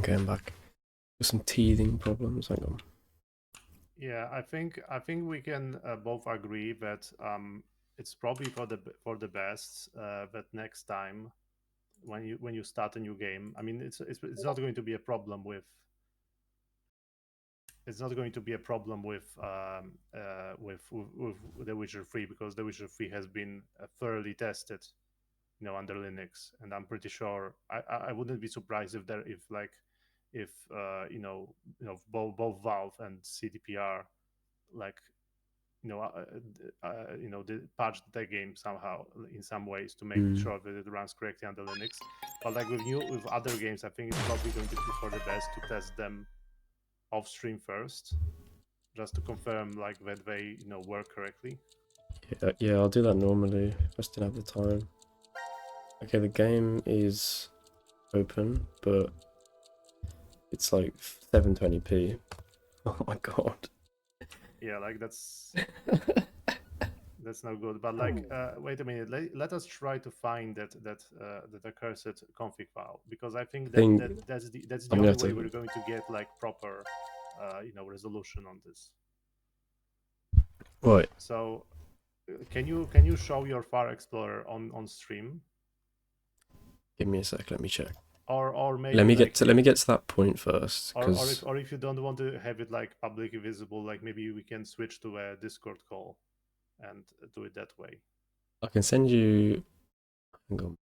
going back. There's some teething problems. Hang on. Yeah, I think we can both agree that it's probably for the best that next time when you start a new game, I mean, it's not going to be a problem with with The Witcher 3, because The Witcher 3 has been thoroughly tested, under Linux, and I'm pretty sure I wouldn't be surprised if both Valve and CDPR like they patched the game somehow in some ways to make sure that it runs correctly under Linux. But like with other games, I think it's probably going to be for the best to test them off stream first, just to confirm like that they work correctly. Yeah, I'll do that normally. I just didn't have the time. Okay, the game is open, but it's like 720p. Oh my god. Yeah, like that's no good. But like, wait a minute. Let us try to find that accursed config file, because I think I think that's the I'm gonna only have way to. we're going to get like proper resolution on this. Right, So can you show your Fire Explorer on stream, give me a sec. Let me check. or Let maybe me get like to let me get to that point first, because or if you don't want to have it like publicly visible, like maybe we can switch to a Discord call and do it that way. I can send you. Hang on.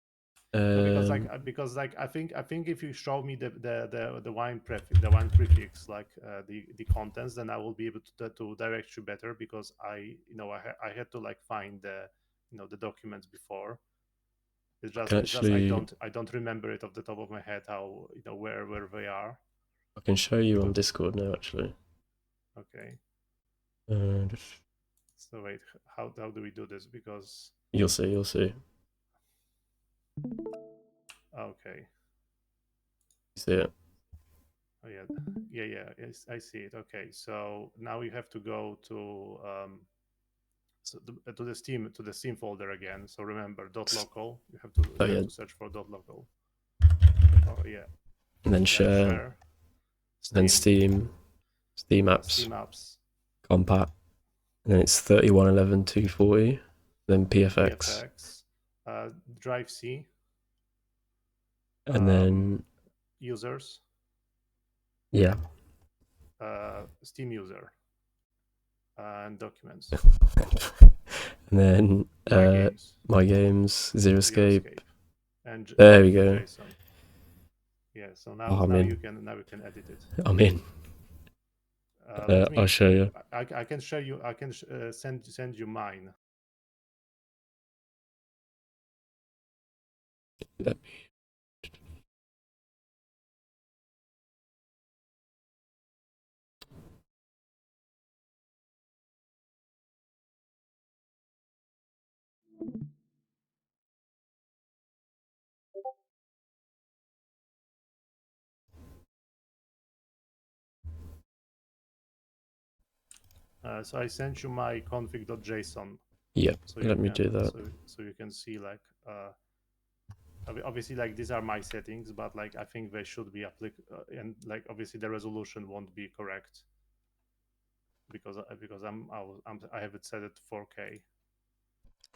No, because like I think if you show me the wine prefix, like the contents, then I will be able to direct you better, because I had to like find the documents before. I can It's just actually. I don't remember it off the top of my head how where they are. I can show you on Because Discord now. Actually. okay, Just, so wait, how do we do this? Because you'll see. You'll see. okay, You see it. oh yeah, yes, I see it. Okay, so now you have to go to to the Steam folder again. So remember .local. Oh You have yeah, to search for .local. Oh yeah, and then then share, share, then Steam, Steam apps, Steam apps, compat, and then it's 3111 then PFX, PFX, Drive C, and then users, yeah, Steam user, and documents, and then my games, my games, Zero Zero Escape. Escape, and There we go. JSON. Yeah, so Oh, I'm now in. you can edit it. I'm in. Let I'll me. show you. I can share you. I can send you mine. Let me- So I sent you my config.json. Yep. So you Let me can do that. so you can see like obviously like these are my settings, but like I think they should be applicable, and like obviously the resolution won't be correct because I have it set at 4K.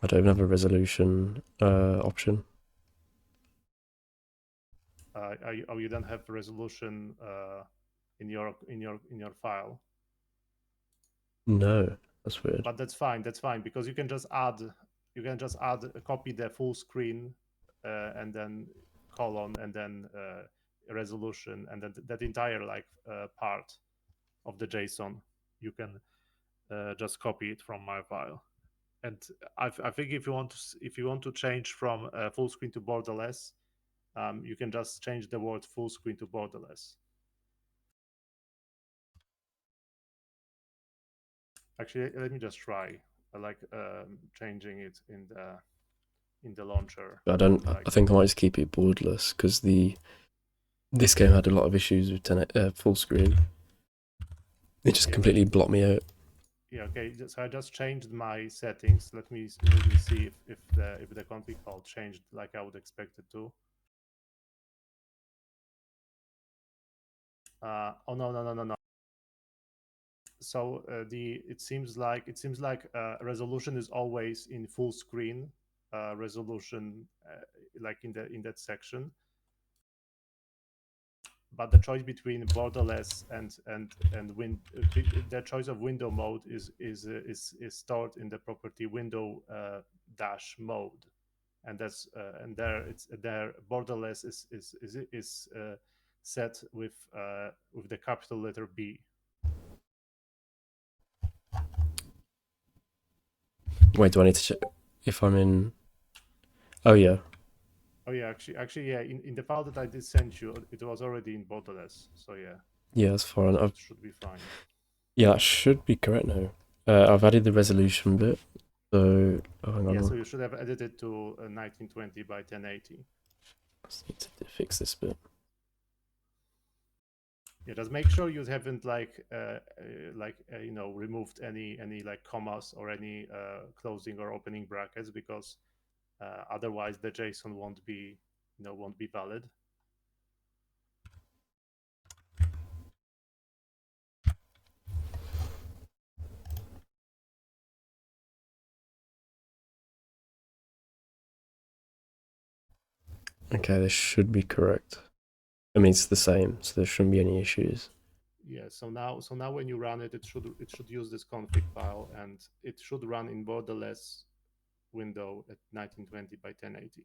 I don't have a resolution option. You don't have resolution in your file. No, that's weird. But that's fine. That's fine, because you can just add copy the full screen and then colon and then resolution, and then that entire like part of the JSON you can just copy it from my file. And I think if you want to change from full screen to borderless, you can just change the word full screen to borderless. Actually, let me just try like changing it in the launcher. I don't. Like, I think I might just keep it borderless because this game had a lot of issues with full screen. It just completely blocked me out. yeah, okay. So I just changed my settings. Let me see if the config file changed like I would expect it to. Oh no. So it seems like resolution is always in full screen resolution, like in that section. But the choice between borderless the choice of window mode is stored in the property window dash mode, and that's and there borderless is set with the capital letter B. Wait, do I need to check if I'm in? Oh yeah. Oh yeah, actually, yeah. In the file that I did send you, it was already in borderless. So yeah, Yeah, that's fine. it should be fine. Yeah, that should be correct now. I've added the resolution bit. So, oh, hang on. Yeah, so you should have edited to 1920 by 1080. Just need to fix this bit. Yeah, just make sure you haven't removed any like commas or any closing or opening brackets, because otherwise the JSON won't be valid. Okay, this should be correct. I mean, it's the same, so there shouldn't be any issues. Yeah, so now when you run it, it should use this config file, and it should run in borderless window at 1920 by 1080.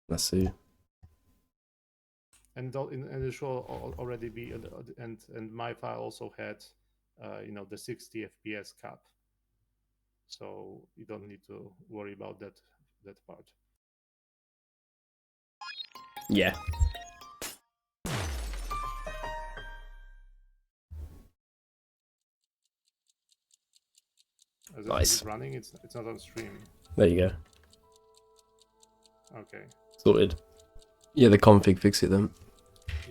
Let's see. And it should already be, and my file also had the 60 FPS cap, so you don't need to worry about that part. Yeah. As Nice. it's running, it's not on stream. There you go. Okay. Sorted. Yeah, the config fix it then.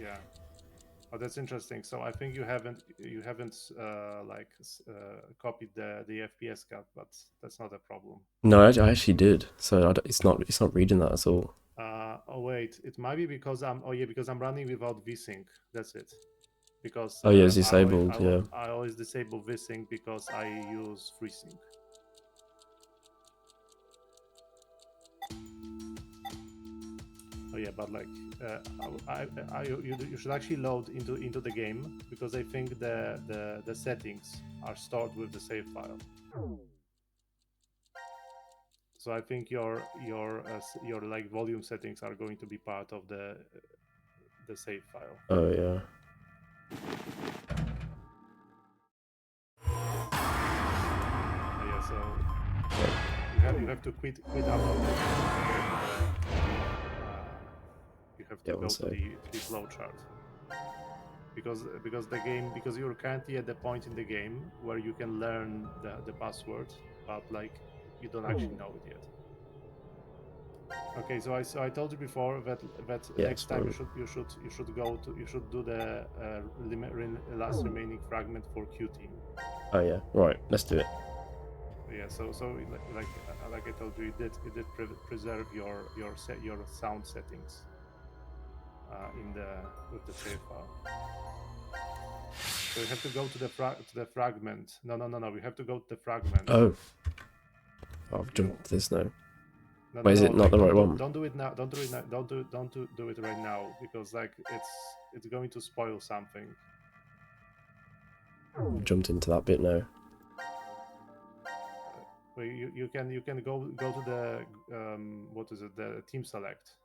Yeah. Oh, that's interesting. So I think you haven't copied the FPS cap, but that's not a problem. No, I actually did. So it's not reading that at all. Oh wait, it might be because I'm running without vsync. That's it. Because Oh yeah, it's disabled. Yeah. I always disable vsync because I use FreeSync. Oh yeah, but like you should actually load into the game, because I think the settings are stored with the save file. So I think your like volume settings are going to be part of the save file. Oh yeah. Oh, yeah, so you have to quit uploading. You have to go to the flowchart, because you're currently at the point in the game where you can learn the password, but like you don't actually know it yet. Okay, so I told you before that next time you should do the last remaining fragment for Qteam. Oh yeah, right. Let's do it. Yeah, so like I told you, it did preserve your sound settings with the save file. So you have to go to the fragment. No. We have to go to the fragment. Oh. I've jumped this now. Wait, is it not the right one? Don't do it now. Don't do it now. Don't do it right now, because like it's going to spoil something. I've jumped into that bit now. Well, you can go to the what is it? The team select.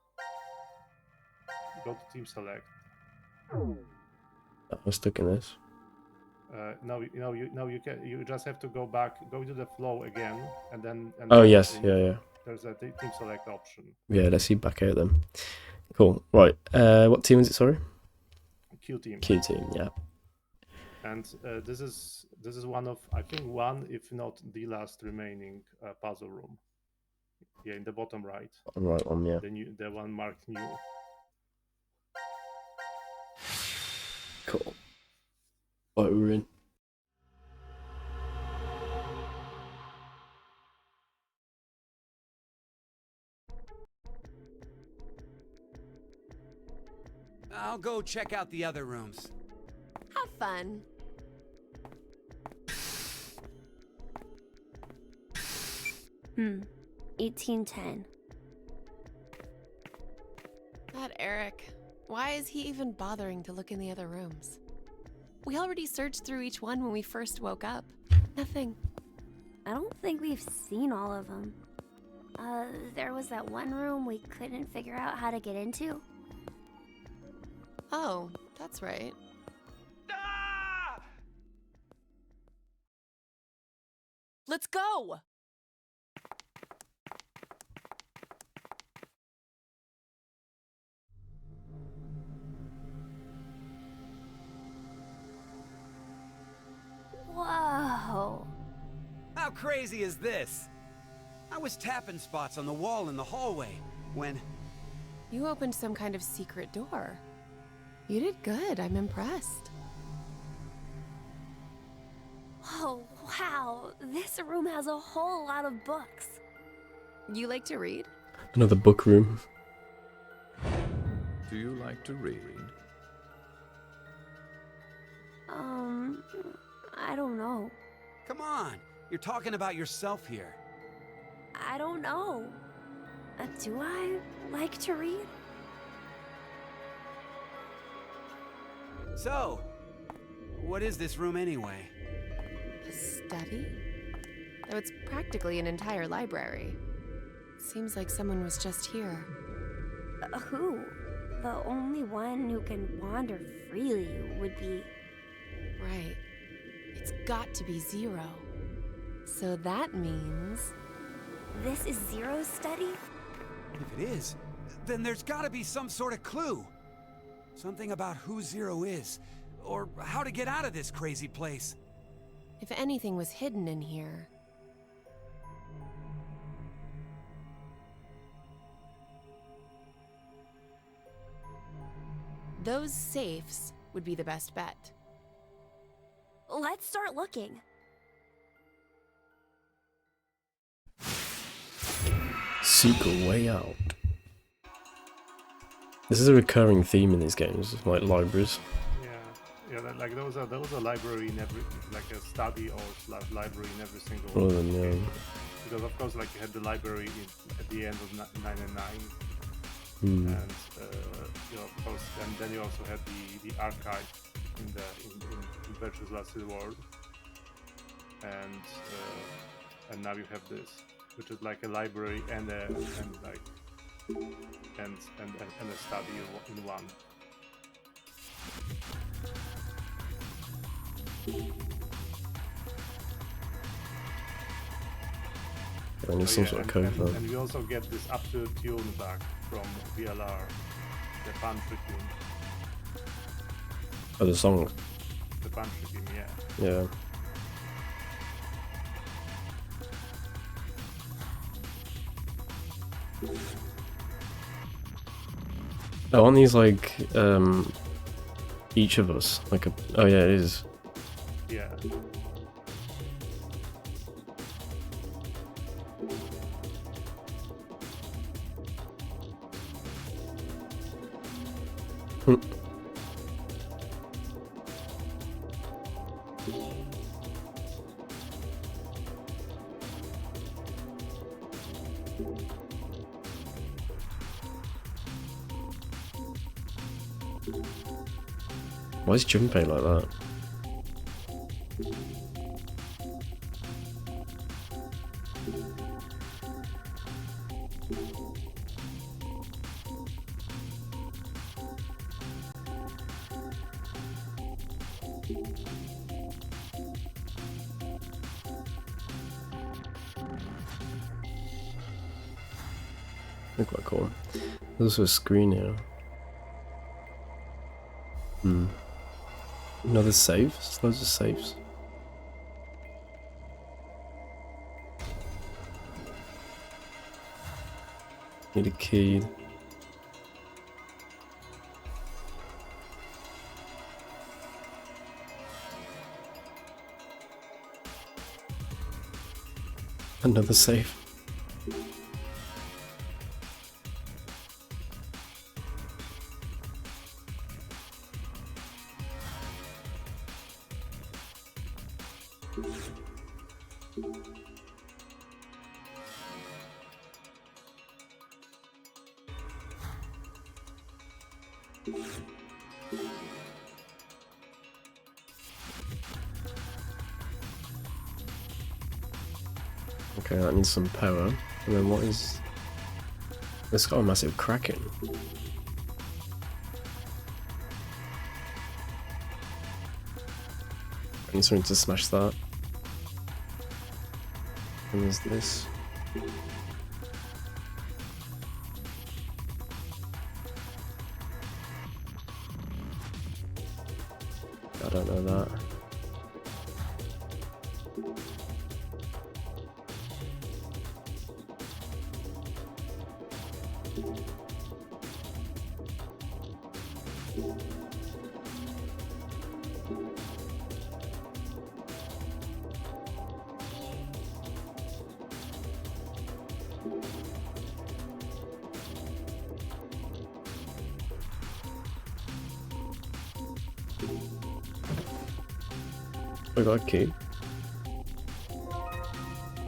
Go to team select. I'm stuck in this. No, you just have to go to the flow again, and then. Oh yes, yeah. There's a team select option. Yeah, let's see back out then. Cool. Right. What team is it? Sorry. Qteam. Qteam. Yeah. And this is one of, I think, one, if not the last remaining puzzle room. Yeah, in the bottom right. Right one. Yeah. The one marked new. Cool. Right, we're in. I'll go check out the other rooms. Have fun. Hmm. 1810. That Eric. Why is he even bothering to look in the other rooms? We already searched through each one when we first woke up. Nothing. I don't think we've seen all of them. There was that one room we couldn't figure out how to get into. Oh, that's right. Let's go! Whoa. How crazy is this? I was tapping spots on the wall in the hallway when... You opened some kind of secret door. You did good, I'm impressed. Oh, wow. This room has a whole lot of books. You like to read? Another book room. Do you like to read? I don't know. Come on, you're talking about yourself here. I don't know. Do I like to read? So, what is this room anyway? A study? Though it's practically an entire library. Seems like someone was just here. Who? The only one who can wander freely would be... Right. It's got to be Zero. So that means... This is Zero's study? If it is, then there's gotta be some sort of clue. Something about who Zero is, or how to get out of this crazy place. If anything was hidden in here... Those safes would be the best bet. Let's start looking. Seek a way out. This is a recurring theme in these games, like libraries. Yeah, like there was a library in every, like a study or slash library in every single All of them, game. yeah. Because of course, like you had the library at the end of 999, Hmm. and you know, of course, and then you also had the archive in Virtue's Last World, and now you have this, which is like a library and a study in one. I need some sort of code for that. And we also get this Absolute tune back from VLR, the Pantry tune. Oh, the song. The Pantry tune, yeah. Yeah. Oh, aren't these like each of us? Like a oh yeah, it is. Yeah. Hmm. Why is Junpei like that? They're quite cool. There's also a screen here. Another save? There's loads of saves. Need a key. Another save. Okay, that needs some power. And then what is... It's got a massive crack in. I need something to smash that. And there's this. I don't know that. I got a key.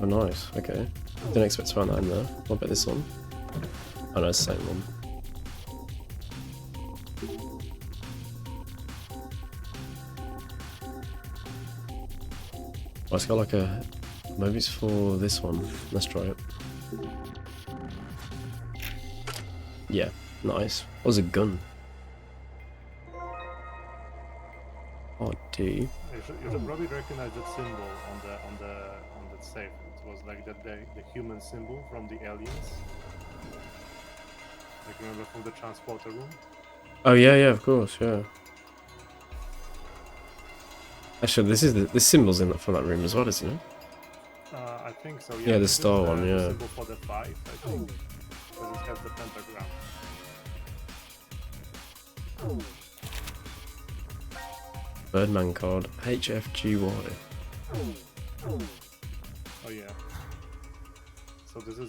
Oh nice, okay. Didn't expect to find that in there. What about this one? Oh no, it's the same one. Oh, it's got like a... Maybe it's for this one. Let's try it. Yeah, nice. That was a gun. Oh, D. You should probably recognize that symbol on that safe. It was like the human symbol from the aliens. Like remember from the transporter room? Oh yeah, yeah, of course, yeah. Actually, this symbol's in from that room as well, isn't it? I think so. Yeah, the this is star one, the yeah. symbol for the 5, I think, because it has the pentagram. Birdman card HFGY. Oh yeah. So this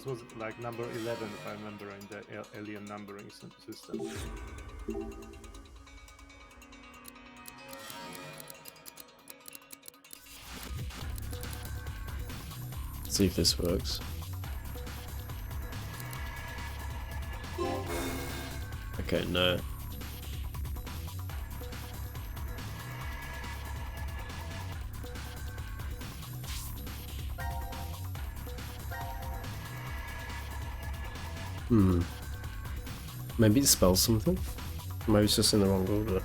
was like number 11, if I remember, in the alien numbering system. See if this works. Okay, no. Maybe it spells something. Maybe it's just in the wrong order.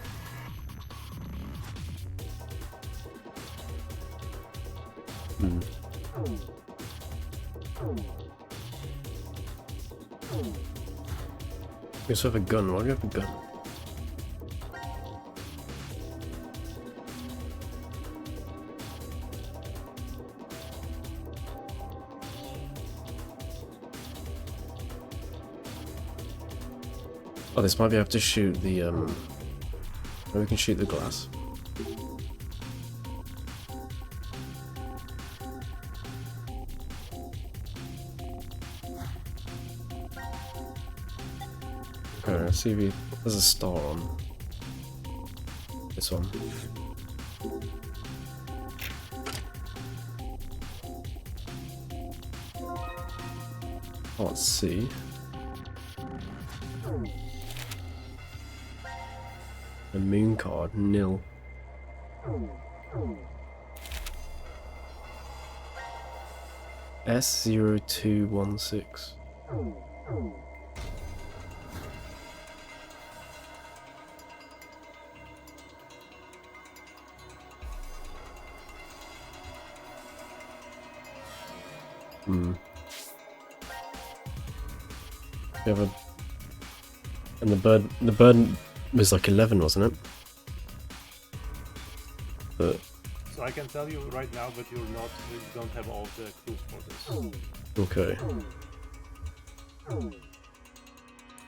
You also have a gun. Why do you have a gun? Oh, this might be able to shoot the, maybe we can shoot the glass. Okay, let's see if there's a star on this one. Oh, let's see. The moon card, nil. S0216. We have a... And the bird was like 11, wasn't it? But... So I can tell you right now, but you don't have all the clues for this. Okay.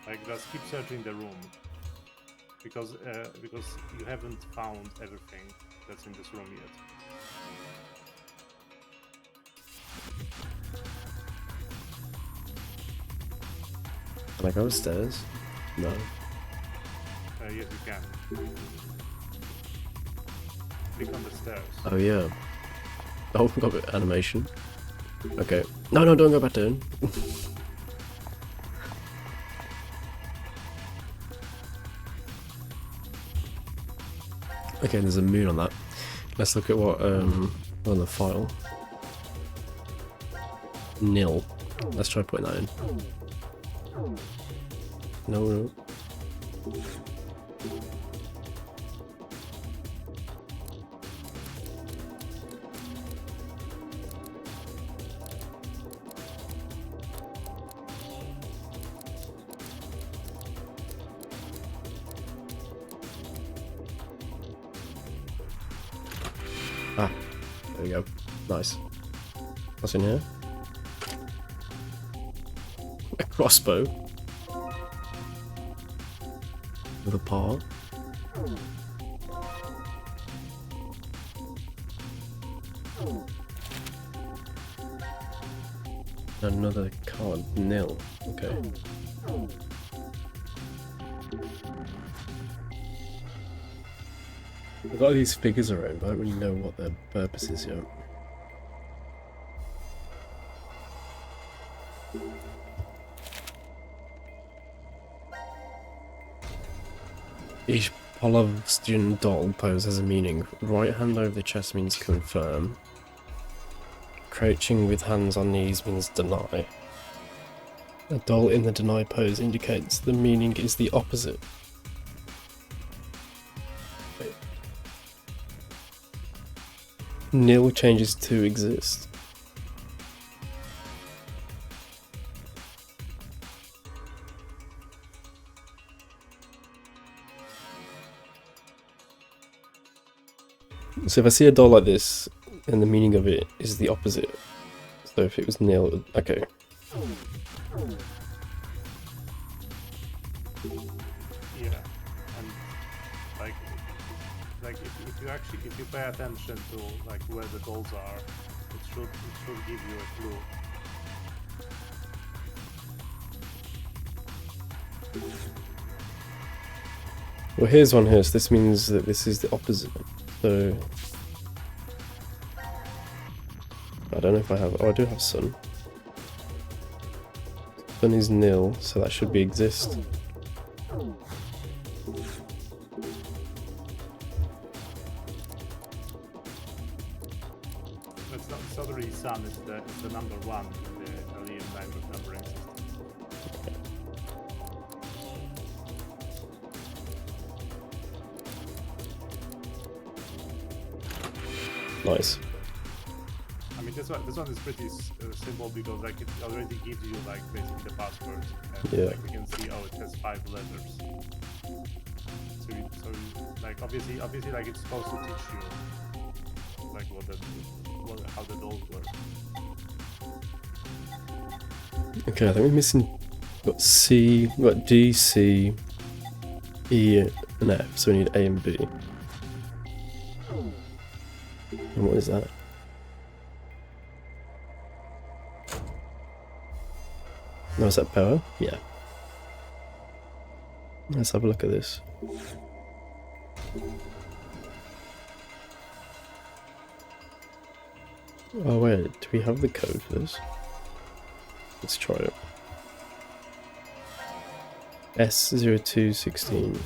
Like just keep searching the room, because you haven't found everything that's in this room yet. Can I go upstairs? No. Yes, you can. Click on the stairs. Oh yeah. Oh, we got a bit of animation. Okay. No, don't go back down. Okay, there's a moon on that. Let's look at what on the file. Nil. Let's try putting that in. No. Ah, there we go. Nice. What's in here? A crossbow. With a paw. Another card. Nil. Okay. I've got these figures around, but I don't really know what their purpose is yet. Each Polovstian doll pose has a meaning. Right hand over the chest means confirm. Crouching with hands on knees means deny. A doll in the deny pose indicates the meaning is the opposite. Wait. Nil changes to exist. So if I see a doll like this, and the meaning of it is the opposite. So if it was nil, okay. Yeah, and like if you pay attention to like where the dolls are, it should give you a clue. Well, here's one here. So this means that this is the opposite. So I don't know if I have. Oh, I do have sun. Sun is nil, so that should be exist. It's not really sun. It's the number one in the alien numbering system. Nice. I mean, this one is pretty simple because like it already gives you like basically the password, and Yeah. like we can see, oh, it has 5 letters. So like obviously like it's supposed to teach you like how the dolls work. Okay, I think we're missing. Got C, we've got D, C, E, and F. So we need A and B. And what is that? No, is that power? Yeah. Let's have a look at this. Oh wait, do we have the code for this? Let's try it. S0216.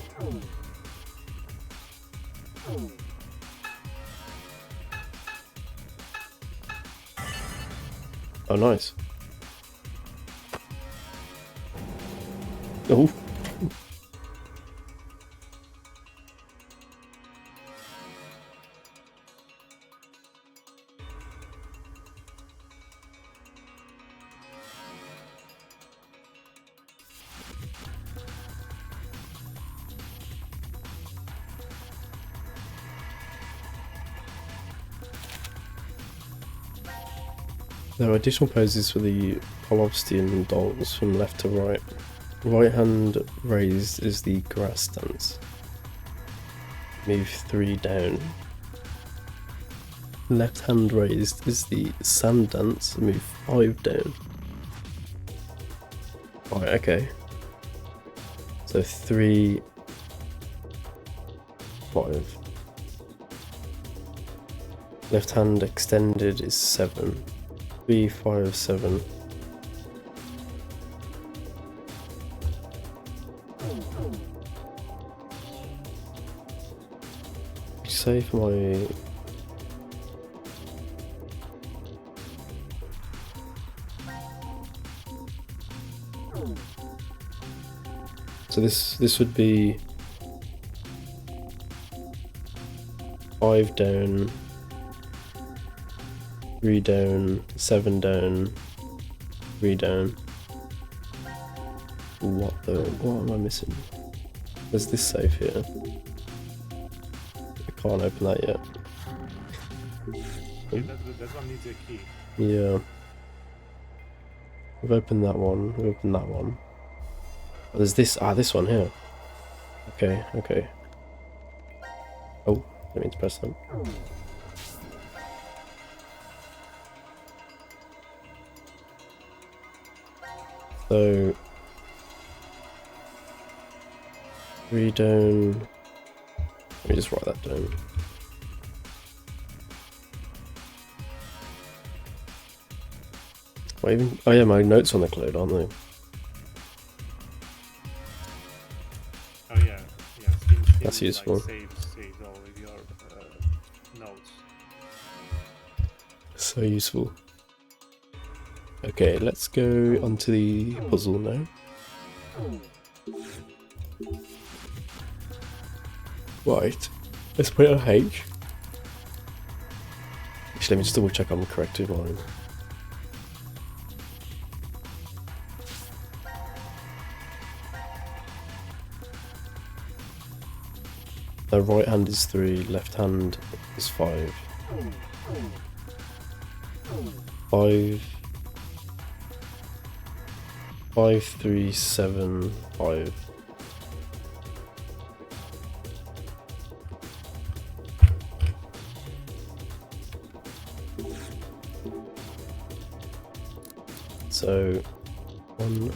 Oh, nice. Oh. There are additional poses for the Polovstian dolls from left to right. Right hand raised is the grass dance. Move 3 down. Left hand raised is the sand dance. Move 5 down. Right, okay. So 3, 5. Left hand extended is 7. 3, 5, 7. Say for my... So this would be 5 down, 3 down, 7 down, 3 down. What am I missing? There's this safe here. I can't open that yet. Okay, that one needs a key. Yeah. We've opened that one. We've opened that one. Oh, there's this. This one here. Okay, okay. Oh, I mean to press them. So 3 down. Let me just write that down. What even? Oh yeah, my notes on the cloud, aren't they? Oh yeah, yeah. Steam That's useful. Like, saves all of your notes. So useful. Okay, let's go onto the puzzle now. Right, let's put it on H. Actually, let me just double check I'm correct with mine. The right hand is 3, left hand is 5. 5, 5, 3, 7, 5. So 1.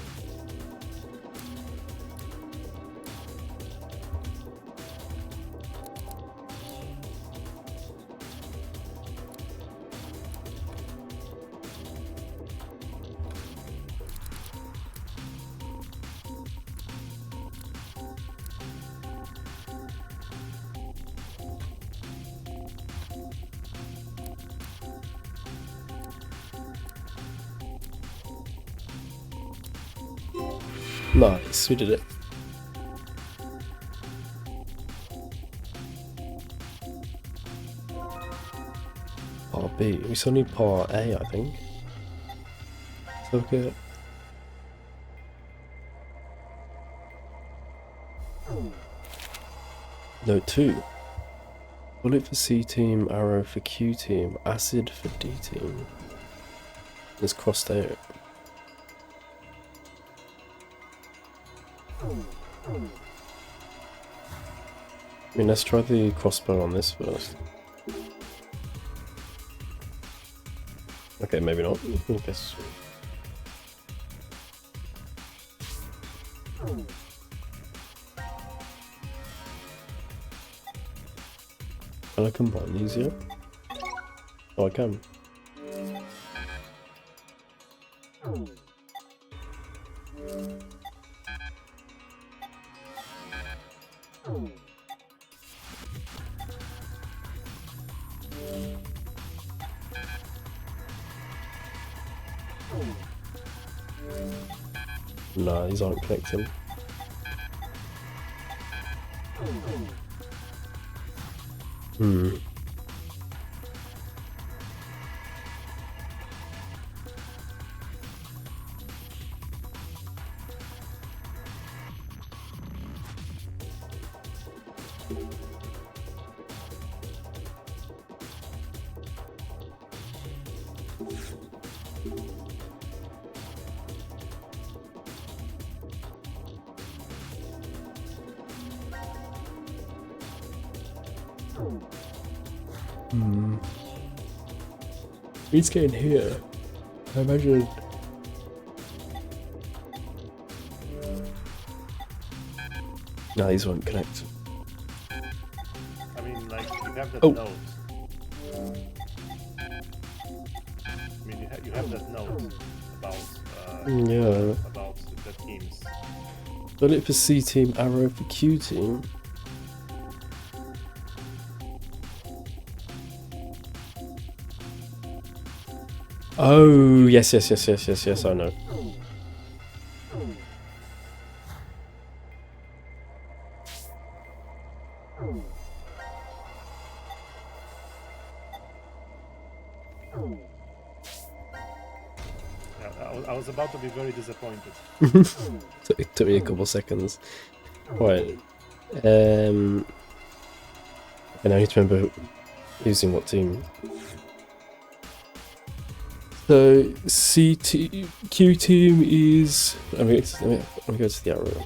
Nice, we did it. Part B. We still need part A, I think. Let's look at... Note 2. Bullet for C team, arrow for Q team, acid for D team. It's crossed out. I mean, let's try the crossbow on this first. Okay, maybe not. I guess. Can I combine these yet? Oh, I can. Nah, these aren't connecting. It's getting here. I imagine. No, these won't connect. I mean, like, you have that Oh. note. have that note about Yeah. about the teams. Bullet for C team, arrow for Q team. Oh, yes, I know. Yeah, I was about to be very disappointed. It took me a couple seconds. Right. And I need to remember using what team. So Q team is. Let me go to the arrow.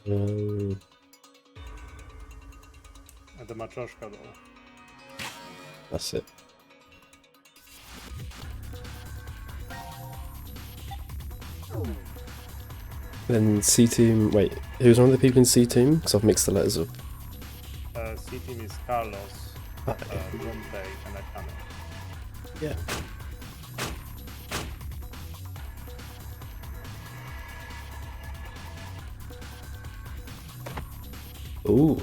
And the Matryoshka doll. That's it. Then C team. Wait, who's one of the people in C team? Because I've mixed the letters up. C team is Carlos, Ah, Junpei, and Akane. yeah. Ooh.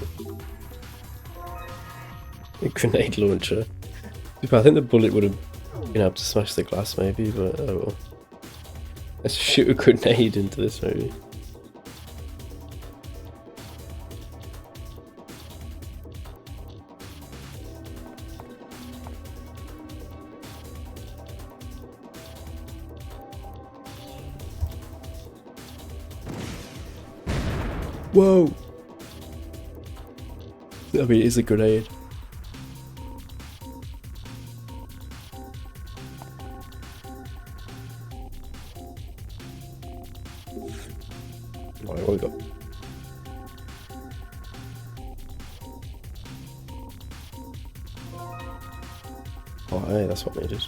A grenade launcher. I think the bullet would have been able to smash the glass maybe, but oh well. Let's shoot a grenade into this maybe. Whoa! I mean, it is a grenade. Right, what we got? Oh, hey, that's what needed.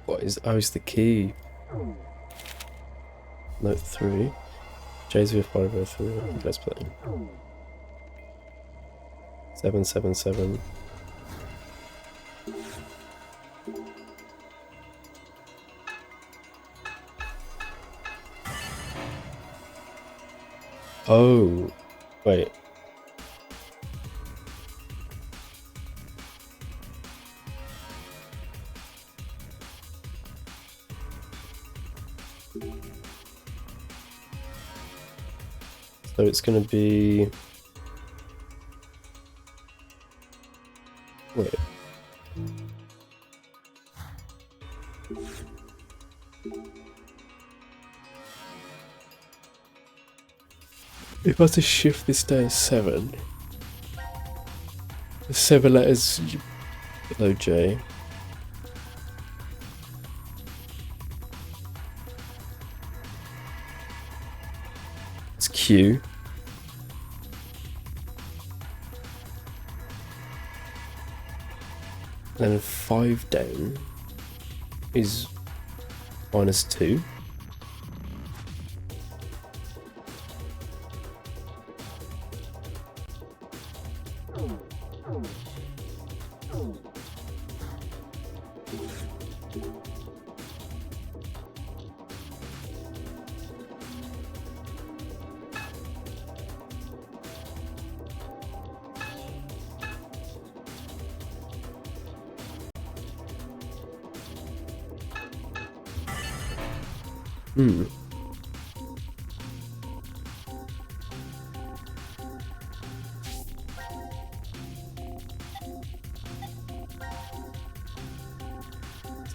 What is? Oh, it's the key. Note 3. JZ503. Let's play. 777. Oh, wait. So it's going to be... Wait. If I was to shift this to 7, the 7 letters below J. It's Q. Then 5 down is -2.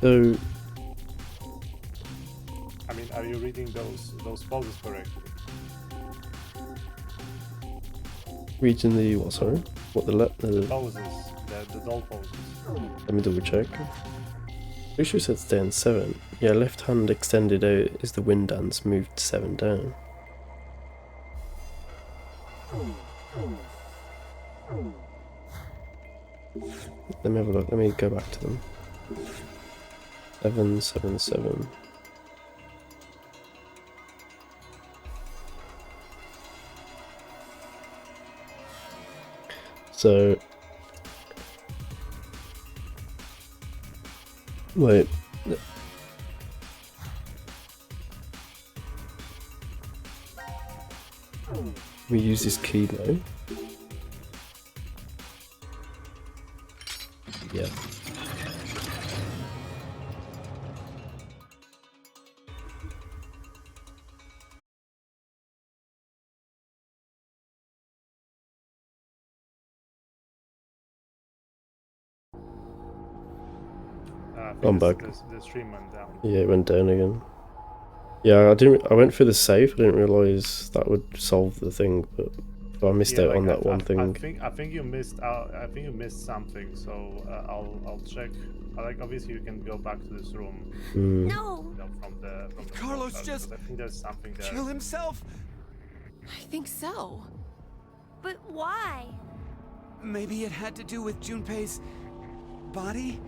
So, I mean, are you reading those poses correctly? reading the what? Sorry, what the Poses, the doll poses. Let me double check. Pretty sure it said stay on 7. Yeah, left hand extended out is the wind dance, moved 7 down. Let me have a look. Let me go back to them. 777. So wait. We use this key though. Yeah. I I'm think back. the stream went down. Yeah, it went down again. Yeah, I went through the safe. I didn't realize that would solve the thing, but I missed Yeah, out like on that one thing. I think you missed out. I think you missed something. So I'll check. Like obviously you can go back to this room, Hmm. No! you know, from the Carlos portal, just because I think there's something there. kill himself? I think so. But why? Maybe it had to do with Junpei's body?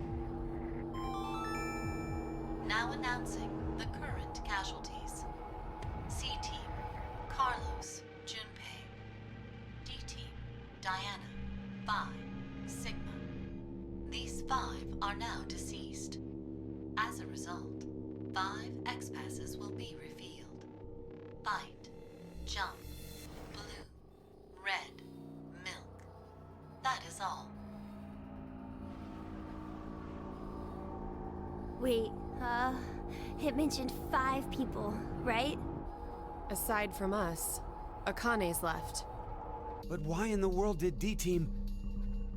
Now announcing the current casualties. C Team, Carlos, Junpei. D Team, Diana, Phi, Sigma. These 5 are now deceased. As a result, 5 X-Passes will be revealed. Bite, Jump, Blue, Red, Milk. That is all. Wait, it mentioned 5 people, right? Aside from us, Akane's left. But why in the world did D-Team...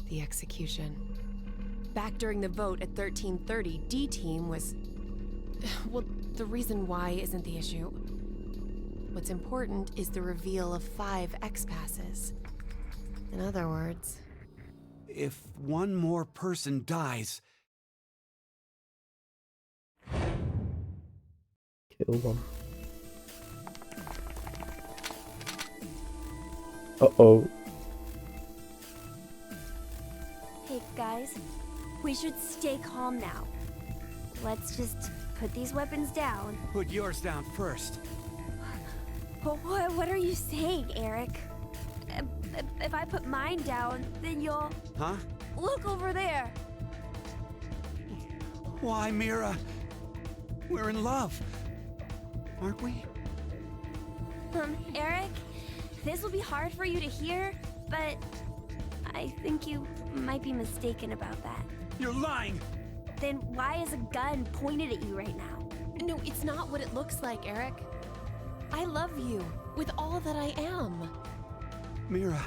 The execution. Back during the vote at 1330, D-Team was... Well, the reason why isn't the issue. What's important is the reveal of 5 X-Passes. In other words... If one more person dies... Kill one. Uh-oh. Hey, guys. We should stay calm now. Let's just put these weapons down. Put yours down first. What are you saying, Eric? If I put mine down, then you'll... Huh? Look over there! Why, Mira? We're in love. Aren't we? Eric, this will be hard for you to hear, but I think you might be mistaken about that. You're lying! Then why is a gun pointed at you right now? No, it's not what it looks like, Eric. I love you with all that I am. Mira.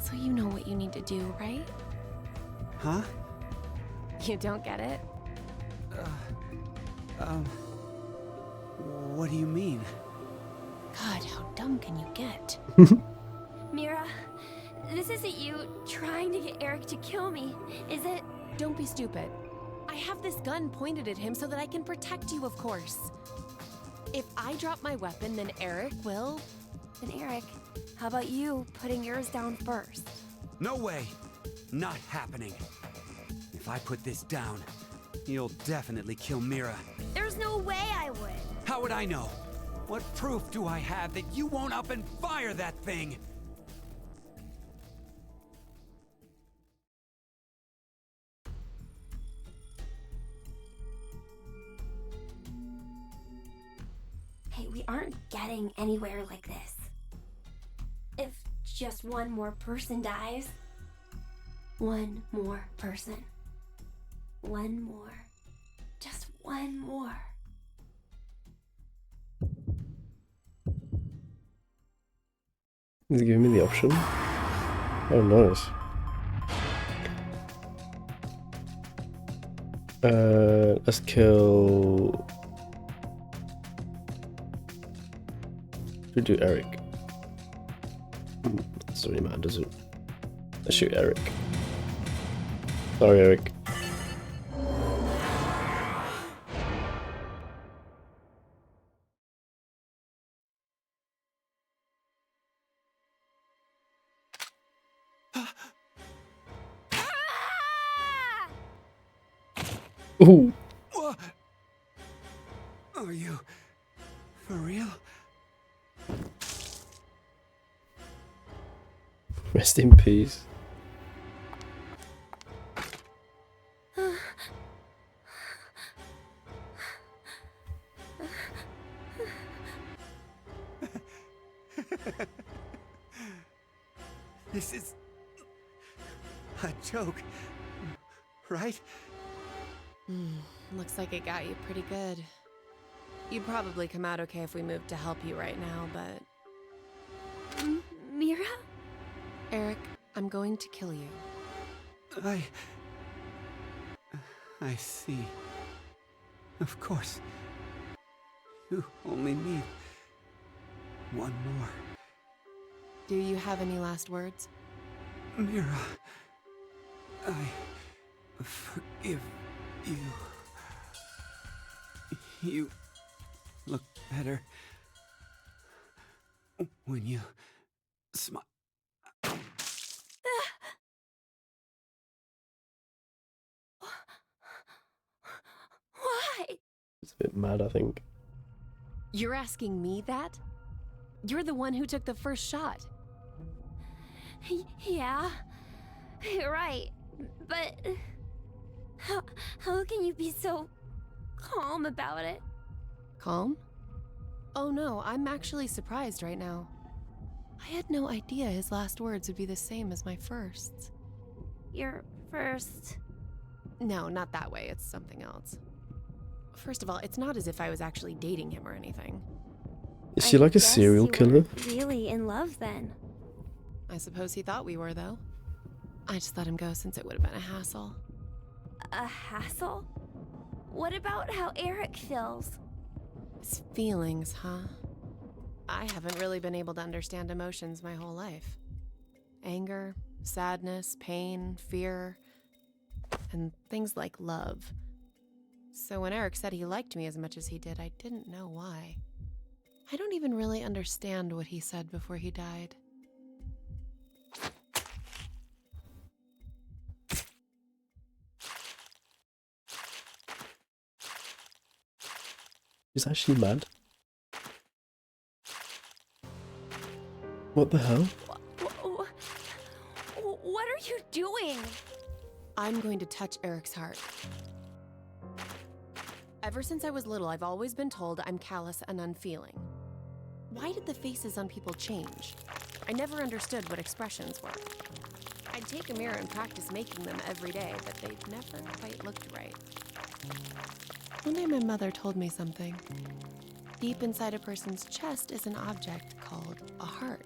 So you know what you need to do, right? Huh? You don't get it? What do you mean? God, how dumb can you get? Mira, this isn't you trying to get Eric to kill me, is it? Don't be stupid. I have this gun pointed at him so that I can protect you, of course. If I drop my weapon, then Eric will... Then Eric, how about you putting yours down first? No way! Not happening. If I put this down, you'll definitely kill Mira. There's no way I would. How would I know? What proof do I have that you won't up and fire that thing? Hey, we aren't getting anywhere like this. If just one more person dies. One more person. One more. Just one more. Is it giving me the option? Oh, nice. Let's kill... Should we do Eric? Doesn't really matter, does it? Let's shoot Eric. Sorry, Eric. Ooh. What? Are you for real? Rest in peace. This is a joke, right? Looks like it got you pretty good. You'd probably come out okay if we moved to help you right now, but... Mira? Eric, I'm going to kill you. I see. Of course. You only need one more. Do you have any last words? Mira, I forgive you. You look better when you smile. Why? It's a bit mad, I think. You're asking me that? You're the one who took the first shot. Yeah, you're right. But how can you be so calm about it? Calm? Oh no, I'm actually surprised right now. I had no idea his last words would be the same as my firsts. Your first. No, not that way, it's something else. First of all, it's not as if I was actually dating him or anything. Is she like a guess serial you killer? weren't really in love then. I suppose he thought we were, though. I just let him go since it would have been a hassle. A hassle? What about how Eric feels? His feelings, huh? I haven't really been able to understand emotions my whole life. Anger, sadness, pain, fear, and things like love. So when Eric said he liked me as much as he did, I didn't know why. I don't even really understand what he said before he died. She's actually mad. What the hell? What are you doing? I'm going to touch Eric's heart. Ever since I was little, I've always been told I'm callous and unfeeling. Why did the faces on people change? I never understood what expressions were. I'd take a mirror and practice making them every day, but they never quite looked right. One day my mother told me something. Deep inside a person's chest is an object called a heart.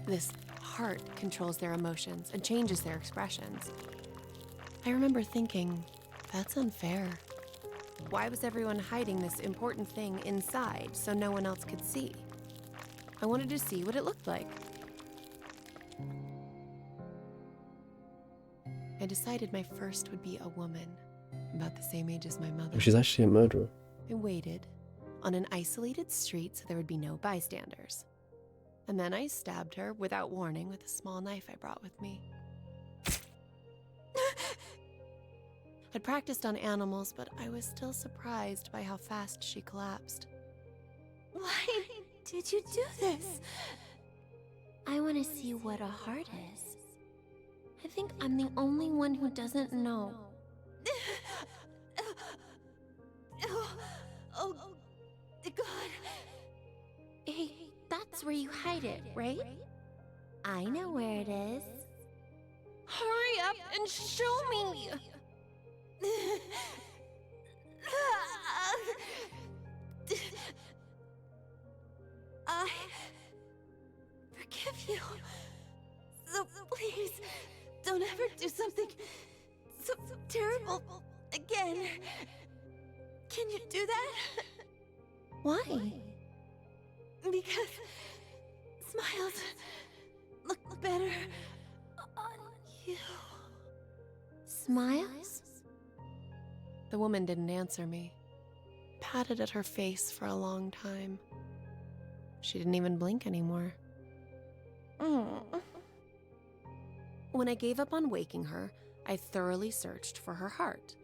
This heart controls their emotions and changes their expressions. I remember thinking, that's unfair. Why was everyone hiding this important thing inside so no one else could see? I wanted to see what it looked like. I decided my first would be a woman, about the same age as my mother. Oh, she's actually a murderer. I waited on an isolated street so there would be no bystanders. And then I stabbed her without warning with a small knife I brought with me. I'd practiced on animals, but I was still surprised by how fast she collapsed. Why did you do this? I want to see what a heart is. I think I'm the only one who doesn't know. Oh, God. Hey, that's where you hide it, right? I know where it is. Hurry up and show me! I forgive you. So please, don't ever do something so terrible again. Can you do that? Why? Because smiles look better on you. Smiles? The woman didn't answer me. Patted at her face for a long time. She didn't even blink anymore. When I gave up on waking her, I thoroughly searched for her heart.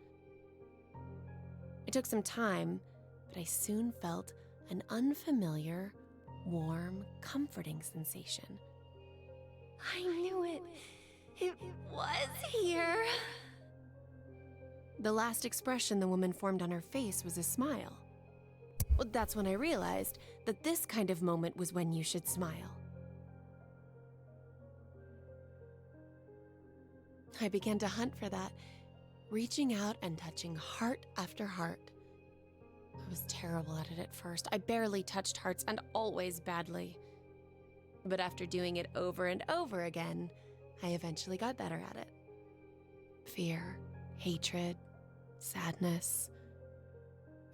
It took some time, but I soon felt an unfamiliar, warm, comforting sensation. I knew it. It was here. The last expression the woman formed on her face was a smile. Well, that's when I realized that this kind of moment was when you should smile. I began to hunt for that, reaching out and touching heart after heart. I was terrible at it at first. I barely touched hearts and always badly. But after doing it over and over again, I eventually got better at it. Fear, hatred, sadness.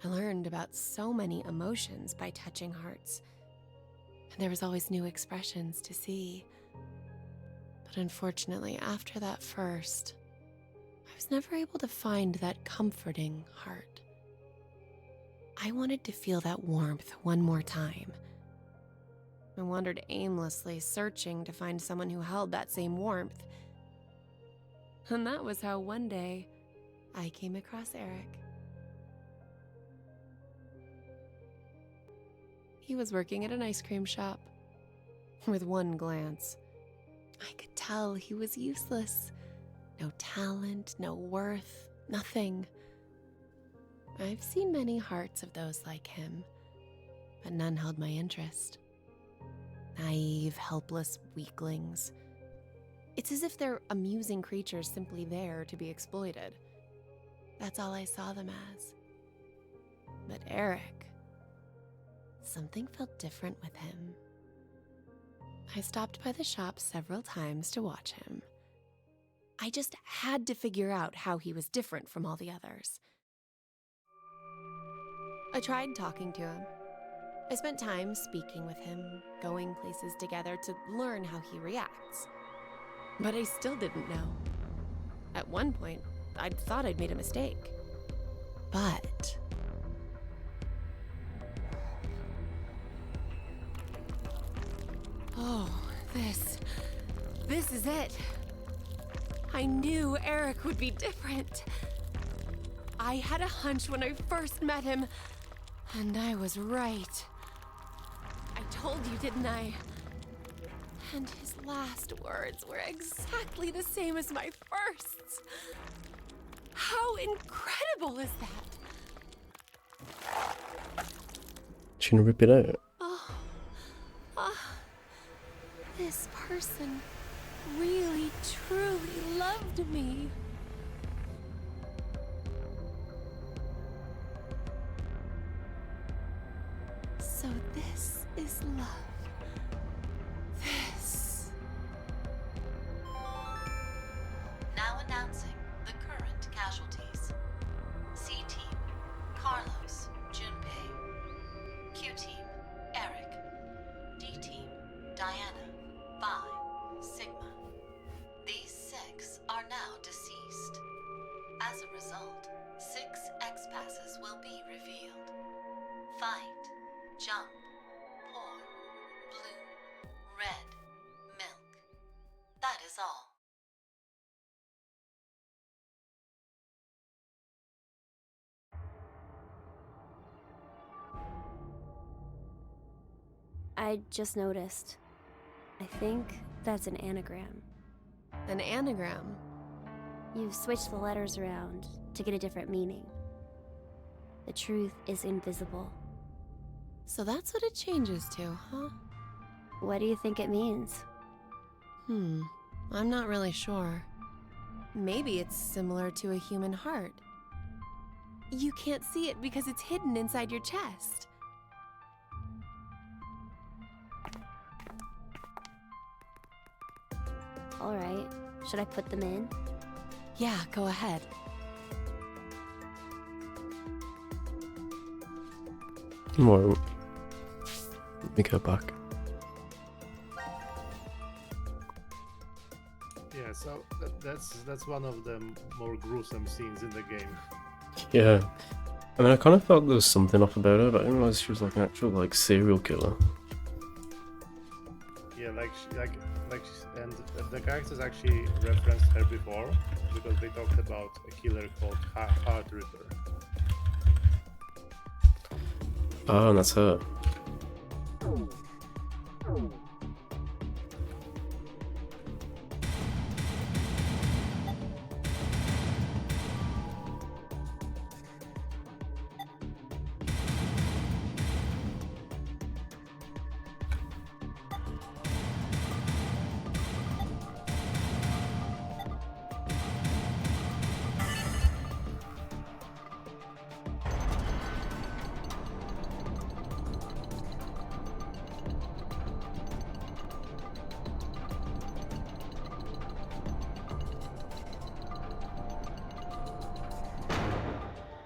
I learned about so many emotions by touching hearts. And there was always new expressions to see. But unfortunately, after that first, I was never able to find that comforting heart. I wanted to feel that warmth one more time. I wandered aimlessly, searching to find someone who held that same warmth. And that was how one day I came across Eric. He was working at an ice cream shop. With one glance, I could tell he was useless. No talent, no worth, nothing. I've seen many hearts of those like him, but none held my interest. Naive, helpless weaklings. It's as if they're amusing creatures simply there to be exploited. That's all I saw them as. But Eric, something felt different with him. I stopped by the shop several times to watch him. I just had to figure out how he was different from all the others. I tried talking to him. I spent time speaking with him, going places together to learn how he reacts. But I still didn't know. At one point, I thought I'd made a mistake. But oh, this is it. I knew Eric would be different. I had a hunch when I first met him, and I was right. I told you, didn't I? And his last words were exactly the same as my first. How incredible is that? She's gonna rip it out. This person really, truly loved me. So this is love. This. Now announcing the current casualties. C-Team, Carlos, Junpei. Q-Team, Eric. D-Team, Diana, Phi, Sigma. These 6 are now deceased. As a result, 6 X-Passes will be revealed. Fight, jump, pour, blue, red, milk. That is all. I just noticed. I think that's an anagram. An anagram? You've switched the letters around to get a different meaning. The truth is invisible. So that's what it changes to, huh? What do you think it means? I'm not really sure. Maybe it's similar to a human heart. You can't see it because it's hidden inside your chest. All right, should I put them in? Yeah, go ahead. Well, let me go back. Yeah, so that's one of the more gruesome scenes in the game. Yeah. I mean, I kind of felt there was something off about her, but I didn't realize she was like an actual like serial killer. Yeah, and the characters actually referenced her before because they talked about a killer called Heart Ripper. Oh, and that's her.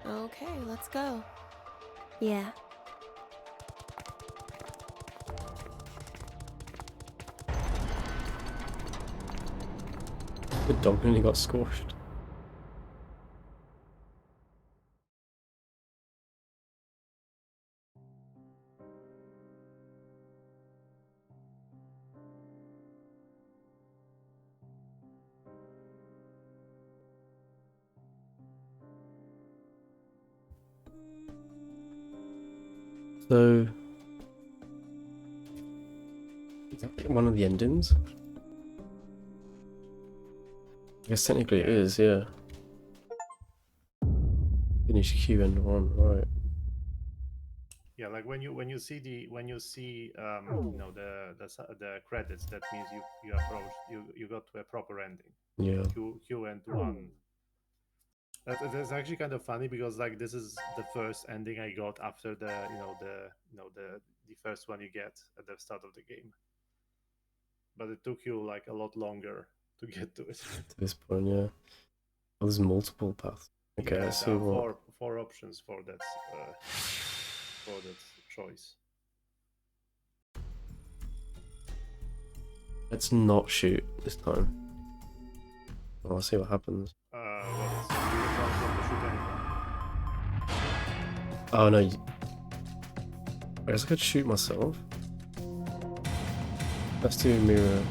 Okay, let's go. Yeah. The dog nearly got squashed. So, is that one of the endings? I guess technically it is, yeah. Finish Q and 1, right. Yeah, like when you see the credits, that means you got to a proper ending. Yeah. Q and 1. That's actually kind of funny because like this is the first ending I got after the first one you get at the start of the game. But it took you like a lot longer to get to it. To this point, yeah. Oh, there's multiple paths. Okay, Yeah, let's see there are what. four options for that choice. Let's not shoot this time. Oh, I'll see what happens. What is you don't want to shoot anyone? Oh no. I guess I could shoot myself. Let's do mirror.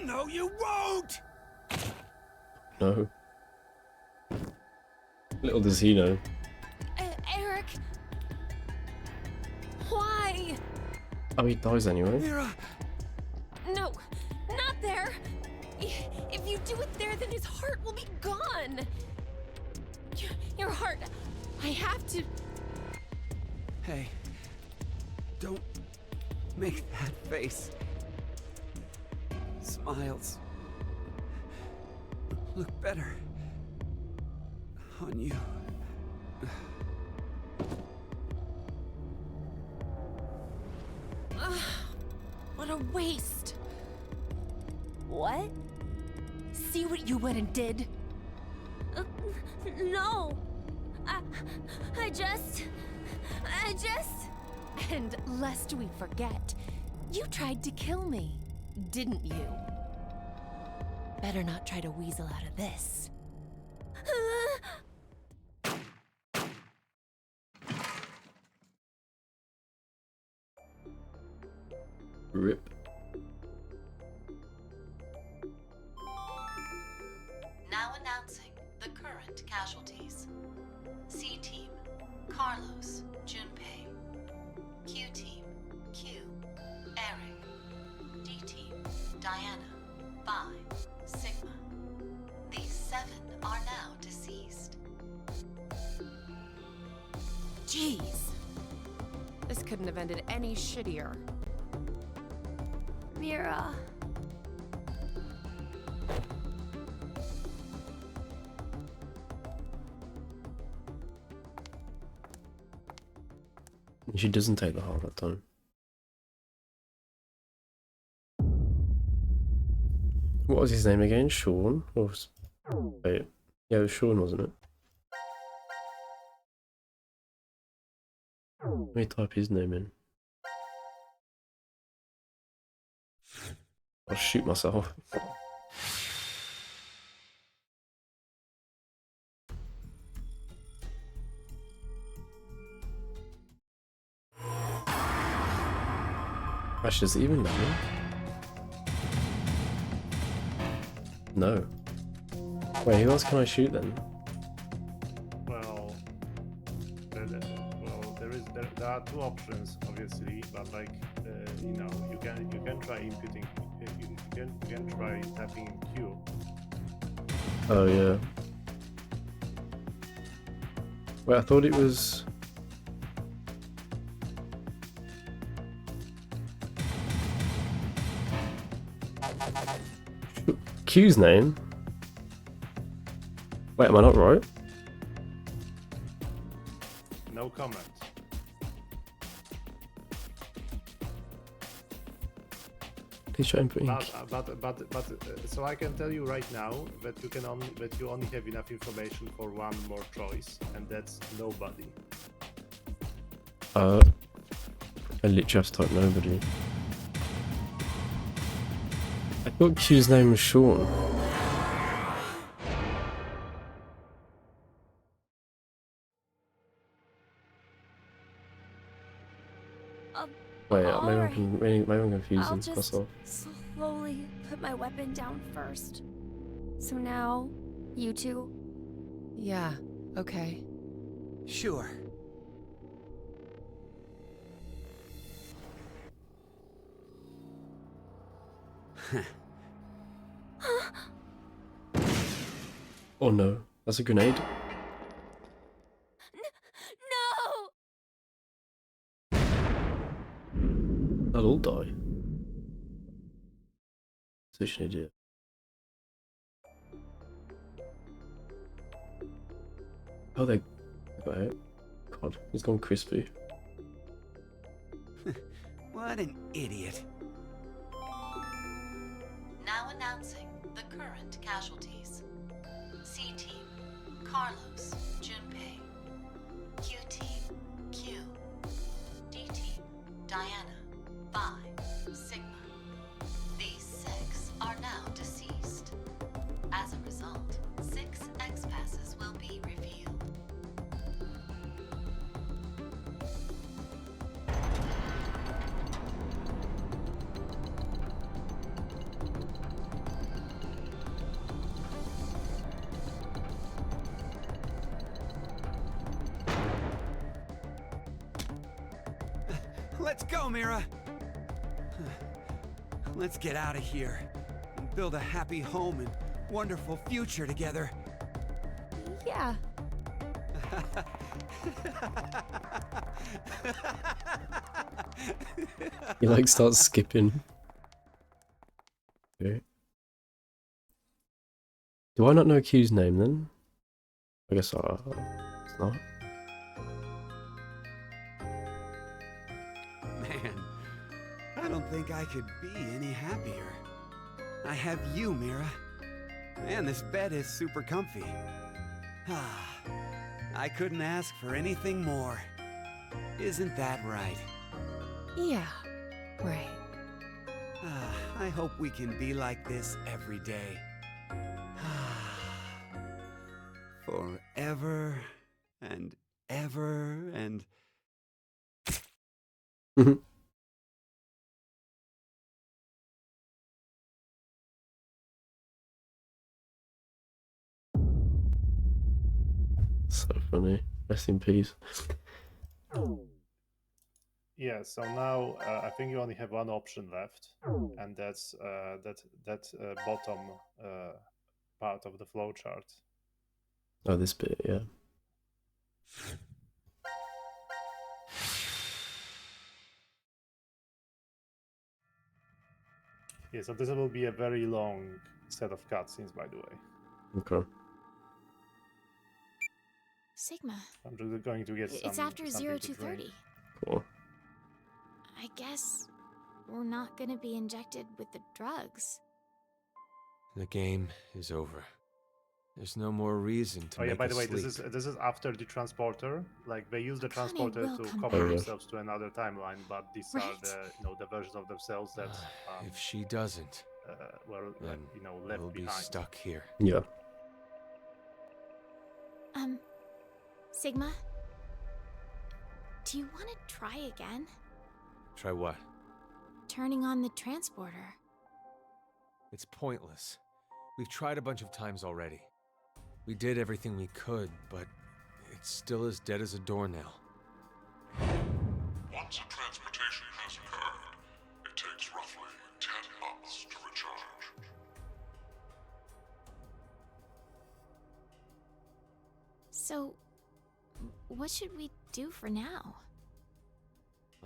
No, you won't! No. Little does he know. Eric! Why? Oh, he dies anyway. Mira! No, not there! If you do it there, then his heart will be gone! Your heart... I have to... Hey, don't make that face. Smiles look better on you. What a waste! What? See what you went and did? No! I just... And lest we forget, you tried to kill me, didn't you? Better not try to weasel out of this. Rip. Now announcing the current casualties. C Team, Carlos, Junpei. Q Team, Q, Eric. D Team, Diana, Bai, Sigma. These 7 are now deceased. Jeez. This couldn't have ended any shittier. Mira. She doesn't take the heart that time. What was his name again? Sean? Wait. Yeah, it was Sean, wasn't it? Let me type his name in. I'll shoot myself. Actually, does it even know? No. Wait, who else can I shoot then? Well, there are two options, obviously, but like you know, you can try inputting, you can try tapping in Q. Oh yeah. Wait, I thought it was. Q's name? Wait, am I not right? No comment. Please try and put in. So I can tell you right now that you only have enough information for one more choice, and that's nobody. I literally have to type nobody. I thought Q's name was Sean. Wait, Alright. maybe I'm I'll confusing just myself. slowly put my weapon down first. So now, you two. Yeah, okay. Sure. Oh no, that's a grenade. No! They'll all die. Such an idiot. Oh, they got hit. God, he's gone crispy. What an idiot. Now announcing the current casualties. C Team, Carlos, Junpei. Q Team, Q. D Team, Diana, Vi, Sigma. These 6 are now deceased. As a result, 6 X-passes will be revealed. Let's go, Mira. Let's get out of here and build a happy home and wonderful future together. Yeah. He like starts skipping. Okay. Do I not know Q's name then? I guess it's not. Man, I don't think I could be any happier. I have you, Mira. And this bed is super comfy. I couldn't ask for anything more. Isn't that right? Yeah, right. I hope we can be like this every day. Forever and ever and... So funny. Rest in peace. Yeah. So now I think you only have one option left, and that's that bottom part of the flowchart. Oh, this bit, yeah. Yeah. So this will be a very long set of cutscenes, by the way. Okay. Sigma, I'm just going to get it's after something to 0230. drink. Cool. I guess we're not gonna be injected with the drugs. The game is over. There's no more reason to Oh yeah, make by us the way, sleep. this is after the transporter. Like they use the Connie transporter will to come copy back. themselves to another timeline, but these are Right. the versions of themselves that If she doesn't, were then left we'll be behind. stuck here. Yeah. Sigma? Do you want to try again? Try what? turning on the transporter? It's pointless. We've tried a bunch of times already. We did everything we could, but it's still as dead as a doornail. Once a transportation has occurred, it takes roughly 10 months to recharge. So, what should we do for now?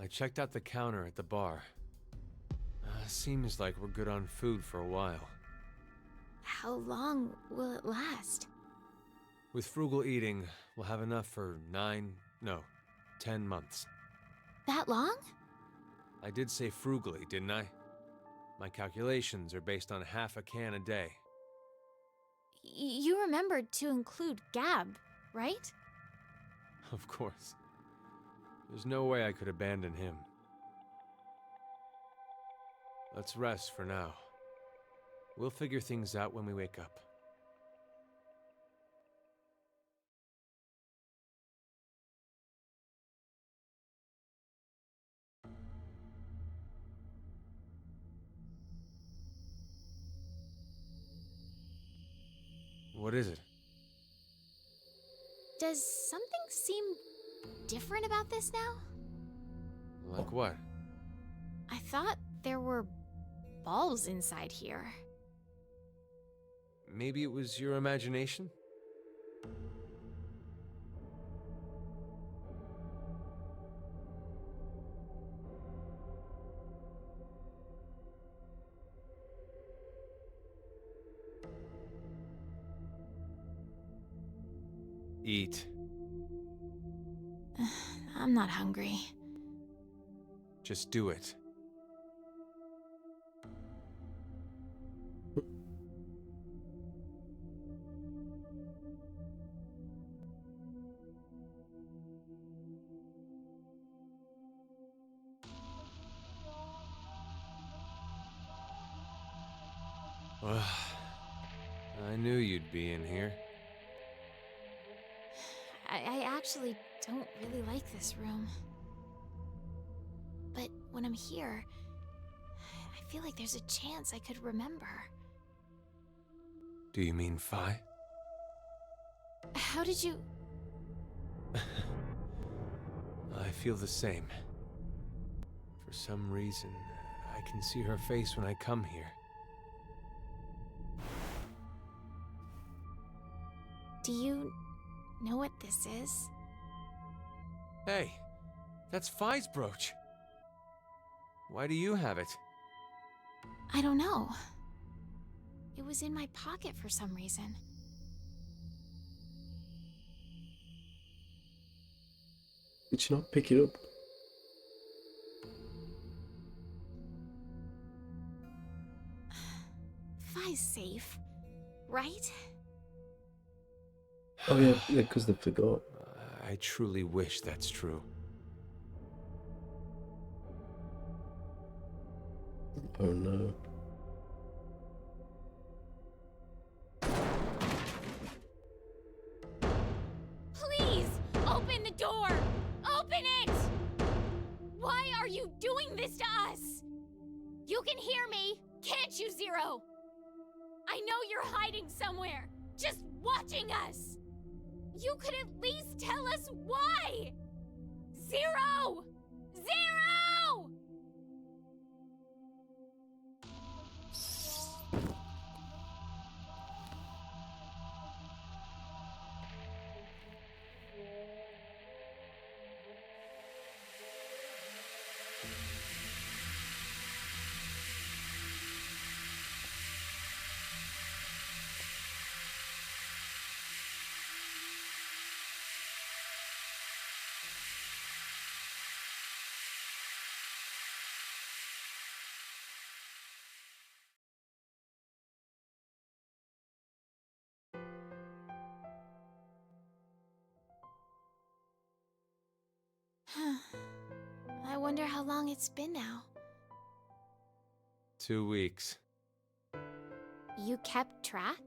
I checked out the counter at the bar. Seems like we're good on food for a while. How long will it last? With frugal eating, we'll have enough for 10 months. That long? I did say frugally, didn't I? My calculations are based on half a can a day. You remembered to include Gab, right? Of course. There's no way I could abandon him. Let's rest for now. We'll figure things out when we wake up. What is it? Does something seem different about this now? Like what? I thought there were balls inside here. Maybe it was your imagination? Eat. I'm not hungry. Just do it. I knew you'd be in here. I actually don't really like this room. But when I'm here, I feel like there's a chance I could remember. Do you mean Phi? How did you... I feel the same. For some reason, I can see her face when I come here. Do you know what this is? Hey, that's Phi's brooch. Why do you have it? I don't know. It was in my pocket for some reason. Did you not pick it up? Phi's safe, right? Oh yeah, because they forgot. I truly wish that's true. Oh no. Please, open the door! Open it! Why are you doing this to us? You can hear me, can't you, Zero? I know you're hiding somewhere, just watching us. You could at least tell us why! Zero! Zero! I wonder how long it's been now. 2 weeks. You kept track?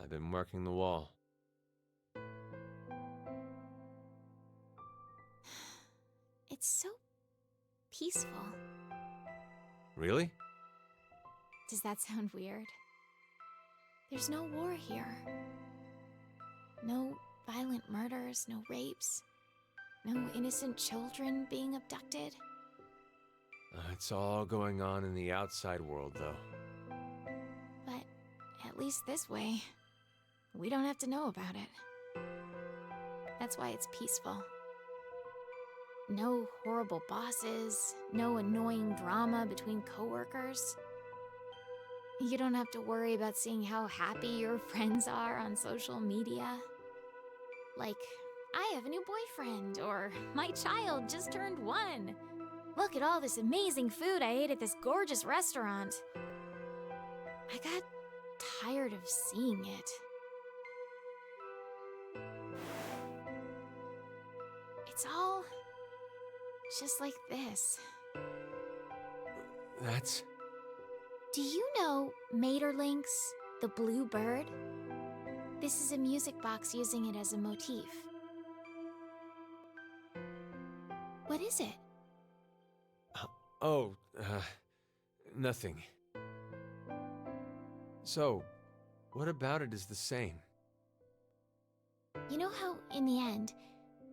I've been marking the wall. It's so peaceful. Really? Does that sound weird? There's no war here. No violent murders, no rapes, no innocent children being abducted. It's all going on in the outside world, though. But at least this way, we don't have to know about it. That's why it's peaceful. No horrible bosses, no annoying drama between coworkers. You don't have to worry about seeing how happy your friends are on social media. Like, I have a new boyfriend, or my child just turned 1. Look at all this amazing food I ate at this gorgeous restaurant. I got tired of seeing it. It's all just like this. That's... Do you know Maeterlinck's The Blue Bird? This is a music box using it as a motif. What is it? Nothing. So, what about it is the same? You know how, in the end,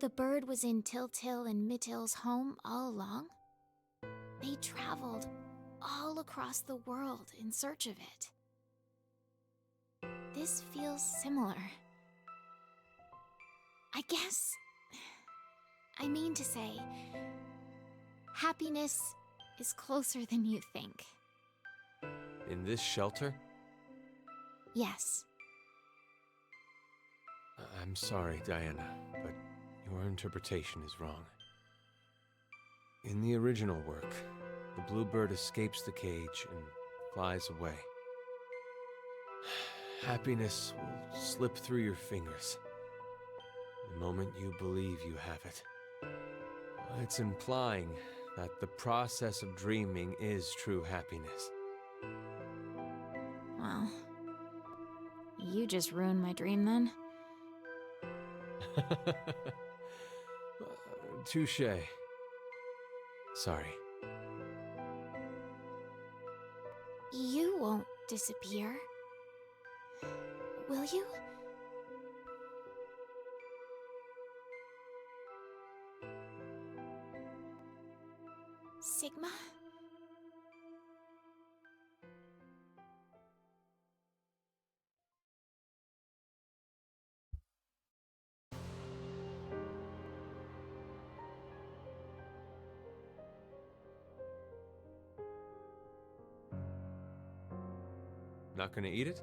the bird was in Tiltil and Mittil's home all along? They traveled all across the world in search of it. This feels similar. I guess... I mean to say, happiness is closer than you think. In this shelter? Yes. I'm sorry, Diana, but your interpretation is wrong. In the original work, the bluebird escapes the cage and flies away. Happiness will slip through your fingers the moment you believe you have it. It's implying that the process of dreaming is true happiness. Well, you just ruined my dream then. Touché. Sorry. You won't disappear, will you? Sigma? Not gonna eat it?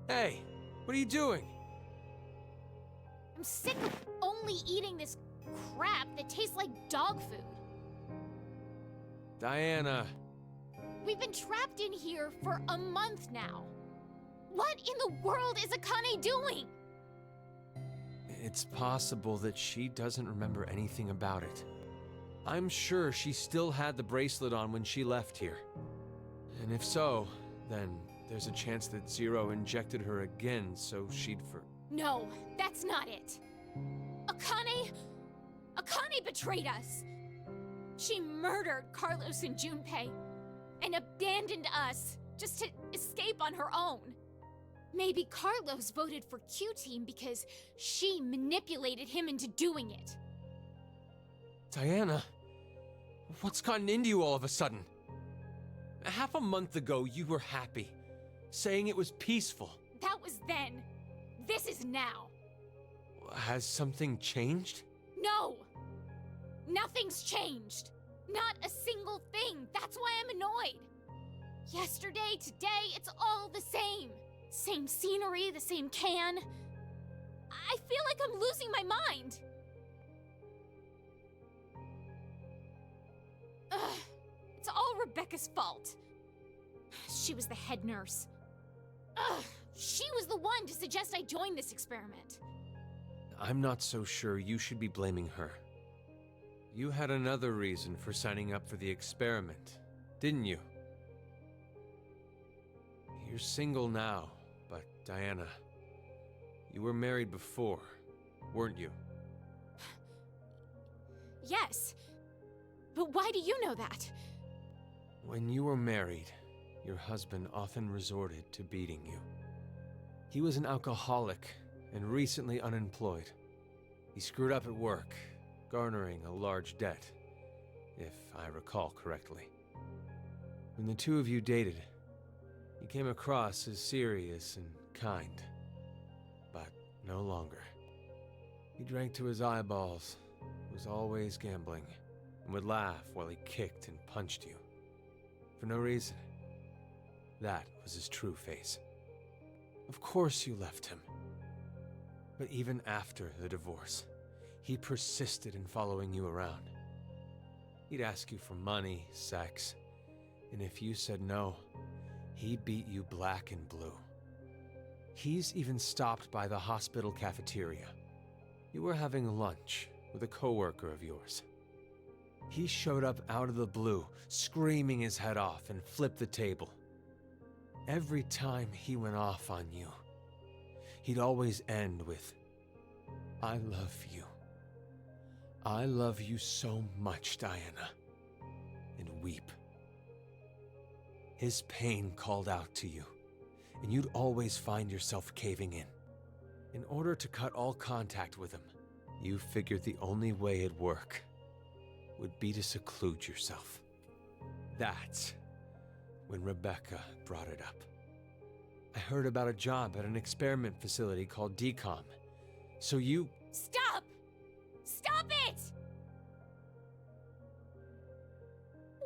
Hey, what are you doing? I'm sick of only eating this crap that tastes like dog food. Diana. We've been trapped in here for a month now. What in the world is Akane doing? It's possible that she doesn't remember anything about it. I'm sure she still had the bracelet on when she left here. And if so, then there's a chance that Zero injected her again so she'd No, that's not it. Akane betrayed us. She murdered Carlos and Junpei and abandoned us just to escape on her own. Maybe Carlos voted for Q-Team because she manipulated him into doing it. Diana, what's gotten into you all of a sudden? Half a month ago, you were happy, saying it was peaceful. That was then. This is now. Has something changed? No! Nothing's changed. Not a single thing. That's why I'm annoyed. Yesterday, today, it's all the same. Same scenery, the same can. I feel like I'm losing my mind. Ugh. It's all Rebecca's fault. She was the head nurse. Ugh. She was the one to suggest I join this experiment. I'm not so sure you should be blaming her. You had another reason for signing up for the experiment, didn't you? You're single now, but Diana, you were married before, weren't you? Yes. But why do you know that? When you were married, your husband often resorted to beating you. He was an alcoholic and recently unemployed. He screwed up at work, garnering a large debt, if I recall correctly. When the two of you dated, he came across as serious and kind, but no longer. He drank to his eyeballs, was always gambling, and would laugh while he kicked and punched you. For no reason. That was his true face. Of course you left him. But even after the divorce, he persisted in following you around. He'd ask you for money, sex, and if you said no, he'd beat you black and blue. He's even stopped by the hospital cafeteria. You were having lunch with a coworker of yours. He showed up out of the blue, screaming his head off, and flipped the table. Every time he went off on you, he'd always end with, "I love you. I love you so much, Diana," and weep. His pain called out to you, and you'd always find yourself caving in. In order to cut all contact with him, you figured the only way it'd work would be to seclude yourself. That's when Rebecca brought it up. I heard about a job at an experiment facility called DCOM. So you... Stop! Stop it!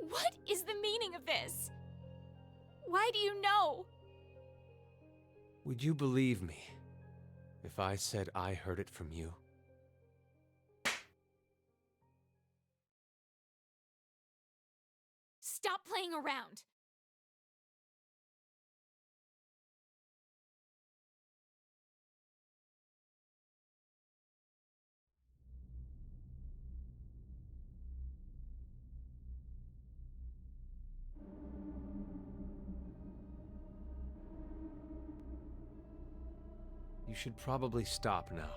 What is the meaning of this? Why do you know? Would you believe me if I said I heard it from you? Stop playing around! You should probably stop now.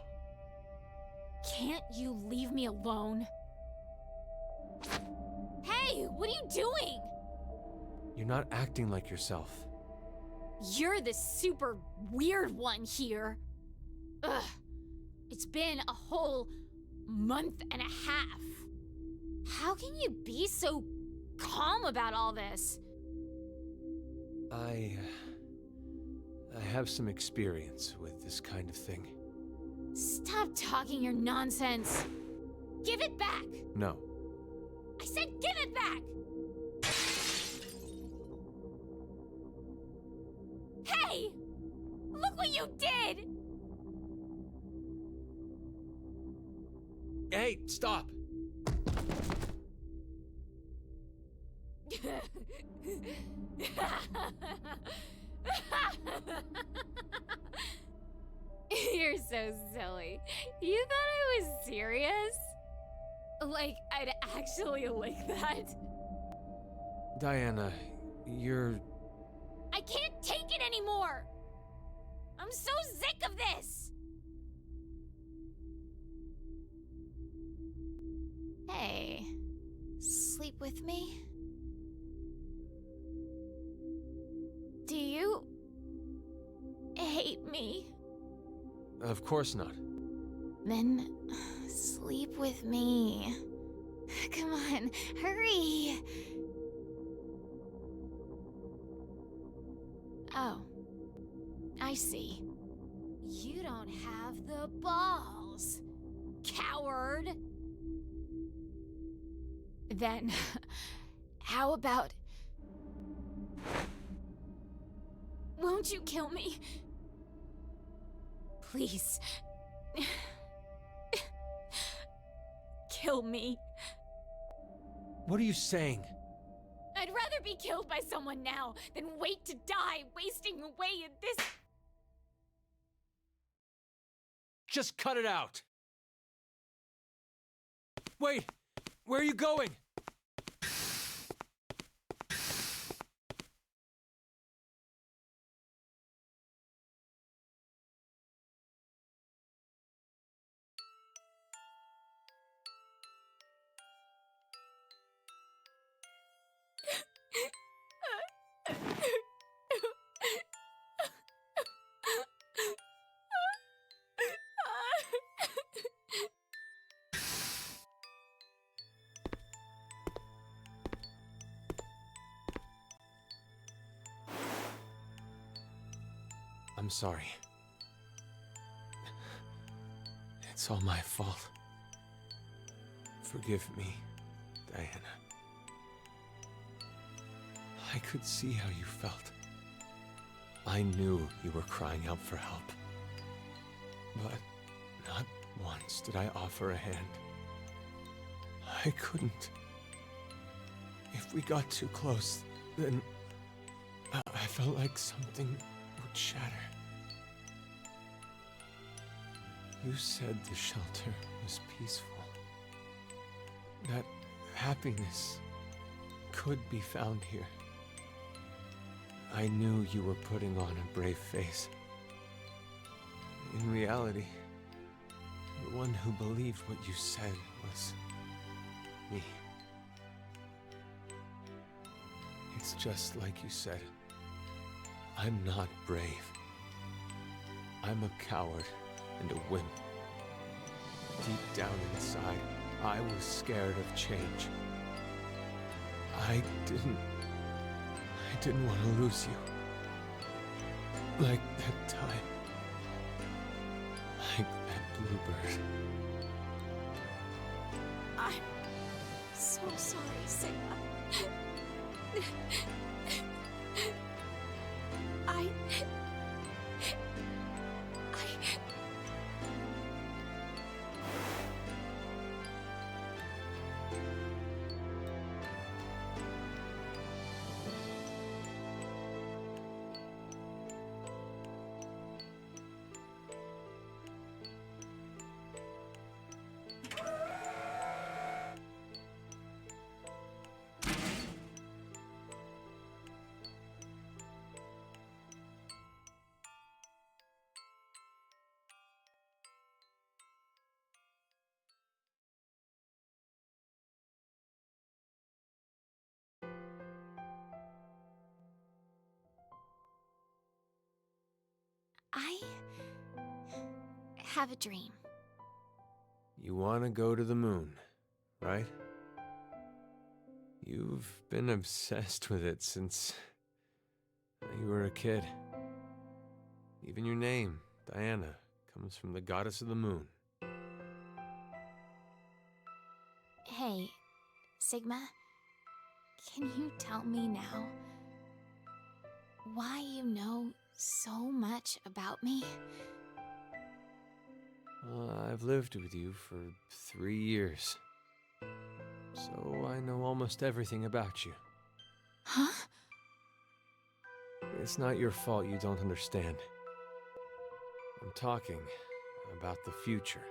Can't you leave me alone? Hey, what are you doing? You're not acting like yourself. You're the super weird one here. Ugh. It's been a whole month and a half. How can you be so calm about all this? I have some experience with this kind of thing. Stop talking your nonsense. Give it back. No. I said give it back. Hey! Look what you did! Hey, stop! You're so silly. You thought I was serious? Like, I'd actually like that? Diana, you're... I can't take it anymore! I'm so sick of this! Hey, sleep with me? Do you... hate me? Of course not. Then sleep with me. Come on, hurry! Oh, I see. You don't have the balls, coward! Then, how about... Won't you kill me? Please. Kill me. What are you saying? I'd rather be killed by someone now than wait to die, wasting away in this... Just cut it out! Wait! Where are you going? I'm sorry. It's all my fault. Forgive me, Diana. I could see how you felt. I knew you were crying out for help. But not once did I offer a hand. I couldn't. If we got too close, then I felt like something would shatter. You said the shelter was peaceful. That happiness could be found here. I knew you were putting on a brave face. In reality, the one who believed what you said was me. It's just like you said. I'm not brave. I'm a coward and a wimp. Deep down inside, I was scared of change. I didn't want to lose you. Like that time. Like that bluebird. I'm so sorry, Sigma. I... I have a dream. You want to go to the moon, right? You've been obsessed with it since you were a kid. Even your name, Diana, comes from the goddess of the moon. Hey, Sigma, can you tell me now why you know so much about me? I've lived with you for 3 years, so I know almost everything about you. Huh? It's not your fault you don't understand. I'm talking about the future.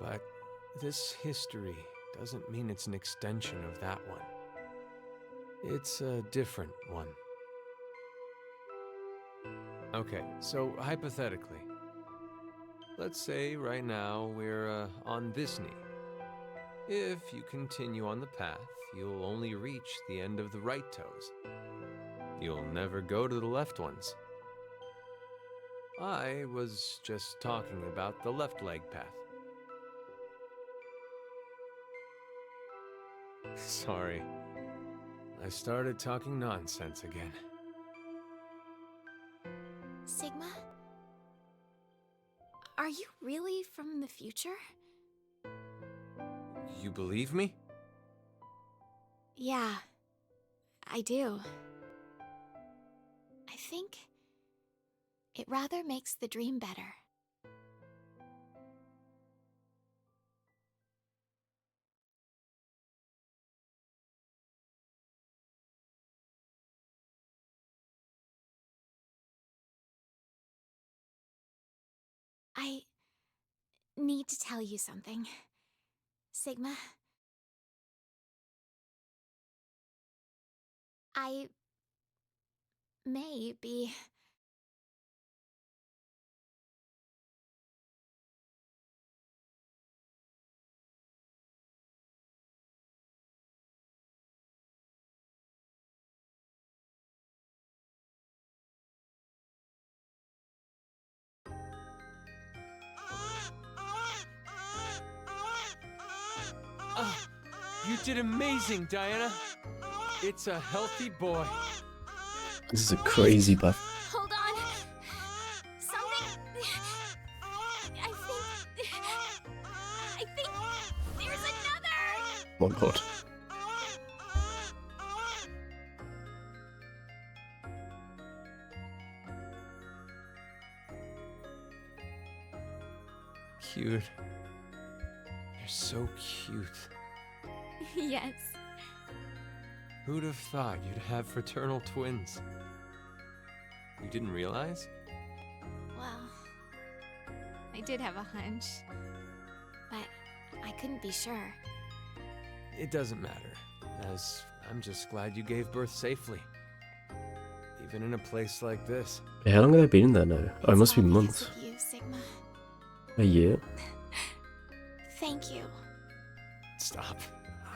But this history doesn't mean it's an extension of that one. It's a different one. Okay, so hypothetically, let's say right now we're on this knee. If you continue on the path, you'll only reach the end of the right toes. You'll never go to the left ones. I was just talking about the left leg path. Sorry, I started talking nonsense again. Sigma? Are you really from the future? You believe me? Yeah, I do. I think it rather makes the dream better. I need to tell you something. Sigma. I may be You did amazing, Diana. It's a healthy boy. This is a crazy buff. Hold on. Something. I think there's another. Oh my god. Cute. They're so cute. Yes. Who'd have thought you'd have fraternal twins? You didn't realize? Well, I did have a hunch, but I couldn't be sure. It doesn't matter, as I'm just glad you gave birth safely. Even in a place like this. Hey, how long have they been in there now? Oh, it must be All because months. of you, Sigma. A year? Thank you. Stop.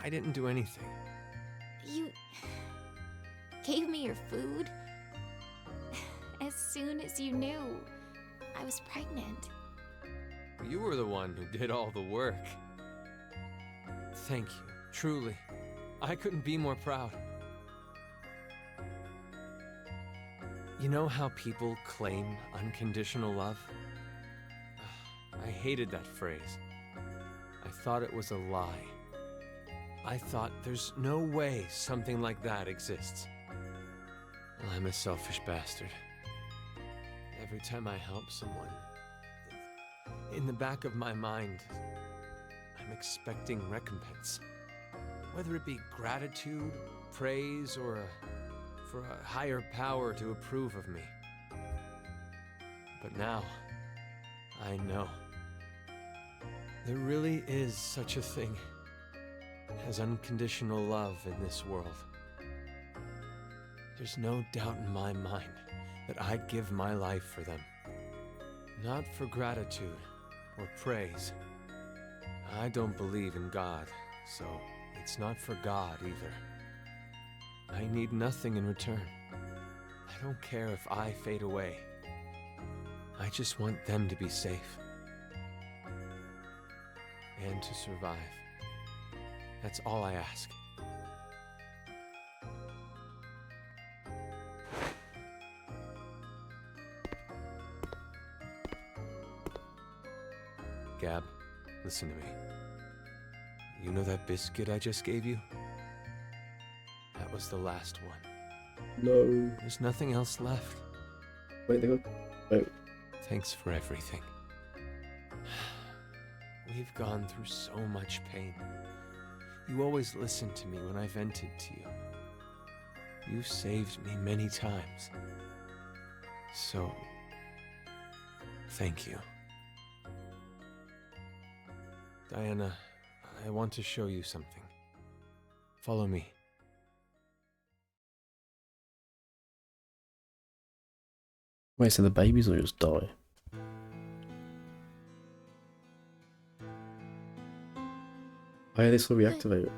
I didn't do anything. You gave me your food as soon as you knew I was pregnant. You were the one who did all the work. Thank you, truly. I couldn't be more proud. You know how people claim unconditional love? I hated that phrase. I thought it was a lie. I thought there's no way something like that exists. Well, I'm a selfish bastard. Every time I help someone, in the back of my mind, I'm expecting recompense. Whether it be gratitude, praise, or for a higher power to approve of me. But now, I know. There really is such a thing as unconditional love in this world. There's no doubt in my mind that I'd give my life for them. Not for gratitude or praise. I don't believe in God, so it's not for God either. I need nothing in return. I don't care if I fade away. I just want them to be safe. And to survive. That's all I ask. Gab, listen to me. You know that biscuit I just gave you? That was the last one. No. There's nothing else left. Wait, they got... Oh. Thanks for everything. We've gone through so much pain. You always listened to me when I vented to you. You saved me many times. So, thank you. Diana, I want to show you something. Follow me. Wait, so the babies will just die? Oh yeah, this will reactivate.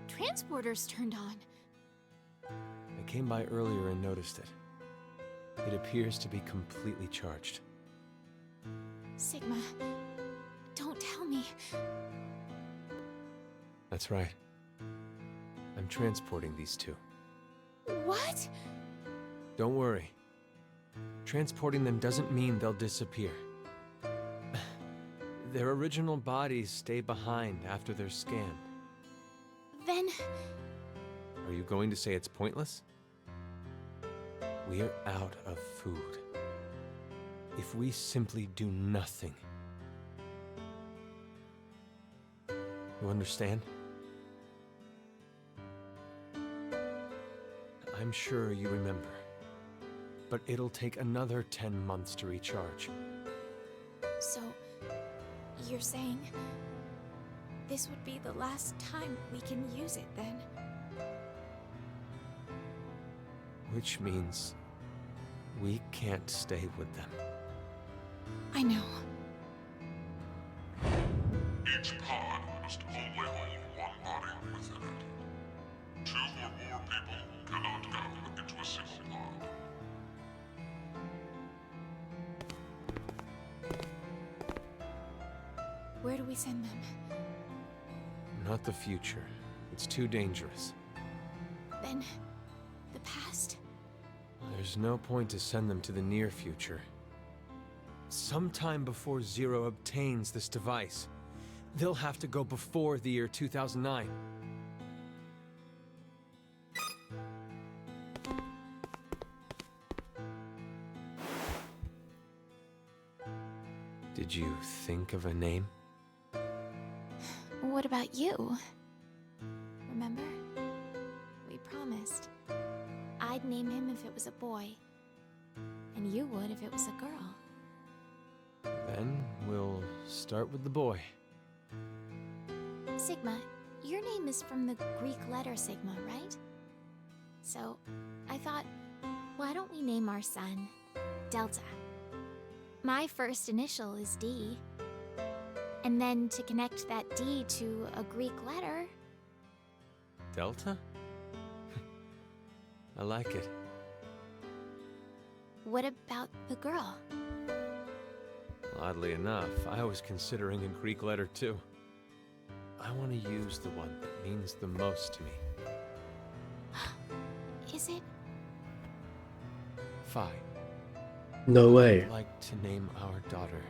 Transporters turned on. I came by earlier and noticed it. It appears to be completely charged. Sigma, don't tell me. That's right. I'm transporting these two. What? Don't worry. Transporting them doesn't mean they'll disappear. Their original bodies stay behind after they're scanned. Then... Are you going to say it's pointless? We're out of food. If we simply do nothing. You understand? I'm sure you remember. But it'll take another 10 months to recharge. So, you're saying this would be the last time we can use it then? Which means we can't stay with them. I know. Each pod must only hold one body within it. 2 or more people cannot go into a single pod. Where do we send them? Not the future, It's too dangerous. Then, the past? There's no point to send them to the near future. Sometime before Zero obtains this device, they'll have to go before the year 2009. Did you think of a name? What about you? Remember? We promised. I'd name him if it was a boy, and you would if it was a girl. Then we'll start with the boy. Sigma, your name is from the Greek letter Sigma, right? So, I thought, why don't we name our son Delta? My first initial is D. And then to connect that D to a Greek letter... Delta? I like it. What about the girl? Oddly enough, I was considering a Greek letter too. I want to use the one that means the most to me. Is it? Phi. No way. I'd like to name our daughter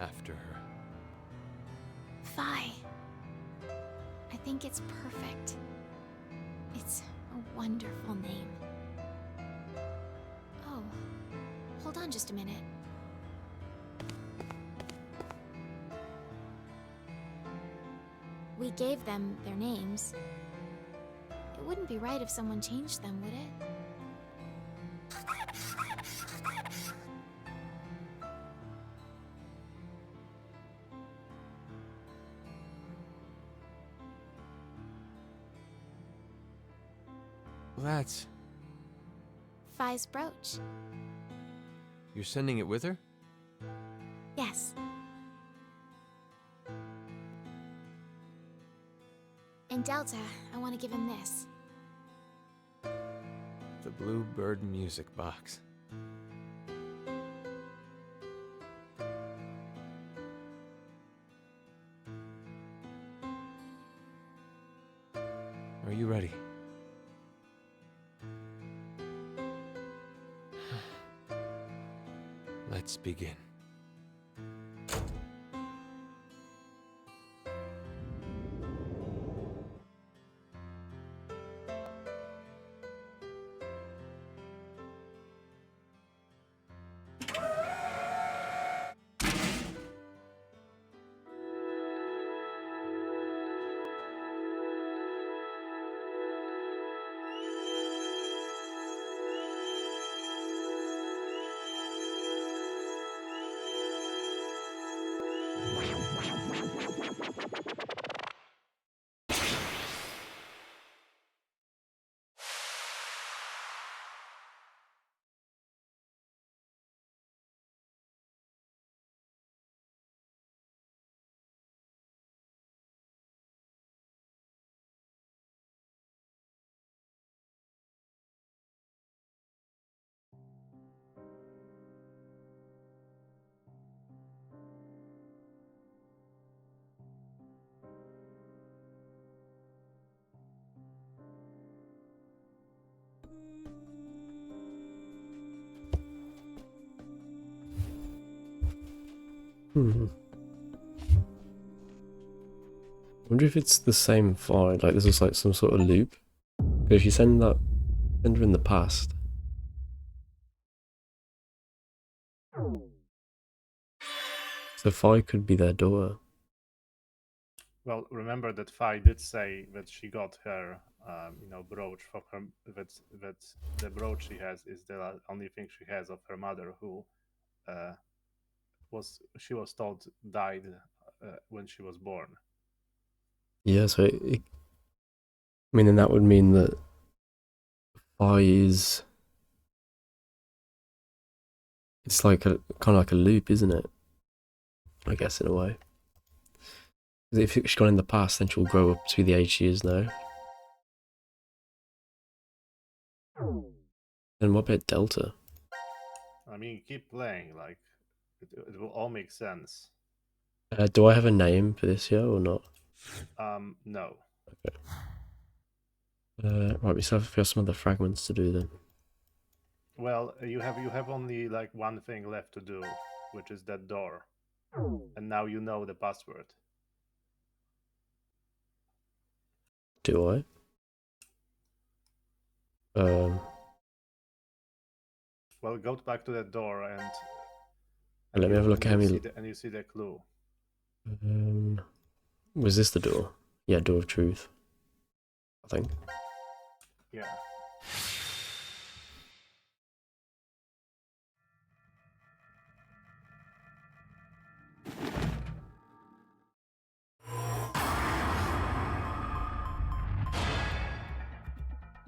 after her. Phi. I think it's perfect. It's a wonderful name. Oh, hold on just a minute. We gave them their names. It wouldn't be right if someone changed them, would it? That's... Phi's brooch. You're sending it with her? Yes. And Delta, I want to give him this. The Bluebird music box. Are you ready? Let's begin. Wonder if it's the same file, like this is like some sort of loop. Because if you send her in the past. So Phi could be their daughter. Well, remember that Phi did say that she got her, brooch from her. That the brooch she has is the only thing she has of her mother, who was told died when she was born. Yeah, so I mean, then that would mean that Phi is... It's like a kind of like a loop, isn't it? I guess in a way. If she's gone in the past, then she'll grow up to the age she is now. And what about Delta? I mean, keep playing, like it will all make sense. Do I have a name for this yet or not? No. Okay. Right, we still have some other fragments to do then. Well, you have only like one thing left to do, which is that door, and now you know the password. Do I? Well, go back to that door and Let me have a look at how many. and you see the clue. Was this the door? Yeah, door of truth. I think. Yeah.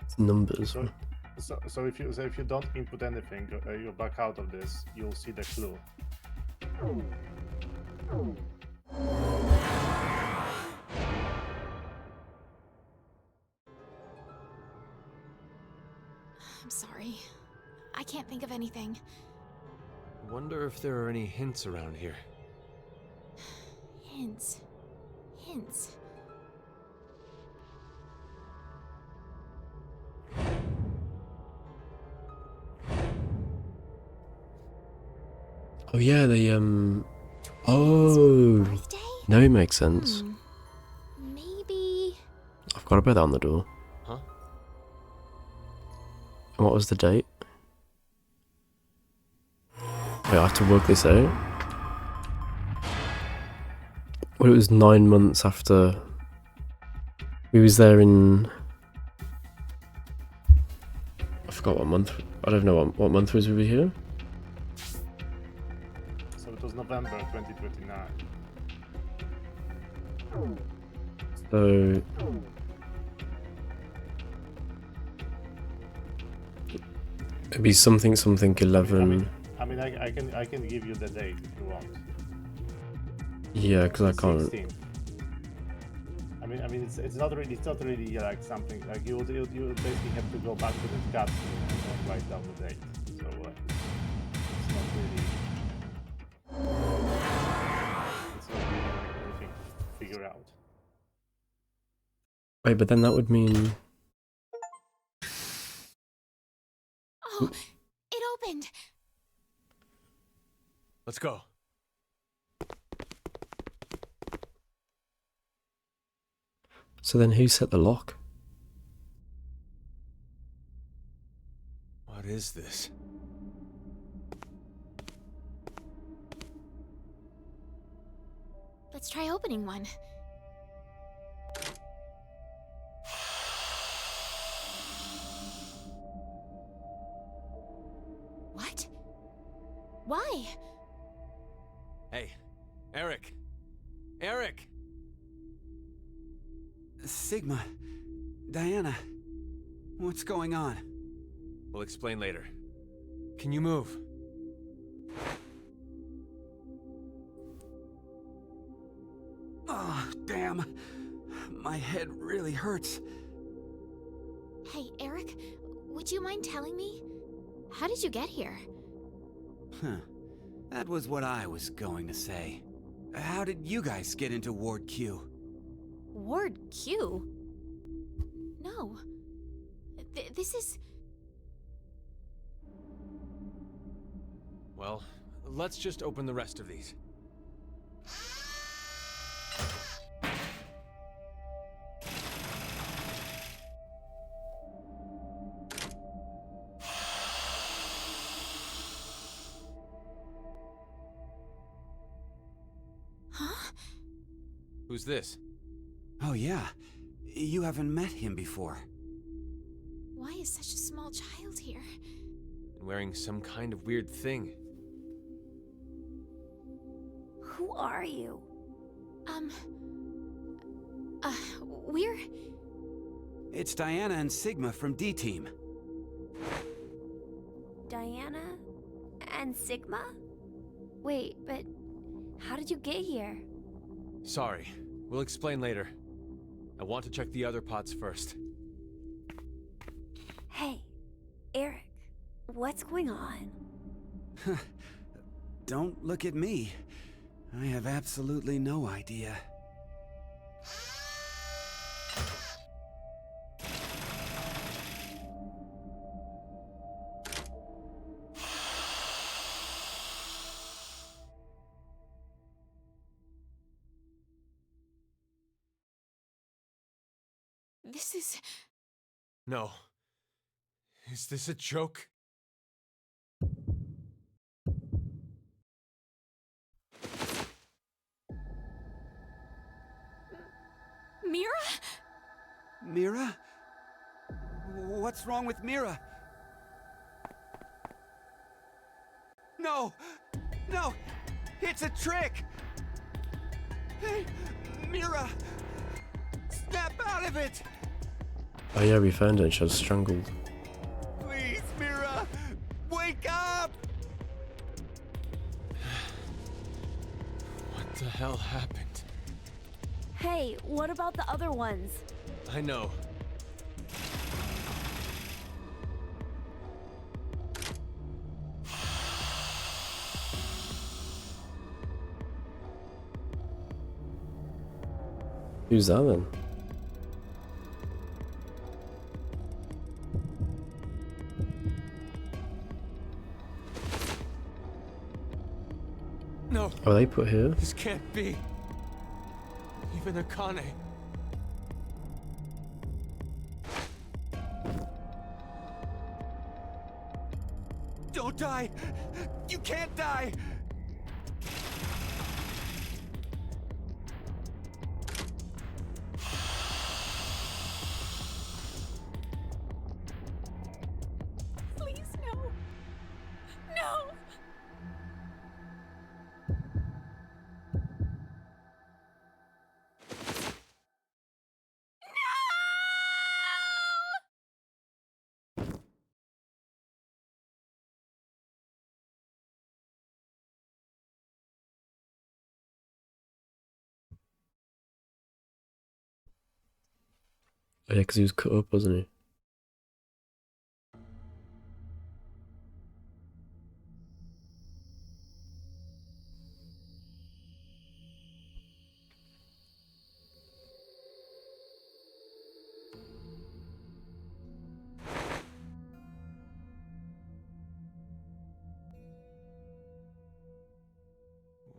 It's numbers. So if you don't input anything, you back out of this, you'll see the clue. I'm sorry. I can't think of anything. Wonder if there are any hints around here. Hints. Hints. Oh yeah, they Oh, Birthday? no, it makes sense. Maybe. I've got to put that on the door. Huh? And what was the date? Wait, I have to work this out. Well, it was 9 months after we was there in. I forgot what month. I don't know what month was we here. So it was November 2029. So it'd be something 11. I mean, I can give you the date if you want. Yeah, because I can't. 16th. I mean, it's not really like something like you basically have to go back to the cut and write down the date. So it's not really like anything to figure out. Wait, but then that would mean. Oh, it opened. Let's go. So then who set the lock? What is this? Let's try opening one. What? Why? Hey, Eric. Eric! Sigma. Diana. What's going on? We'll explain later. Can you move? Oh, damn. My head really hurts. Hey, Eric, would you mind telling me? How did you get here? Huh. That was what I was going to say. How did you guys get into Ward Q? Ward Q? No. This is... Well, let's just open the rest of these. Huh? Who's this? Oh yeah. You haven't met him before. Why is such a small child here? Wearing some kind of weird thing. Who are you? We're... It's Diana and Sigma from D-Team. Diana and Sigma? Wait, but how did you get here? Sorry. We'll explain later. I want to check the other pods first. Hey, Eric, what's going on? Don't look at me. I have absolutely no idea. This is... No. Is this a joke? Mira? Mira? What's wrong with Mira? No! No! It's a trick! Hey, Mira! Snap out of it! Oh yeah, we found it and she was strangled. Please, Mira! Wake up! What the hell happened? Hey, what about the other ones? I know. Who's that then? No, Oh, they put here? this can't be. Even Akane. Don't die! You can't die! Please, no. No! Oh yeah, because he was cut up, wasn't he?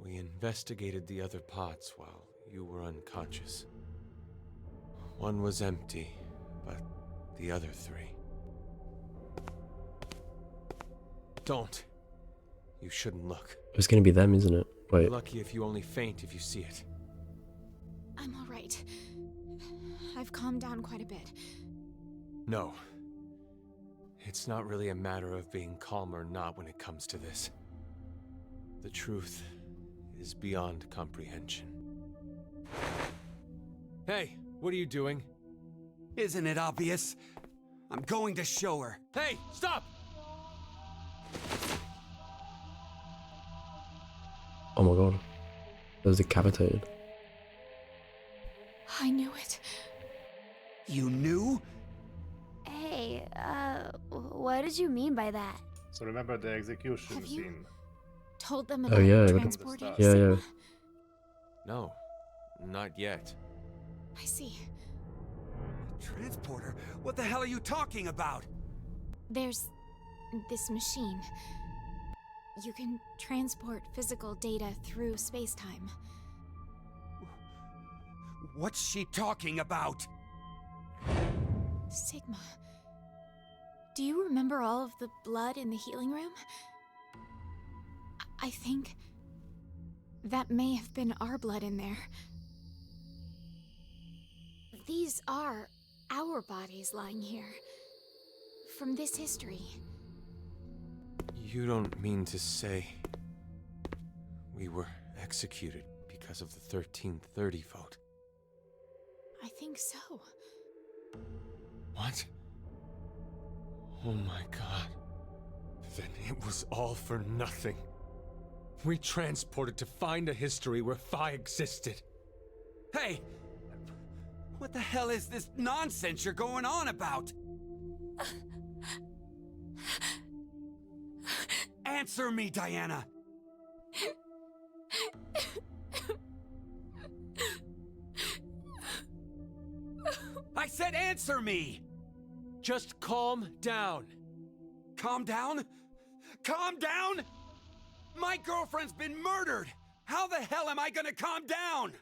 We investigated the other pots while you were unconscious. One was empty, but the other three... Don't. You shouldn't look. It's gonna be them, isn't it? You're Wait. lucky if you only faint if you see it. I'm all right. I've calmed down quite a bit. No. It's not really a matter of being calm or not when it comes to this. The truth is beyond comprehension. Hey, what are you doing? Isn't it obvious? I'm going to show her. Hey, stop! Oh my god. That was decapitated. I knew it. You knew? Hey, what did you mean by that? So remember the execution Have you- scene. Told them Oh, about yeah, but- transporting Yeah, Sigma. yeah. No, not yet. I see. Transporter? What the hell are you talking about? There's this machine. You can transport physical data through space-time. What's she talking about? Sigma. Do you remember all of the blood in the healing room? I think that may have been our blood in there. These are our bodies lying here. From this history. You don't mean to say we were executed because of the 1330 vote? I think so. What? Oh my god. Then it was all for nothing. We transported to find a history where Phi existed. Hey! What the hell is this nonsense you're going on about? Answer me, Diana! I said answer me! Just calm down. Calm down? Calm down? My girlfriend's been murdered! How the hell am I gonna calm down?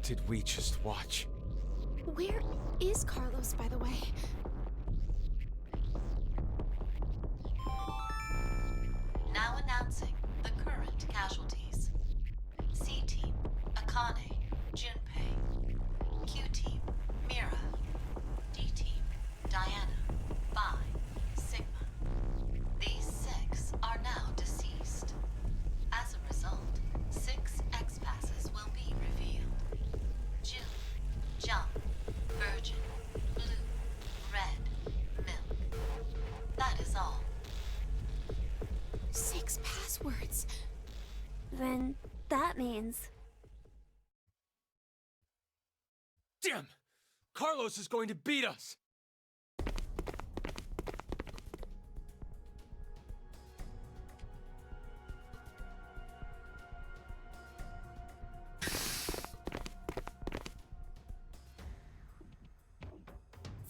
did we just watch? Where is Carlos, by the way? Now announcing the current casualties. C Team, Akane, Junpei. Q Team, Mira. D Team, Diana, Bai, Sigma. These 6 are now deceased. As a result, 6 X-Passes will be revealed. June, Jump, Virgin, Blue, Red, Milk. That is all. 6 passwords. Then that means... Damn! Carlos is going to beat us!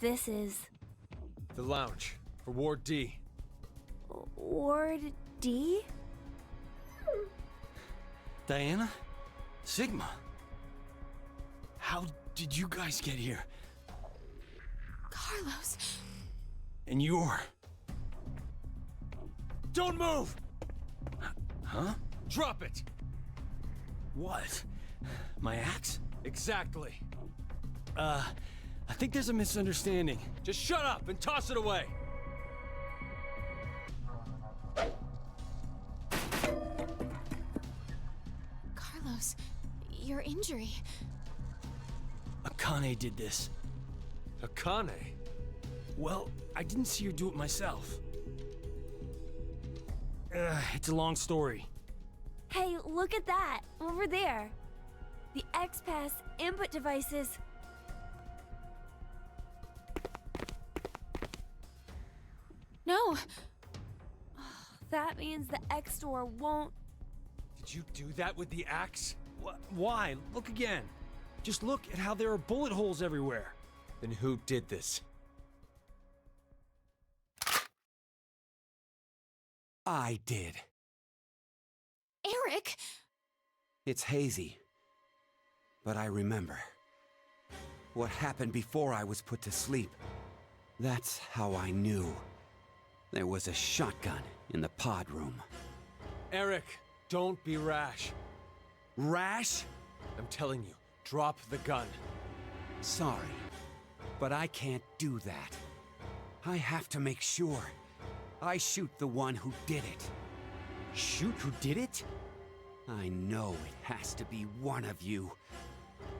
This is... The lounge, for Ward D. Ward D? Diana? Sigma? How did you guys get here? Carlos. And you're... Don't move! Huh? Drop it! What? My axe? Exactly. I think there's a misunderstanding. Just shut up and toss it away! Carlos, your injury. Akane did this. Akane? Well, I didn't see her do it myself. It's a long story. Hey, look at that! Over there! The X-Pass input devices... No! That means the X-Store won't... Did you do that with the axe? Why? Look again. Just look at how there are bullet holes everywhere. Then who did this? I did. Eric! It's hazy. But I remember. What happened before I was put to sleep. That's how I knew. There was a shotgun in the pod room. Eric, don't be rash. Rash? I'm telling you, drop the gun. Sorry, but I can't do that. I have to make sure. I shoot the one who did it. Shoot who did it? I know it has to be one of you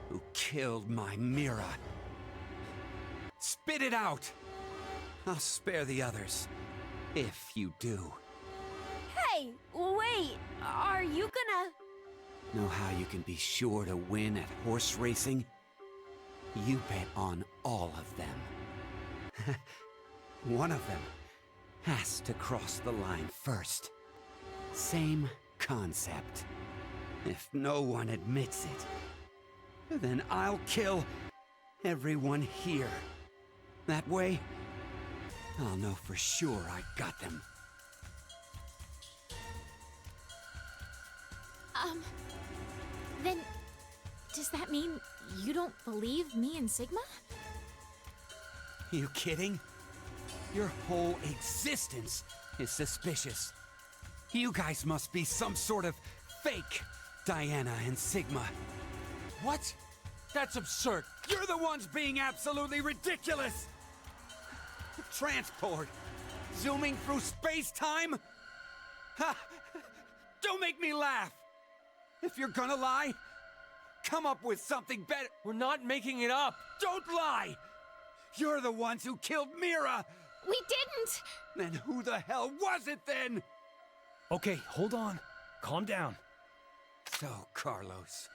who killed my Mira. Spit it out! I'll spare the others, if you do. Hey, wait! Are you gonna... Know how you can be sure to win at horse racing? You bet on all of them. One of them has to cross the line first. Same concept. If no one admits it, then I'll kill everyone here. That way, I'll know for sure I got them. Then... does that mean you don't believe me and Sigma? You kidding? Your whole existence is suspicious. You guys must be some sort of fake Diana and Sigma. What? That's absurd. You're the ones being absolutely ridiculous! Transport! Zooming through space-time? Ha! Don't make me laugh! If you're gonna lie, come up with something better. We're not making it up. Don't lie! You're the ones who killed Mira! We didn't! Then who the hell was it then? Okay, hold on. Calm down. So, Carlos,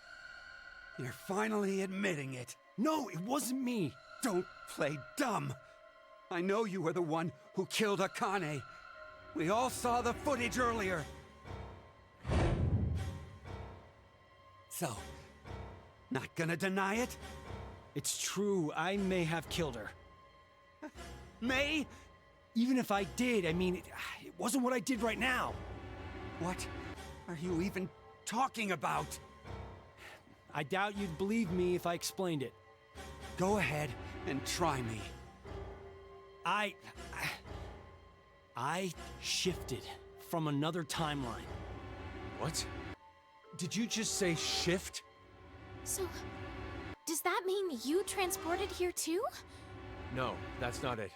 you're finally admitting it. No, it wasn't me. Don't play dumb. I know you were the one who killed Akane. We all saw the footage earlier. So, not gonna deny it? It's true, I may have killed her. May? Even if I did, I mean, it wasn't what I did right now. What are you even talking about? I doubt you'd believe me if I explained it. Go ahead and try me. I shifted from another timeline. What? Did you just say shift? So, does that mean you transported here too? No, that's not it.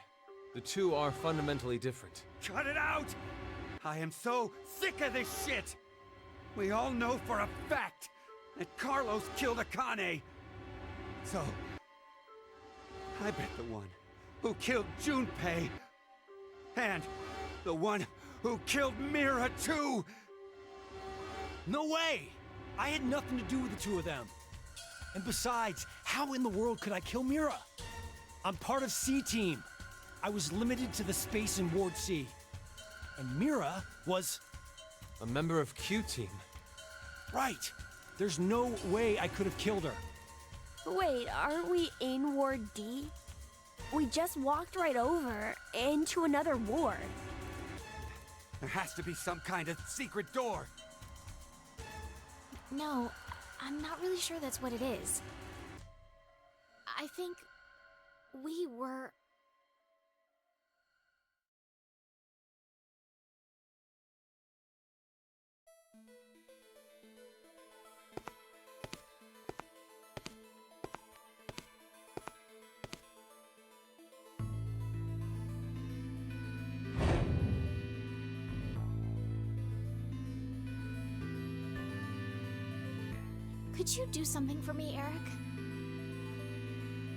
The two are fundamentally different. Cut it out! I am so sick of this shit! We all know for a fact that Carlos killed Akane. So, I bet the one who killed Junpei and the one who killed Mira too. No way! I had nothing to do with the two of them. And besides, how in the world could I kill Mira? I'm part of C-Team. I was limited to the space in Ward C. And Mira was... A member of Q-Team. Right! There's no way I could have killed her. Wait, aren't we in Ward D? We just walked right over into another ward. There has to be some kind of secret door. No, I'm not really sure that's what it is. I think we were... Could you do something for me, Eric?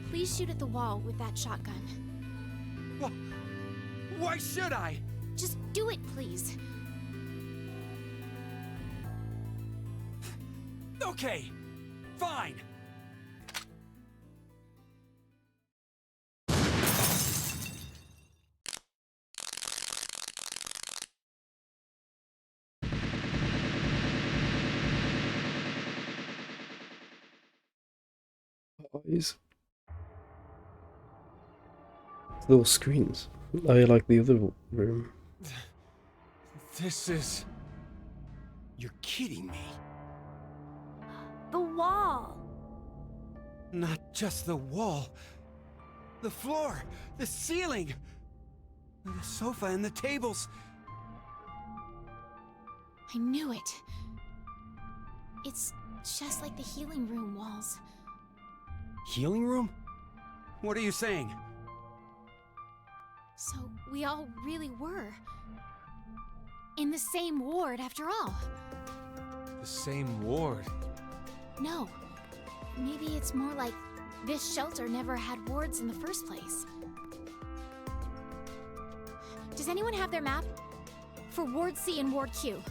Please shoot at the wall with that shotgun. Why should I? Just do it, please. Okay, fine. Eyes. Little screens. I like the other room. This is... You're kidding me. The wall! Not just the wall. The floor, the ceiling, the sofa and the tables. I knew it. It's just like the healing room walls. Healing room? What are you saying? So we all really were in the same ward after all. the same ward. No. Maybe it's more like this shelter never had wards in the first place. Does anyone have their map? For Ward C and Ward Q.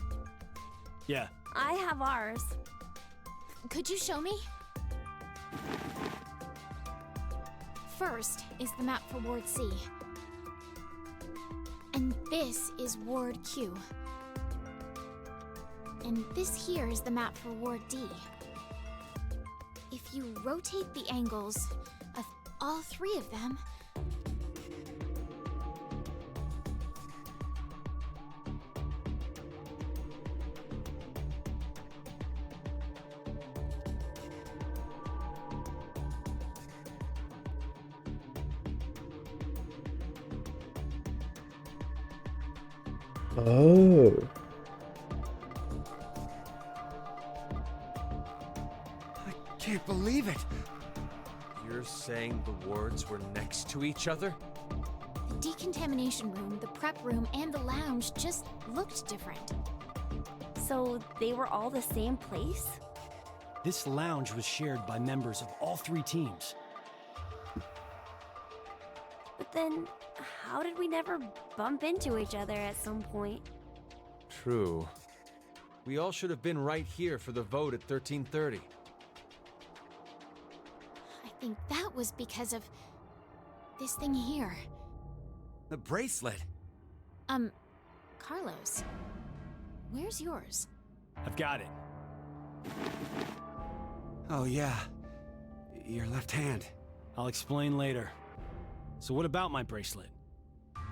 Yeah. I have ours. Could you show me? First is the map for Ward C. And this is Ward Q. And this here is the map for Ward D. If you rotate the angles of all three of them... Oh. I can't believe it. You're saying the wards were next to each other? The decontamination room, the prep room, and the lounge just looked different. So they were all the same place? This lounge was shared by members of all three teams. But then, how did we never bump into each other at some point? True. We all should have been right here for the vote at 1330. I think that was because of this thing here. The bracelet. Carlos, where's yours? I've got it. Oh yeah, your left hand. I'll explain later. So what about my bracelet?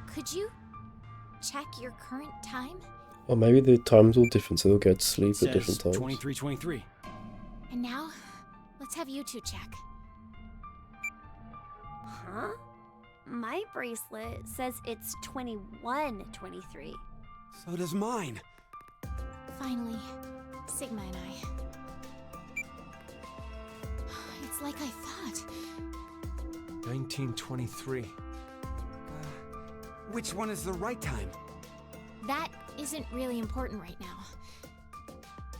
Could you check your current time? Or maybe the time's all different, so they'll get to sleep at Says different times. 23:23. And now, Let's have you two check. Huh? My bracelet says it's 21-23. So does mine. Finally, Sigma and I. It's like I thought. 1923. Which one is the right time? That isn't really important right now.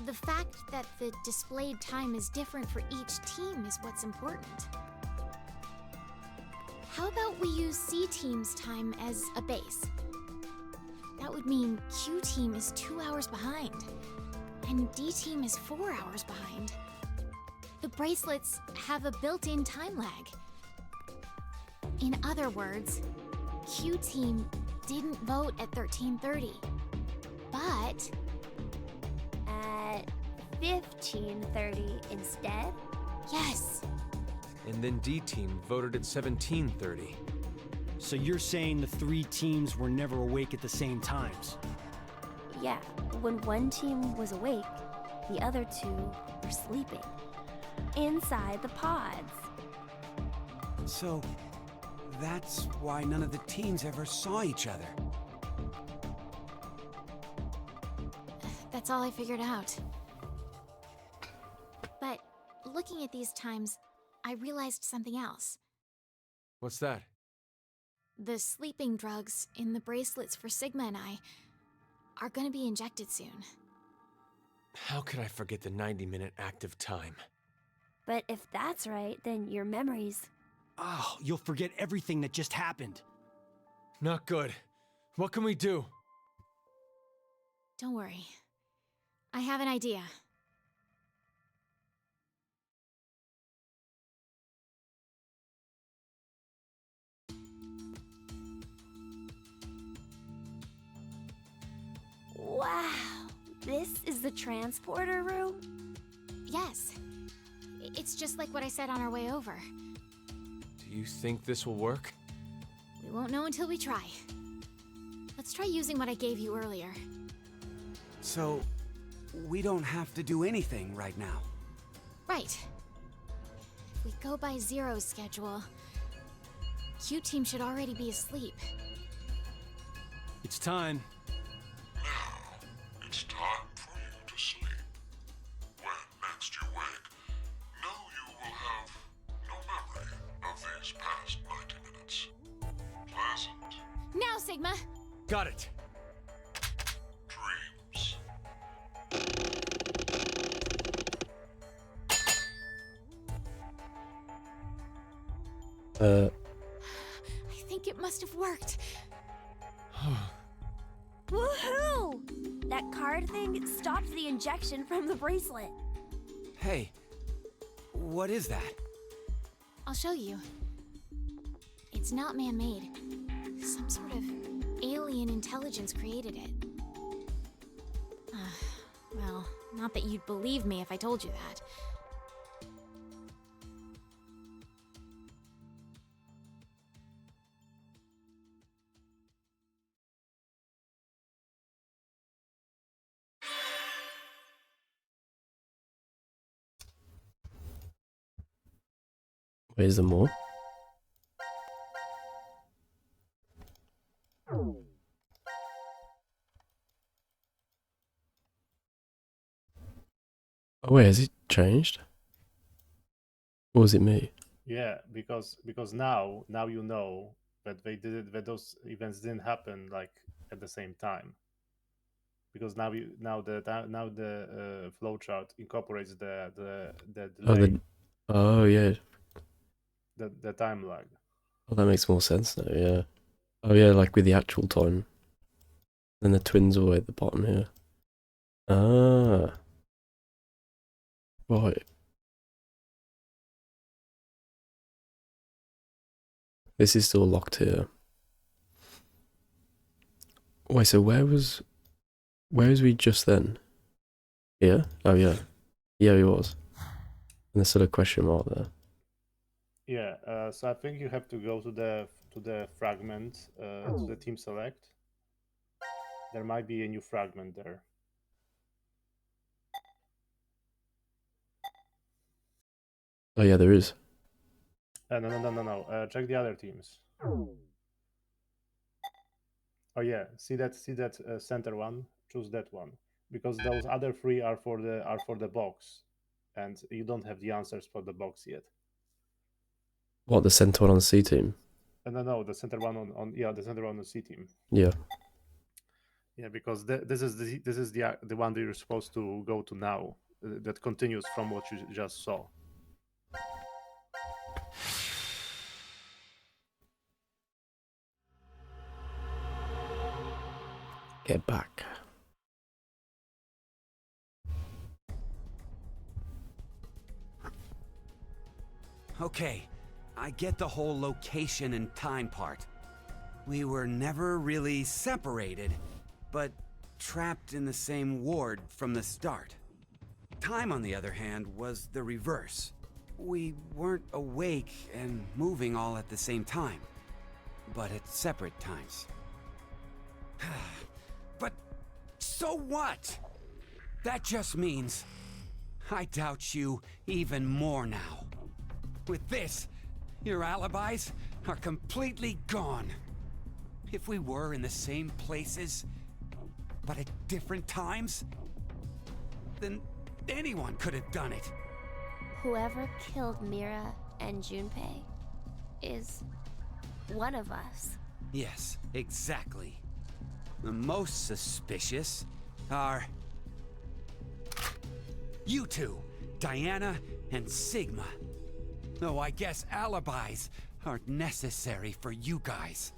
The fact that the displayed time is different for each team is what's important. How about we use C Team's time as a base? That would mean Q Team is 2 hours behind, and D Team is 4 hours behind. The bracelets have a built-in time lag. In other words, Q Team didn't vote at 13:30, but At 15:30 instead? yes, And then D team voted at 17:30. So you're saying the three teams were never awake at the same times? Yeah, when one team was awake, the other two were sleeping. Inside the pods. So, that's why none of the teams ever saw each other. that's all I figured out. But looking at these times, I realized something else. What's that? The sleeping drugs in the bracelets for Sigma and I are gonna be injected soon. How could I forget the 90-minute active time? But if that's right, then your memories... Oh, you'll forget everything that just happened. Not good. What can we do? Don't worry. I have an idea. Wow! This is the transporter room? Yes. It's just like what I said on our way over. Do you think this will work? We won't know until we try. Let's try using what I gave you earlier. So, we don't have to do anything right now. Right. If we go by Zero's schedule, Q Team should already be asleep. It's time. Now, it's time for you to sleep. When next you wake, know you will have no memory of these past 90 minutes. Pleasant Now, Sigma! Got it! dreams. I think it must have worked. Woohoo! That card thing stopped the injection from the bracelet. Hey, what is that? I'll show you. It's not man-made. Some sort of alien intelligence created it. Well, not that you'd believe me if I told you that. Where's the more? Oh wait, has it changed? Or was it me? Yeah, because now you know that that those events didn't happen like at the same time. Because now the flowchart incorporates the Oh, delay, oh yeah. the time lag. Oh, that makes more sense now, yeah. Oh yeah, like with the actual time. Then the twins are at the bottom here. Ah. Right. This is still locked here. Wait, so where was we just then? Here? Oh yeah. Yeah, he was. And there's still a question mark there. Yeah, so I think you have to go to the fragment, to the team select. There might be a new fragment there. Oh yeah, there is. No. Check the other teams. Oh yeah, see that center one. Choose that one because those other three are for the box, and you don't have the answers for the box yet. What, the center one on C team? No, the center one on the center one on C team. Yeah. Yeah, because this is the one that you're supposed to go to now. That continues from what you just saw. Get back. Okay, I get the whole location and time part. We were never really separated, but trapped in the same ward from the start. Time, on the other hand, was the reverse. We weren't awake and moving all at the same time, but at separate times. But so what? That just means I doubt you even more now. With this, your alibis are completely gone. If we were in the same places, but at different times, then anyone could have done it. Whoever killed Mira and Junpei is one of us. Yes, exactly. The most suspicious are you two, Diana and Sigma. Though I guess alibis aren't necessary for you guys.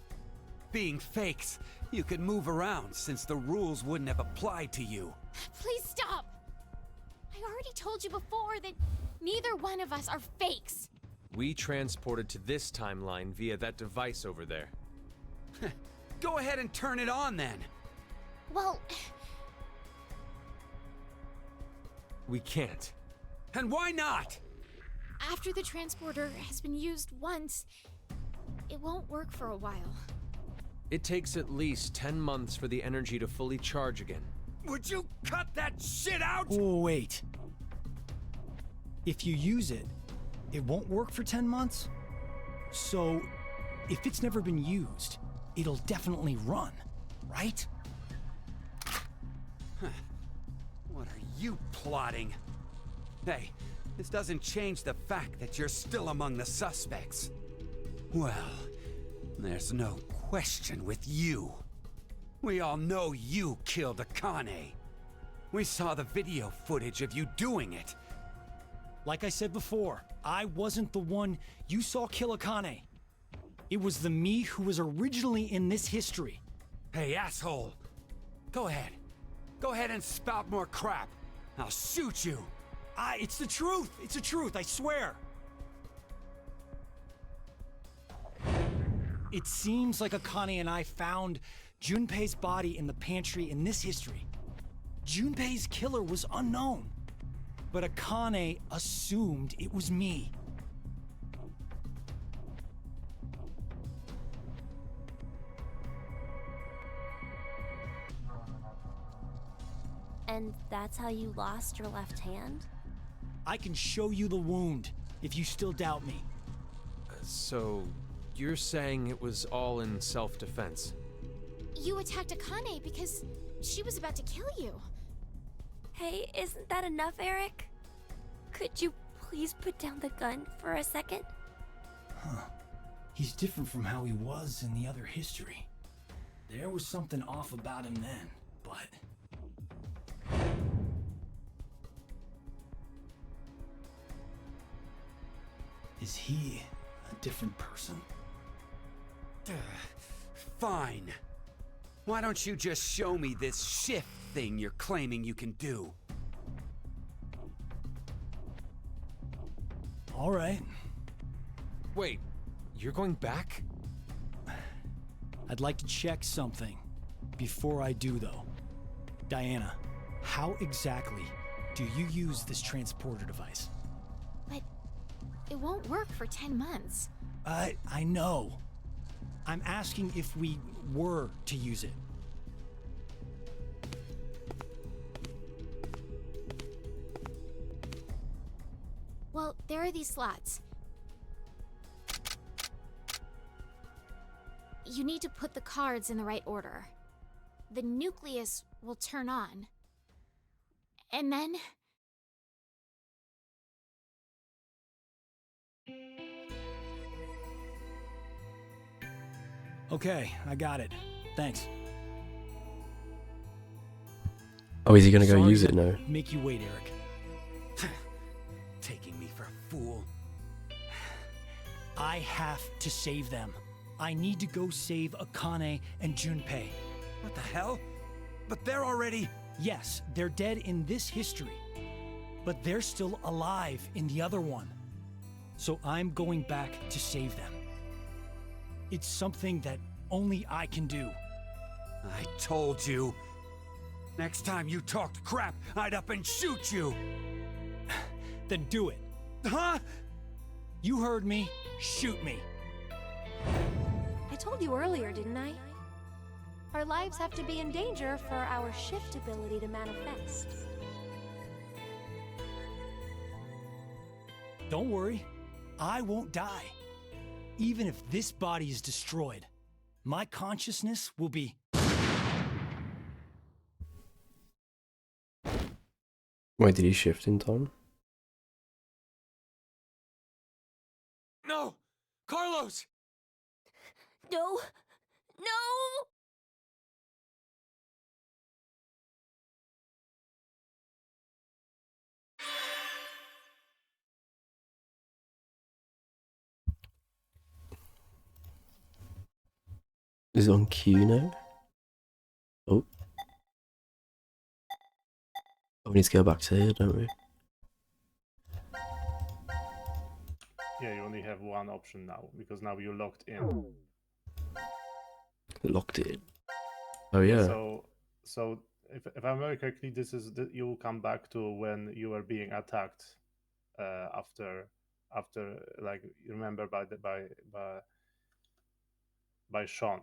Being fakes, you could move around since the rules wouldn't have applied to you. Please stop! I already told you before that neither one of us are fakes. We transported to this timeline via that device over there. Go ahead and turn it on then. Well, We can't. And why not? after the transporter has been used once, it won't work for a while. It takes at least 10 months for the energy to fully charge again. Would you cut that shit out? Oh, wait. If you use it, it won't work for 10 months? So, if it's never been used, it'll definitely run, right? What are you plotting? Hey, this doesn't change the fact that you're still among the suspects. Well, there's no question with you. We all know you killed Akane. We saw the video footage of you doing it. Like I said before, I wasn't the one you saw kill Akane. It was the me who was originally in this history. Hey, asshole! Go ahead. Go ahead and spout more crap. I'll shoot you. It's the truth. It's the truth, I swear. It seems like Akane and I found Junpei's body in the pantry in this history. Junpei's killer was unknown, but Akane assumed it was me. And that's how you lost your left hand? I can show you the wound, if you still doubt me. So, you're saying it was all in self-defense? You attacked Akane because she was about to kill you. Hey, isn't that enough, Eric? Could you please put down the gun for a second? Huh. He's different from how he was in the other history. There was something off about him then, but... Is he a different person? Fine. Why don't you just show me this shift thing you're claiming you can do? All right. Wait, you're going back? I'd like to check something before I do, though. Diana, how exactly do you use this transporter device? But it won't work for 10 months. I know. I'm asking if we were to use it. Well, there are these slots. You need to put the cards in the right order. The nucleus will turn on. And then... Okay, I got it. Thanks. Oh, is he gonna go Sorry use to it now? Make you wait, Eric. Taking me for a fool. I have to save them. I need to go save Akane and Junpei. What the hell? But they're already... Yes, they're dead in this history. But they're still alive in the other one. So I'm going back to save them. It's something that only I can do. I told you. Next time you talked crap, I'd up and shoot you. Then do it. Huh? You heard me. Shoot me. I told you earlier, didn't I? Our lives have to be in danger for our shift ability to manifest. Don't worry. I won't die. Even if this body is destroyed, my consciousness will be... Wait, did he shift in time? No! Carlos! No! No! Is it on Q now? Oh. Oh, we need to go back to here, don't we? Yeah, you only have one option now, because now you're locked in. Locked in. Oh yeah. So if I remember correctly, this is you will come back to when you were being attacked after like you remember by Sean.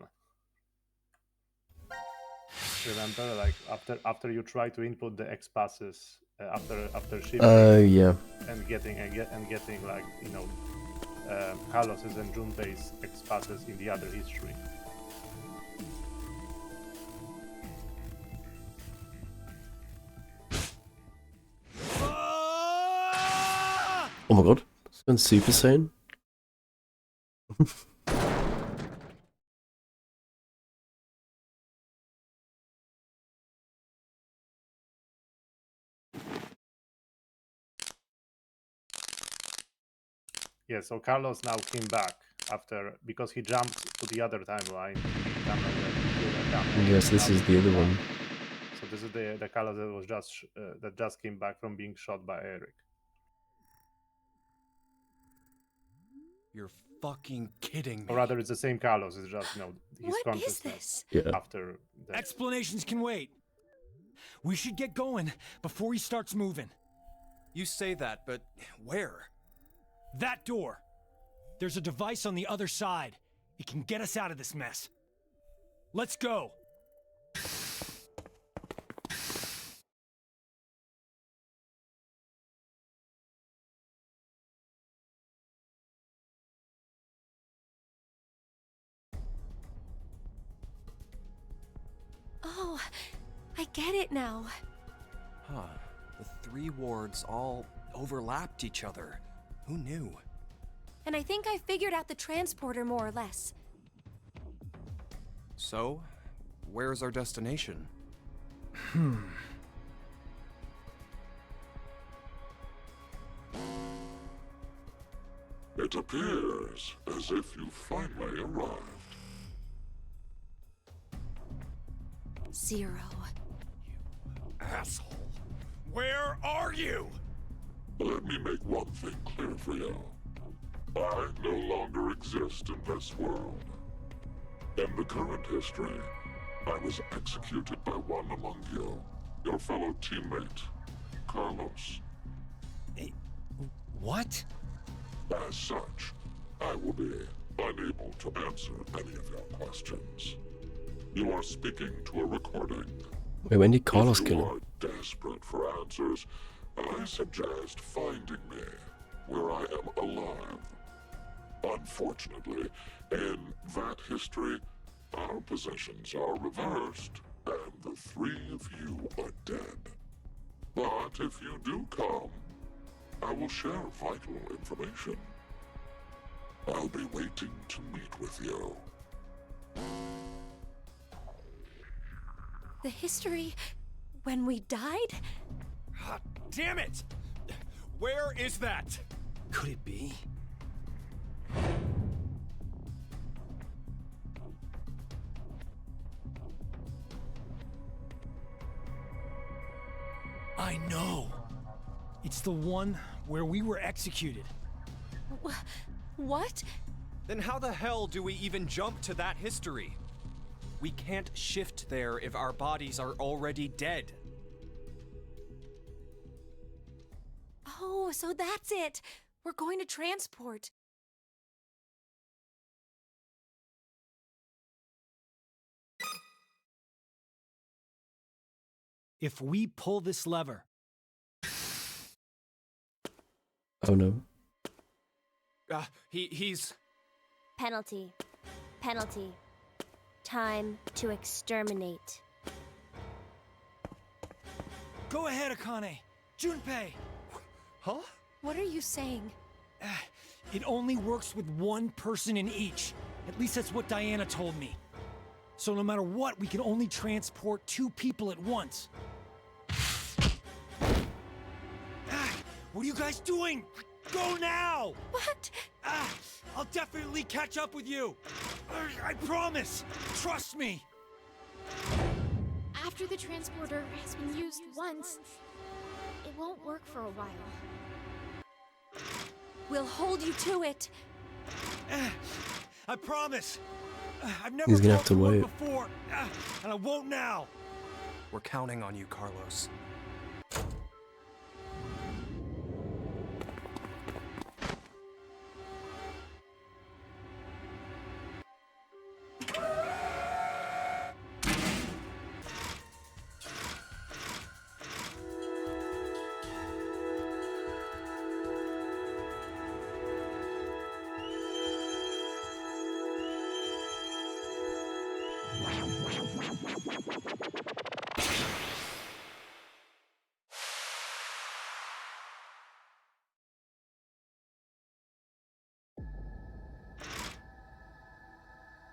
Remember, like after you try to input the X passes after shifting. Yeah. And getting like Carlos's and Junpei's X passes in the other history. Oh my god. It's been Super Saiyan. Yeah, so Carlos now came back because he jumped to the other timeline. Yes, this is the other one. So this is the Carlos that was that just came back from being shot by Eric. You're fucking kidding me. Or rather, it's the same Carlos. It's just his What is consciousness this? Yeah. after the... Explanations can wait. We should get going before he starts moving. You say that, but where? That door. There's a device on the other side. It can get us out of this mess. Let's go. Oh, I get it now. Huh. The three wards all overlapped each other. Who knew? And I think I figured out the transporter more or less. So, where's our destination? It appears as if you finally arrived. Zero. Asshole. Where are you? Let me make one thing clear for you. I no longer exist in this world. In the current history, I was executed by one among you, your fellow teammate, Carlos. What? As such, I will be unable to answer any of your questions. You are speaking to a recording. Wait, when did Carlos If kill you him? are desperate for answers, I suggest finding me. where I am alive. Unfortunately, in that history, our possessions are reversed, and the three of you are dead. But if you do come, I will share vital information. I'll be waiting to meet with you. The history when we died? Ah, damn it! Where is that? Could it be? I know. It's the one where we were executed. What? Then how the hell do we even jump to that history? We can't shift there if our bodies are already dead. Oh, so that's it. We're going to transport. If we pull this lever... Oh no. He's... Penalty. Penalty. Time to exterminate. Go ahead, Akane. Junpei. Huh? What are you saying? It only works with one person in each. At least that's what Diana told me. So no matter what, we can only transport 2 people at once. What are you guys doing? Go now! What? I'll definitely catch up with you. I promise. Trust me. After the transporter has been used once, it won't work for a while. We'll hold you to it. I promise. I've never He's gonna have to broken one wait. before, and I won't now. We're counting on you, Carlos.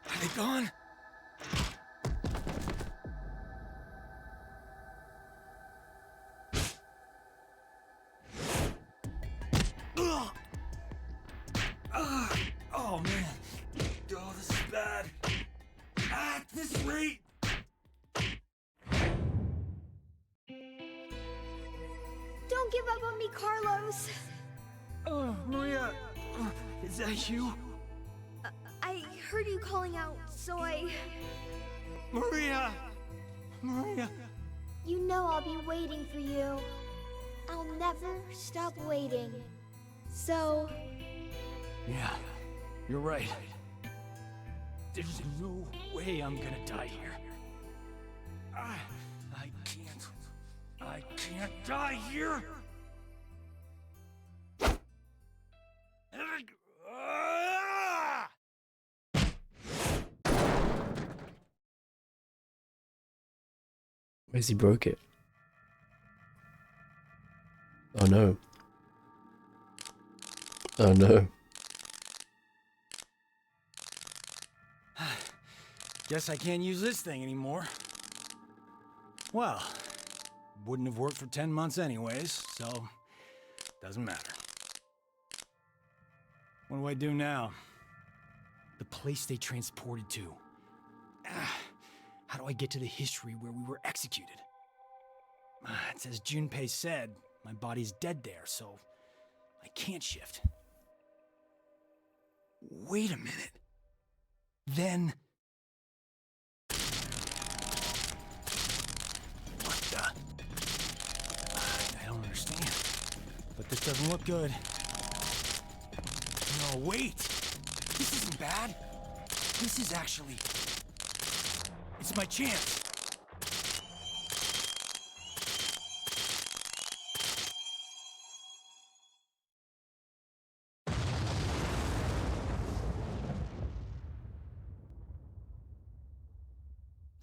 Are they gone? Oh man. Oh, this is bad. At this rate. Don't give up on me, Carlos. Maria. Is that you? I heard you calling out, so I... Maria! Maria! You know I'll be waiting for you. I'll never stop waiting. So... Yeah, you're right. There's no way I'm gonna die here. I can't die here! Where's he broke it? Oh no. Oh no. Guess I can't use this thing anymore. Well, wouldn't have worked for 10 months anyways, so doesn't matter. What do I do now? The place they transported to. How do I get to the history where we were executed? It's as Junpei said, my body's dead there, so I can't shift. Wait a minute. Then... What the... I don't understand. But this doesn't look good. No, wait! This isn't bad. This is actually... It's my chance.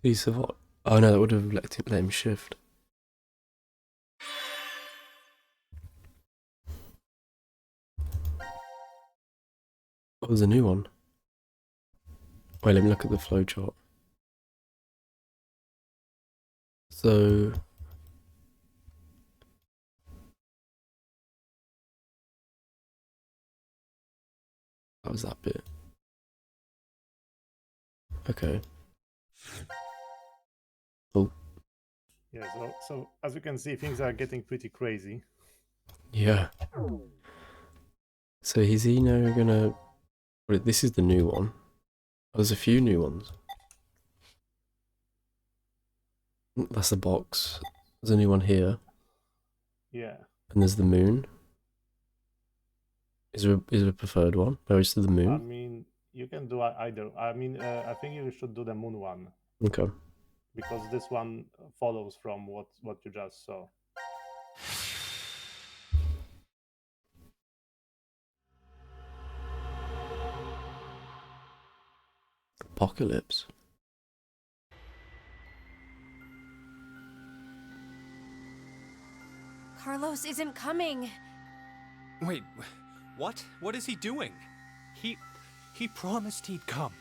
Did he survive? Oh no, that would have let him shift. What was a new one? Wait, let me look at the flowchart. So that was that bit. Okay. Oh. Yeah, so as you can see, things are getting pretty crazy. Yeah. So is he now gonna... Wait, this is the new one. Oh, there's a few new ones. That's the box. There's a new one here. Yeah. And there's the moon. Is there a preferred one? No, it's the moon. I mean, you can do either. I mean, I think you should do the moon one. Okay. Because this one follows from what you just saw. Apocalypse. Carlos isn't coming. Wait, what? What is he doing? He promised he'd come.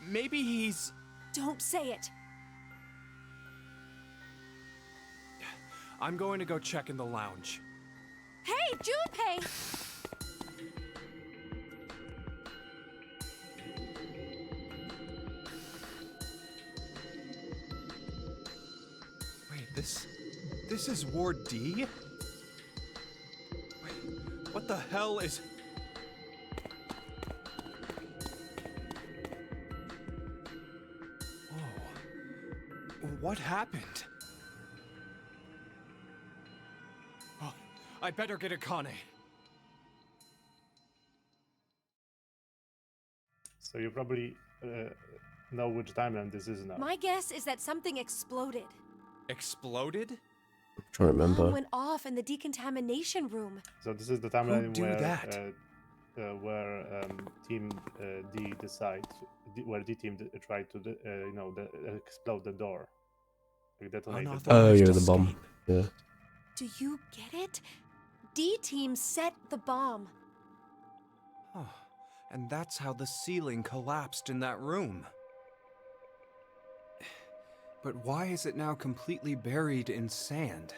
Maybe he's... Don't say it. I'm going to go check in the lounge. Hey, Junpei! Wait, this is Ward D? Wait, what the hell is... Whoa. What happened? Oh, I better get Akane. So you probably know which timeline this is now. My guess is that something exploded. Exploded? I'm trying to remember. Bomb went off in the decontamination room. So this is the timeline that? where Team D decides, where D Team tried to, explode the door. Like detonate the door. Oh, yeah, the bomb. Yeah. Do you get it? D Team set the bomb. Oh, and that's how the ceiling collapsed in that room. But why is it now completely buried in sand?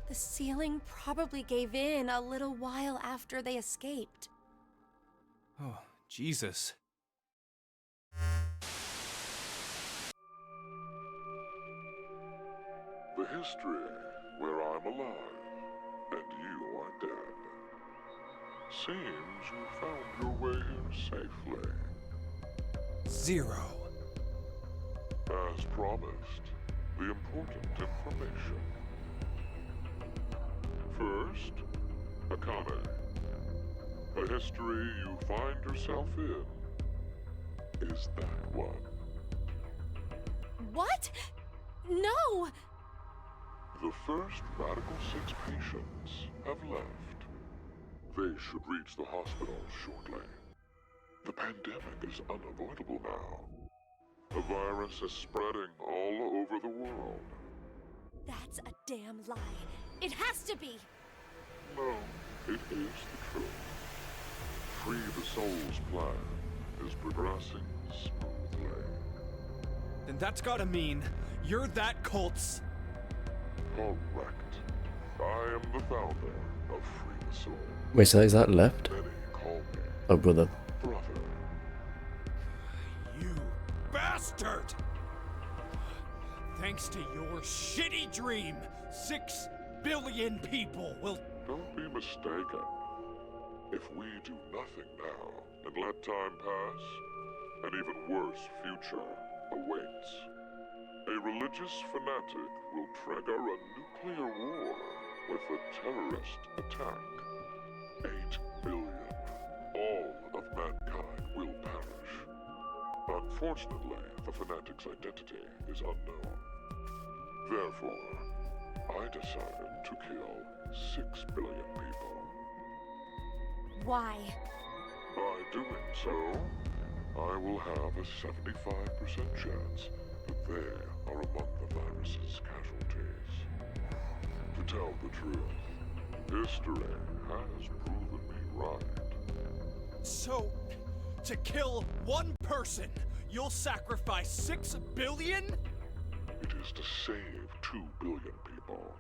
The ceiling probably gave in a little while after they escaped. Oh, Jesus. The history where I'm alive and you are dead. Seems you found your way here safely. Zero. As promised, the important information. First, Akane. The history you find yourself in is that one. What? No! The first Radical 6 patients have left. They should reach the hospital shortly. The pandemic is unavoidable now. The virus is spreading all over the world. That's a damn lie. It has to be! No, it is the truth. Free the Soul's plan is progressing smoothly. Then that's gotta mean you're that cult's... Correct. I am the founder of Free the Soul. Wait, so is that left? Many call me Oh, brother. brother. You bastard! Thanks to your shitty dream, 6 billion people will... Don't be mistaken. If we do nothing now and let time pass, an even worse future awaits. A religious fanatic will trigger a nuclear war with a terrorist attack. 8 billion, all of mankind will perish. Unfortunately, the fanatic's identity is unknown. Therefore, I decided to kill 6 billion people. Why? By doing so, I will have a 75% chance that they are among the virus's casualties. To tell the truth, history has proven me right. So, to kill one person, you'll sacrifice 6 billion? It is to save 2 billion people.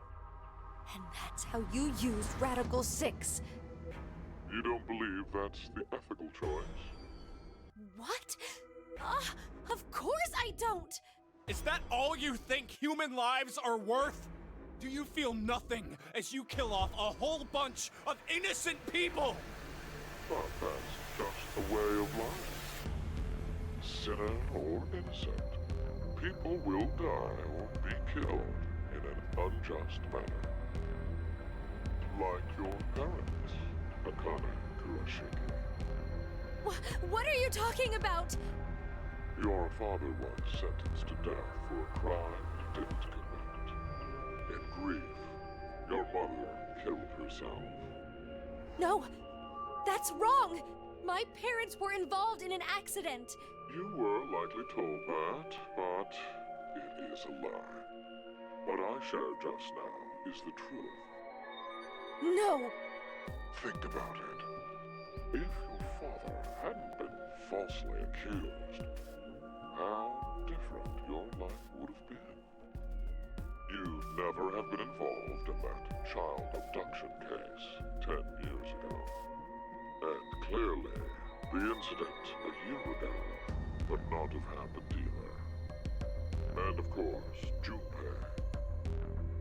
And that's how you used Radical 6. You don't believe that's the ethical choice? What? Of course I don't! Is that all you think human lives are worth? Do you feel nothing as you kill off a whole bunch of innocent people? But that's just a way of life. Sinner or innocent, people will die or be killed in an unjust manner. Like your parents, Akane Kurashiki. What are you talking about? Your father was sentenced to death for a crime he didn't commit. In grief, your mother killed herself. No, that's wrong! My parents were involved in an accident. You were likely told that, but it is a lie. What I shared just now is the truth. No! Think about it. If your father hadn't been falsely accused, how different your life would have been. You'd never have been involved in that child abduction case 10 years ago. And clearly, the incident a year ago would not have happened either. And of course, Junpei.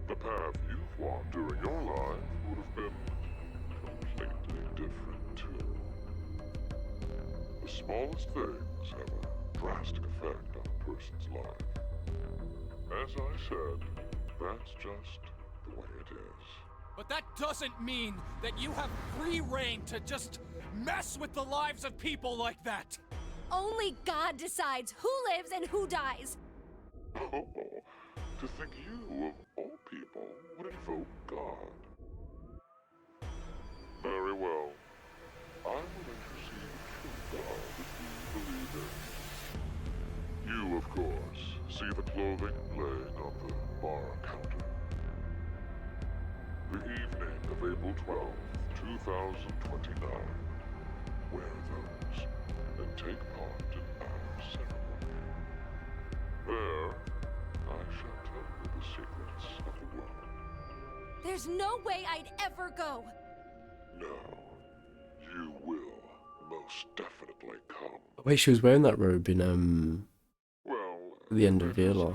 The path you've walked during your life would have been completely different too. The smallest things have a drastic effect on a person's life. As I said, that's just the way it is. But that doesn't mean that you have free reign to just mess with the lives of people like that! Only God decides who lives and who dies. Oh, to think you, of all people, would invoke God. Very well. I will intercede the true God that you believe in. You, of course, see the clothing laying on the bar counter. The evening of April 12th, 2029. Wear those and take part in our ceremony. There, I shall tell you the secrets of the world. There's no way I'd ever go. No, you will most definitely come. Wait, she was wearing that robe in Well, the end of Vila.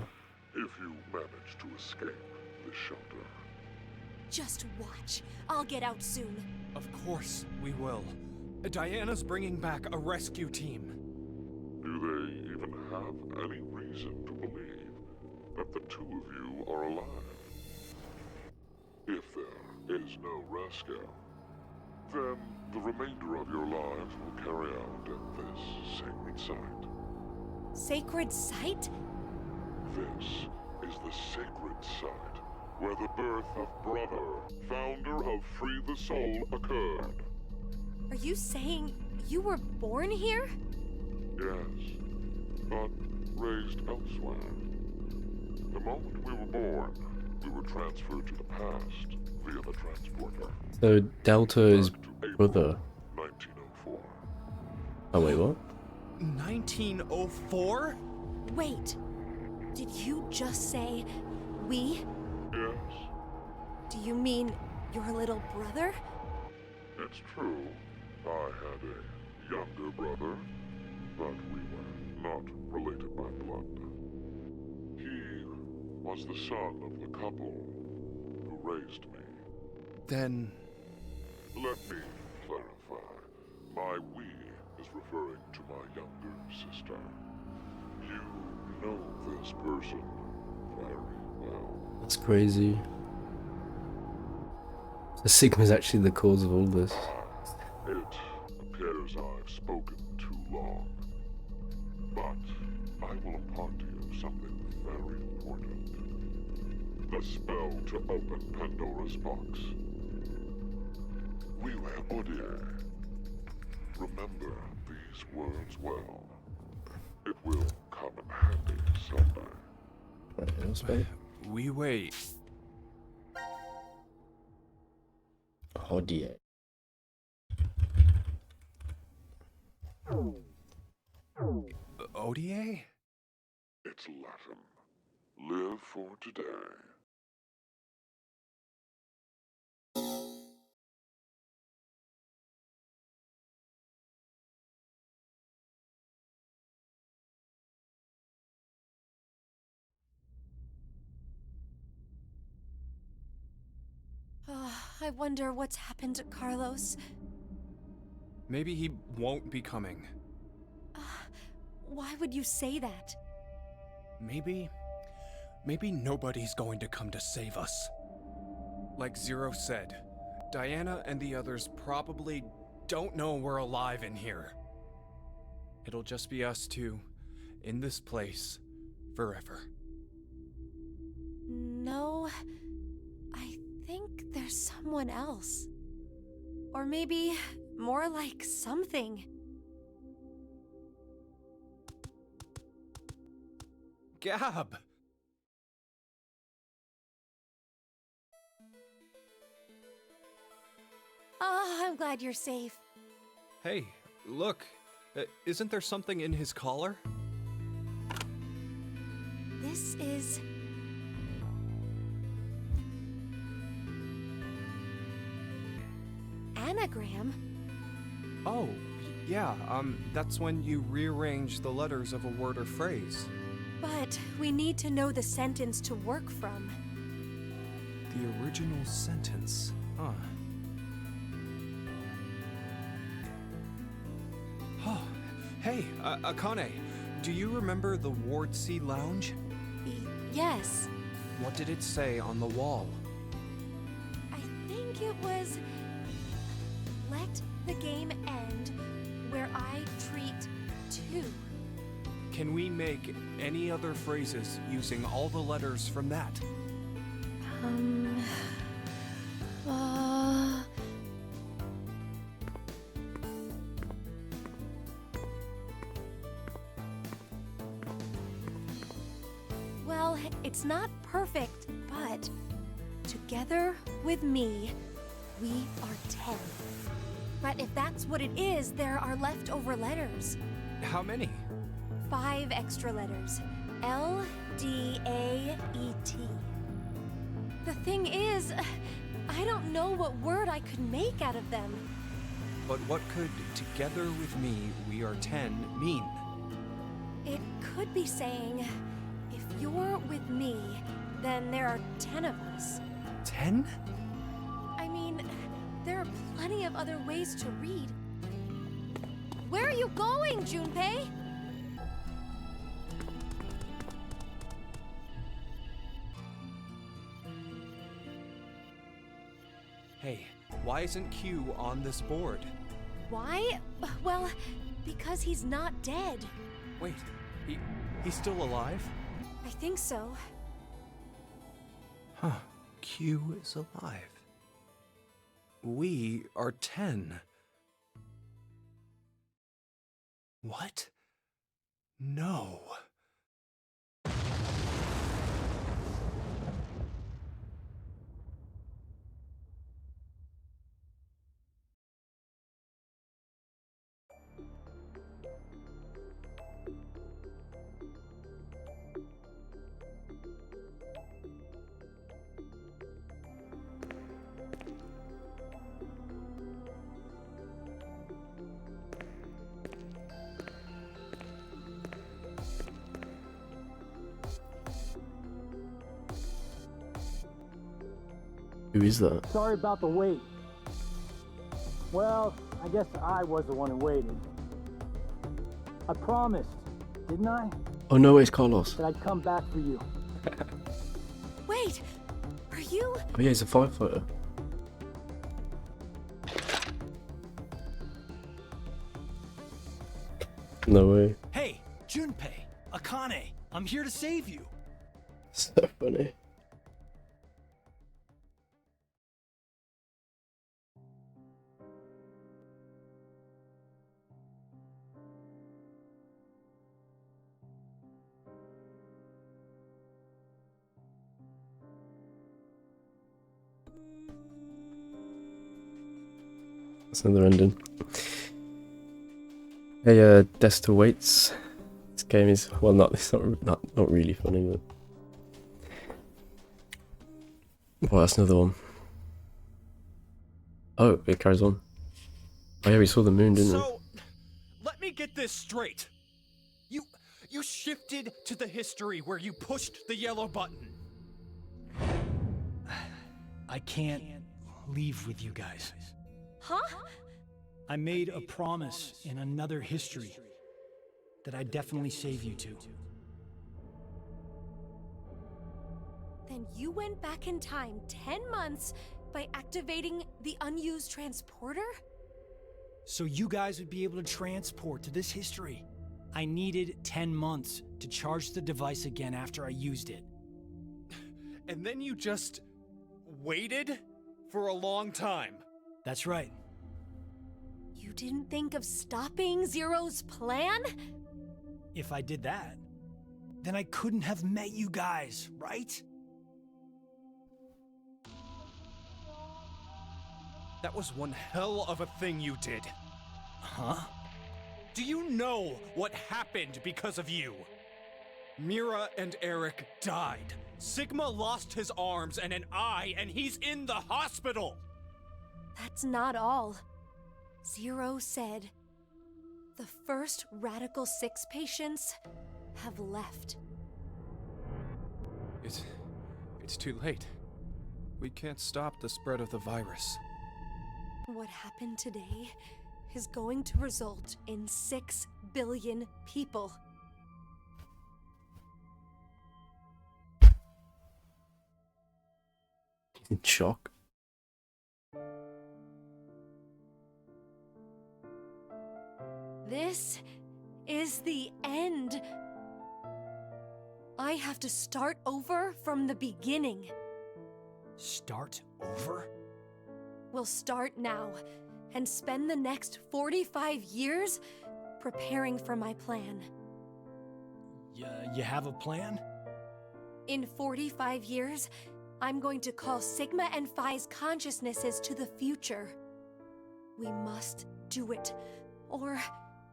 if you manage to escape the shelter. Just watch. I'll get out soon. Of course we will. Diana's bringing back a rescue team. Do they even have any reason to believe that the two of you are alive? If there is no rescue, then the remainder of your lives will carry out at this sacred site. Sacred site? This is the sacred site where the birth of Brother, founder of Free the Soul, occurred. Are you saying you were born here? Yes, but raised elsewhere. The moment we were born, we were transferred to the past via the transporter. So Delta is brother. 1904. Oh wait, what? 1904? Wait. Did you just say we? Yes, Do you mean your little brother? it's true. I had a younger brother, but we were not related by blood. He was the son of the couple who raised me. Then... Let me clarify. My we is referring to my younger sister. You know this person very well. That's crazy. So Sigma's actually the cause of all this. It appears I've spoken too long. But I will impart to you something very important. The spell to open Pandora's box. We were Odir. Remember these words well. It will come in handy someday. Right, else, mate. We wait. Oh dear. ODA? It's Latin. Live for today. I wonder what's happened to Carlos. Maybe he won't be coming. Why would you say that? Maybe nobody's going to come to save us. Like Zero said, Diana and the others probably don't know we're alive in here. It'll just be us two, in this place, forever. No, I think there's someone else. Or maybe more like something. Gab! Oh, I'm glad you're safe. Hey, look. Isn't there something in his collar? This is... anagram? Oh, yeah, that's when you rearrange the letters of a word or phrase. But we need to know the sentence to work from. The original sentence, huh? Oh, hey, Akane, do you remember the Ward C Lounge? Yes. What did it say on the wall? I think it was... let the game end where I treat two. Can we make any other phrases using all the letters from that? Well, it's not perfect, but together with me, we are 10. But if that's what it is, there are leftover letters. How many? 5 extra letters. L, D, A, E, T. The thing is, I don't know what word I could make out of them. But what could "together with me, we are 10" mean? It could be saying, if you're with me, then there are 10 of us. 10? I mean, there are plenty of other ways to read. Where are you going, Junpei? Hey, why isn't Q on this board? Why? Well, because he's not dead. Wait, he's still alive? I think so. Huh, Q is alive. We are 10. What? No. Who is that? Sorry about the wait. Well, I guess I was the one who waited. I promised, didn't I? Oh no, it's Carlos. That I'd come back for you. Wait, are you? Oh yeah, he's a firefighter. No way. Hey, Junpei, Akane, I'm here to save you. So funny. That's another ending. Hey, Desta waits. This game is, well, it's not really funny, but well, that's another one. Oh, it carries on. Oh yeah, we saw the moon, didn't we? So, let me get this straight. You shifted to the history where you pushed the yellow button. I can't leave with you guys. Huh? I made a promise in another history that I'd definitely save you two. Then you went back in time 10 months by activating the unused transporter? So you guys would be able to transport to this history. I needed 10 months to charge the device again after I used it. And then you just waited for a long time. That's right. You didn't think of stopping Zero's plan? If I did that, then I couldn't have met you guys, right? That was one hell of a thing you did. Huh? Do you know what happened because of you? Mira and Eric died. Sigma lost his arms and an eye, and he's in the hospital! That's not all. Zero said the first Radical 6 patients have left. It's too late. We can't stop the spread of the virus. What happened today is going to result in 6 billion people. In shock. This is the end. I have to start over from the beginning. Start over? We'll start now and spend the next 45 years preparing for my plan. You have a plan? In 45 years, I'm going to call Sigma and Phi's consciousnesses to the future. We must do it, or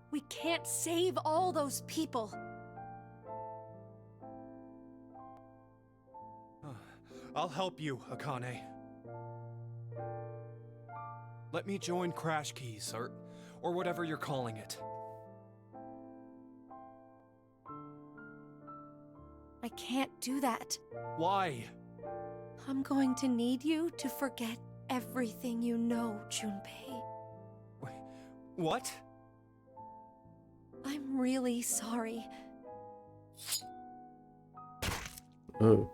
we can't save all those people. I'll help you, Akane. Let me join Crash Keys, or whatever you're calling it. I can't do that. Why? I'm going to need you to forget everything you know, Junpei. What? I'm really sorry. Oh.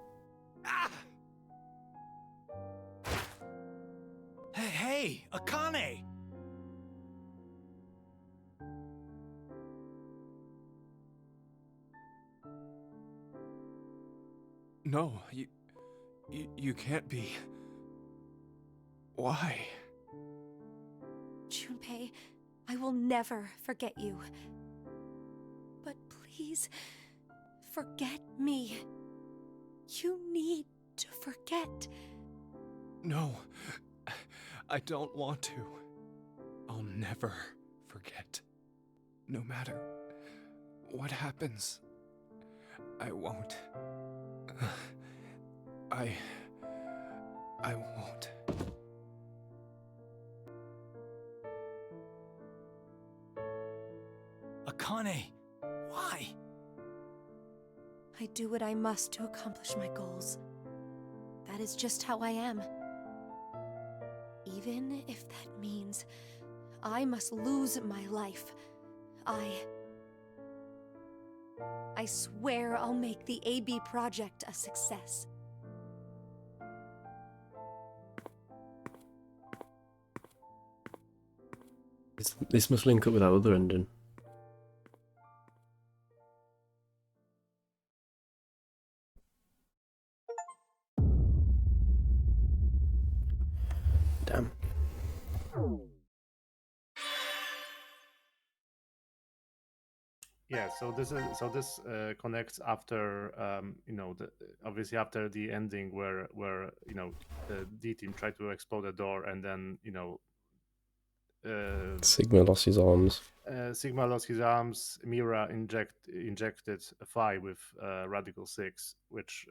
Hey, Akane! No, you can't be. Why? Junpei, I will never forget you. But please, forget me. You need to forget. No, I don't want to. I'll never forget. No matter what happens, I won't. I won't. Akane, why? I do what I must to accomplish my goals. That is just how I am. Even if that means I must lose my life, I swear I'll make the AB project a success. This must link up with our other ending. Damn. Yeah, so this connects after obviously after the ending where the D team tried to explode a door and then Sigma lost his arms. Sigma lost his arms. Mira injected Phi with Radical 6, which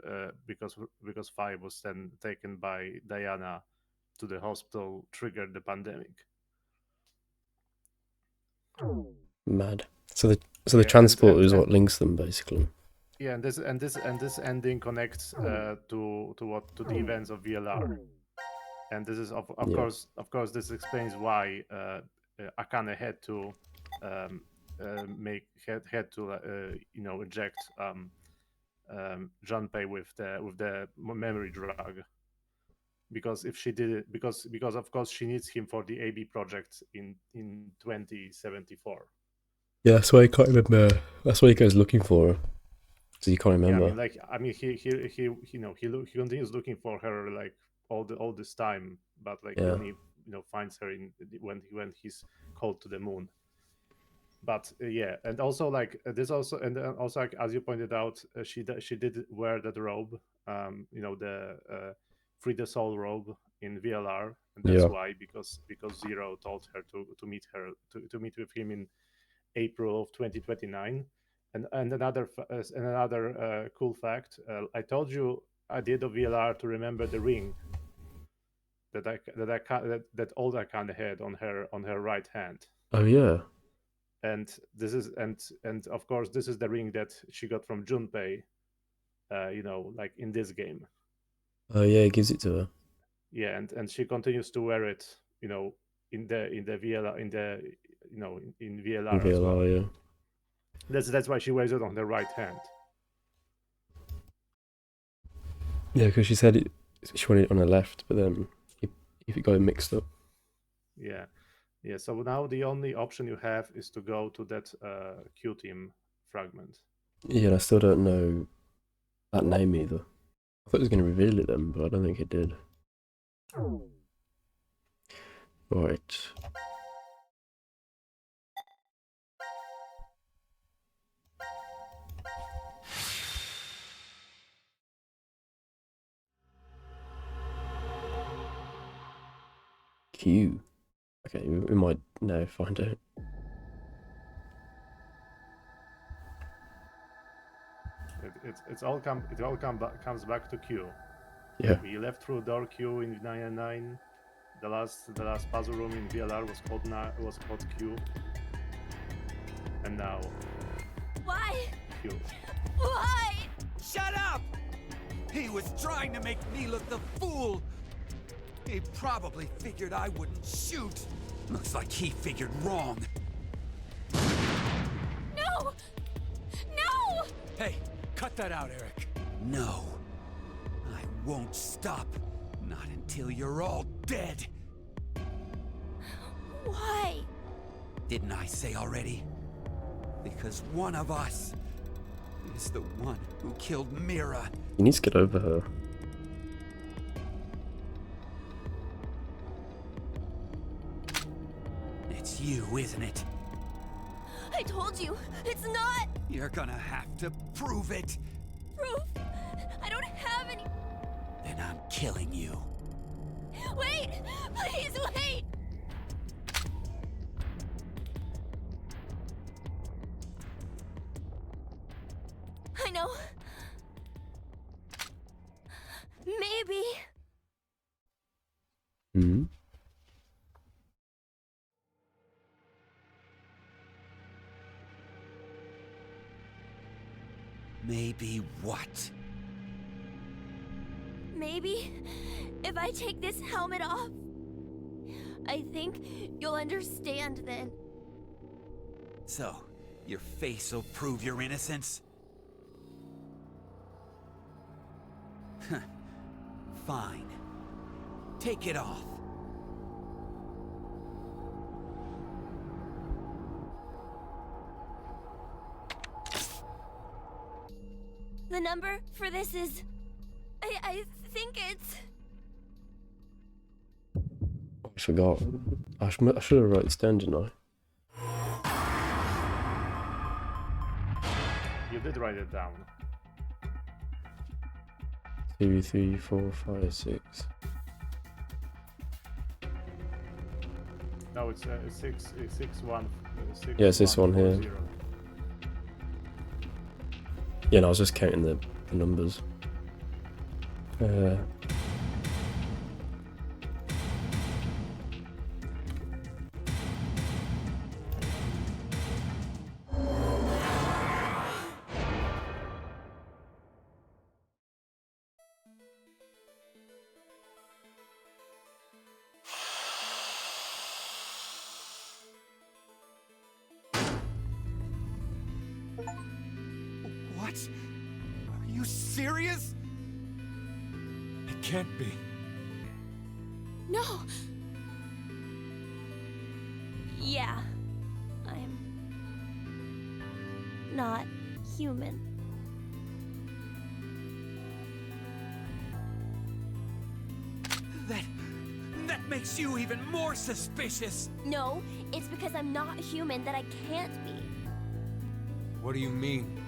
because Phi was then taken by Diana to the hospital, triggered the pandemic. Mad. So the transport is what links them basically. Yeah, and this ending connects to the events of VLR, and this is of course this explains why Akane had to inject Junpei with the memory drug, because if she did it because of course she needs him for the AB project in 2074. Yeah, that's why he can't remember. That's why he goes looking for her. So you can't remember. He continues looking for her like all this time, but like he only finds her when he's called to the moon. But and also like this also and also like, as you pointed out, she did wear that robe, the Free the Soul robe in VLR, and that's why because Zero told her to meet with him in April of 2029. And another cool fact, I told you at the end of VLR to remember the ring that old Akane had on her right hand. Oh yeah. And this is and of course this is the ring that she got from Junpei, like in this game. Oh yeah, he gives it to her. Yeah, and she continues to wear it, in the VLR in VLR as well. Yeah. That's why she wears it on the right hand. Yeah, because she said she wanted it on her left, but then if it got mixed up. Yeah. So now the only option you have is to go to that Q team fragment. Yeah, and I still don't know that name either. I thought it was going to reveal it then, but I don't think it did. Right. Q. Okay, we might now find out. Comes back to Q. Yeah. We left through door Q in 999. The last puzzle room in VLR was called Q. And now. Why? Q. Why? Shut up! He was trying to make me look the fool. He probably figured I wouldn't shoot. Looks like he figured wrong. No! No! Hey, cut that out, Eric. No. I won't stop. Not until you're all dead. Why? Didn't I say already? Because one of us is the one who killed Mira. He needs to get over her. It's you, isn't it? I told you, it's not! You're gonna have to prove it. Proof? I don't have any... Then I'm killing you. Wait! Please wait! I know. Maybe. Hmm? Maybe what? Maybe if I take this helmet off, I think you'll understand then. So, your face will prove your innocence? Fine. Take it off. The number for this is... I think it's... I forgot. I should have wrote this down, didn't I? did write it down. 2, 3, 4, 5, 6. No, it's 6, 6, 1, 6. Yeah, it's this one here. 0. Yeah, no, I was just counting the numbers. What? Are you serious? It can't be. No! Yeah. I'm... not human. That makes you even more suspicious! No, it's because I'm not human that I can't be. What do you mean?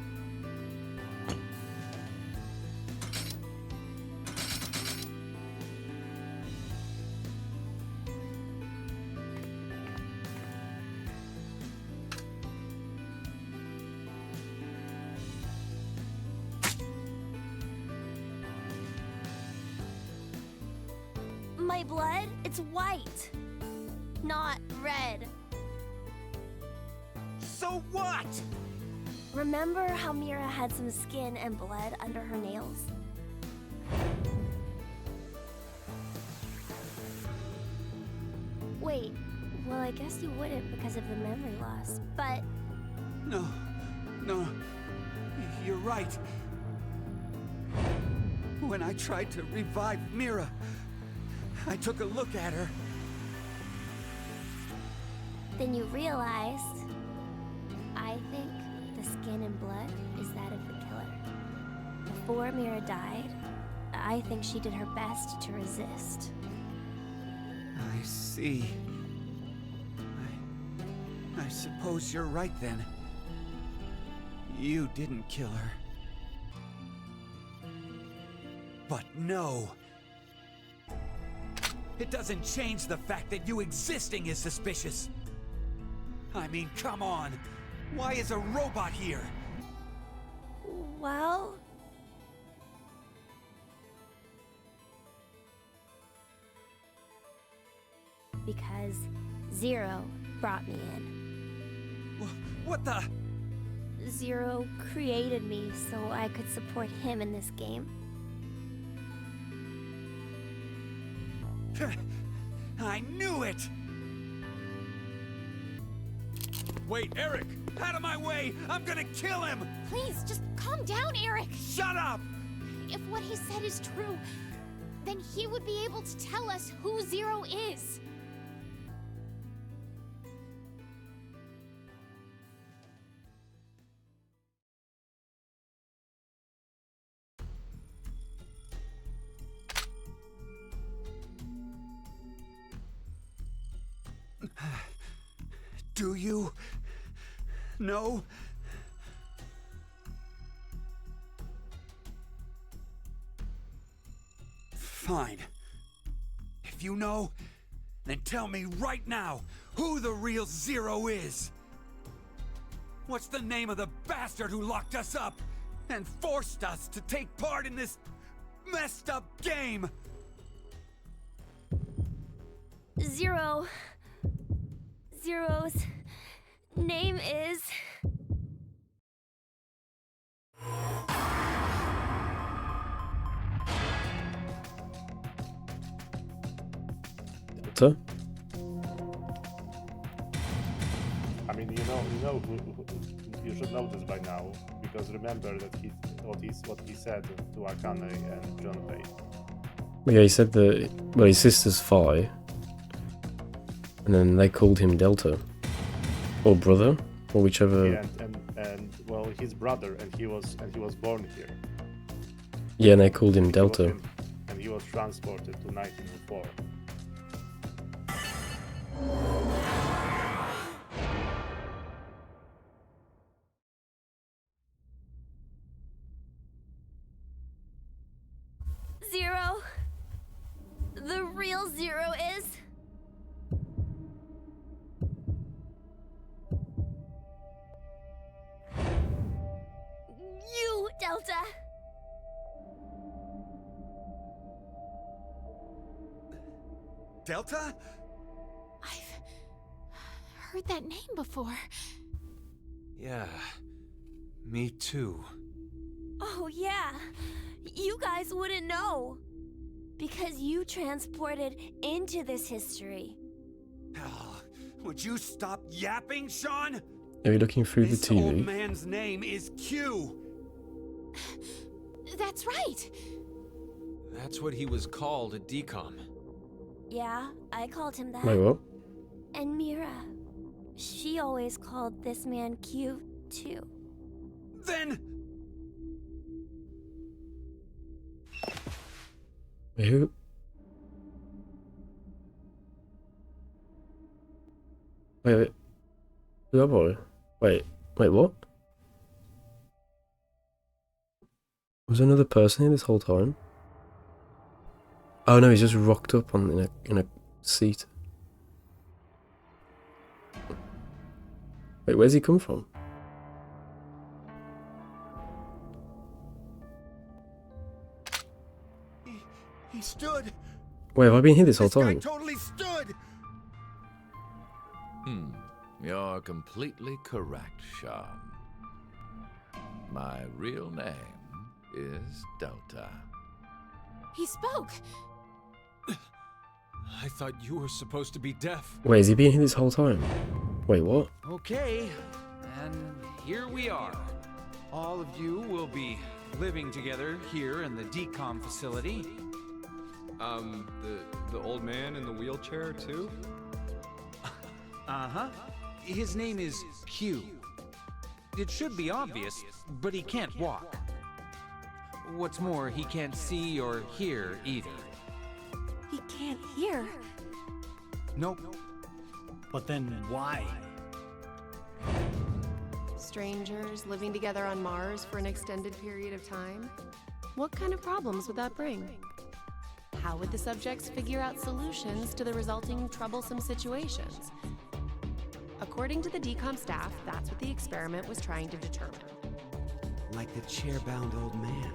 My blood, it's white, not red. So what? Remember how Mira had some skin and blood under her nails? Wait, well, I guess you wouldn't because of the memory loss, but... No, you're right. When I tried to revive Mira, I took a look at her. Then you realized... I think the skin and blood is that of the killer. Before Mira died, I think she did her best to resist. I see. I suppose you're right then. You didn't kill her. But no. It doesn't change the fact that you existing is suspicious. I mean, come on. Why is a robot here? Well... because Zero brought me in. What the? Zero created me so I could support him in this game. I knew it! Wait, Eric! Out of my way! I'm gonna kill him! Please, just calm down, Eric! Shut up! If what he said is true, then he would be able to tell us who Zero is. Do you know? Fine. If you know, then tell me right now who the real Zero is. What's the name of the bastard who locked us up and forced us to take part in this messed up game? Zero's name is... Delta? I mean, you know who you should know this by now, because remember that what he said to Akane and Junpei. Yeah, he said that, well, his sister's Phi, and then they called him Delta, or brother, or whichever. Yeah, and well, his brother, and he was born here. Yeah, and they called him Delta. And he was transported to 1904. the real Zero is? You, Delta! Delta? I've heard that name before. Yeah, me too. Oh, yeah. You guys wouldn't know. Because you transported into this history. Oh, would you stop yapping, Sean? Are you looking through the This old TV? man's name is Q. That's right. That's what he was called at DCOM. Yeah, I called him that. Wait, what? And Mira. She always called this man Q, too. Then... Wait, who? Wait. Who that boy? Wait, what? Was there another person here this whole time? Oh no, he's just rocked up on in a seat. Wait, where's he come from? He stood. Wait, have I been here this whole This guy time? totally stood. You're completely correct, Sean. My real name is Delta. He spoke. I thought you were supposed to be deaf. Wait, has he been here this whole time? Wait, what? Okay, and here we are. All of you will be living together here in the DCOM facility. The old man in the wheelchair too? Uh-huh. His name is Q. It should be obvious, but he can't walk. What's more, he can't see or hear either. He can't hear. Nope. But then why? Strangers living together on Mars for an extended period of time? What kind of problems would that bring? How would the subjects figure out solutions to the resulting troublesome situations? According to the DCOM staff, that's what the experiment was trying to determine. Like the chair-bound old man.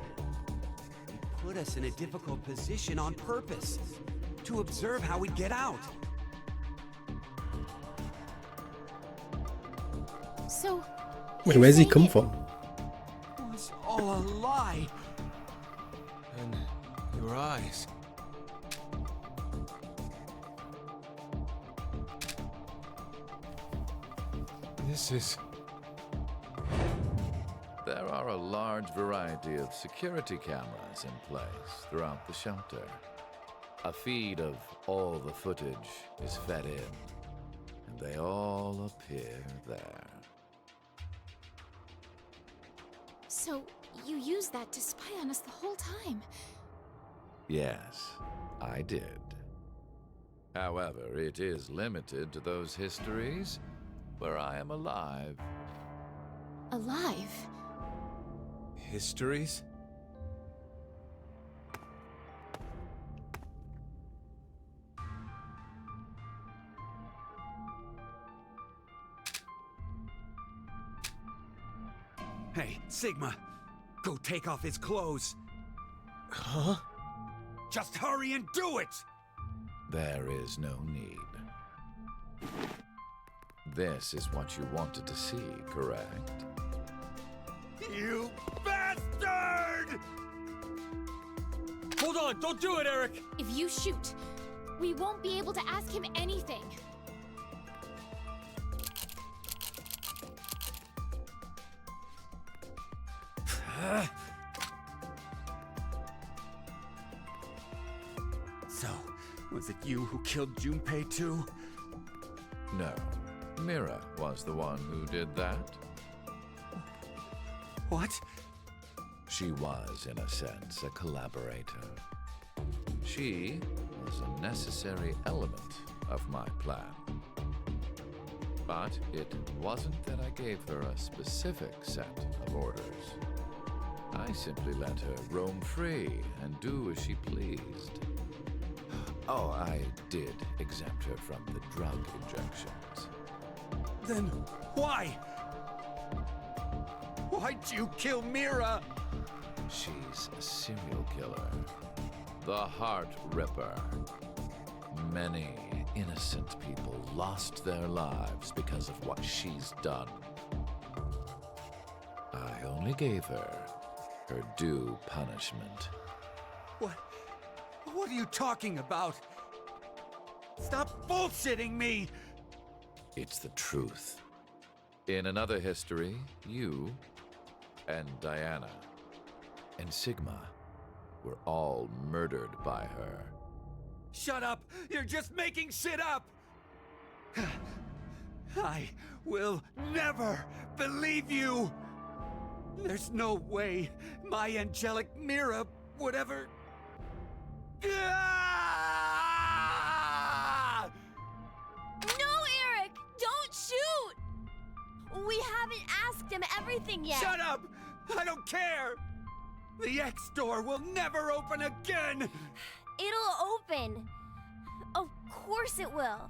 He put us in a difficult position on purpose. To observe how we'd get out. So... Wait, where's he come from? It was all a lie. And your eyes. This is... There are a large variety of security cameras in place throughout the shelter. A feed of all the footage is fed in, and they all appear there. So, you used that to spy on us the whole time? Yes, I did. However, it is limited to those histories where I am alive. Alive? Histories? Hey, Sigma, go take off his clothes. Huh? Just hurry and do it! There is no need. This is what you wanted to see, correct? You bastard! Hold on, don't do it, Eric! If you shoot, we won't be able to ask him anything. So, was it you who killed Junpei too? No. Mira was the one who did that. What? She was, in a sense, a collaborator. She was a necessary element of my plan. But it wasn't that I gave her a specific set of orders. I simply let her roam free and do as she pleased. Oh, I did exempt her from the drug injections. Then why? Why'd you kill Mira? She's a serial killer. The Heart Ripper. Many innocent people lost their lives because of what she's done. I only gave her due punishment. What are you talking about? Stop bullshitting me! It's the truth. In another history, you and Diana and Sigma were all murdered by her. Shut up! You're just making shit up! I will never believe you! There's no way my angelic Mira would ever... Ah! No, Eric! Don't shoot! We haven't asked him everything yet. Shut up! I don't care! The X door will never open again! It'll open. Of course it will.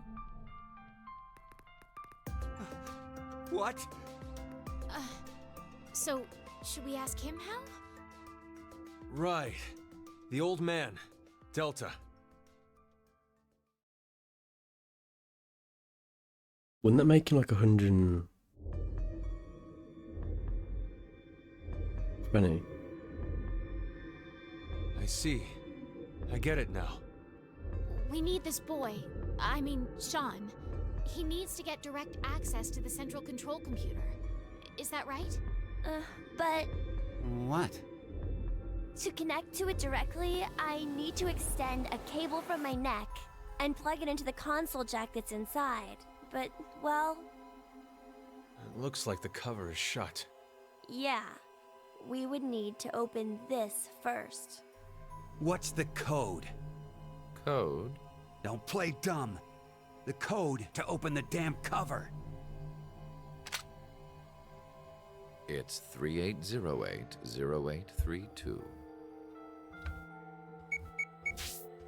What? So, should we ask him how? Right. The old man. Delta. Wouldn't that make him like 120? I see. I get it now. We need this boy. I mean, Sean. He needs to get direct access to the central control computer. Is that right? But What? to connect to it directly, I need to extend a cable from my neck and plug it into the console jack that's inside. But, well, It looks like the cover is shut. yeah. We would need to open this first. What's the code? Code? Don't play dumb. The code to open the damn cover. It's 38080832.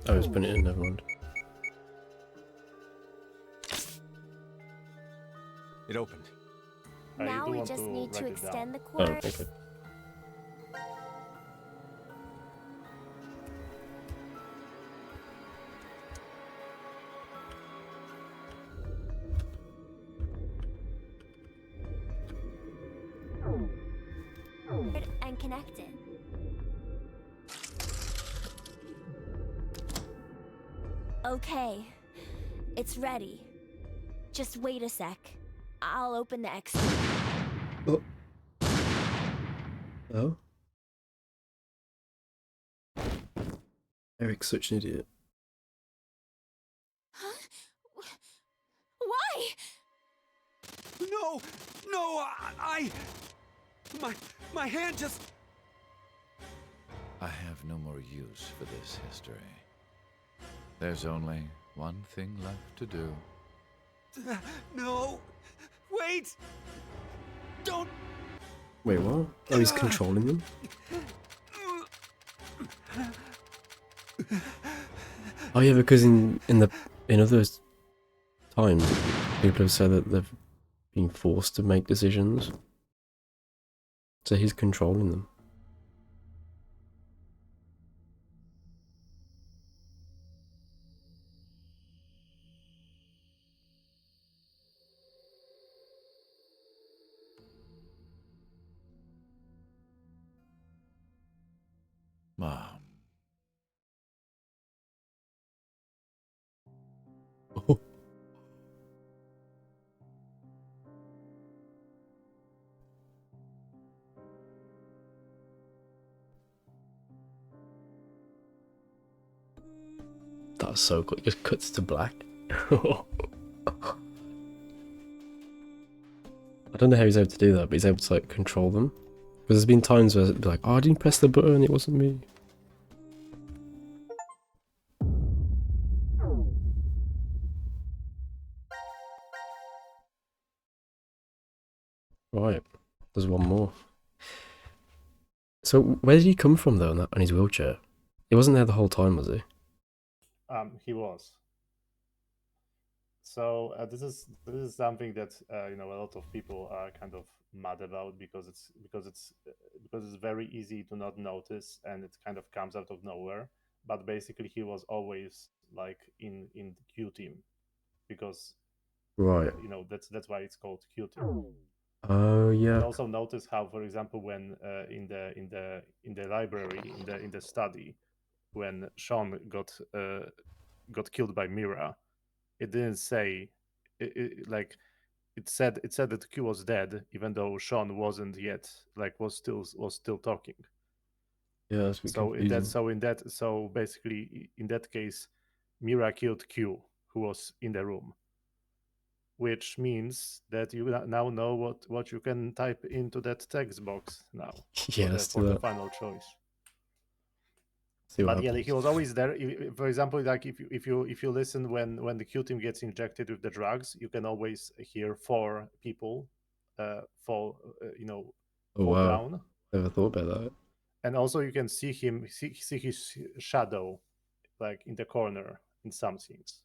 I was putting it in, never mind. It opened. Now do we want just to need to write it down. extend the Oh, cord. okay. And connect it. Okay, it's ready. Just wait a sec. I'll open the X. Oh. Oh? Eric's such an idiot. Huh? Why? No! No! My hand just... I have no more use for this history. There's only one thing left to do. No! Wait! Don't... Wait, what? Oh, he's controlling them? Oh yeah, because in other times, people have said that they've been forced to make decisions. So he's controlling them. Mom. Oh. That's so cool. It just cuts to black. I don't know how he's able to do that, but he's able to like control them. Because there's been times where it'd be like, oh, I didn't press the button, it wasn't me. Right, there's one more. So where did he come from though on his wheelchair? He wasn't there the whole time, was he? He was. So this is something that you know, a lot of people are kind of mad about because it's very easy to not notice, and it kind of comes out of nowhere. But basically, he was always like in the Q team, because Right. you know, that's why it's called Q team. Oh yeah. And also notice how, for example, when in the library, in the study, when Sean got killed by Mira, it didn't say like it said that Q was dead, even though Sean wasn't yet, like was still talking. Yeah, that's a bit confusing. So basically in that case, Mira killed Q, who was in the room, which means that you now know what you can type into that text box now Yeah, let's do for the that. final choice. See what But yeah, happens. he was always there. For example, like if you listen when the Q team gets injected with the drugs, you can always hear 4 people fall Oh fall wow. down, Never thought about that. and also you can see his shadow like in the corner in some scenes.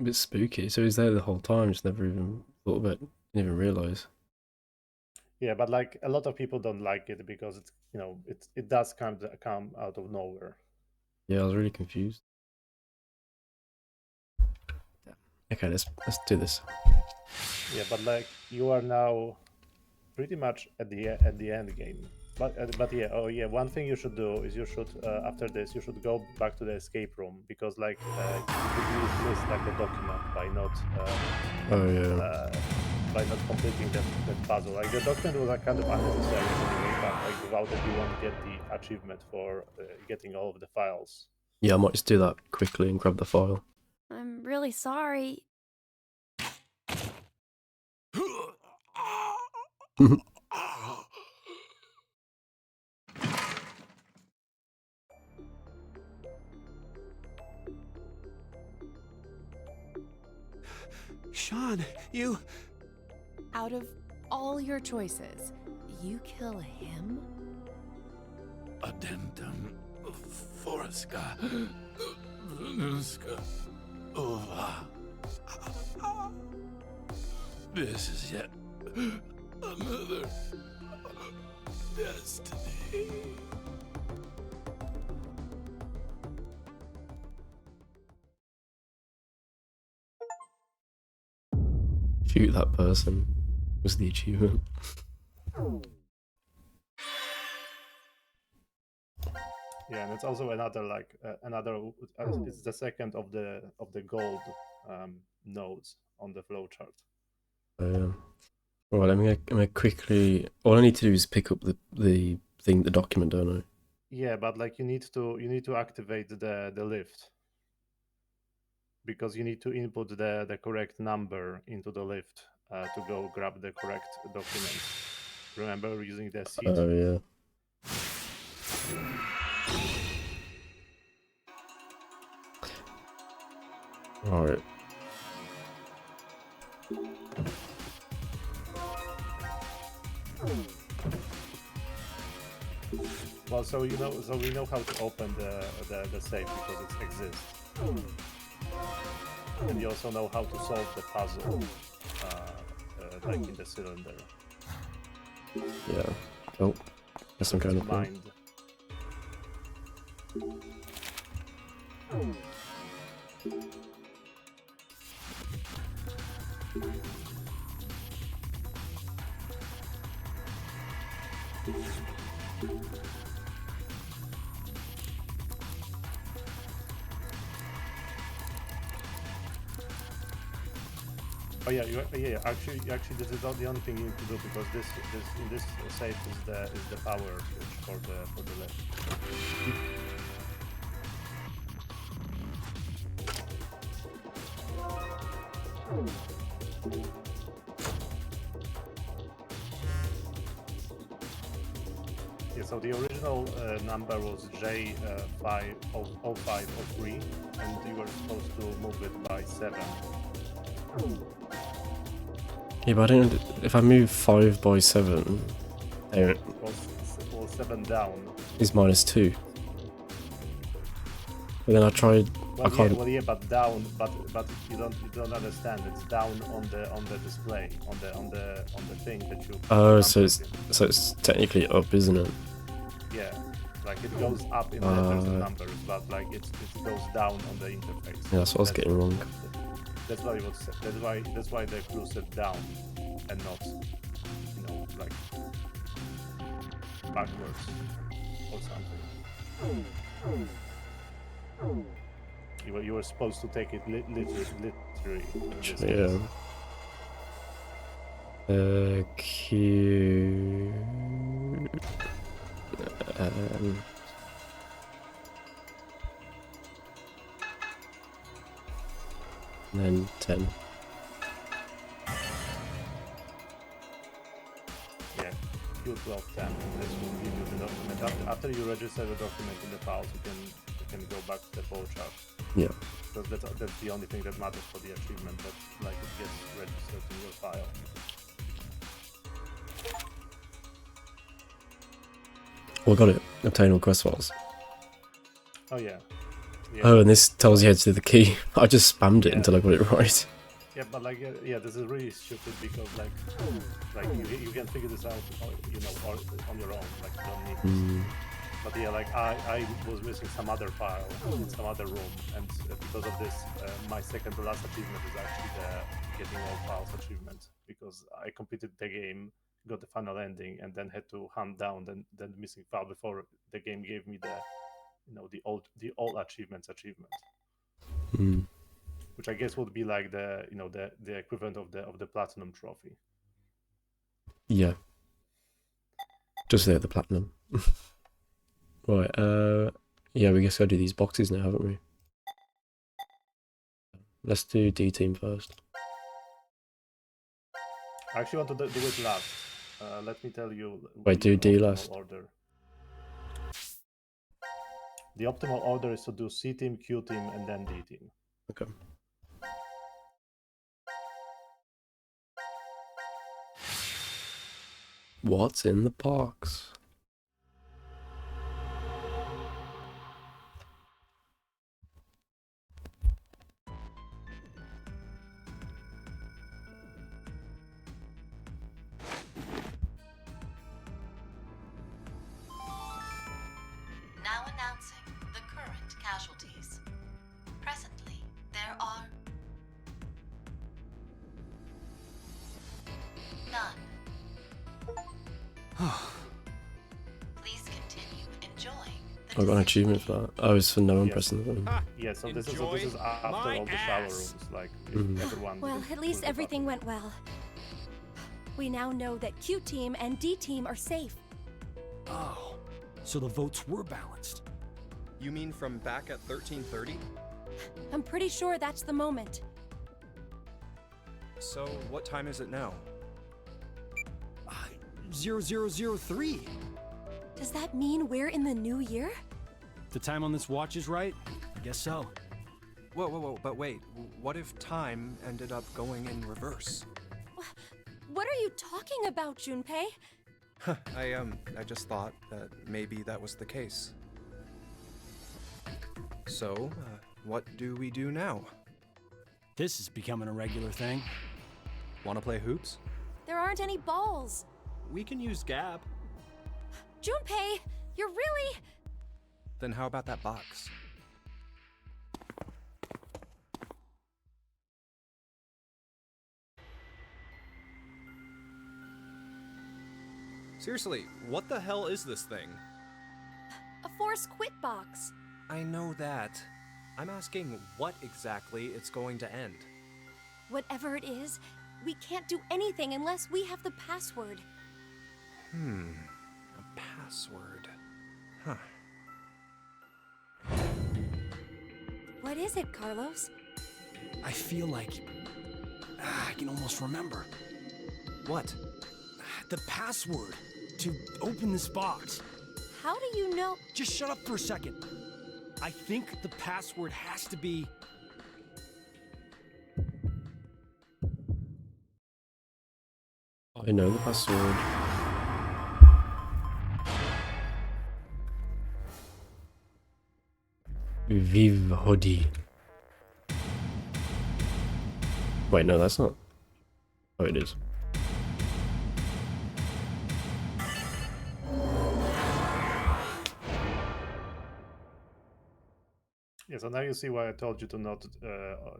A bit spooky. So he's there the whole time, just never even thought about it, didn't even realise. Yeah, but like a lot of people don't like it because it's, you know, it does come out of nowhere. Yeah, I was really confused. Okay, let's do this. Yeah, but like you are now pretty much at the end game. But yeah, oh yeah, one thing you should do is you should after this you should go back to the escape room, because like you missed like the document by not by not completing that puzzle. Like the document was like kind of unnecessary anyway, but like without it you won't get the achievement for getting all of the files. Yeah, I might just do that quickly and grab the file. I'm really sorry. Sean, you... Out of all your choices, you kill him? Addendum Forska Venuska Ova. This is yet another destiny. Shoot that person was the achievement. Yeah, and it's also another like it's the second of the gold nodes on the flowchart. Alright, let me quickly. All I need to do is pick up the thing, the document, don't I? Yeah, but like you need to activate the lift, because you need to input the correct number into the lift to go grab the correct document. Remember using the seat? Oh yeah. Alright. Well, so we know how to open the safe because it exists, and you also know how to solve the puzzle, like in the cylinder. Yeah. Oh, that's some kind of thing. Oh yeah, actually this is not the only thing you need to do, because this in this safe is the power switch for the lift. Yeah, so the original number was J50503, and you were supposed to move it by 7. Yeah, but I don't. If I move 5 by 7, there Well, 7 down. is -2. But then I tried. I can't. But down, but you don't understand. It's down on the display on the thing that you. Oh, so it's technically up, isn't it? Yeah, like it goes up in letters and numbers, but like it goes down on the interface. Yeah, that's what I was getting wrong. That's why it was. That's why the clue said down, and not, like backwards or something. You were supposed to take it literally. Yeah. Q. And then 10. Yeah, Q12 10. This will give you the document. After you register the document in the files, you can go back to the flow chart. Yeah. Because that's the only thing that matters for the achievement, that like it gets registered in your file. Oh, I got it. Obtain all quest files. Oh yeah. Oh, and this tells you how to do the key. I just spammed it until I got it right. Yeah, but like this is really stupid because like you can figure this out, on your own. Like you don't need this. But yeah, like I was missing some other file in some other room, and because of this, my second to last achievement is actually the getting all files achievement, because I completed the game, got the final ending, and then had to hunt down the missing file before the game gave me the the all achievement, which I guess would be like the equivalent of the platinum trophy. Yeah. Just there, the platinum. Right, yeah, we guess gotta do these boxes now, haven't we? Let's do D team first. I actually want to do it last. Let me tell you. Wait, do D last. Order. The optimal order is to do C team, Q team, and then D team. Okay. What's in the box? Now announcing the current casualties. Presently, there are none. Please continue enjoying the I got an achievement for that. Oh, it's for no one pressing the button. Yeah, so this is after all the shower rooms, like everyone. Well, at least everything went well. We now know that Q team and D team are safe. Oh, so the votes were balanced. You mean from back at 1330? I'm pretty sure that's the moment. So, what time is it now? 0003. Does that mean we're in the new year? The time on this watch is right? I guess so. Whoa, but wait. What if time ended up going in reverse? What are you talking about, Junpei? I just thought that maybe that was the case. So, what do we do now? This is becoming a regular thing. Wanna play hoops? There aren't any balls. We can use Gab. Junpei, you're really... Then how about that box? Seriously, what the hell is this thing? A force quit box. I know that. I'm asking what exactly it's going to end. Whatever it is, we can't do anything unless we have the password. A password. Huh. What is it, Carlos? I feel like... I can almost remember. What? The password to open this box. How do you know? Just shut up for a second. I think the password has to be... I know the password. Vivhodi. Wait, no, that's not. Oh, it is. Yeah, so now you see why I told you to not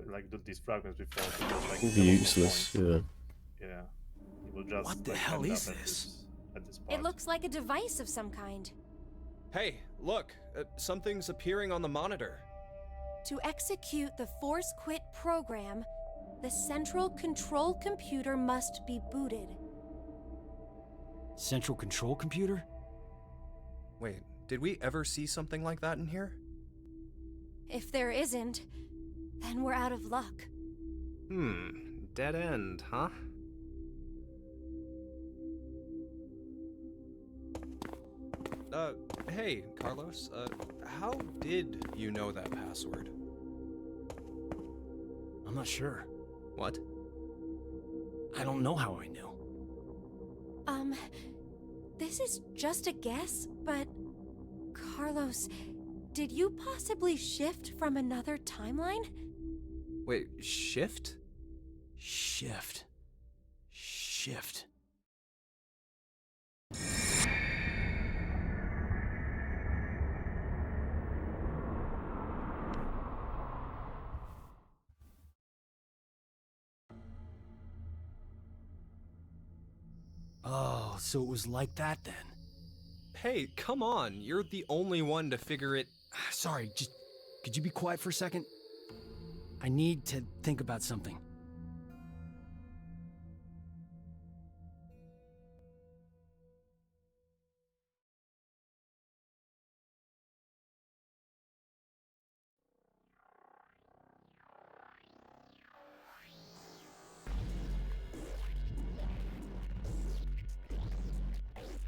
like do these fragments before. Because, like, It'd be useless, yeah. Yeah. You will just, What the like, hell end is up this? At this part. It looks like a device of some kind. Hey, look, something's appearing on the monitor. To execute the Force Quit program, the central control computer must be booted. Central control computer? Wait, did we ever see something like that in here? If there isn't, then we're out of luck. Dead end, huh? Hey, Carlos, how did you know that password? I'm not sure. What? I don't know how I knew. This is just a guess, but Carlos, did you possibly shift from another timeline? Wait, shift? Shift. Oh, so it was like that then? Hey, come on, you're the only one to figure it... Sorry, just... could you be quiet for a second? I need to think about something.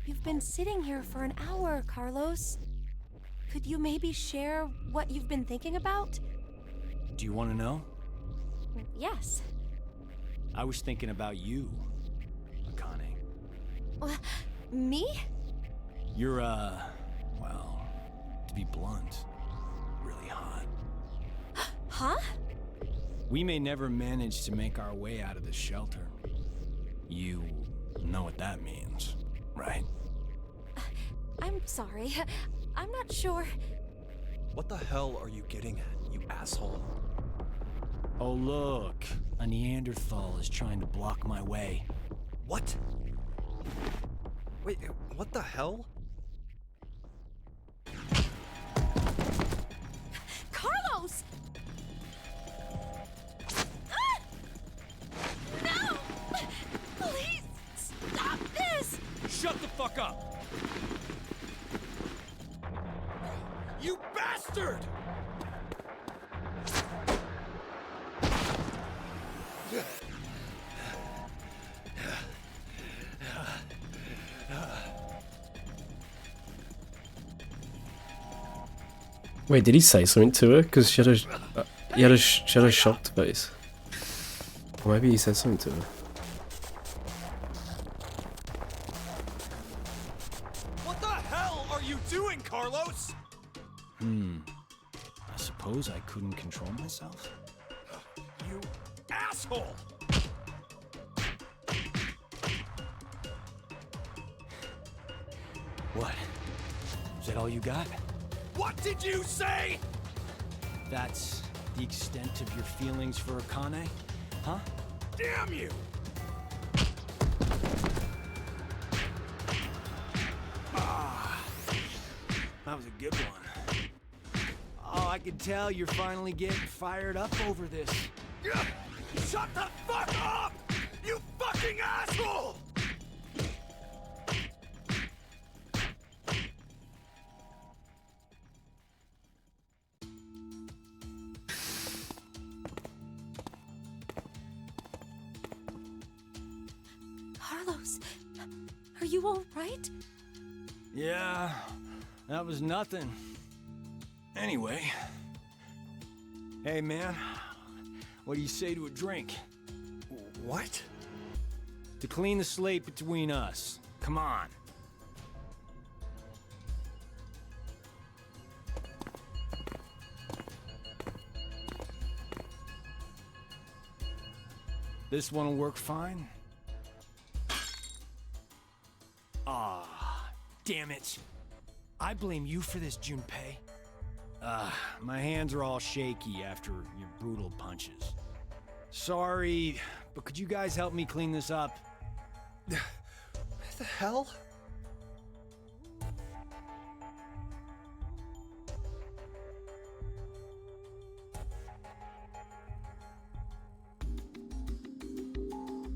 You've been sitting here for an hour, Carlos. Could you maybe share what you've been thinking about? Do you want to know? Yes. I was thinking about you, Akane. Me? You're, well, to be blunt, really hot. Huh? We may never manage to make our way out of the shelter. You know what that means, right? I'm sorry. I'm not sure. What the hell are you getting at, you asshole? Oh, look. A Neanderthal is trying to block my way. What? Wait, what the hell? Carlos! Ah! No! Please, stop this! Shut the fuck up! You bastard! Wait, did he say something to her? Because she had a shocked face. Or maybe he said something to her. What the hell are you doing, Carlos? I suppose I couldn't control myself. You asshole! What? Is that all you got? What did you say? That's the extent of your feelings for Akane? Huh? Damn you! Ah, that was a good one. Oh, I can tell you're finally getting fired up over this. Shut the fuck up! You fucking asshole! Carlos, are you all right? Yeah, that was nothing. Anyway. Hey, man. What do you say to a drink? What? To clean the slate between us. Come on. This one will work fine. Ah, damn it. I blame you for this, Junpei. My hands are all shaky after your brutal punches. Sorry, but could you guys help me clean this up? What the hell?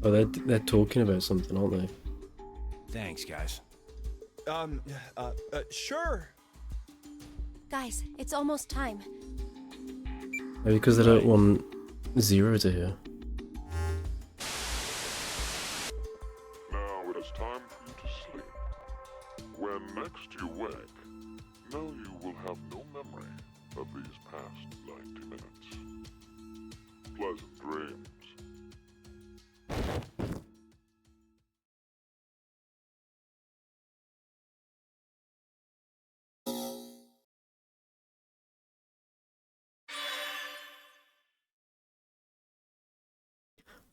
Oh, they're talking about something, aren't they? Thanks, guys. Sure. Guys, it's almost time. Maybe because they don't want Zero to hear. Now it is time for you to sleep. When next you wake, know you will have no memory of these past 90 minutes. Pleasant dreams.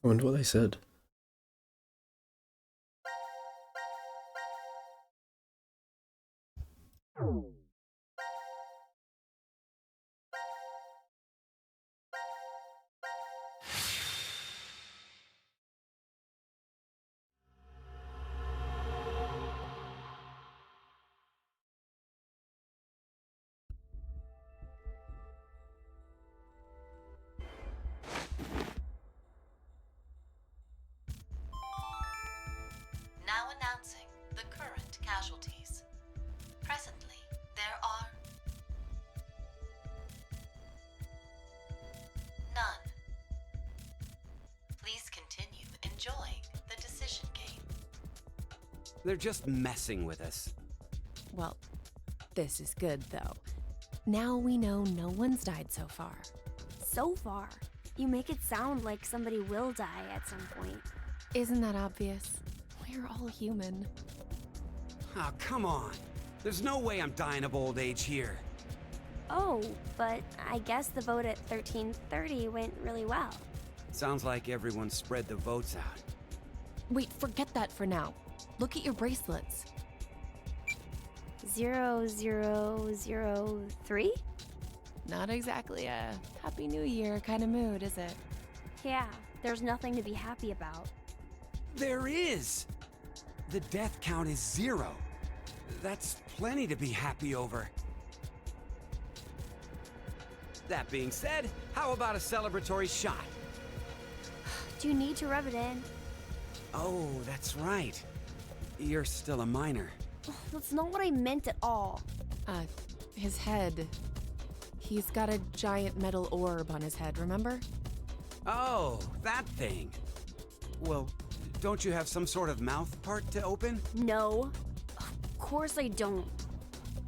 I wonder what they said. Now announcing the current casualties. Presently, there are none. Please continue enjoying the decision game. They're just messing with us. Well, this is good, though. Now we know no one's died so far. So far. You make it sound like somebody will die at some point. Isn't that obvious? We're all human. Oh, come on. There's no way I'm dying of old age here. Oh, but I guess the vote at 1330 went really well. Sounds like everyone spread the votes out. Wait, forget that for now. Look at your bracelets. 0003? Not exactly a Happy New Year kind of mood, is it? Yeah, there's nothing to be happy about. There is! The death count is 0. That's plenty to be happy over. That being said, how about a celebratory shot? Do you need to rub it in? Oh, that's right. You're still a minor. That's not what I meant at all. His head. He's got a giant metal orb on his head, remember? Oh, that thing. Well, don't you have some sort of mouth part to open? No. Of course I don't.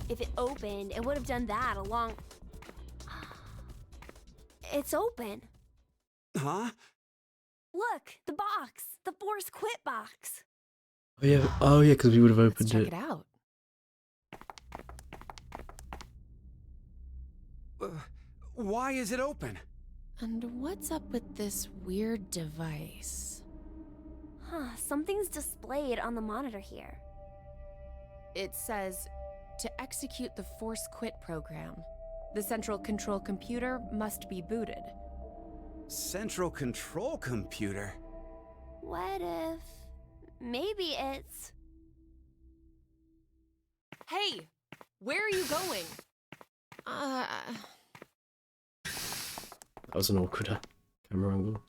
If it opened, it would have done that a long... It's open. Huh? Look, the box. The Force Quit box. Oh yeah, because we would have opened Check it out. Why is it open? And what's up with this weird device? Huh, something's displayed on the monitor here. It says, to execute the Force Quit program, the central control computer must be booted. Central control computer? What if... maybe it's... Hey! Where are you going? That was an awkward camera angle.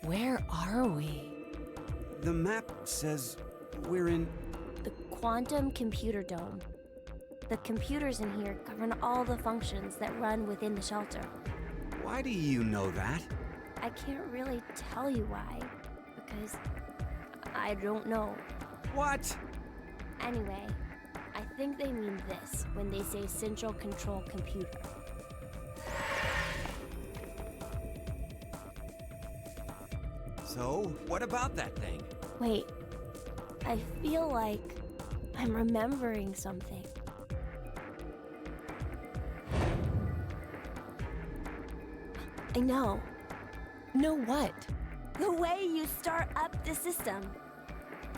Where are we? The map says we're in... the Quantum Computer Dome. The computers in here govern all the functions that run within the shelter. Why do you know that? I can't really tell you why, because I don't know. What? Anyway, I think they mean this when they say Central Control Computer. So, what about that thing? Wait, I feel like I'm remembering something. I know. Know what? The way you start up the system.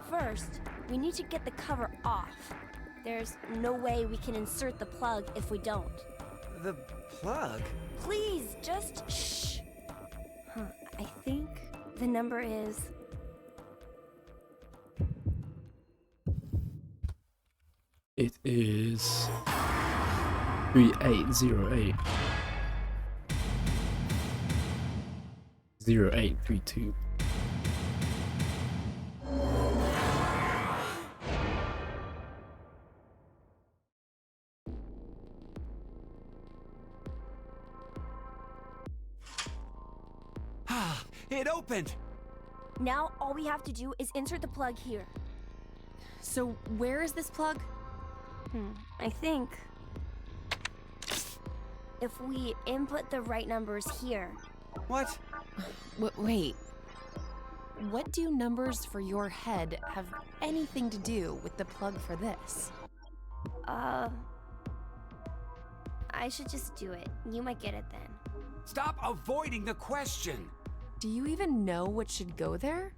First, we need to get the cover off. There's no way we can insert the plug if we don't. The plug? Please, just shh. I think the number is... It is 3808 0832. It opened! Now all we have to do is insert the plug here. So where is this plug? I think... if we input the right numbers here... What? Wait. What do numbers for your head have anything to do with the plug for this? I should just do it. You might get it then. Stop avoiding the question! Do you even know what should go there?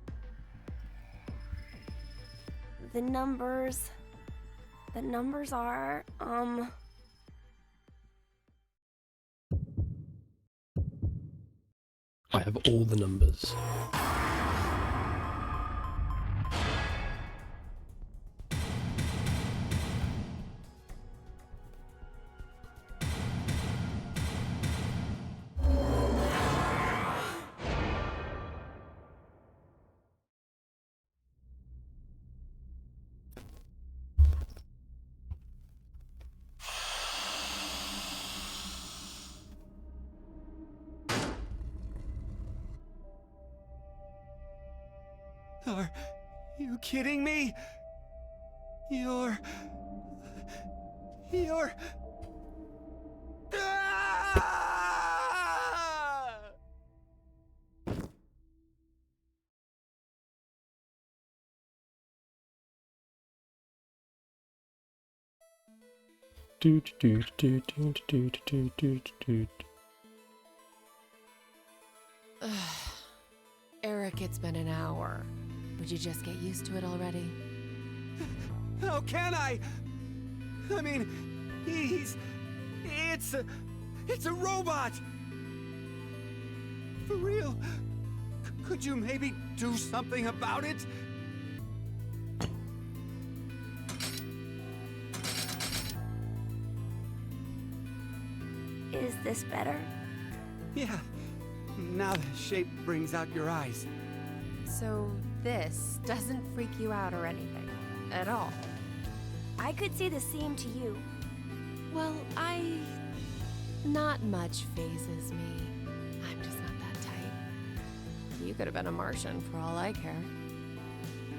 The numbers are, I have all the numbers. Are you kidding me? You're... Ah! Eric, it's been an hour. Would you just get used to it already? How can I? I mean, it's a robot! For real? Could you maybe do something about it? is this better? Yeah. Now the shape brings out your eyes. So this doesn't freak you out or anything at all? I could say the same to you. Well, not much phases me. I'm just not that tight. You could have been a Martian for all I care.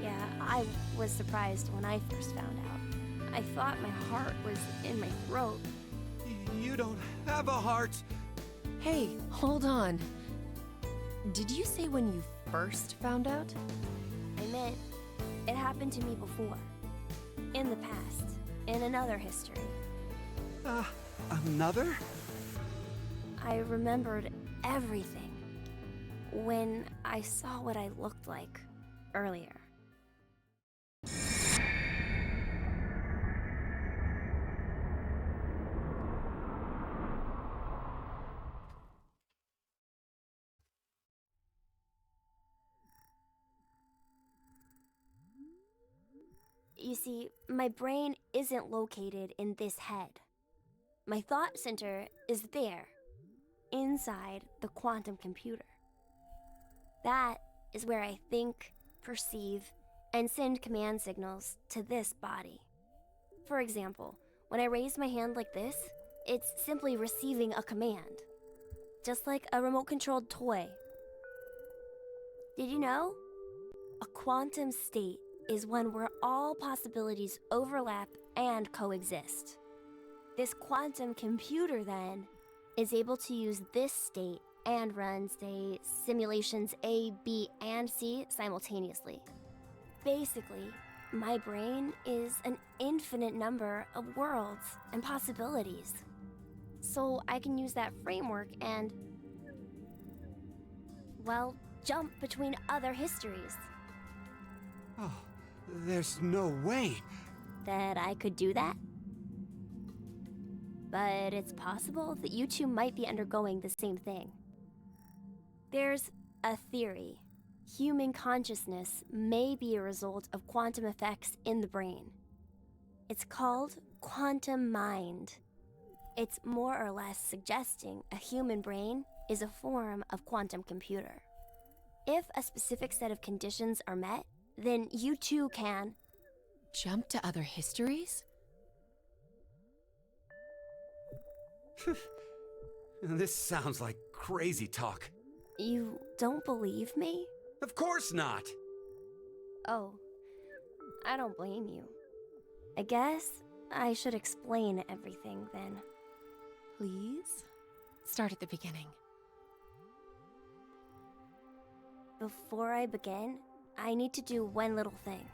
Yeah, I was surprised when I first found out. I thought my heart was in my throat. You don't have a heart. Hey, hold on. Did you say when you first found out? I meant it happened to me before. In the past. In another history. Another? I remembered everything when I saw what I looked like earlier. You see, my brain isn't located in this head. My thought center is there, inside the quantum computer. That is where I think, perceive, and send command signals to this body. For example, when I raise my hand like this, it's simply receiving a command. Just like a remote-controlled toy. Did you know? A quantum state is one where all possibilities overlap and coexist. This quantum computer, then, is able to use this state and run, say, simulations A, B, and C simultaneously. Basically, My brain is an infinite number of worlds and possibilities. So I can use that framework and, well, jump between other histories. Oh, there's no way that I could do that. But it's possible that you two might be undergoing the same thing. There's a theory. Human consciousness may be a result of quantum effects in the brain. It's called quantum mind. It's more or less suggesting a human brain is a form of quantum computer. If a specific set of conditions are met, then you too can jump to other histories? This sounds like crazy talk. You don't believe me? Of course not! Oh, I don't blame you. I guess I should explain everything then. Please? Start at the beginning. Before I begin, I need to do one little thing.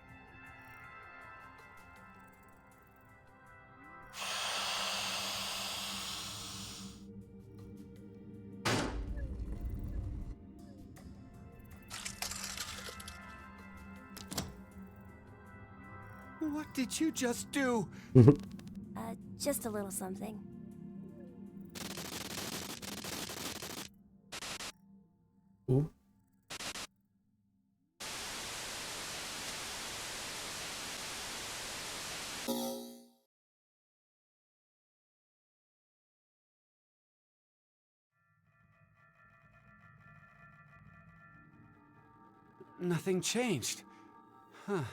What did you just do? Just a little something. Ooh. Nothing changed. Huh.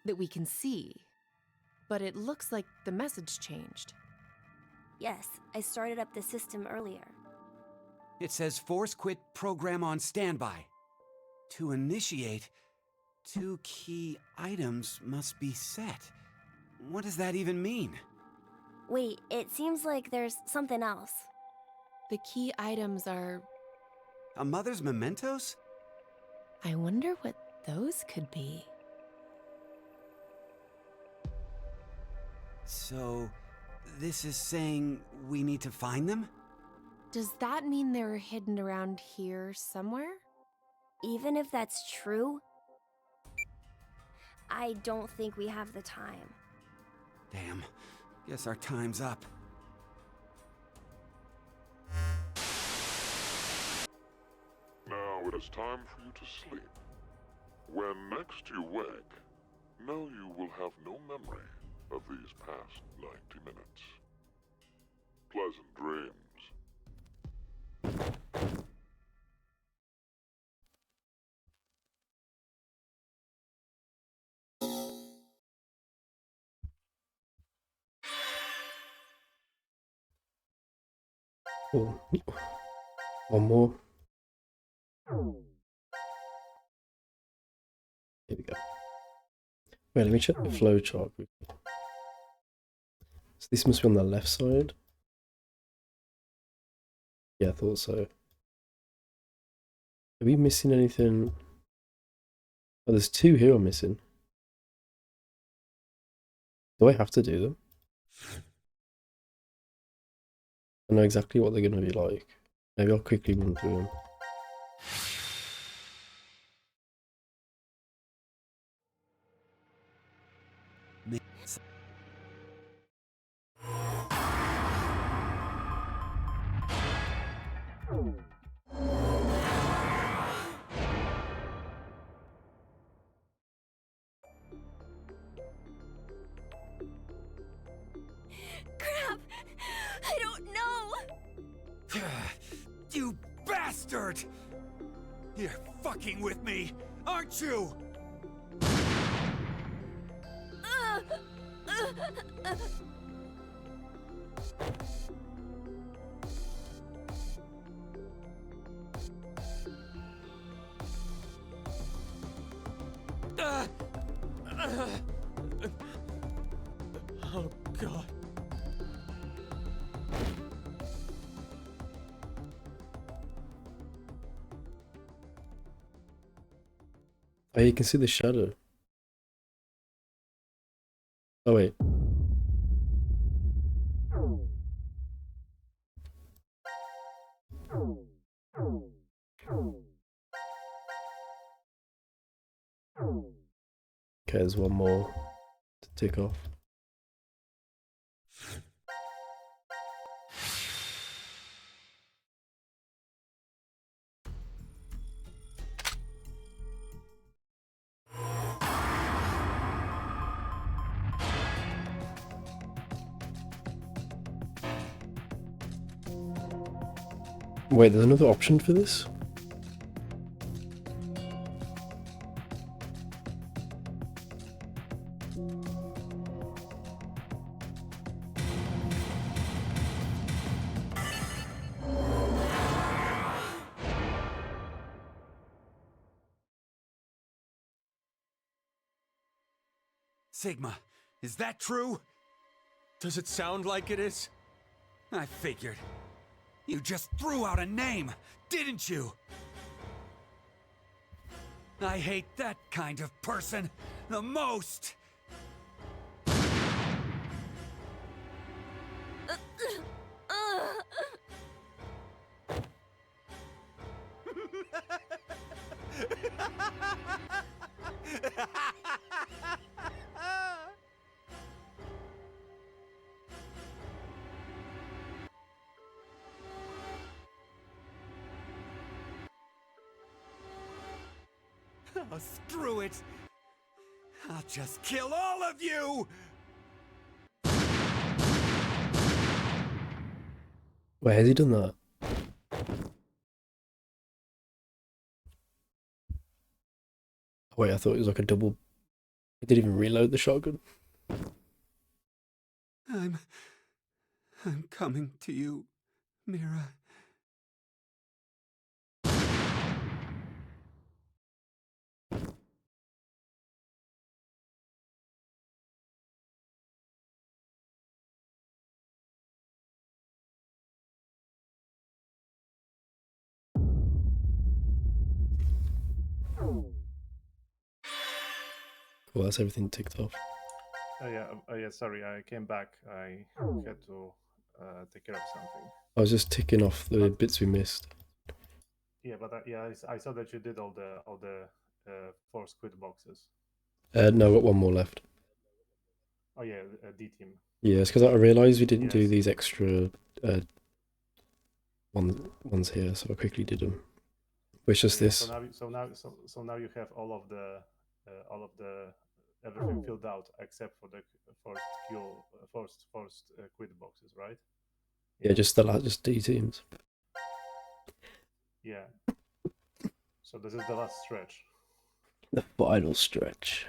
That we can see. But it looks like the message changed. Yes, I started up the system earlier. It says Force Quit program on standby. To initiate, 2 key items must be set. What does that even mean? Wait, it seems like there's something else. The key items are... A mother's mementos? I wonder what those could be. So, this is saying we need to find them? Does that mean they're hidden around here somewhere? Even if that's true, I don't think we have the time. Damn. Guess our time's up. Now it is time for you to sleep. When next you wake, know you will have no memory of these past 90 minutes. Pleasant dreams. Cool. One more. Here we go. Wait, let me check the flowchart quickly. So this must be on the left side. Yeah, I thought so. Are we missing anything? Oh, there's 2 here I'm missing. Do I have to do them? I know exactly what they're going to be like. Maybe I'll quickly run through them. Crap! I don't know! You bastard! You're fucking with me, aren't you? Oh, God. Oh, you can see the shadow. Oh wait. Okay, there's one more to tick off. Wait, there's another option for this? Sigma, is that true? Does it sound like it is? I figured. You just threw out a name, didn't you? I hate that kind of person the most. Oh, screw it! I'll just kill all of you! Wait, has he done that? Wait, I thought it was like a double. He didn't even reload the shotgun. I'm coming to you, Mira. Cool, that's everything ticked off. Yeah, sorry, I came back. I had to take care of something. I was just ticking off the bits we missed. Yeah, but I saw that you did all the 4 squid boxes. No, I've got one more left. Oh yeah, D team. Yeah, it's because I realised we didn't do these extra ones here, so I quickly did them. Which is this. So now you have all of the everything filled out except for the first quid boxes, right? Yeah, just D teams. Yeah. So this is the last stretch. The final stretch.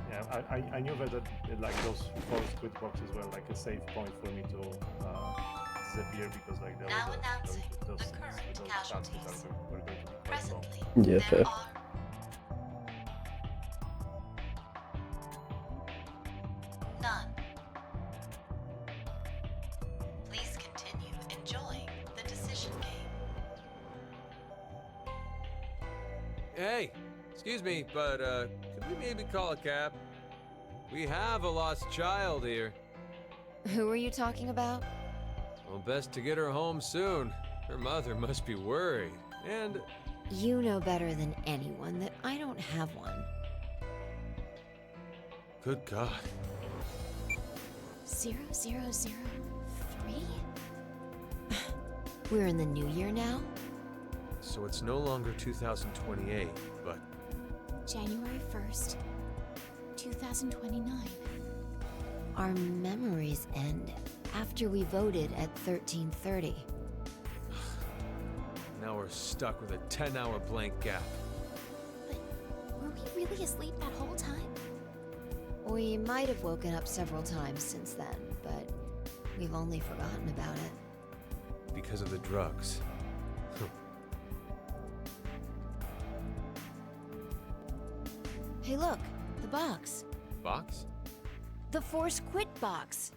Yeah, I knew that like those 4 squid boxes were like a safe point for me to disappear because like there Now was announcing those the current casualties. were going to be quite Presently, long. Yeah, fair. there are none. Please continue enjoying the decision game. Hey, excuse me, but could we maybe call a cab? We have a lost child here. Who are you talking about? Well, best to get her home soon. Her mother must be worried. And You know better than anyone that I don't have one. good God. 0003? We're in the new year now? So it's no longer 2028, but January 1st, 2029. Our memories end after we voted at 1330. now we're stuck with a 10-hour blank gap. Were we really asleep that whole time? We might have woken up several times since then, but we've only forgotten about it. Because of the drugs. Hey look, the box. Box? The Force Quit box.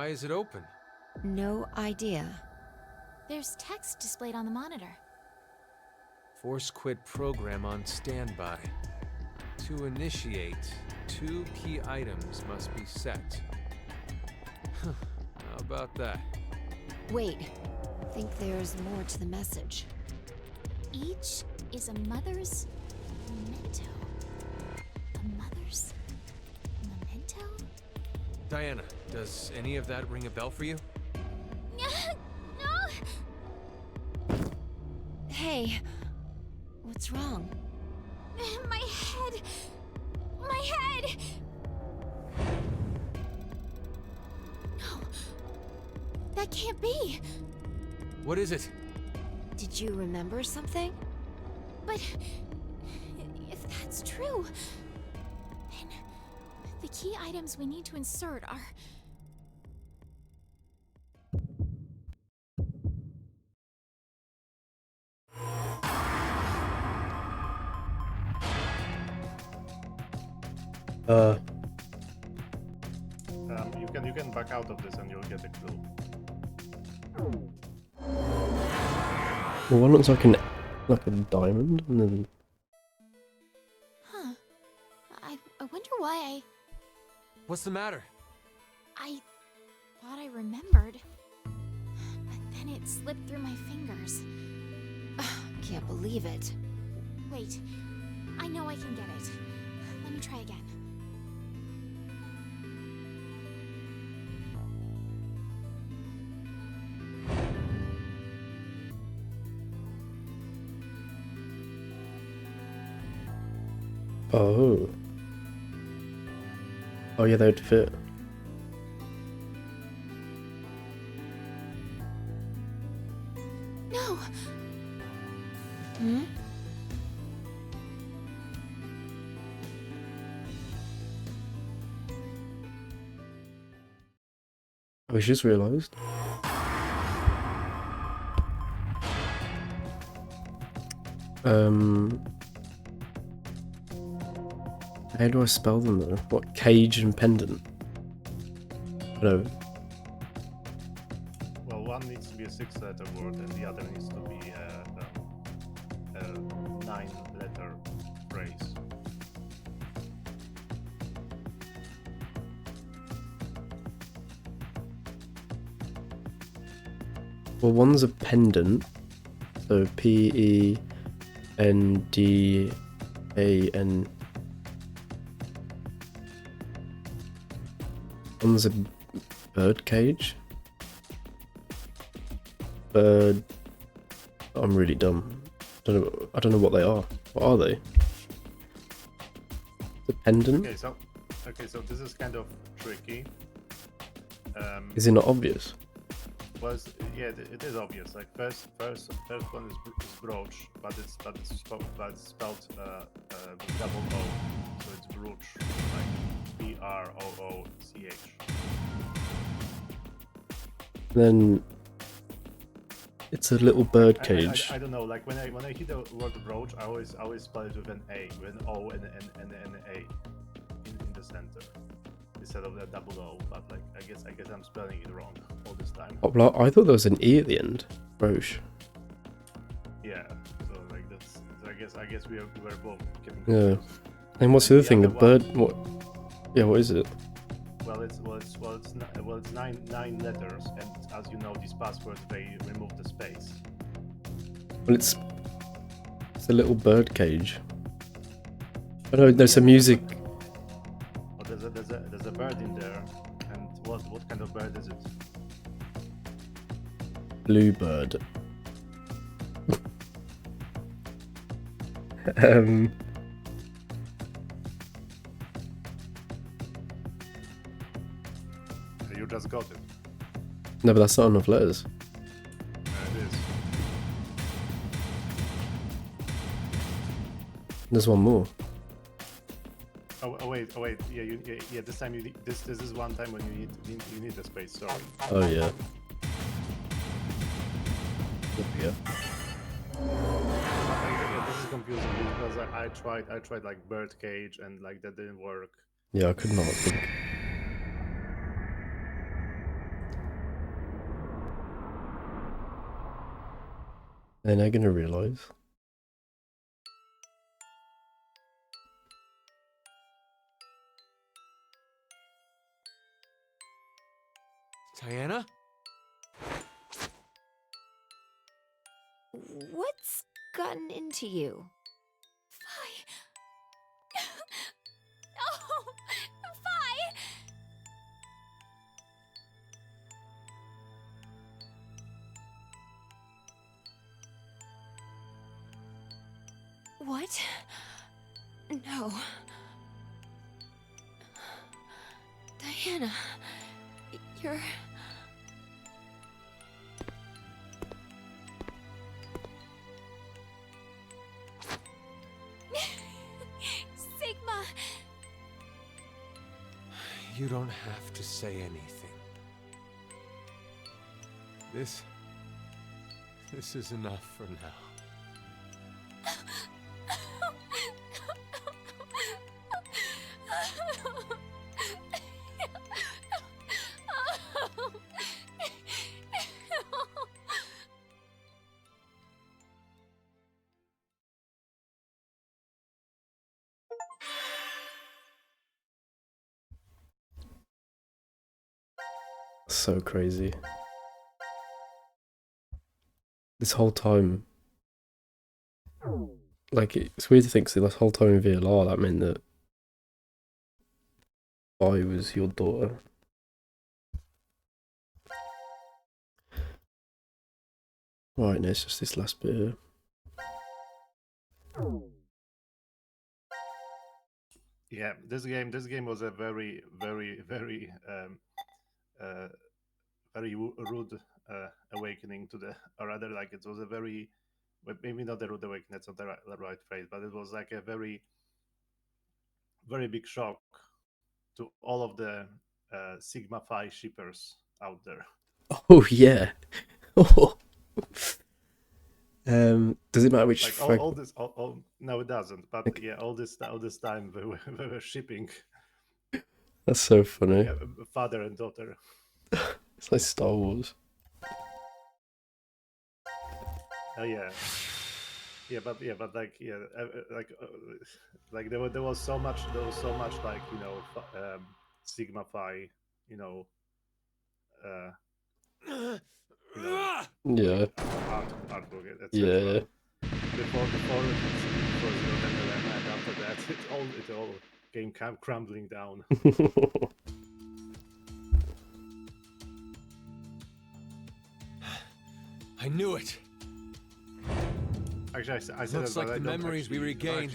Why is it open? No idea. There's text displayed on the monitor. Force quit program on standby. To initiate, 2 key items must be set. How about that? Wait, I think there's more to the message. Each is a mother's memento. A mother's memento? Diana, does any of that ring a bell for you? No! Hey, what's wrong? My head! My head! No. That can't be. What is it? Did you remember something? But if that's true, then the key items we need to insert are... You can back out of this and you'll get a clue. Well, one looks like a diamond, and then Huh. I wonder why What's the matter? I thought I remembered. But then it slipped through my fingers. Can't believe it. Wait. I know I can get it. Let me try again. oh yeah, they'd fit. No! Hmm? I just realised. How do I spell them though? What, cage and pendant? No. Well, one needs to be a 6-letter word, and the other needs to be a 9-letter phrase. Well, one's a pendant, so P-E-N-D-A-N. One's a bird cage. Bird. I'm really dumb. I don't know what they are. What are they? The pendant? Okay, so this is kind of tricky. Is it not obvious? Well, yeah, it is obvious. Like first one is brooch, but it's spelled double O, so it's brooch, like B-R-O-O-C-H. Then it's a little bird cage. I don't know. Like when I hear the word brooch, I always spell it with an A, with an O and an A in the center instead of the double O. But like I guess I'm spelling it wrong all this time. Oh, well, I thought there was an E at the end. Brooch. Yeah. So like that's. So I guess we were both getting Yeah. confused. And what's the other thing? A other bird? What? Yeah. What is it? Well, it's 9 letters, and as you know, these passwords they remove the space. Well, it's a little bird cage. I know there's some music. Well, there's a bird in there, and what kind of bird is it? Bluebird. You just got it. No, but that's not enough letters. It is. There's one more. Oh wait. Yeah. This time this is one time when you need the space. Sorry. Oh yeah. There we go. Yeah, this is confusing because I tried like bird cage and like that didn't work. Yeah, I could not think. Then they're gonna realise. Diana? What's gotten into you? Oh, Fi! What? No. Diana, you're... Sigma! You don't have to say anything. This is enough for now. So crazy. This whole time, like, it's weird to think, so this whole time in VLR, that meant that I was your daughter. Right, now it's just this last bit here. Yeah, this game was a very very rude awakening to the, or rather, like, it was a very, maybe not a rude awakening, that's not the right phrase, but it was like a very big shock to all of the Sigma Phi shippers out there. Oh yeah. Does it matter which? Like all this? No, it doesn't. But okay. Yeah, all this time they were shipping. That's so funny. Yeah, father and daughter. It's like Star Wars. Oh yeah. But like there was so much like, you know, Sigma Phi, you know, yeah. Artwork, yeah. Before and after that, it all came crumbling down. I knew it. Actually, I said looks like the memories we regained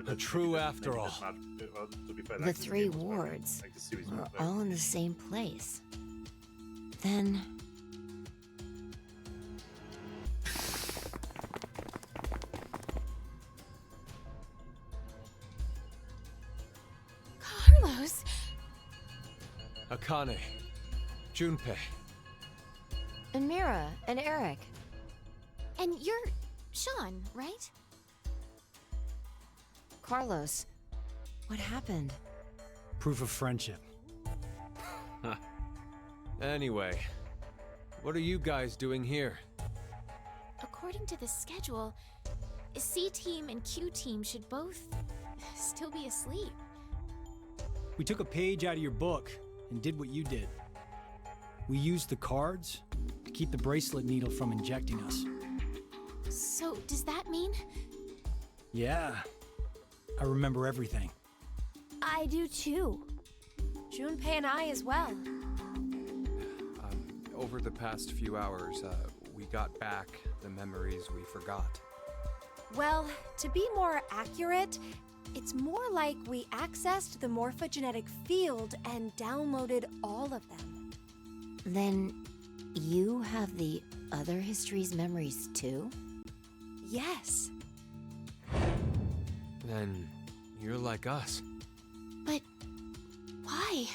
are true after all. To be fair, the three wards were all in the same place. Then... Carlos! Akane, Junpei. And Mira, and Eric. And you're Sean, right? Carlos, what happened? Proof of friendship. Anyway, what are you guys doing here? According to the schedule, C-Team and Q-Team should both still be asleep. We took a page out of your book and did what you did. We used the cards to keep the bracelet needle from injecting us. So, does that mean? Yeah. I remember everything. I do too. Junpei and I as well. Over the past few hours, we got back the memories we forgot. Well, to be more accurate, it's more like we accessed the morphogenetic field and downloaded all of them. Then, you have the other history's memories too? Yes. Then, you're like us. But... why?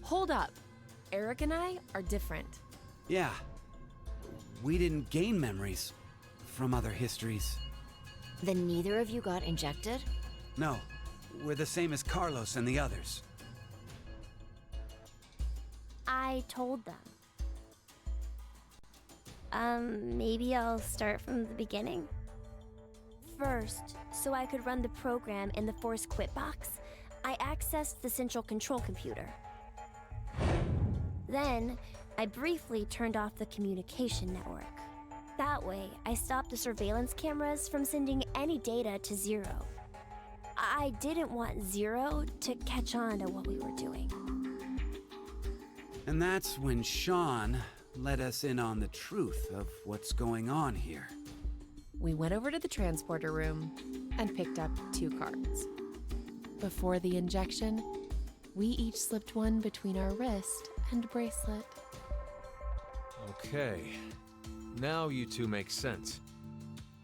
Hold up. Eric and I are different. Yeah. We didn't gain memories from other histories. Then neither of you got injected? No. We're the same as Carlos and the others. I told them. Maybe I'll start from the beginning? First, so I could run the program in the Force Quit box, I accessed the central control computer. Then, I briefly turned off the communication network. That way, I stopped the surveillance cameras from sending any data to Zero. I didn't want Zero to catch on to what we were doing. And that's when Sean let us in on the truth of what's going on here. We went over to the transporter room and picked up 2 cards. Before the injection, we each slipped one between our wrist and bracelet. Okay. Now you two make sense.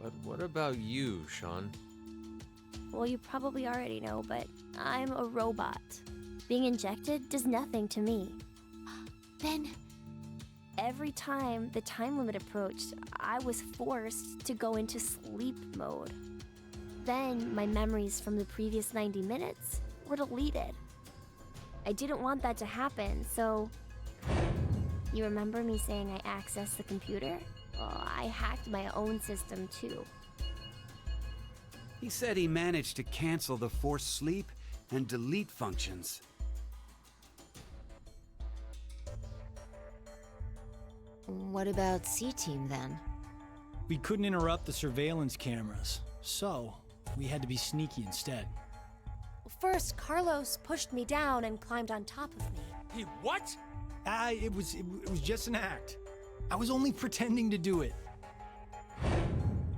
But what about you, Sean? Well, you probably already know, but I'm a robot. Being injected does nothing to me. Then, every time the time limit approached, I was forced to go into sleep mode. Then, my memories from the previous 90 minutes were deleted. I didn't want that to happen, so... You remember me saying I accessed the computer? Well, I hacked my own system too. He said he managed to cancel the force sleep and delete functions. What about C-Team then? We couldn't interrupt the surveillance cameras, so we had to be sneaky instead. First, Carlos pushed me down and climbed on top of me. He what? It was just an act. I was only pretending to do it.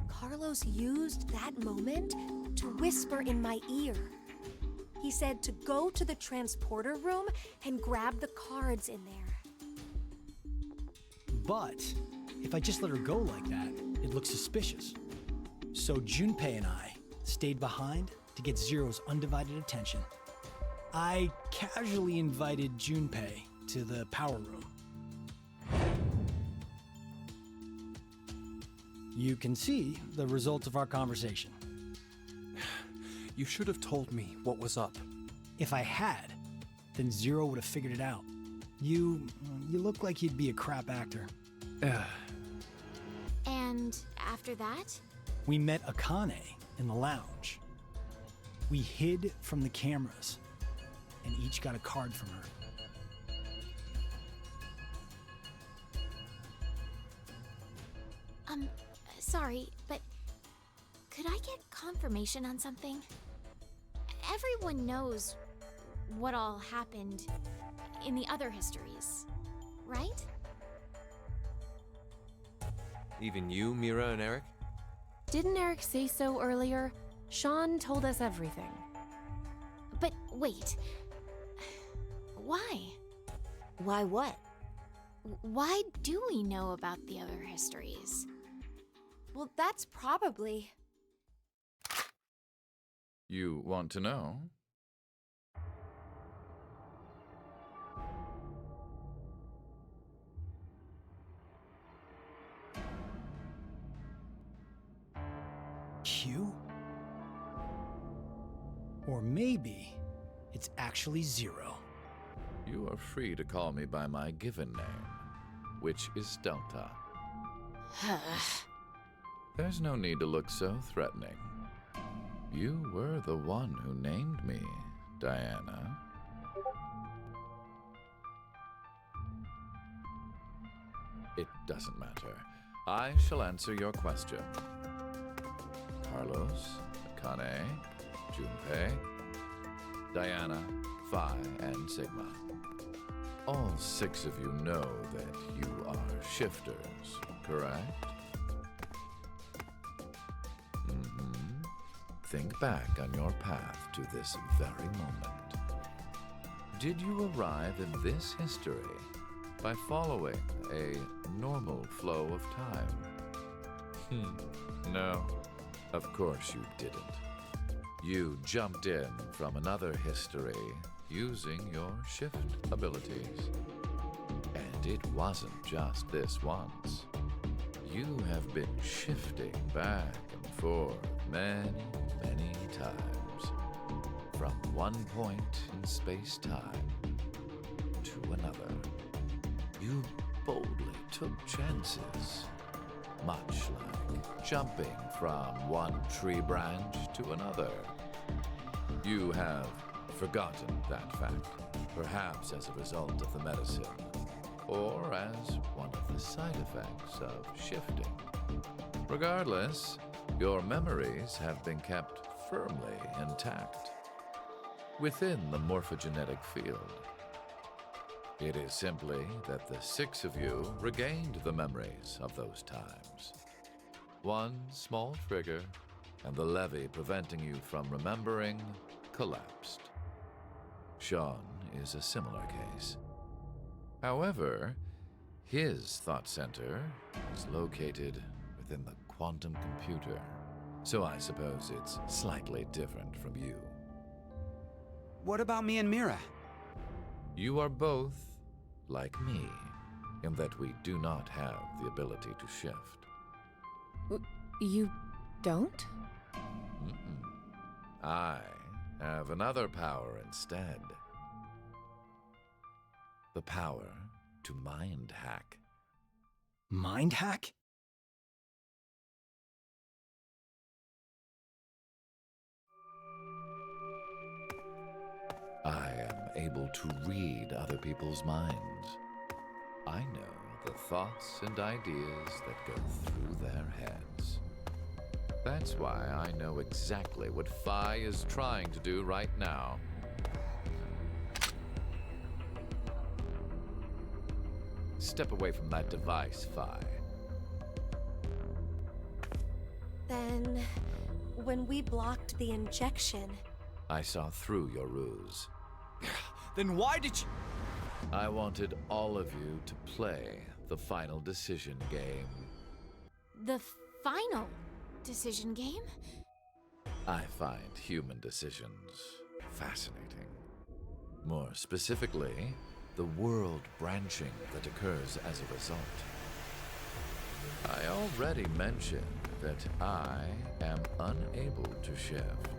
Carlos used that moment to whisper in my ear. He said to go to the transporter room and grab the cards in there. But if I just let her go like that, it looks suspicious. So Junpei and I stayed behind to get Zero's undivided attention. I casually invited Junpei to the power room. You can see the results of our conversation. You should have told me what was up. If I had, then Zero would have figured it out. You look like you'd be a crap actor. And after that? We met Akane in the lounge. We hid from the cameras and each got a card from her. Sorry, but could I get confirmation on something? Everyone knows what all happened in the other histories, right? Even you, Mira and Eric? Didn't Eric say so earlier? Sean told us everything. But wait. Why? Why what? Why do we know about the other histories? Well, that's probably... You want to know? Q? Or maybe it's actually Zero. You are free to call me by my given name, which is Delta. There's no need to look so threatening. You were the one who named me, Diana. It doesn't matter. I shall answer your question. Carlos, Akane, Junpei, Diana, Phi, and Sigma. All 6 of you know that you are shifters, correct? Think back on your path to this very moment. Did you arrive in this history by following a normal flow of time? No, of course you didn't. You jumped in from another history using your shift abilities. And it wasn't just this once. You have been shifting back and forth many times, from one point in space-time to another. You boldly took chances, much like jumping from one tree branch to another. You have forgotten that fact, perhaps as a result of the medicine, or as one of the side effects of shifting. Regardless, your memories have been kept firmly intact within the morphogenetic field. It is simply that the 6 of you regained the memories of those times. One small trigger, and the levee preventing you from remembering collapsed. Sean is a similar case. However, his thought center is located within the quantum computer, so I suppose it's slightly different from you. What about me and Mira? You are both like me, in that we do not have the ability to shift. You don't? I have another power instead. The power to mind hack. Mind hack? I am able to read other people's minds. I know the thoughts and ideas that go through their heads. That's why I know exactly what Phi is trying to do right now. Step away from that device, Phi. Then, when we blocked the injection... I saw through your ruse. Then why did you... I wanted all of you to play the final decision game. The final decision game? I find human decisions fascinating. More specifically, the world branching that occurs as a result. I already mentioned that I am unable to shift.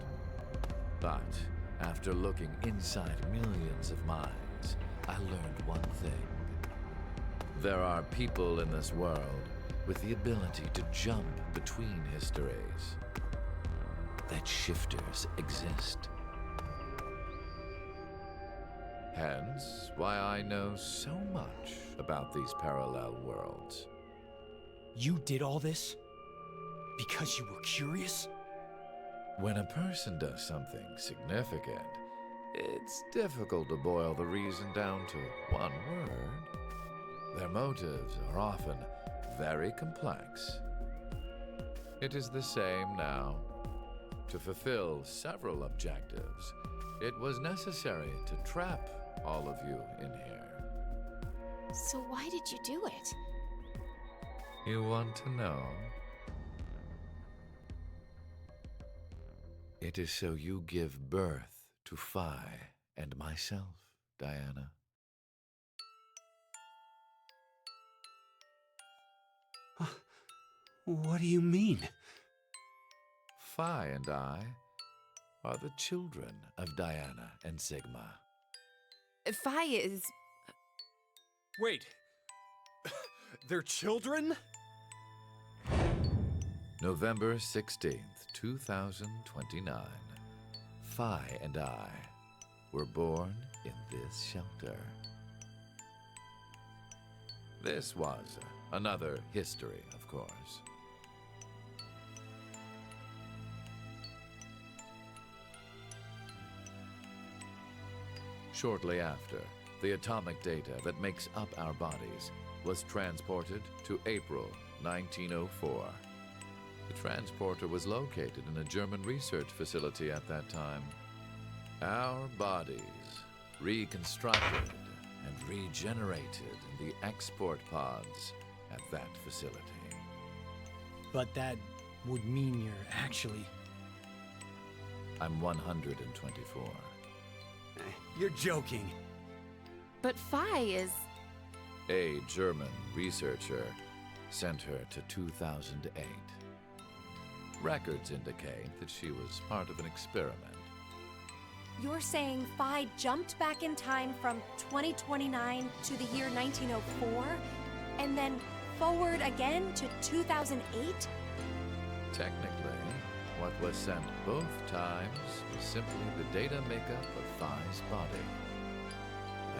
But after looking inside millions of minds, I learned one thing. There are people in this world with the ability to jump between histories. That shifters exist. Hence, why I know so much about these parallel worlds. You did all this? Because you were curious? When a person does something significant, it's difficult to boil the reason down to one word. Their motives are often very complex. It is the same now. To fulfill several objectives, it was necessary to trap all of you in here. So why did you do it? You want to know? It is so you give birth to Phi and myself, Diana. What do you mean? Phi and I are the children of Diana and Sigma. Phi is... Wait. They're children? November 16th, 2029. Phi and I were born in this shelter. This was another history, of course. Shortly after, the atomic data that makes up our bodies was transported to April 1904. The transporter was located in a German research facility at that time. Our bodies reconstructed and regenerated in the export pods at that facility. But that would mean you're actually... I'm 124. You're joking. But Phi is... A German researcher sent her to 2008. Records indicate that she was part of an experiment. You're saying Phi jumped back in time from 2029 to the year 1904, and then forward again to 2008? Technically, what was sent both times was simply the data makeup of Phi's body.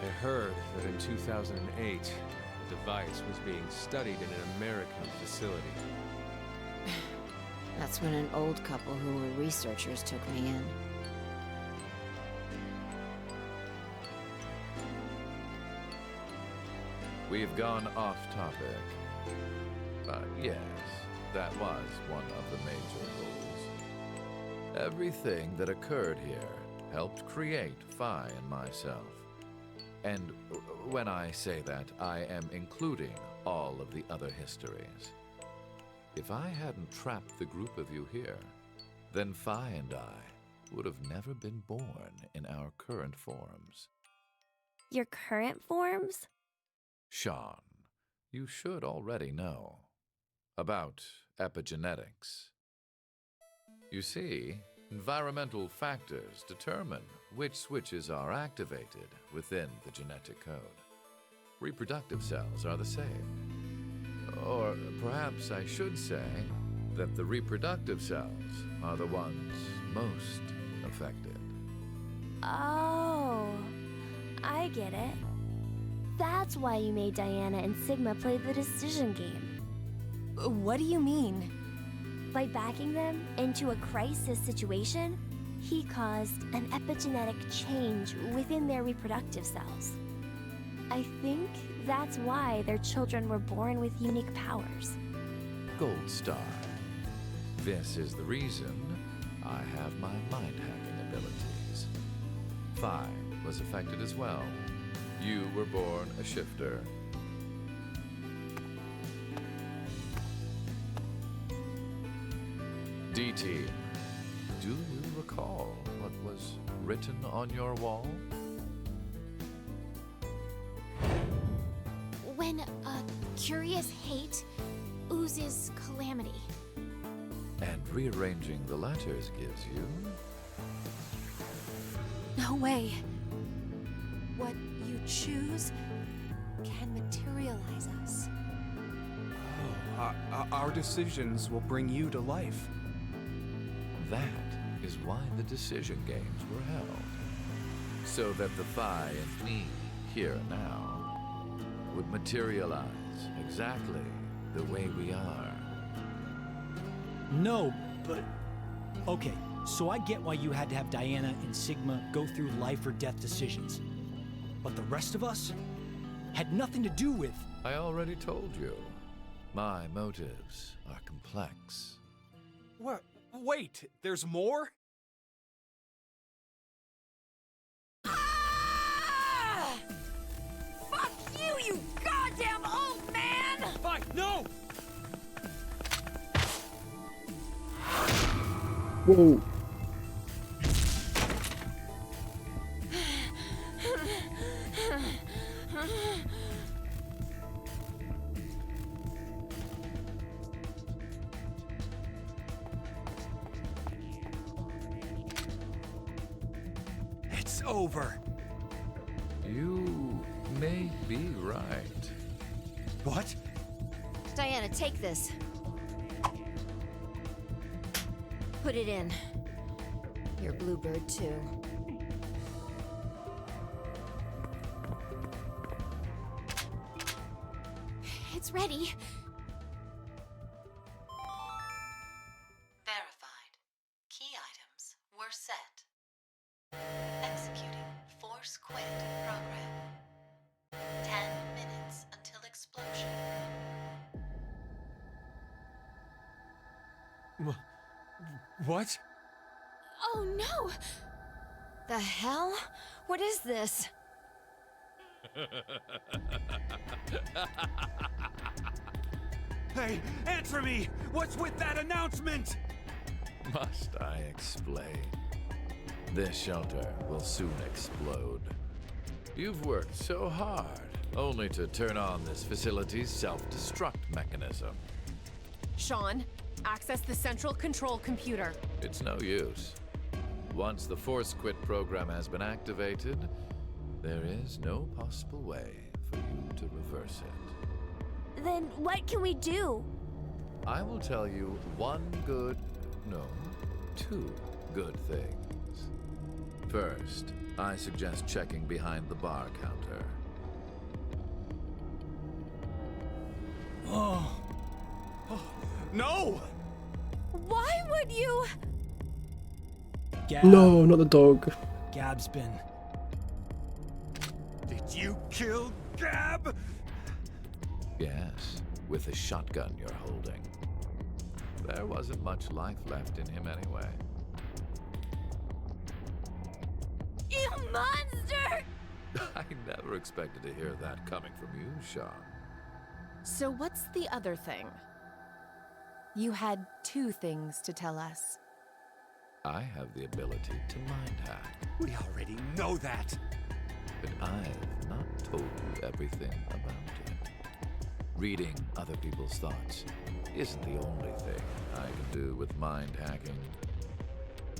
I heard that in 2008, the device was being studied in an American facility. That's when an old couple who were researchers took me in. We've gone off topic. But yes, that was one of the major goals. Everything that occurred here helped create Phi and myself. And when I say that, I am including all of the other histories. If I hadn't trapped the group of you here, then Phi and I would have never been born in our current forms. Your current forms? Sean, you should already know about epigenetics. You see, environmental factors determine which switches are activated within the genetic code. Reproductive cells are the same. Or perhaps I should say that the reproductive cells are the ones most affected. Oh, I get it. That's why you made Diana and Sigma play the decision game. What do you mean? By backing them into a crisis situation, he caused an epigenetic change within their reproductive cells. I think that's why their children were born with unique powers. Gold Star. This is the reason I have my mind-hacking abilities. Phi was affected as well. You were born a shifter. DT, do you recall what was written on your wall? When a curious hate oozes calamity. And rearranging the letters gives you... No way. What you choose can materialize us. Our decisions will bring you to life. That is why the decision games were held. So that the Phi and me, here and now, would materialize exactly the way we are. No, but... Okay, so I get why you had to have Diana and Sigma go through life or death decisions. But the rest of us had nothing to do with... I already told you. My motives are complex. What? Wait, there's more? Ah! Fuck you, you goddamn old man! Phi, no! Whoa! It's over. You may be right. What? Diana, take this. Put it in. Your bluebird, too. It's ready. Verified. Key items were set. Executing Force Quit program. 10 minutes until explosion. What? Oh no! The hell? What is this? Hey, answer me! What's with that announcement? Must I explain? This shelter will soon explode. You've worked so hard, only to turn on this facility's self-destruct mechanism. Sean, access the central control computer. It's no use. Once the Force Quit program has been activated, there is no possible way for you to reverse it. Then what can we do? I will tell you two good things. First, I suggest checking behind the bar counter. Oh. No! Why would you? Gab. No, not the dog. Gab's been. Did you kill Gab? Yes, with the shotgun you're holding. There wasn't much life left in him anyway. You monster! I never expected to hear that coming from you, Sean. So what's the other thing? You had 2 things to tell us. I have the ability to mind hack. We already know that. But I've not told you everything about it. Reading other people's thoughts isn't the only thing I can do with mind hacking.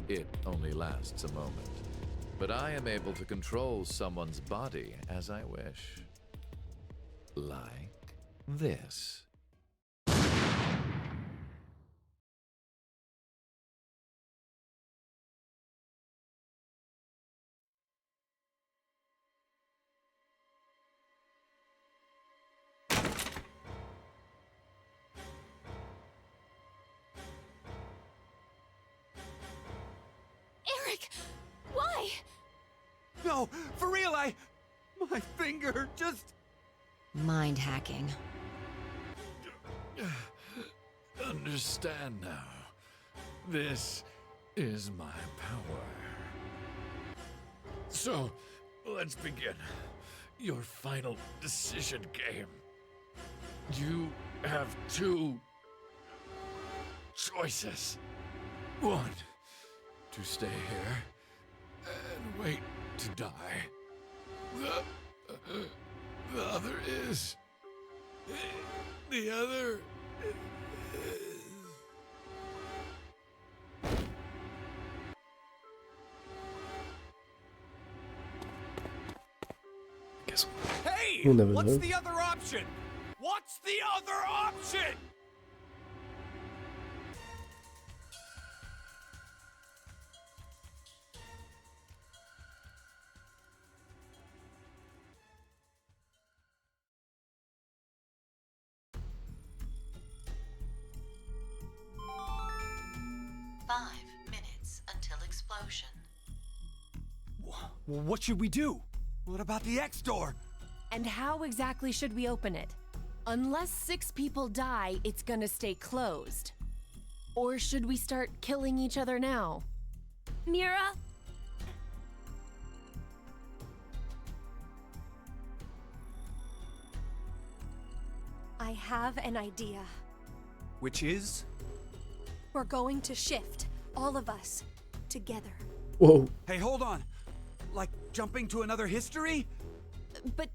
It only lasts a moment. But I am able to control someone's body as I wish. Like this. Eric, why? No, for real, my finger just... Mind hacking. Understand now. This is my power. So, let's begin. Your final decision game. You have 2 choices. 1, to stay here and wait to die. The other is... The other is... Guess Hey! we'll never What's know. the other option? What's the other option? Until explosion. What should we do? What about the X door? And how exactly should we open it? Unless 6 people die, it's gonna stay closed. Or should we start killing each other now? Mira? I have an idea. Which is? We're going to shift, all of us, together. Whoa. Hey, hold on. Like jumping to another history? But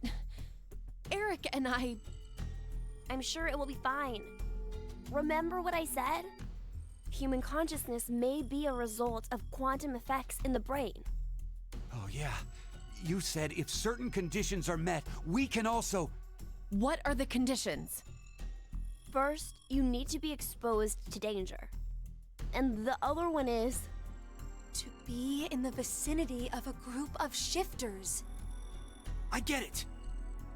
Eric and I'm sure it will be fine. Remember what I said? Human consciousness may be a result of quantum effects in the brain. Oh, yeah. You said if certain conditions are met, we can also... What are the conditions? First, you need to be exposed to danger. And the other one is... to be in the vicinity of a group of shifters. I get it.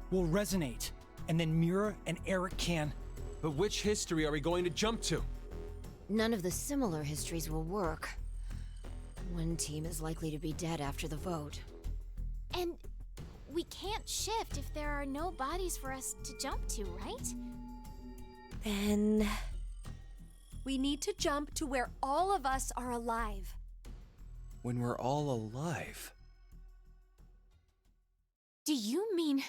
We'll resonate, and then Mira and Eric can... But which history are we going to jump to? None of the similar histories will work. One team is likely to be dead after the vote. And we can't shift if there are no bodies for us to jump to, right? Then... we need to jump to where all of us are alive. When we're all alive? Do you mean...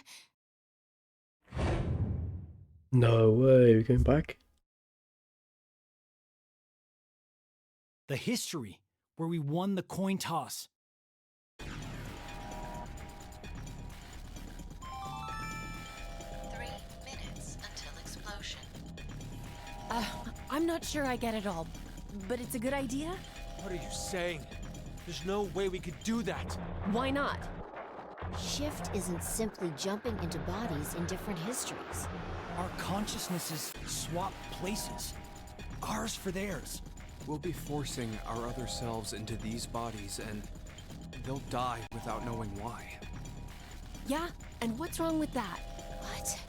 No way, we're going back? The history, where we won the coin toss. 3 minutes until explosion. I'm not sure I get it all, but it's a good idea? What are you saying? There's no way we could do that. Why not? Shift isn't simply jumping into bodies in different histories. Our consciousnesses swap places. Ours for theirs. We'll be forcing our other selves into these bodies, and they'll die without knowing why. Yeah, and what's wrong with that? What?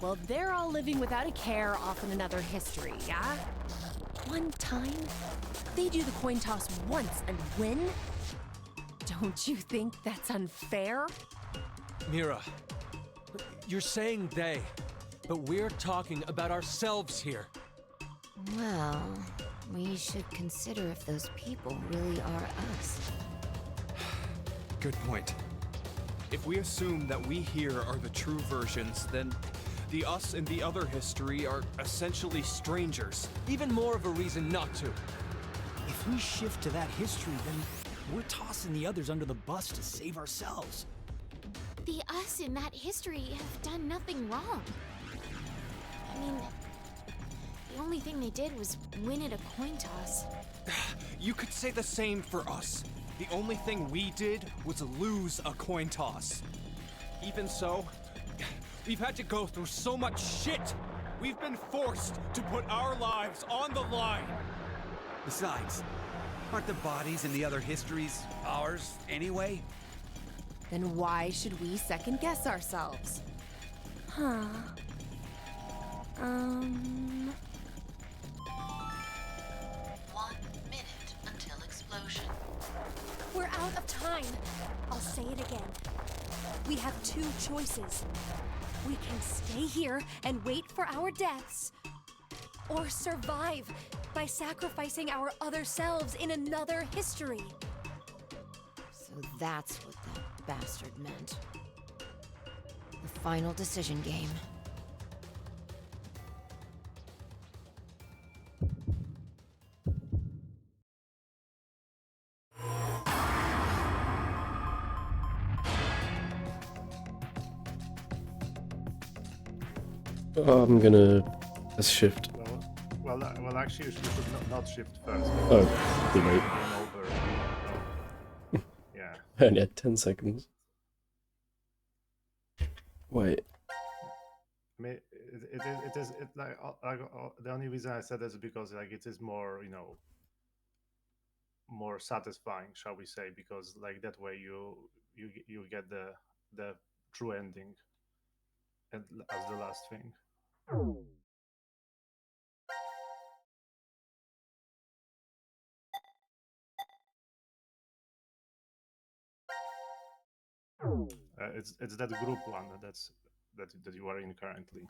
Well, they're all living without a care off in another history, yeah? One time, they do the coin toss once and win? Don't you think that's unfair? Mira, you're saying they, but we're talking about ourselves here. Well, we should consider if those people really are us. Good point. If we assume that we here are the true versions, then the us in the other history are essentially strangers. Even more of a reason not to. If we shift to that history, then we're tossing the others under the bus to save ourselves. The us in that history have done nothing wrong. I mean, the only thing they did was win at a coin toss. You could say the same for us. The only thing we did was lose a coin toss. Even so, we've had to go through so much shit. We've been forced to put our lives on the line. Besides, aren't the bodies in the other histories ours anyway? Then why should we second guess ourselves? Huh. 1 minute until explosion. We're out of time. I'll say it again. We have two choices. We can stay here and wait for our deaths, or survive by sacrificing our other selves in another history. So that's what that bastard meant. The final decision game. I'm gonna let's shift. Well, actually, you should not shift first. Oh, too late. Yeah. I only had 10 seconds. Wait. I mean, it is like the only reason I said this is because like it is more, you know, more satisfying, shall we say, because like that way you get the true ending and as the last thing. It's that group one that you are in currently.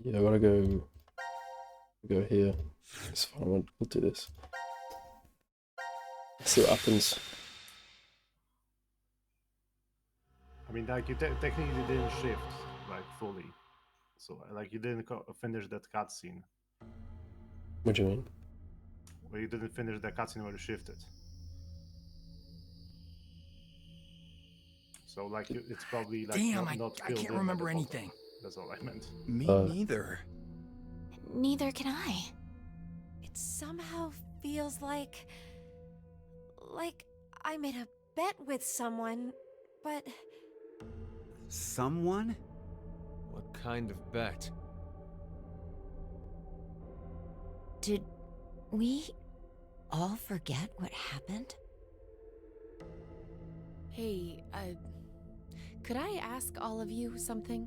Yeah, I gotta go here. It's fine, we'll do this. Let's see what happens. I mean, like you technically didn't shift like fully, so like you didn't finish that cutscene. What do you mean? Well, you didn't finish the cutscene where you shifted. So like it's probably like Damn, not I can't remember anything. That's all I meant. Me neither. Neither can I. It somehow feels like I made a bet with someone, but Someone? What kind of bet? Did we all forget what happened? Hey, could I ask all of you something?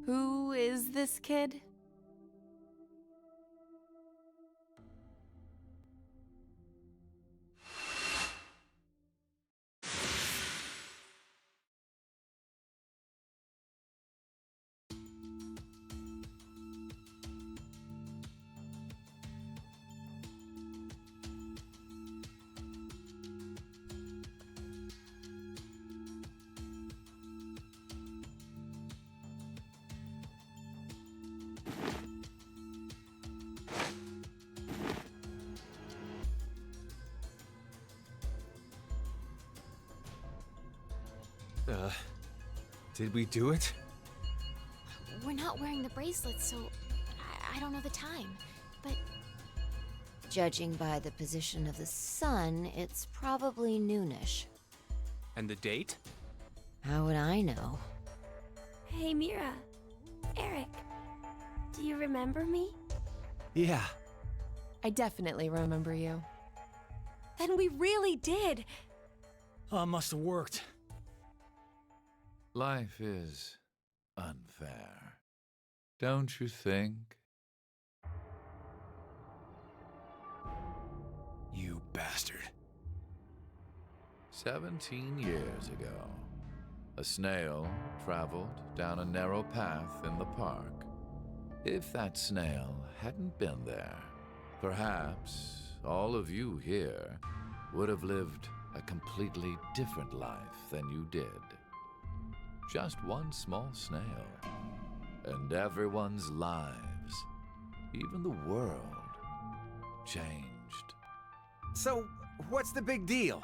Who is this kid? Did we do it? We're not wearing the bracelets, so I don't know the time. But Judging by the position of the sun, it's probably noonish. And the date? How would I know? Hey, Mira. Eric. Do you remember me? Yeah. I definitely remember you. Then we really did. Oh, must have worked. Life is unfair, don't you think? You bastard. 17 years ago, a snail traveled down a narrow path in the park. If that snail hadn't been there, perhaps all of you here would have lived a completely different life than you did. Just one small snail, and everyone's lives, even the world, changed. So, what's the big deal?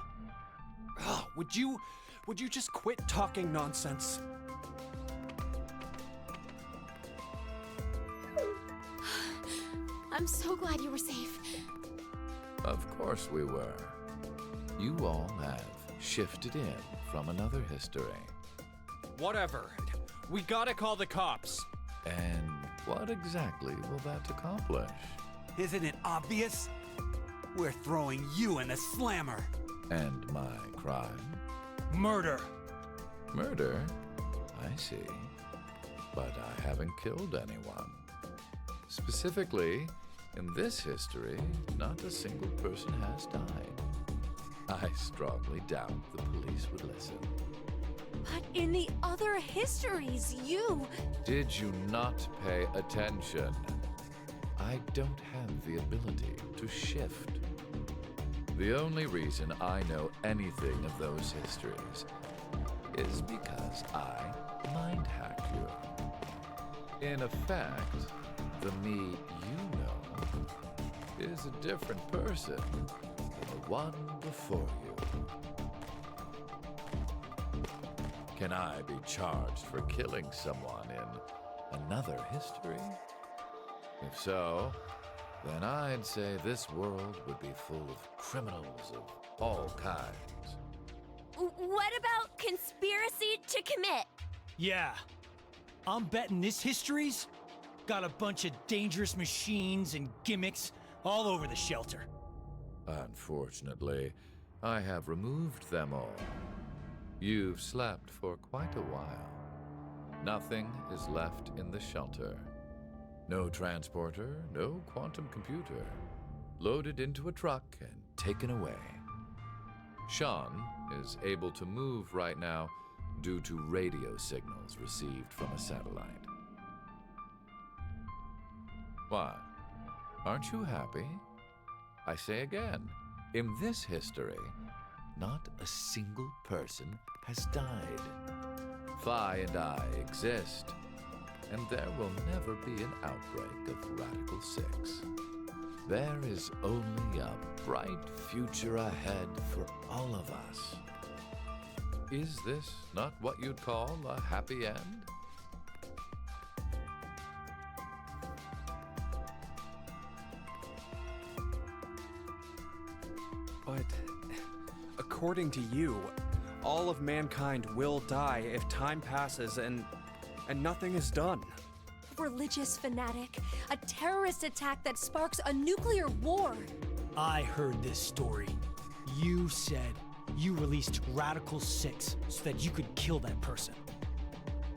Oh, would you just quit talking nonsense? I'm so glad you were safe. Of course we were. You all have shifted in from another history. Whatever. We gotta call the cops. And what exactly will that accomplish? Isn't it obvious? We're throwing you in the slammer. And my crime? Murder. Murder? I see. But I haven't killed anyone. Specifically, in this history, not a single person has died. I strongly doubt the police would listen. But in the other histories, you... Did you not pay attention? I don't have the ability to shift. The only reason I know anything of those histories is because I mind hack you. In effect, the me you know is a different person than the one before you. Can I be charged for killing someone in another history? If so, then I'd say this world would be full of criminals of all kinds. What about conspiracy to commit? Yeah. I'm betting this history's got a bunch of dangerous machines and gimmicks all over the shelter. Unfortunately, I have removed them all. You've slept for quite a while. Nothing is left in the shelter. No transporter, no quantum computer. Loaded into a truck and taken away. Sean is able to move right now due to radio signals received from a satellite. Why? Aren't you happy? I say again, in this history, not a single person has died. Phi and I exist, and there will never be an outbreak of Radical 6. There is only a bright future ahead for all of us. Is this not what you'd call a happy end? But according to you, all of mankind will die if time passes and nothing is done. Religious fanatic, a terrorist attack that sparks a nuclear war. I heard this story. You said you released Radical 6 so that you could kill that person.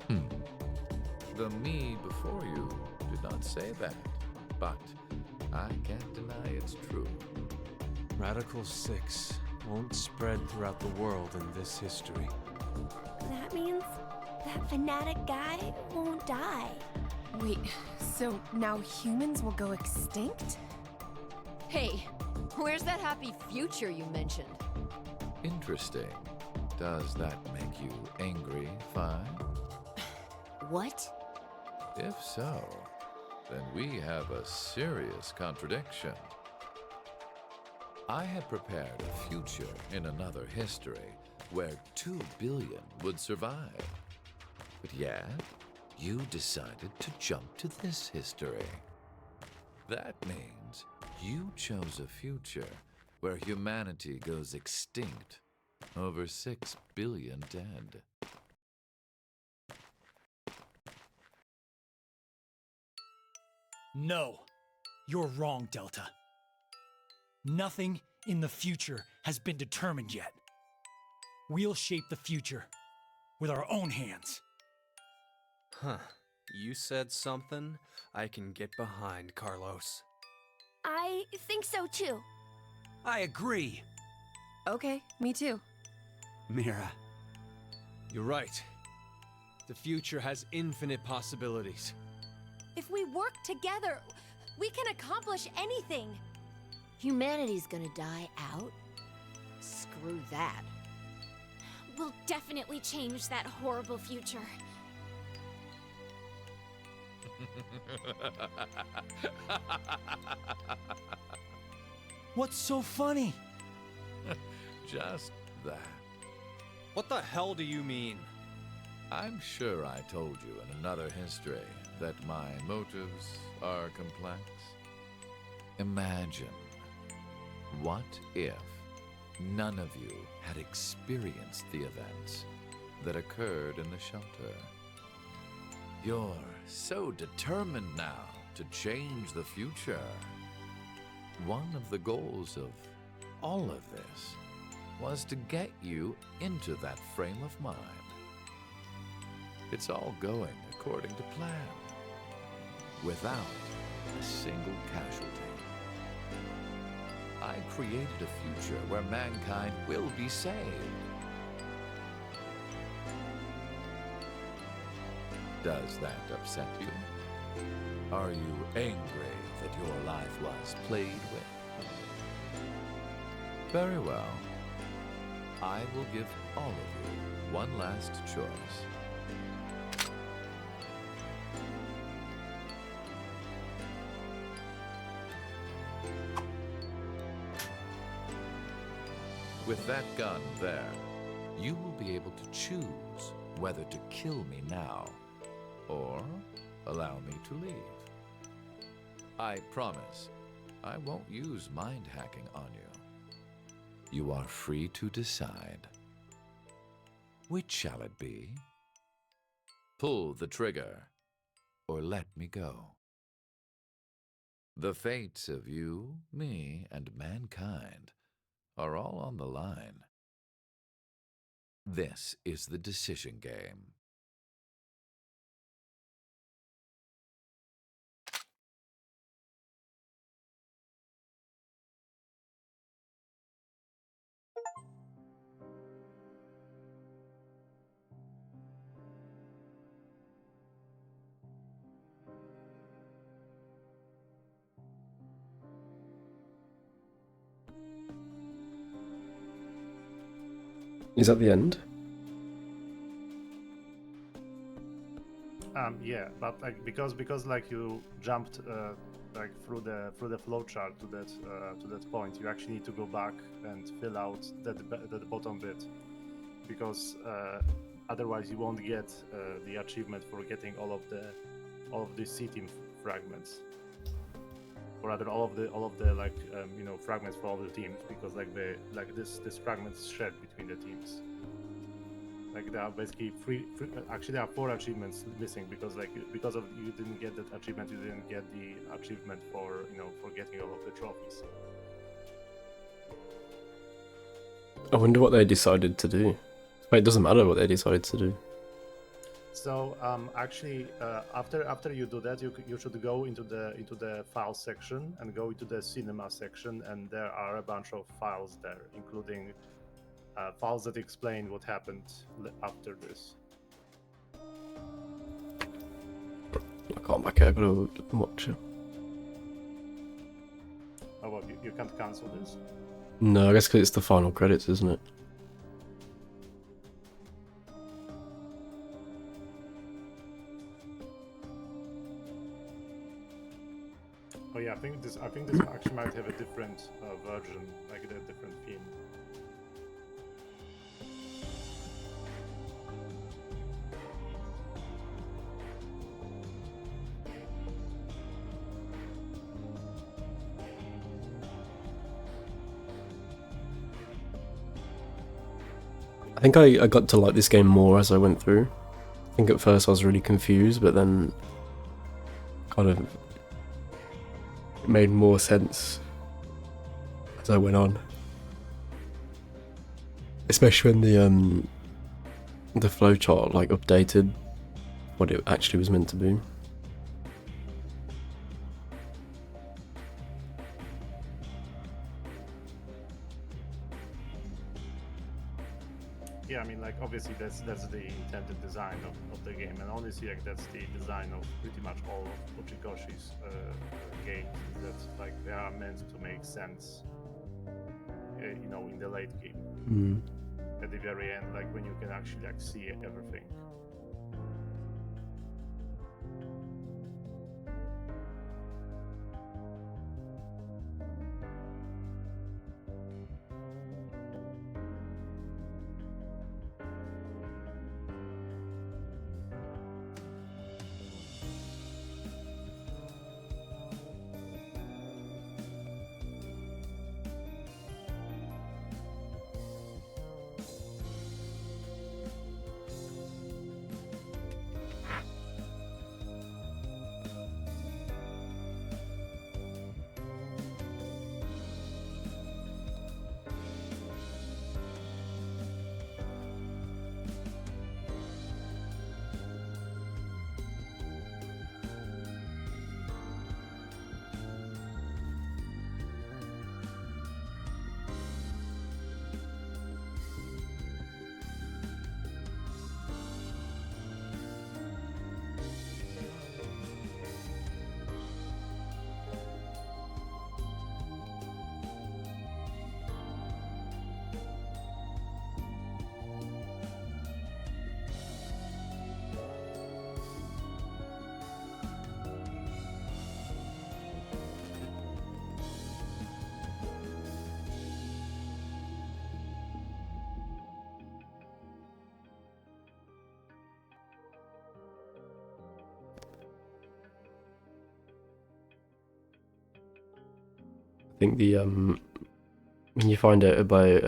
The me before you did not say that, but I can't deny it's true. Radical 6 won't spread throughout the world in this history. That means that fanatic guy won't die. Wait, so now humans will go extinct? Hey, where's that happy future you mentioned? Interesting. Does that make you angry, Phi? What? If so, then we have a serious contradiction. I had prepared a future in another history where 2 billion would survive. But yet, you decided to jump to this history. That means you chose a future where humanity goes extinct, over 6 billion dead. No, you're wrong, Delta. Nothing in the future has been determined yet. We'll shape the future with our own hands. Huh. You said something I can get behind, Carlos. I think so too. I agree. Okay, me too. Mira. You're right. The future has infinite possibilities. If we work together, we can accomplish anything. Humanity's gonna die out? Screw that. We'll definitely change that horrible future. What's so funny? Just that. What the hell do you mean? I'm sure I told you in another history that my motives are complex. Imagine, what if none of you had experienced the events that occurred in the shelter? You're so determined now to change the future. One of the goals of all of this was to get you into that frame of mind. It's all going according to plan, without a single casualty. I created a future where mankind will be saved. Does that upset you? Are you angry that your life was played with? Very well. I will give all of you one last choice. With that gun there, you will be able to choose whether to kill me now or allow me to leave. I promise I won't use mind hacking on you. You are free to decide. Which shall it be? Pull the trigger or let me go. The fates of you, me, and mankind are all on the line. This is the decision game. Is that the end? Yeah, but like because like you jumped like through the flowchart to that point, you actually need to go back and fill out that bottom bit, because otherwise you won't get the achievement for getting all of the C team fragments, or rather all of the like fragments for all the teams, because this fragment is shared between the teams. Like there are basically actually there are 4 achievements missing, because because of you didn't get that achievement, you didn't get the achievement for for getting all of the trophies. I wonder what they decided to do. Wait, it doesn't matter what they decided to do. So actually, after you do that, you should go into the file section and go into the cinema section, and there are a bunch of files there, including files that explain what happened after this. I can't back out, I'll watch it. Oh, well, you can't cancel this? No, I guess because it's the final credits, isn't it? Oh yeah, I think this actually might have a different version, like a different theme. I think I got to like this game more as I went through. I think at first I was really confused, but then kind of it made more sense as I went on. Especially when the flowchart like updated what it actually was meant to be. Yeah, I mean, like obviously that's the intended design of the game, and honestly, like that's the design of pretty much all of Ochikoshi's games. That's like they are meant to make sense, you know, in the late game. At the very end, like when you can actually like see everything. I think the when you find out about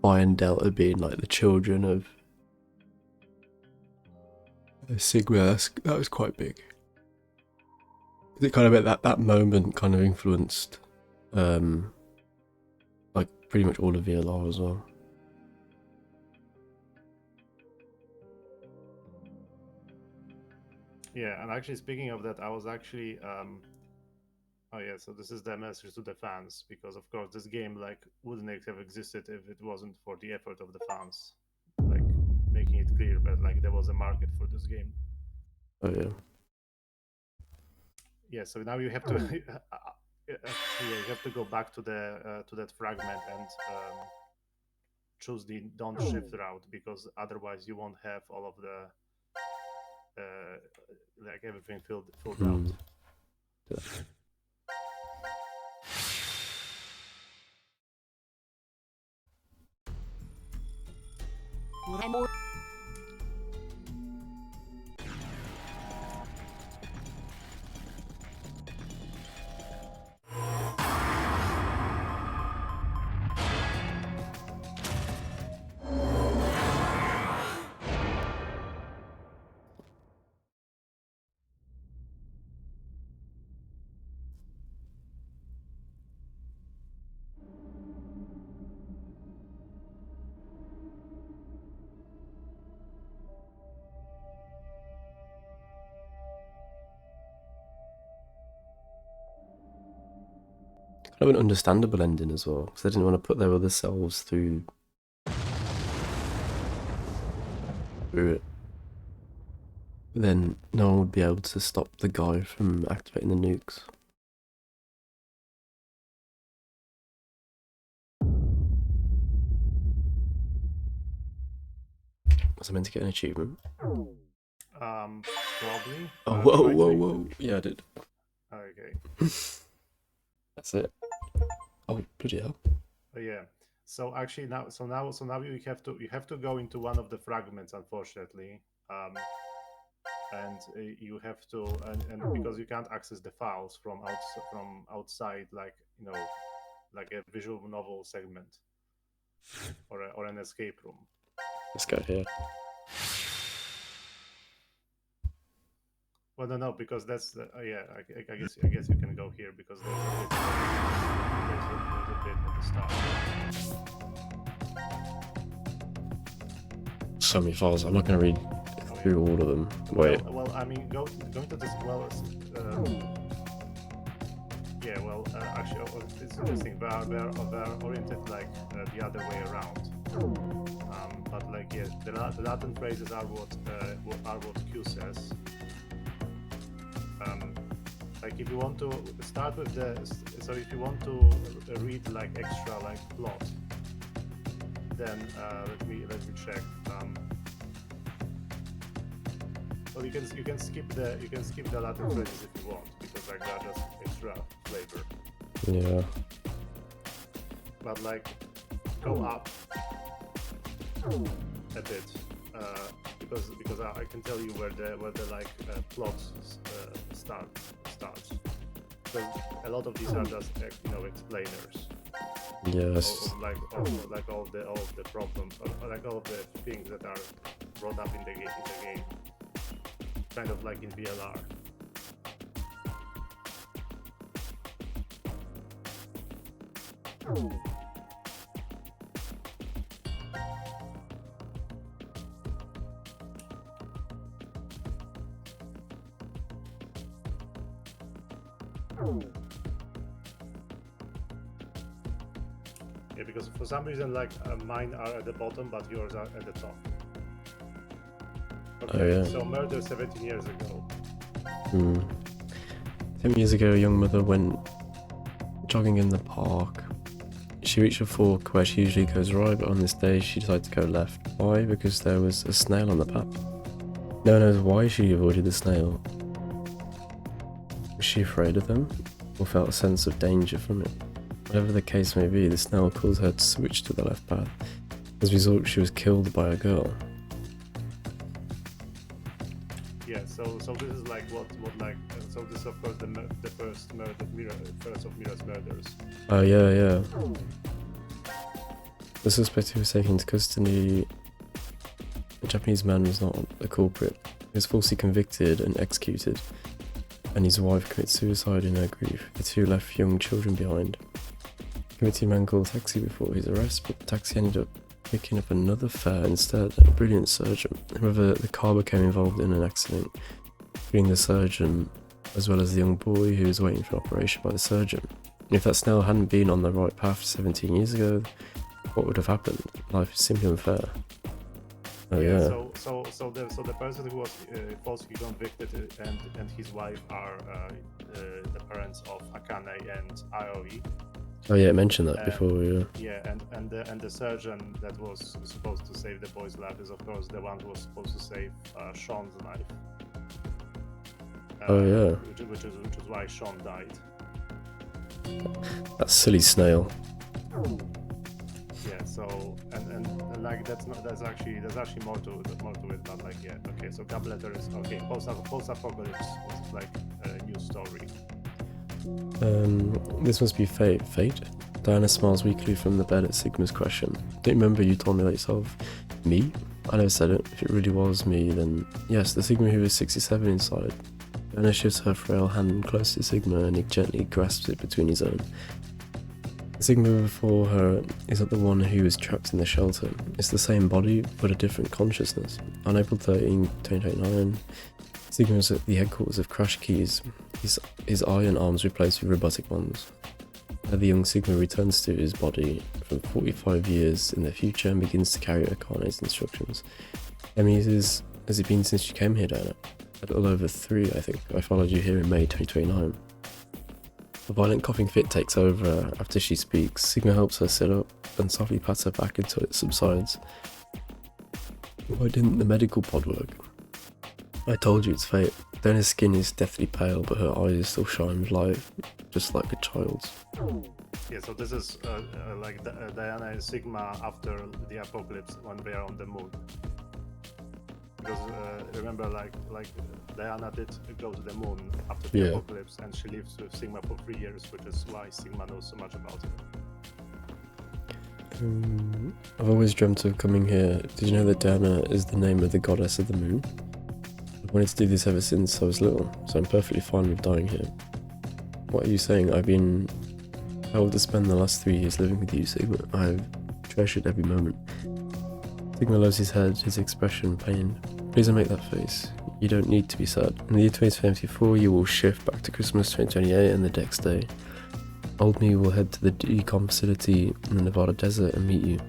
Phi and Delta being like the children of Sigma, that was quite big. It kind of at that moment kind of influenced like pretty much all of VLR as well. Yeah, and actually speaking of that, I was actually oh yeah, so this is the message to the fans, because of course this game like wouldn't have existed if it wasn't for the effort of the fans, like making it clear that like there was a market for this game. Oh yeah. Yeah, so now you have to yeah, you have to go back to the to that fragment and choose the don't shift route, because otherwise you won't have all of the like everything filled out. Yeah. And more. Kind of an understandable ending as well, because they didn't want to put their other selves through it. But then no one would be able to stop the guy from activating the nukes. Was I meant to get an achievement? Probably. Oh, whoa. Yeah, I did. Okay. That's it. Oh, bloody hell. Yeah. So actually now you have to go into one of the fragments, unfortunately, and you have to and because you can't access the files from outside, like you know, like a visual novel segment or an escape room. Let's go here. Well, no, because that's the, yeah. I guess you can go here because there's a bit at the start. So many files. I'm not going to read through all of them. Wait. Well, I mean, going to this. Well, yeah. Well, actually, it's interesting. They're oriented like the other way around. But like, yeah, the Latin phrases are what Q says. Like if you want to start with so if you want to read like extra like plot, then let me check. Well, you can skip the Latin phrases if you want because like they're just extra flavor. Yeah. But like go up a bit because I can tell you where the like plot starts. Because a lot of these are just explainers. Yes. Like all the problems, like all the things that are brought up in the game, kind of like in VLR. Yeah, because for some reason, like mine are at the bottom, but yours are at the top. Okay, oh yeah. So murder 17 years ago. 10 years ago, a young mother went jogging in the park. She reached a fork where she usually goes right, but on this day she decided to go left. Why? Because there was a snail on the path. No one knows why she avoided the snail. Was she afraid of them? Or felt a sense of danger from it? Whatever the case may be, the snail caused her to switch to the left path. As a result, she was killed by a girl. Yeah, so this is like what like so this is of course the first of Mira's murders. Oh yeah. The suspect who was taken into custody, the Japanese man, was not a culprit. He was falsely convicted and executed, and his wife committed suicide in her grief. The two left young children behind. The convicted man called a taxi before his arrest, but the taxi ended up picking up another fare instead, a brilliant surgeon. However, the car became involved in an accident, including the surgeon, as well as the young boy who was waiting for an operation by the surgeon. And if that snail hadn't been on the right path 17 years ago, what would have happened? Life is simply unfair. Oh yeah. So the person who was falsely convicted and his wife are the parents of Akane and Aoi. Oh yeah, I mentioned that before. Yeah. Yeah, and the surgeon that was supposed to save the boy's life is of course the one who was supposed to save Sean's life. Oh yeah. Which is why Sean died. That silly snail. Yeah. So and like that's actually more to it, but like yeah. Okay. So Cab Letter is okay. Post-apocalypse was like a new story. This must be fate. Fate? Diana smiles weakly from the bed at Sigma's question. Don't you remember you told me that yourself? Me? I never said it. If it really was me, then yes, the Sigma who is 67 inside. Diana shifts her frail hand close to Sigma and he gently grasps it between his own. The Sigma before her is not the one who is trapped in the shelter. It's the same body, but a different consciousness. On April 13, 2029, Sigma was at the headquarters of Crash Keys, his iron arms replaced with robotic ones. The young Sigma returns to his body from 45 years in the future and begins to carry out Akane's instructions. Has it been since you came here, Diana? A little over 3, I think. I followed you here in May 2029. A violent coughing fit takes over after she speaks. Sigma helps her sit up and softly pats her back until it subsides. Why didn't the medical pod work? I told you it's fate. Diana's skin is deathly pale, but her eyes still shine with light, just like a child's. Yeah, so this is like Diana and Sigma after the apocalypse when they are on the moon. Because remember, like Diana did go to the moon after the apocalypse, and she lived with Sigma for 3 years, which is why Sigma knows so much about it. I've always dreamt of coming here. Did you know that Diana is the name of the goddess of the moon? wanted to do this ever since I was little, so I'm perfectly fine with dying here. What are you saying? I've been able to spend the last 3 years living with you, Sigma. I've treasured every moment. Sigma loves his head, his expression, pain. Please don't make that face. You don't need to be sad. In the year 2074, you will shift back to Christmas 2028 and the next day. Old me will head to the decom facility in the Nevada desert and meet you.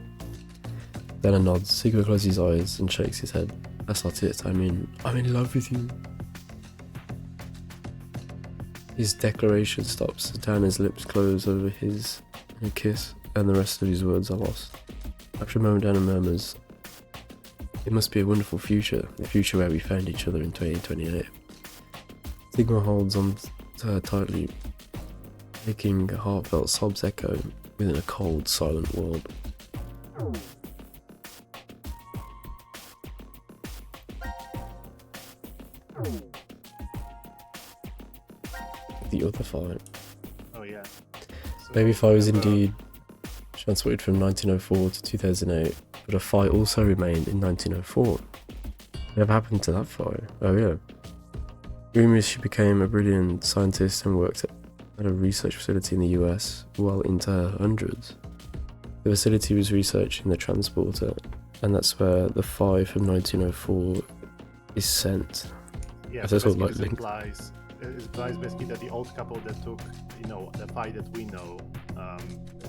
Then a nods. Sigma closes his eyes and shakes his head. That's not it. I'm in love with you. His declaration stops. Diana's lips close over his in a kiss, and the rest of his words are lost. After a moment, Diana murmurs, "It must be a wonderful future, the future where we found each other in 2028. Sigma holds on to her tightly, making heartfelt sobs echo within a cold, silent world. The other fight. Oh yeah. So Baby Phi was indeed transported from 1904 to 2008, but a fight also remained in 1904. Whatever happened to that fight? Oh yeah. Rumors she became a brilliant scientist and worked at a research facility in the US well into her hundreds. The facility was researching the transporter, and that's where the Phi from 1904 is sent. Yeah, So so that's what, basically like, it implies basically that the old couple that took, the Phi that we know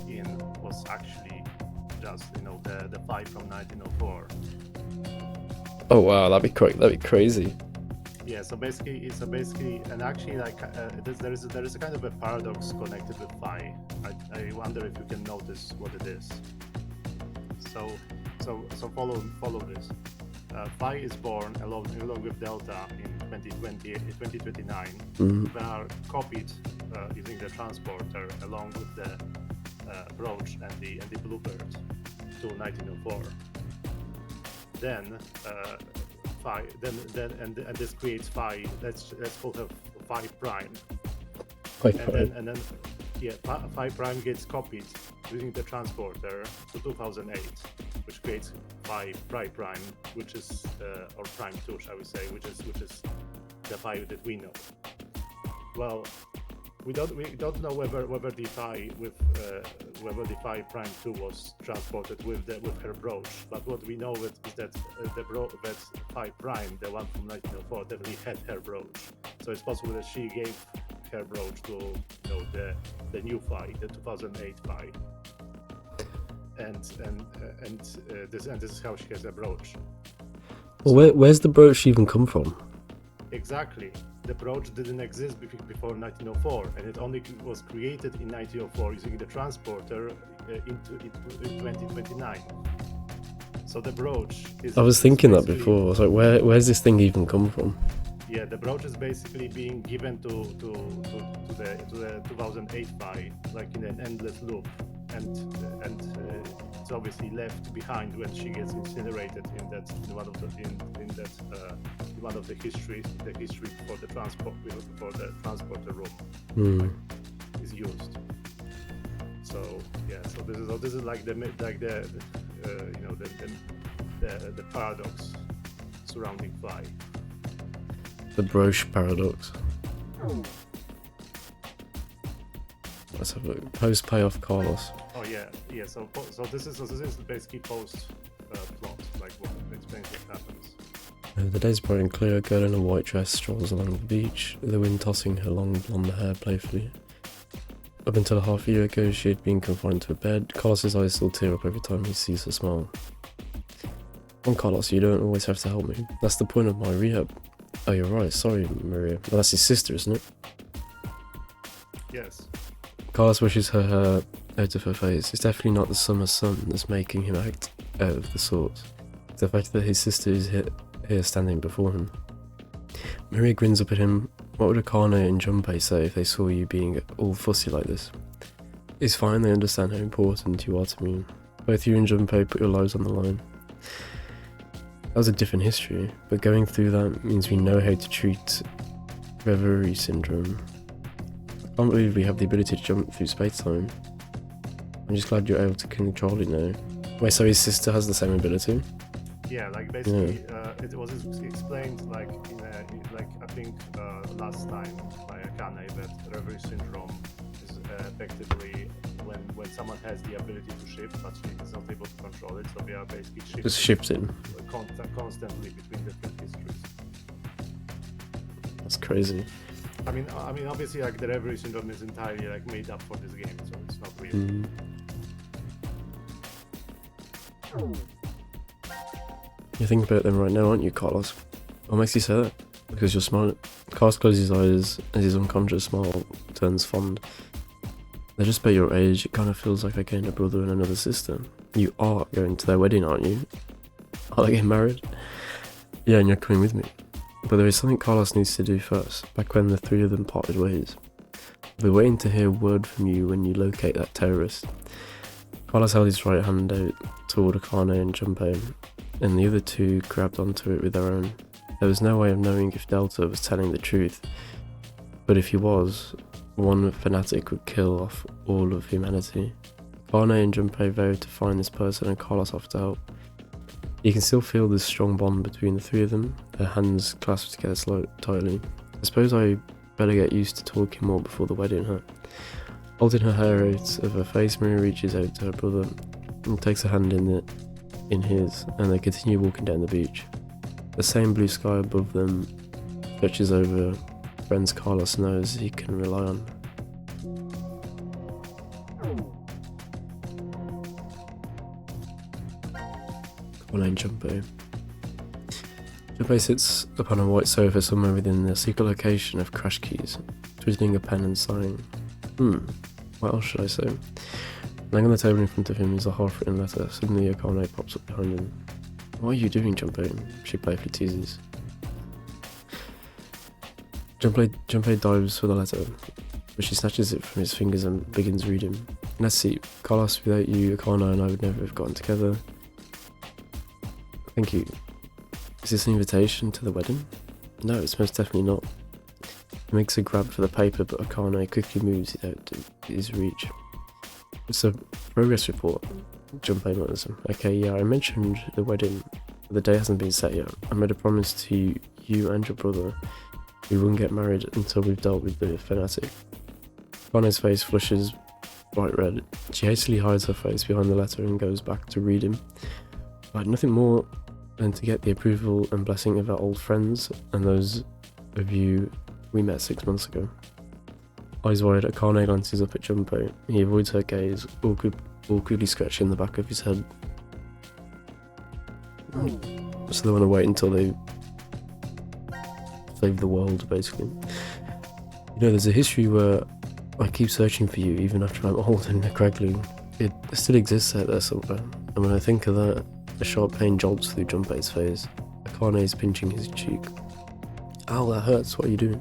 in was actually just, the Phi from 1904. Oh wow, that'd be crazy. Yeah, so basically, and actually, like, there is a kind of a paradox connected with Phi. I wonder if you can notice what it is. So follow this. Phi is born along with Delta in 2029. Mhm. They are copied using the transporter along with the brooch and the bluebird to 1904. Then Phi, and this creates Phi. Let's call her Phi Prime. And then Phi Prime gets copied using the transporter to 2008, which creates Phi Prime, which is or Prime 2, shall we say, which is the Phi that we know. Well, we don't know whether the Phi whether the Phi Prime 2 was transported with her brooch, but what we know is that that Phi Prime, the one from 1904, definitely had her brooch. So it's possible that she gave her brooch to the new Phi, the 2008 Phi, and this is how she has a brooch. Well, where's the brooch even come from? Exactly. The brooch didn't exist before 1904, and it only was created in 1904 using the transporter in 2029. So the brooch is. I was thinking that before. I was like, where's this thing even come from? Yeah, the brooch is basically being given to the 2008 Phi, like in an endless loop, and it's obviously left behind when she gets incinerated in one of the history for the transporter room is used. So yeah, so this is like the paradox surrounding Phi. The brooch paradox. Let's have a look. Post payoff Carlos. Oh yeah. So this is basically post plot, like what explains what happens. The day's bright and clear. A girl in a white dress strolls along the beach, the wind tossing her long blonde hair playfully. Up until a half a year ago, she had been confined to a bed. Carlos's eyes still tear up every time he sees her smile. Come on, Carlos, you don't always have to help me. That's the point of my rehab. Oh, you're right. Sorry, Maria. Well, that's his sister, isn't it? Yes. Carlos wishes her hair out of her face. It's definitely not the summer sun that's making him act out of the sorts. It's the fact that his sister is here standing before him. Maria grins up at him. What would Akane and Junpei say if they saw you being all fussy like this? It's fine, they understand how important you are to me. Both you and Junpei put your lives on the line. That was a different history, but going through that means we know how to treat Reverie syndrome. I can't believe we have the ability to jump through space-time. I'm just glad you're able to control it now. Wait, so his sister has the same ability? Yeah, like basically, it was explained like like I think last time by Akane that Reverie syndrome is effectively when someone has the ability to shift but is not able to control it. So we are basically shifting. Just shifting. Constantly between different histories. That's crazy. I mean, obviously, like the Reverie syndrome is entirely like made up for this game, so it's not real. You're thinking about them right now, aren't you, Carlos? What makes you say that? Because you're smart. Carlos closes his eyes as his unconscious smile turns fond. They're just about your age. It kind of feels like I gained a brother and another sister. You are going to their wedding, aren't you? Are they getting married? Yeah, and you're coming with me. But there is something Carlos needs to do first, back when the three of them parted ways. I'll be waiting to hear word from you when you locate that terrorist. Carlos held his right hand out toward Akane and Junpei, and the other two grabbed onto it with their own. There was no way of knowing if Delta was telling the truth, but if he was, one fanatic would kill off all of humanity. Akane and Junpei vowed to find this person and Carlos offered to help. You can still feel this strong bond between the three of them, their hands clasped together tightly. I suppose I better get used to talking more before the wedding, huh? Holding her hair out of her face, Maria reaches out to her brother and takes a hand in his, and they continue walking down the beach. The same blue sky above them stretches over friends Carlos knows he can rely on. Named Junpei. Junpei sits upon a white sofa somewhere within the secret location of Crash Keys, twiddling a pen and sighing. What else should I say? Laying on the table in front of him is a half-written letter. Suddenly Akane pops up behind him. What are you doing, Junpei? She playfully teases. Junpei dives for the letter, but she snatches it from his fingers and begins reading. Let's see. Carlos, without you, Akane and I would never have gotten together. Thank you. Is this an invitation to the wedding? No, it's most definitely not. He makes a grab for the paper, but Akane quickly moves it out of his reach. It's a progress report. Junpei mutters. Okay, yeah, I mentioned the wedding, but the day hasn't been set yet. I made a promise to you and your brother. We wouldn't get married until we've dealt with the fanatic. Akane's face flushes bright red. She hastily hides her face behind the letter and goes back to reading. But nothing more than to get the approval and blessing of our old friends and those of you we met 6 months ago. Eyes wide, Akane glances up at Junpei. He avoids her gaze, awkwardly scratching the back of his head. So they want to wait until they save the world, basically. You know, there's a history where I keep searching for you even after I'm old and craggly. It still exists out there somewhere, and when I think of that, a sharp pain jolts through Junpei's face. Akane is pinching his cheek. Ow, that hurts. What are you doing?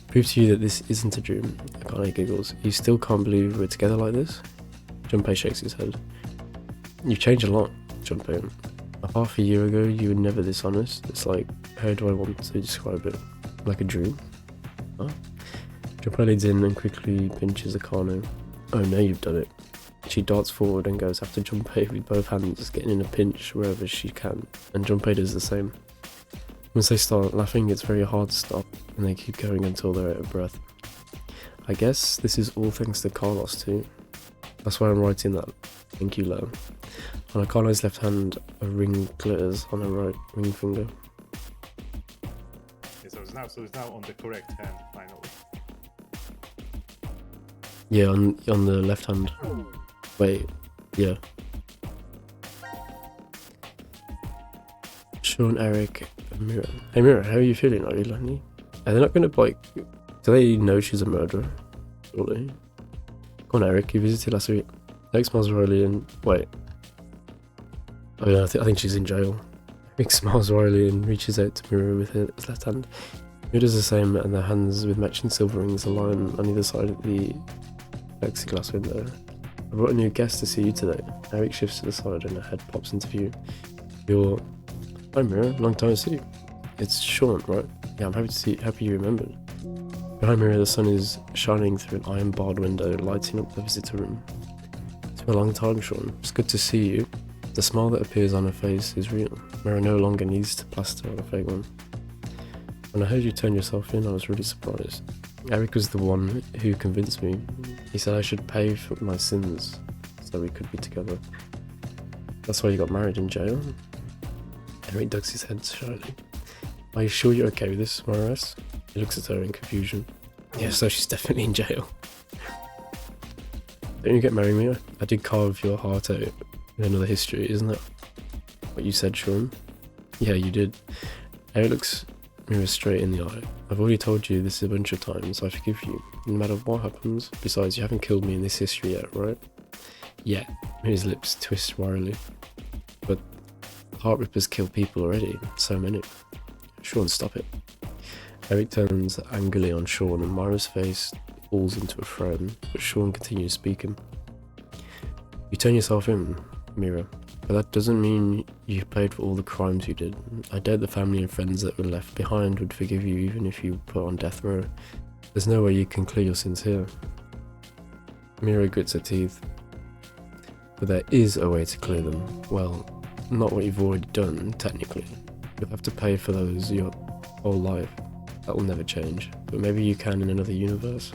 Prove to you that this isn't a dream. Akane giggles. You still can't believe we're together like this? Junpei shakes his head. You've changed a lot, Junpei. Half a year ago, you were never this honest. It's like, how do I want to describe it? Like a dream? Huh? Junpei leads in and quickly pinches Akane. Oh, now you've done it. She darts forward and goes after Junpei with both hands, getting in a pinch wherever she can, and Junpei does the same. Once they start laughing, it's very hard to stop, and they keep going until they're out of breath. I guess this is all thanks to Carlos too. That's why I'm writing that thank you letter. On Akane's left hand, a ring glitters on her right ring finger. Okay, so it's now on the correct hand, finally. Yeah, on the left hand. Wait, yeah. Sean, Eric, and Mira. Hey Mira, how are you feeling? Are you lonely? Are they not gonna do they know she's a murderer? Surely. Come on Eric, you visited last week. Eric smiles wryly and wait. Oh yeah, I think she's in jail. Eric smiles wryly and reaches out to Mira with his left hand. Mira does the same, and their hands with matching silver rings align on either side of the plexiglass window. I brought a new guest to see you today. Eric shifts to the side and her head pops into view. You're... Hi Mira, long time to see you. It's Sean, right? Yeah, I'm happy you remembered. Behind Mira, the sun is shining through an iron-barred window, lighting up the visitor room. It's been a long time, Sean. It's good to see you. The smile that appears on her face is real. Mira no longer needs to plaster on a fake one. When I heard you turn yourself in, I was really surprised. Eric was the one who convinced me. He said I should pay for my sins so we could be together. That's why you got married in jail? Eric ducks his head shyly. Are you sure you're okay with this, Maris? He looks at her in confusion. Yeah, so she's definitely in jail. Don't you get married, Mira? I did carve your heart out in another history, isn't that what you said, Sean? Yeah, you did. Eric looks Mira straight in the eye. I've already told you this a bunch of times, I forgive you, no matter what happens. Besides, you haven't killed me in this history yet, right? Yeah. Mira's lips twist wryly. But Heart Rippers kill people already, so many. Sean, stop it. Eric turns angrily on Sean and Mira's face falls into a frown, but Sean continues speaking. You turn yourself in, Mira, but that doesn't mean you paid for all the crimes you did. I doubt the family and friends that were left behind would forgive you even if you put on death row. There's no way you can clear your sins here. Mira grits her teeth. But there is a way to clear them. Well, not what you've already done, technically. You'll have to pay for those your whole life. That will never change. But maybe you can in another universe.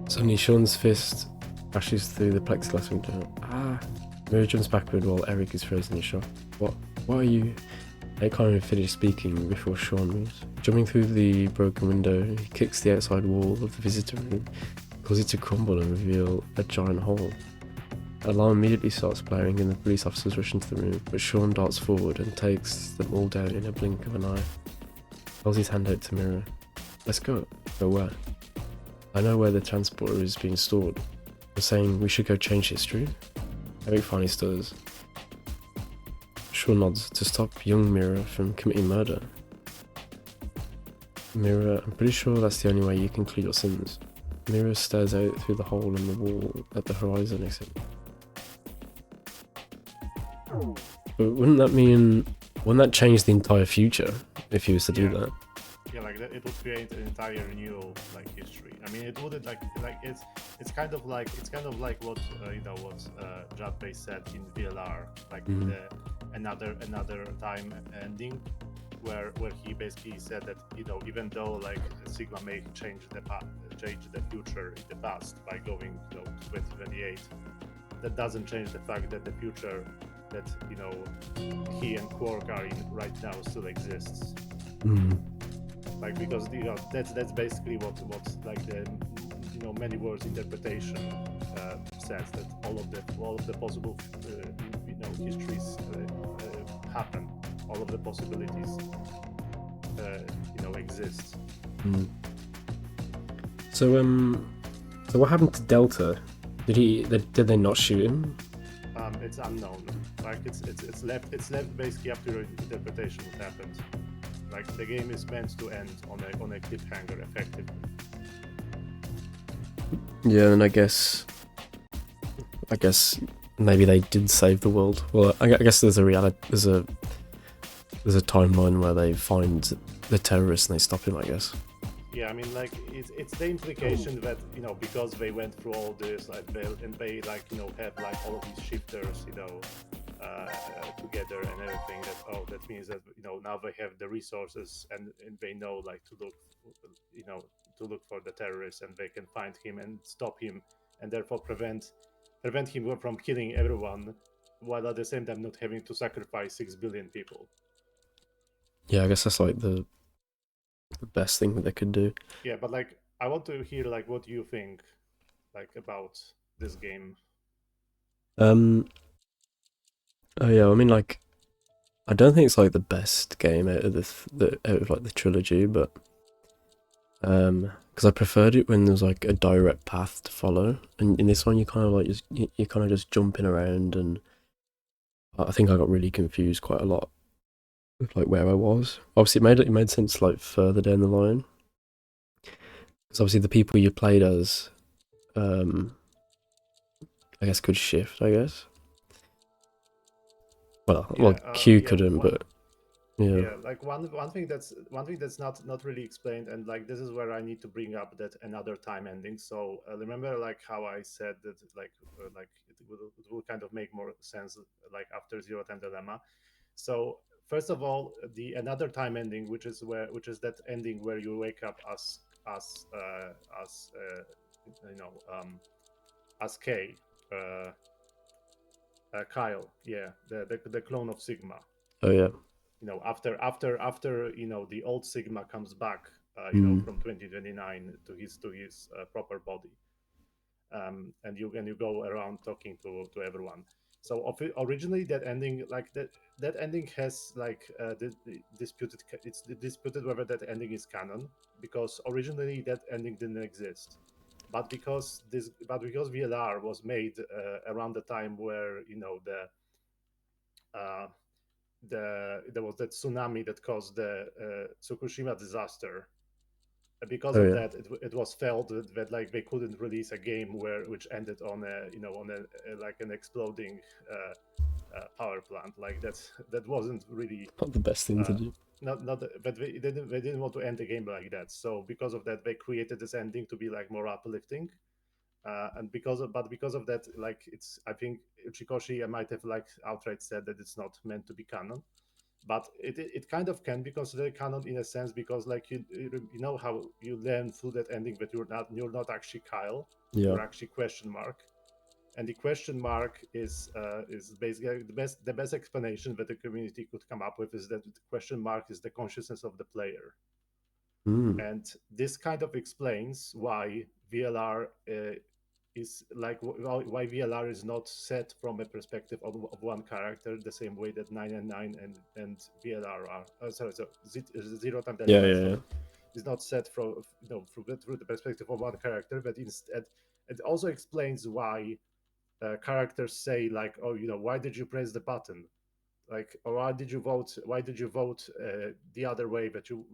Suddenly Sean's fist crashes through the plexiglass window. Ah! Mira jumps backward while Eric is frozen in shock. What are you? Eric can't even finish speaking before Sean moves. Jumping through the broken window, he kicks the outside wall of the visitor room, causes it to crumble and reveal a giant hole. An alarm immediately starts blaring and the police officers rush into the room, but Sean darts forward and takes them all down in a blink of an eye. Holds his hand out to Mira. Let's go. Go where? I know where the transporter is being stored. You're saying we should go change history? Eric finally stutters. Sean nods to stop young Mira from committing murder. Mira, I'm pretty sure that's the only way you can clear your sins. Mira stares out through the hole in the wall at the horizon exit. But wouldn't that change the entire future if he was to do that? Yeah, like that, it would create an entire new like history. I mean, it wouldn't like it's kind of like what what Jadbay said in VLR, like another time ending, where he basically said that even though like Sigma may change the future in the past by going to 2028, that doesn't change the fact that the future that he and Quark are in right now still exists. Like, because that's basically what like the many words interpretation says, that all of the possible histories happen, all of the possibilities exist. So what happened to Delta? Did they not shoot him? It's unknown. Like it's left basically up to your interpretation what happened. Like, the game is meant to end on a cliffhanger, effectively. Yeah, and I guess maybe they did save the world. Well, I guess there's a timeline where they find the terrorist and they stop him, I guess. Yeah, I mean, like it's the implication that because they went through all this, like they have like all of these shifters, together and everything. That means that now they have the resources and they know like to look for the terrorist, and they can find him and stop him, and therefore prevent him from killing everyone, while at the same time not having to sacrifice 6 billion people. Yeah, I guess that's like the best thing that they could do. Yeah, but like I want to hear like what you think like about this game. Oh yeah, I mean, like, I don't think it's like the best game out of the trilogy, but because I preferred it when there was like a direct path to follow, and in this one you kind of like you're kind of just jumping around, and I think I got really confused quite a lot with like where I was. Obviously, it made sense like further down the line, because obviously the people you played as, I guess could shift. I guess. Well, Q couldn't, but Yeah. Like one thing that's not really explained, and like this is where I need to bring up that another time ending. So remember like how I said that like it will kind of make more sense like after Zero Time Dilemma. So first of all, the another time ending, which is that ending where you wake up as you know as Kay, Kyle, yeah, the clone of Sigma. Oh yeah. You know, after you know the old Sigma comes back, you know, from 2029 to his proper body, and you go around talking to everyone. So originally that ending, like that ending has like disputed. It's disputed whether that ending is canon, because originally that ending didn't exist. But because VLR was made around the time where you know there was that tsunami that caused the Tsukushima disaster. Because Oh of yeah. that, it was felt that like they couldn't release a game which ended on like an exploding power plant. Like that wasn't really Not the best thing to do. but they didn't want to end the game like that. So because of that, they created this ending to be like more uplifting. And because of that, like I think Uchikoshi might have like outright said that it's not meant to be canon, but it kind of can be considered canon in a sense, because like you know how you learn through that ending that you're not actually Kyle, Yeah. you're actually question mark, and the question mark is basically the best explanation that the community could come up with is that the question mark is the consciousness of the player. And this kind of explains why VLR is like why VLR is not set from a perspective of one character the same way that 999 and VLR are. Zero Time Dilemma is not set from through the perspective of one character, but instead it also explains why characters say like, oh, you know, why did you press the button, like, or why did you vote the other way that you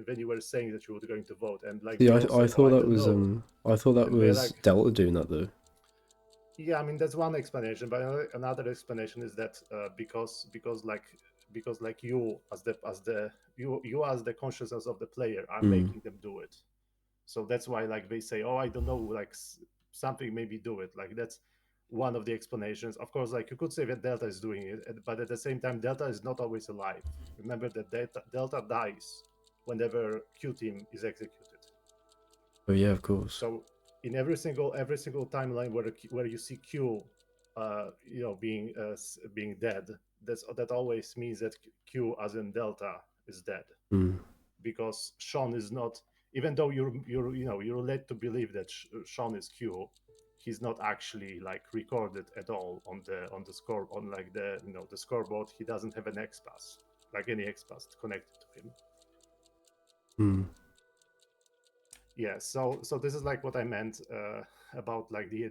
when you were saying that you were going to vote, and like Yeah, say, I thought that was know. I thought that And we're was like, Delta doing that though. yeah, I mean that's one explanation, but another explanation is that because you as the consciousness of the player are making them do it, so that's why like they say, oh, I don't know, like something maybe do it, like that's one of the explanations. Of course, like you could say that Delta is doing it, but at the same time Delta is not always alive. Remember that Delta dies whenever Q Team is executed. Oh yeah, of course. So in every single timeline where you see Q, you know, being dead, that always means that Q, as in Delta, is dead, because Sean is not. Even though you're led to believe that Sean is Q, he's not actually like recorded at all on the score, on like the the scoreboard. He doesn't have an XPass, like any XPass connected to him. Yeah, so this is like what I meant about like the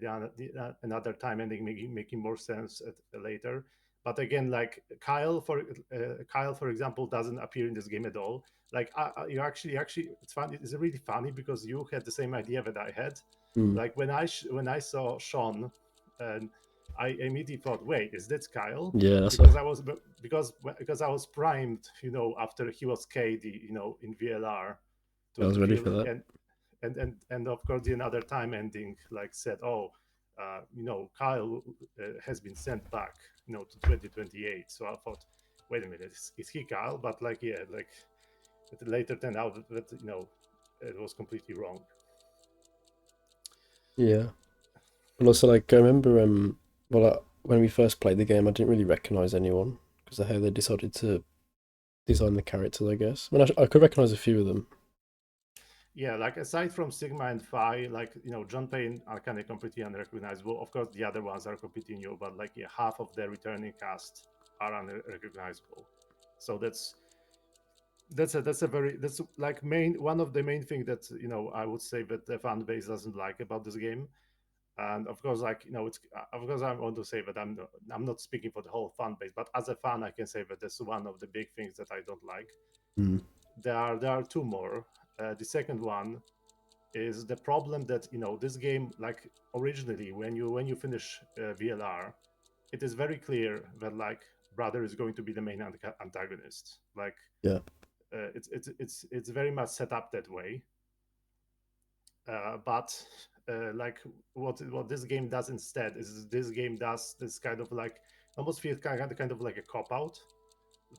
another time ending making more sense later. But again, like Kyle for example doesn't appear in this game at all. Like you actually it's funny. It's really funny because you had the same idea that I had. Like when I saw Sean, and I immediately thought, wait, is that Kyle? Yeah, that's because I was primed, you know, after he was KD, you know, in VLR. I was ready for that. And of course the another time ending like said, oh, you know, Kyle has been sent back, you know, to 2028. So I thought, wait a minute, is he Kyle? But like, yeah, like it later turned out that you know it was completely wrong. Yeah, and also like I remember when we first played the game, I didn't really recognize anyone because of how they decided to design the characters. I guess I mean I could recognize a few of them. Yeah, like aside from Sigma and Phi, like, you know, Junpei and are kind of completely unrecognizable. Of course, the other ones are completely new, but like, yeah, half of the returning cast are unrecognizable. So that's like one of the main thing that, you know, I would say that the fan base doesn't like about this game. And of course, like, you know, it's of course I want to say that I'm not speaking for the whole fan base, but as a fan, I can say that that's one of the big things that I don't like. There are two more. The second one is the problem that, you know, this game, like originally when you finish VLR, it is very clear that like brother is going to be the main antagonist. Like, Yeah. It's very much set up that way. But like what this game does instead is this game does this kind of like almost feels kind of like a cop out,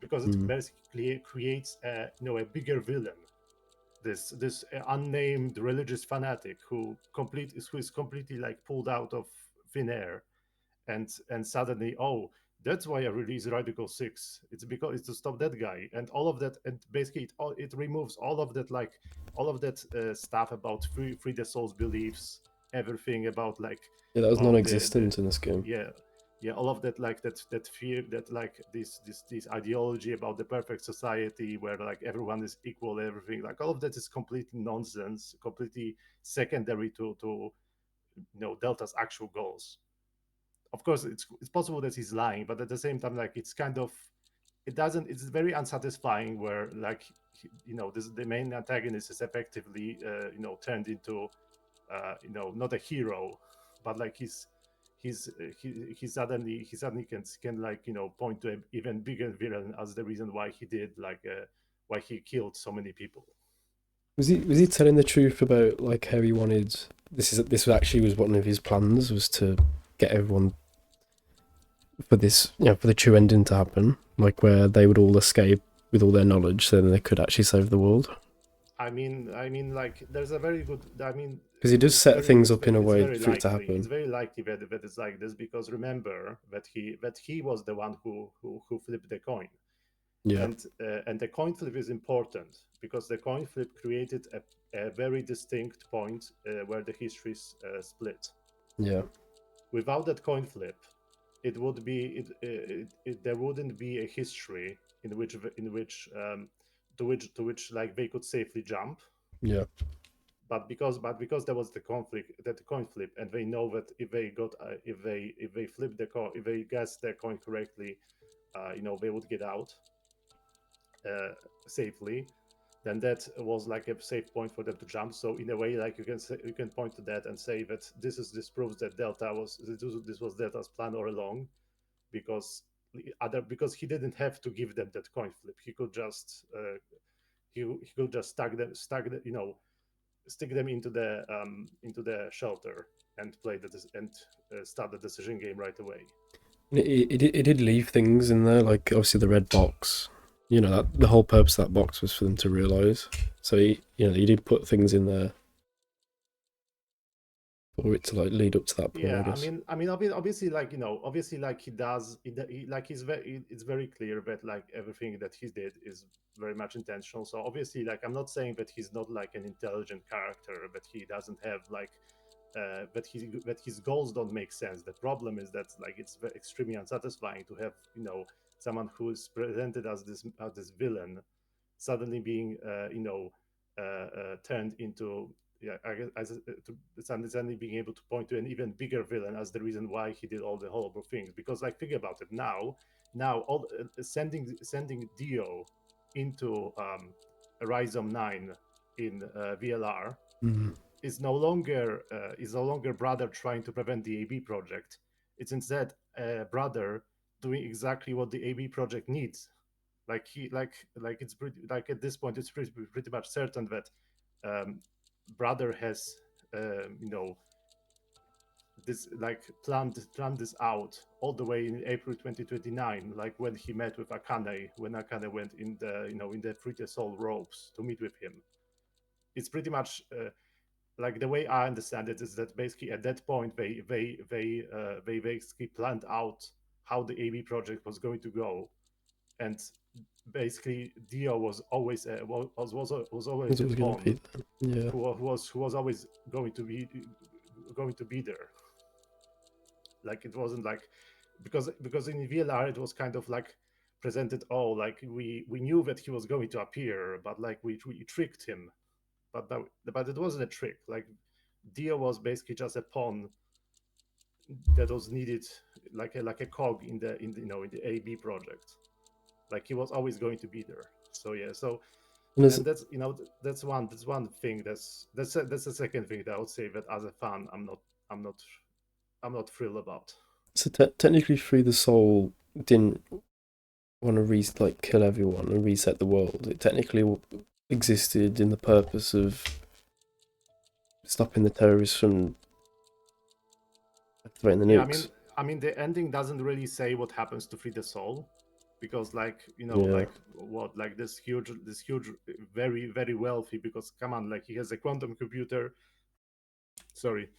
because it basically creates a a bigger villain, this unnamed religious fanatic who is completely like pulled out of thin air, and suddenly, oh, that's why I release Radical 6. It's because it's to stop that guy, and all of that, and basically it removes all of that stuff about free the soul's beliefs, everything about like Yeah, that was oh, non-existent in this game. yeah, all of that, like that fear, that like this ideology about the perfect society where like everyone is equal, everything, like all of that is completely nonsense, completely secondary to Delta's actual goals. Of course, it's possible that he's lying, but at the same time, like it's very unsatisfying where like the main antagonist is effectively turned into not a hero, but like he suddenly can like point to an even bigger villain as the reason why he did why he killed so many people. Was he telling the truth about like how he wanted this actually was one of his plans, was to get everyone for this, for the true ending to happen, like where they would all escape with all their knowledge, so then they could actually save the world? I mean, like there's a very good. I mean, because he does set things up in a way for it to happen. It's very likely that it's like this, because remember that he was the one who flipped the coin. Yeah. And the coin flip is important because the coin flip created a very distinct point where the histories split. Yeah. Without that coin flip, it would be there wouldn't be a history to which like they could safely jump. Yeah. But because there was the coin flip, and they know that if they flip the coin, if they guess the coin correctly, they would get out safely. Then that was like a safe point for them to jump. So in a way, like you can point to that and say that this proves that this was Delta's plan all along, because he didn't have to give them that coin flip. He could just stick them into the shelter and start the decision game right away. It did leave things in there, like obviously the red box. That the whole purpose of that box was for them to realize. So he did put things in there for it to like lead up to that point. Yeah, I guess. I mean, obviously, like he does. It's very clear that like everything that he did is very much intentional. So obviously, like I'm not saying that he's not like an intelligent character, but he doesn't have like that his goals don't make sense. The problem is that like it's extremely unsatisfying to have someone who is presented as this villain suddenly being turned into suddenly being able to point to an even bigger villain as the reason why he did all the horrible things. Because like think about it now all sending Dio into Rhizome 9 in VLR is no longer brother trying to prevent the AB project. It's instead brother doing exactly what the AB project needs. Like it's pretty, like at this point it's pretty much certain that brother has this like planned this out all the way in April 2029, like when he met with Akane, when Akane went in the in the Free the Soul robes to meet with him. It's pretty much like the way I understand it is that basically at that point they basically planned out how the AB project was going to go, and basically Dio was always was always a pawn who was always going to be there. Like it wasn't like because in VLR it was kind of like presented, like we knew that he was going to appear, but like we tricked him, but it wasn't a trick. Like Dio was basically just a pawn that was needed, like a cog in the AB project. Like he was always going to be there. So yeah, and that's that's one thing. That's the second thing that I would say that as a fan I'm not thrilled about. So technically, Free the Soul didn't want to kill everyone and reset the world. It technically existed in the purpose of stopping the terrorists from activating the Yeah, nukes. I mean, the ending doesn't really say what happens to free the soul, because like Yeah. like what, like this huge, very very wealthy. Because come on, like he has a quantum computer. Sorry,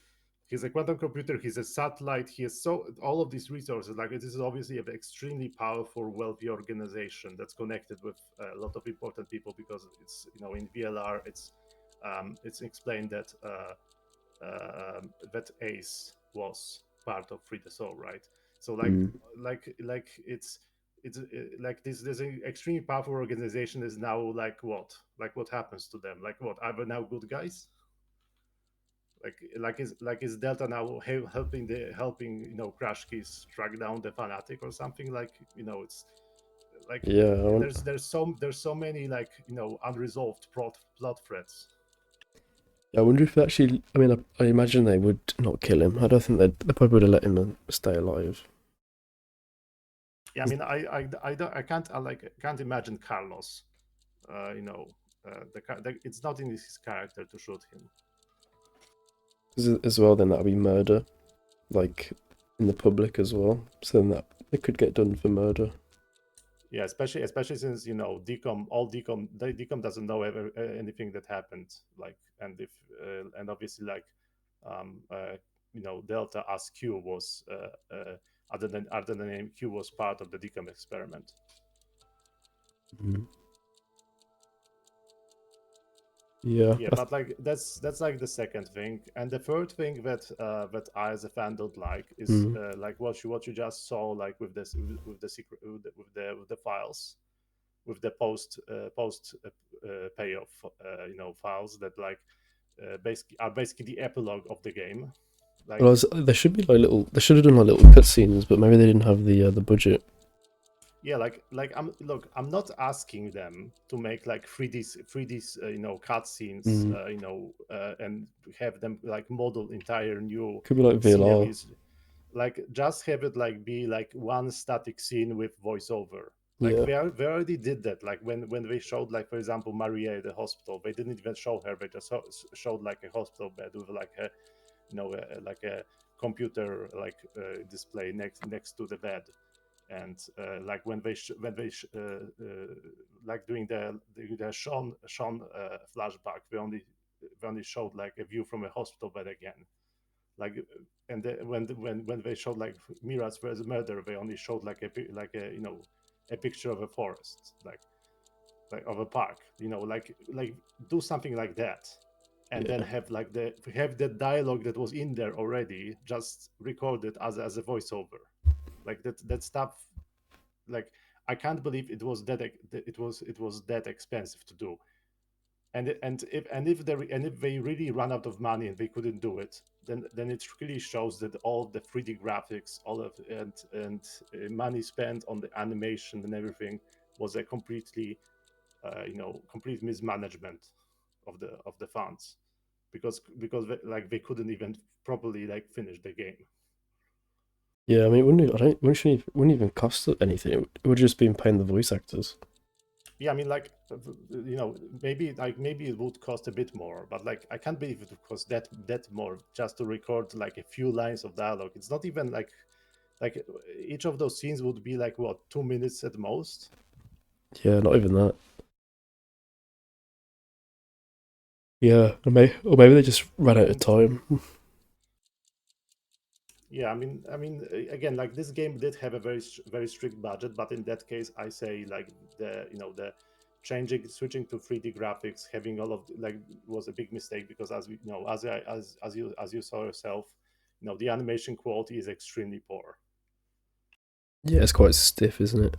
he's a quantum computer. He's a satellite. He has all of these resources. Like this is obviously an extremely powerful, wealthy organization that's connected with a lot of important people. Because it's in VLR, it's explained that that Ace was part of Free the Soul, right? So like it's like this extremely powerful organization is now like what happens to them? Like what, are they now good guys? Is Delta now helping Crash Keys track down the fanatic or something? It's like Yeah, there's so many unresolved plot threads. I wonder if actually. I mean, I imagine they would not kill him. I don't think they probably would have let him stay alive. Yeah, I mean, I can't imagine Carlos. It's not in his character to shoot him. As well, then that would be murder, like in the public as well. So then that it could get done for murder. Yeah, especially since DCOM doesn't know anything that happened. And obviously Delta as Q was other than the name Q was part of the DCOM experiment. Mm. Yeah, but like that's like the second thing, and the third thing that I as a fan don't like is like what you just saw, like with the secret with the files, with the post payoff files that basically the epilogue of the game. Like, well, there should be they should have done like little cutscenes, but maybe they didn't have the budget. Yeah, I'm not asking them to make like 3D cutscenes, and have them like model entire new Could be like VLR. sceneries. Like just have it like be like one static scene with voiceover. Like they already did that. Like when they showed, like, for example, Maria at the hospital, they didn't even show her. They just showed like a hospital bed with like a like a computer display next to the bed. And like when they like doing the Sean flashback, they only showed like a view from a hospital bed again. Like, and when they showed like Mira's first murder, they only showed like a picture of a forest, like of a park. Like do something like that, and then have the dialogue that was in there already just recorded as a voiceover. Like that stuff, like I can't believe it was that expensive to do. And if they really run out of money and they couldn't do it, then it really shows that all the 3D graphics, all of and money spent on the animation and everything was a complete mismanagement of the funds, because they couldn't even properly finish the game. Yeah, I mean, it wouldn't even cost anything. It would just be paying the voice actors. Yeah, I mean, maybe it would cost a bit more, but I can't believe it would cost that more just to record like a few lines of dialogue. It's not even like each of those scenes would be like what, 2 minutes at most. Yeah, not even that. Yeah, or maybe they just ran out of time. Yeah, I mean, again, like this game did have a very strict budget, but in that case, I say like the switching to 3D graphics, having all of was a big mistake, because as we know, as you saw yourself, the animation quality is extremely poor. Yeah, it's quite stiff, isn't it?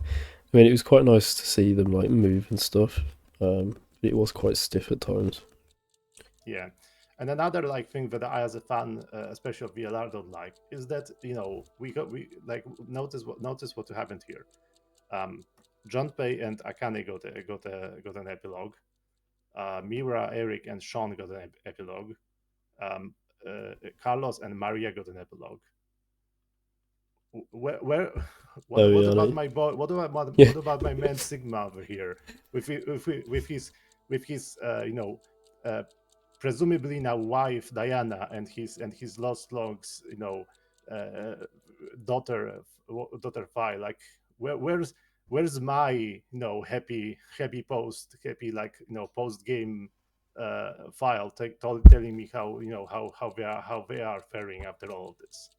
I mean, it was quite nice to see them like move and stuff. It was quite stiff at times. Yeah. And another thing that I, as a fan, especially of VLR, don't like is that we notice what happened here. Junpei and Akane got an epilogue. Mira, Eric, and Sean got an epilogue. Carlos and Maria got an epilogue. Where what, Oh, what yeah, about like- my boy? What Yeah. about my man Sigma over here with his presumably now wife Diana and his lost logs daughter Fi, like where's my happy post game file telling me how they are faring after all of this.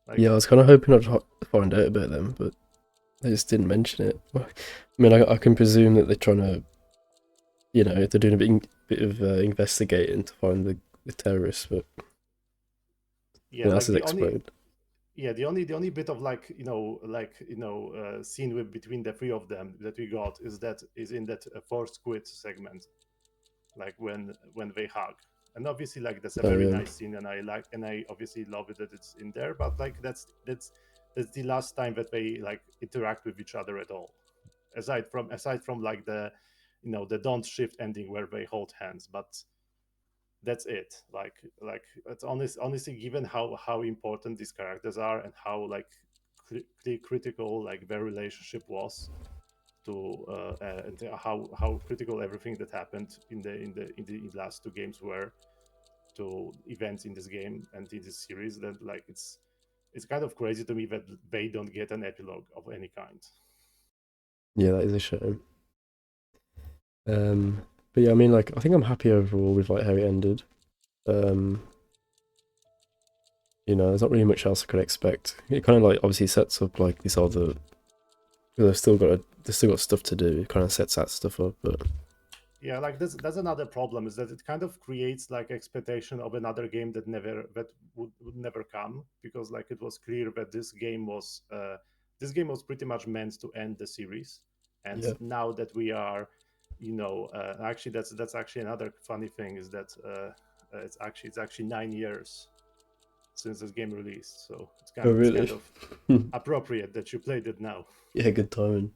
Like, Yeah, I was kind of hoping I'd find out about them, but they just didn't mention it. I mean, I can presume that they're trying to, they're doing a bit of investigating to find the terrorists, but that's as explained. the only bit of scene between the three of them that we got is in that Force Quit segment, like when they hug. And obviously, like, that's a very nice scene, and I obviously love it that it's in there. But like, that's the last time that they like interact with each other at all, aside from like the Don't Shift ending where they hold hands. But that's it. Like it's honestly, given how important these characters are and how like critical like their relationship was to and how critical everything that happened in the last two games were to events in this game and in this series, that like it's kind of crazy to me that they don't get an epilogue of any kind. Yeah, that is a shame. But yeah, I mean, like, I think I'm happy overall with like how it ended. There's not really much else I could expect. It kind of like obviously sets up like this other. They've still got stuff to do. It kind of sets that stuff up, but yeah, like that's another problem, is that it kind of creates like expectation of another game that would never come, because like it was clear that this game was pretty much meant to end the series. And yeah. Now that we are actually that's actually another funny thing, is that it's actually 9 years since this game released, so it's kind of appropriate that you played it now. Yeah, good timing.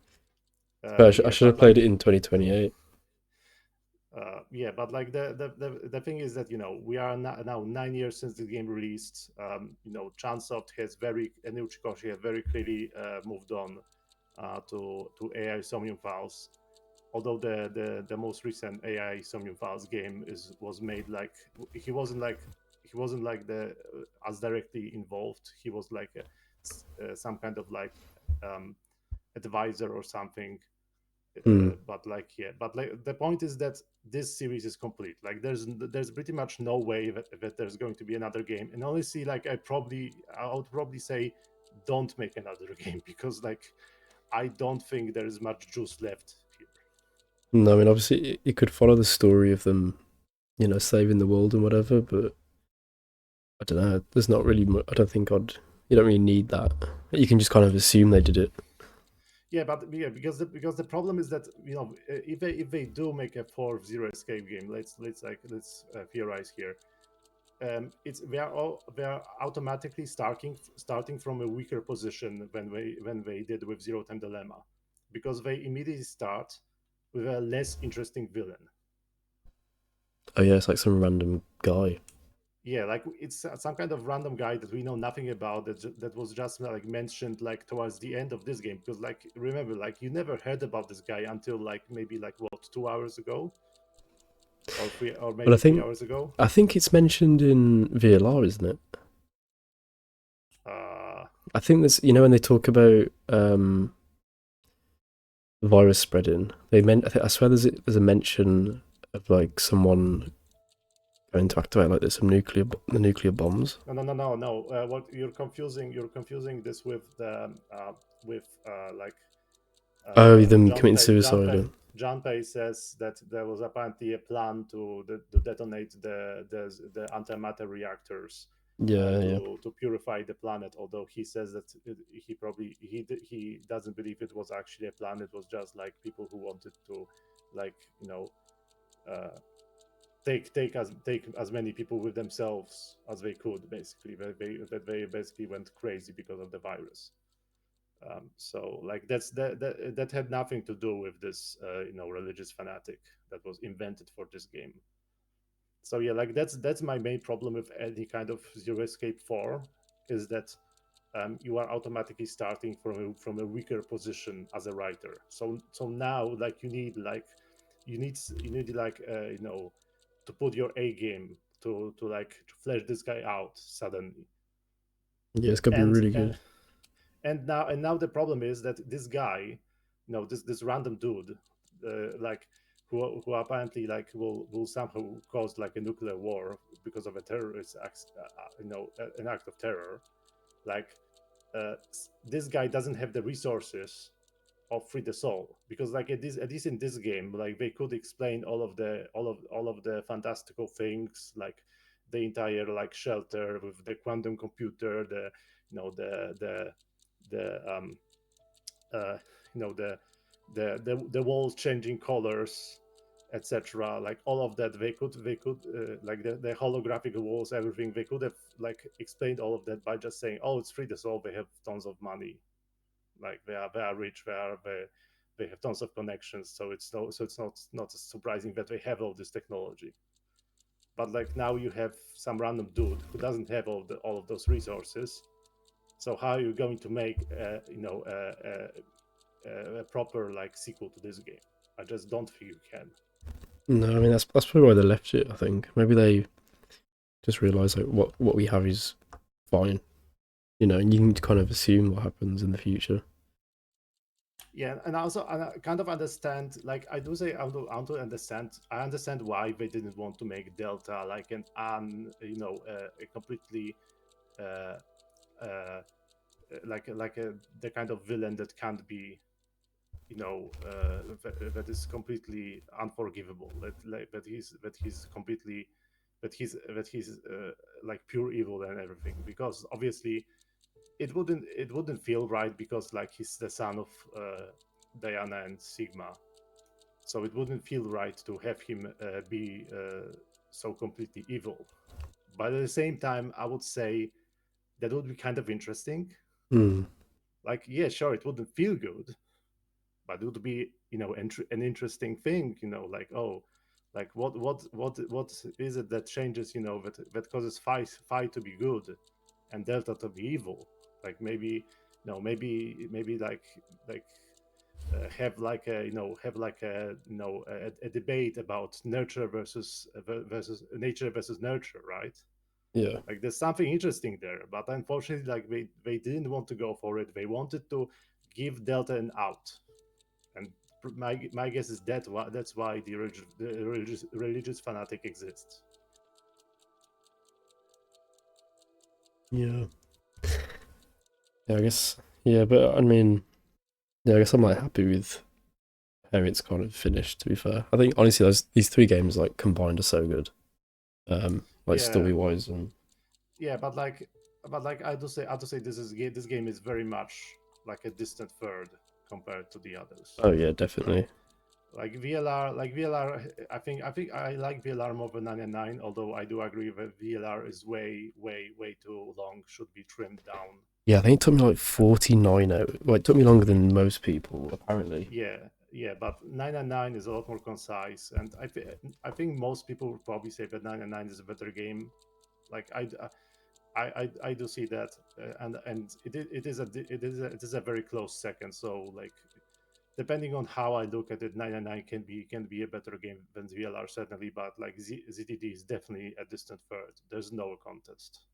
I should have played it in 2028. But like the thing is that we are now 9 years since the game released. Chunsoft and Uchikoshi have very clearly moved on to AI Somnium Files. Although the most recent AI Somnium Files game was made like he wasn't like as directly involved. He was like some kind of like advisor or something. But the point is that this series is complete. Like there's pretty much no way that there's going to be another game. And honestly, like I would probably say don't make another game, because like I don't think there is much juice left here. No, I mean, obviously it could follow the story of them, saving the world and whatever, but I don't know. There's not really I don't think you don't really need that. You can just kind of assume they did it. Yeah, because the problem is that if they do make a 4-0 escape game, let's theorize here. They are automatically starting from a weaker position when they did with Zero Time Dilemma, because they immediately start with a less interesting villain. Oh yeah, it's like some random guy. Yeah, like it's some kind of random guy that we know nothing about, that was just like mentioned like towards the end of this game, because like remember, like you never heard about this guy until like maybe like 2 hours ago, or maybe 3 hours ago. I think it's mentioned in VLR, isn't it? I think there's when they talk about virus spreading, I swear there's a mention of like someone going to activate like there's some nuclear bombs. No. What you're confusing this with them committing suicide. Junpei says that there was apparently a plan to detonate the antimatter reactors. To purify the planet, although he says that he doesn't believe it was actually a plan. It was just like people who wanted to take as many people with themselves as they could, basically. They basically went crazy because of the virus. So like that had nothing to do with this religious fanatic that was invented for this game. So yeah, like that's my main problem with any kind of Zero Escape 4, is that you are automatically starting from a weaker position as a writer. So now like you need to put your A game to flesh this guy out suddenly. Yeah, it's gonna be really good. And now the problem is that this guy, this random dude, who apparently will somehow cause like a nuclear war because of a terrorist act, an act of terror. This guy doesn't have the resources of Free the Soul, because at least in this game, like they could explain all of the fantastical things, like the entire like shelter with the quantum computer, the walls changing colors, etc. Like all of that, they could like the holographic walls, everything. They could have like explained all of that by just saying, "Oh, it's Free the Soul. They have tons of money, like they are rich. They have tons of connections. So it's not surprising that they have all this technology." But like now you have some random dude who doesn't have all of those resources. So how are you going to make a proper like sequel to this game? I just don't think you can. No, I mean that's probably why they left it. I think maybe they just realised like what we have is fine, and you can kind of assume what happens in the future. Yeah, and also I kind of understand. Like I do say, I understand why they didn't want to make Delta like a completely the kind of villain that can't be, that is completely unforgivable. That he's completely, that he's like pure evil and everything. Because obviously, it wouldn't feel right, because like he's the son of Diana and Sigma, so it wouldn't feel right to have him be so completely evil. But at the same time, I would say that would be kind of interesting. Like, yeah, sure, it wouldn't feel good, but it would be, an interesting thing, like, oh, like what is it that changes, that causes Phi to be good and Delta to be evil? Like maybe have like a debate about nurture versus nature versus nurture, right? Yeah. Like there's something interesting there, but unfortunately, like they didn't want to go for it. They wanted to give Delta an out, and my guess is that's why the religious fanatic exists. Yeah. Yeah, I guess. Yeah, but I mean, yeah, I guess I'm like happy with how it's kind of finished. To be fair, I think honestly, these three games like combined are so good, story wise and. Yeah, but like I have to say this game is very much like a distant third compared to the others. Oh yeah, definitely. Like VLR, I think I like VLR more than 999, although I do agree that VLR is way too long, should be trimmed down. Yeah, I think it took me like 49 hours. Well, it took me longer than most people, apparently. Yeah, but 999 is a lot more concise, and I think most people would probably say that 999 is a better game. Like I do see that, and it is a very close second. So like, depending on how I look at it, 999 can be a better game than VLR certainly, but like ZTD is definitely a distant third. There's no contest.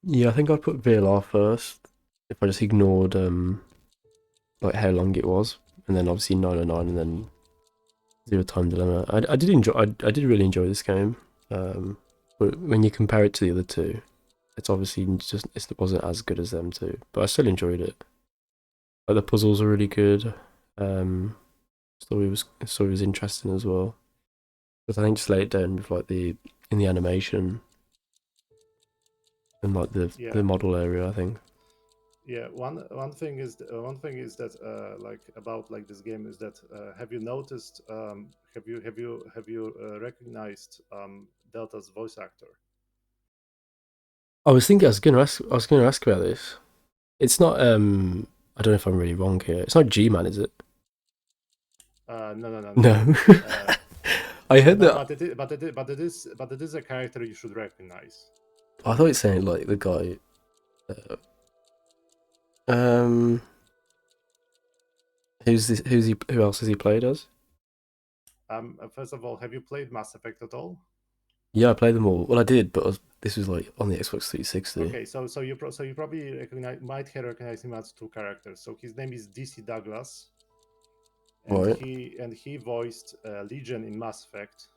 Yeah, I think I'd put VLR first if I just ignored like how long it was, and then obviously 999 and then Zero Time Dilemma. I did really enjoy this game, but when you compare it to the other two, it's obviously it wasn't as good as them two, but I still enjoyed it. Like the puzzles are really good. Story was interesting as well. But I think just lay it down with like in the animation and like the model area, I think. Yeah, one thing is that like about like this game is that have you noticed, have you recognized Delta's voice actor? I was gonna ask about this. It's not I don't know if I'm really wrong here. It's not G-Man, is it? No. I heard that. But it is a character you should recognize. I thought it sounded like the guy. Who else has he played as? First of all, have you played Mass Effect at all? Yeah, I played them all. Well, I did, but this was like on the Xbox 360. Okay, so you probably might have recognized him as two characters. So his name is DC Douglas, and Right. he voiced Legion in Mass Effect.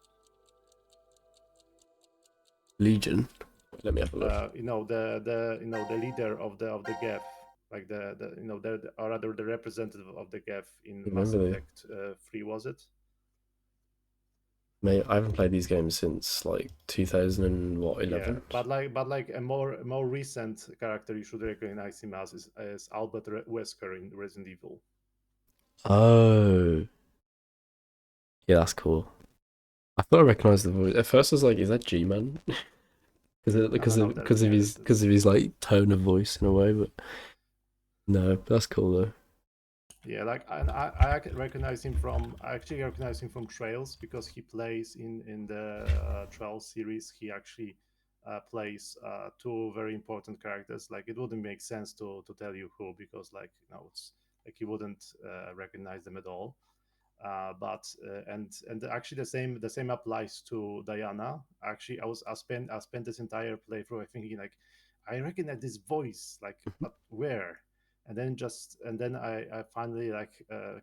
Legion. Wait, let me have a look. The leader of the Geth, like or rather the representative of the Geth in Mass Remember Effect 3, was it? Mate, I haven't played these games since like 2011. Yeah, but like a more recent character you should recognize him as is Albert Wesker in Resident Evil. Oh. Yeah, that's cool. I thought I recognized the voice. At first I was like, is that G-Man? Because of his like tone of voice in a way, but no, that's cool though. Yeah, like I recognize him from Trails, because he plays in the Trails series. He actually plays two very important characters. Like, it wouldn't make sense to tell you who, because it's like you wouldn't recognize them at all. But actually the same applies to Diana. Actually, I spent this entire playthrough thinking like, I recognize this voice, like, but where? And then I finally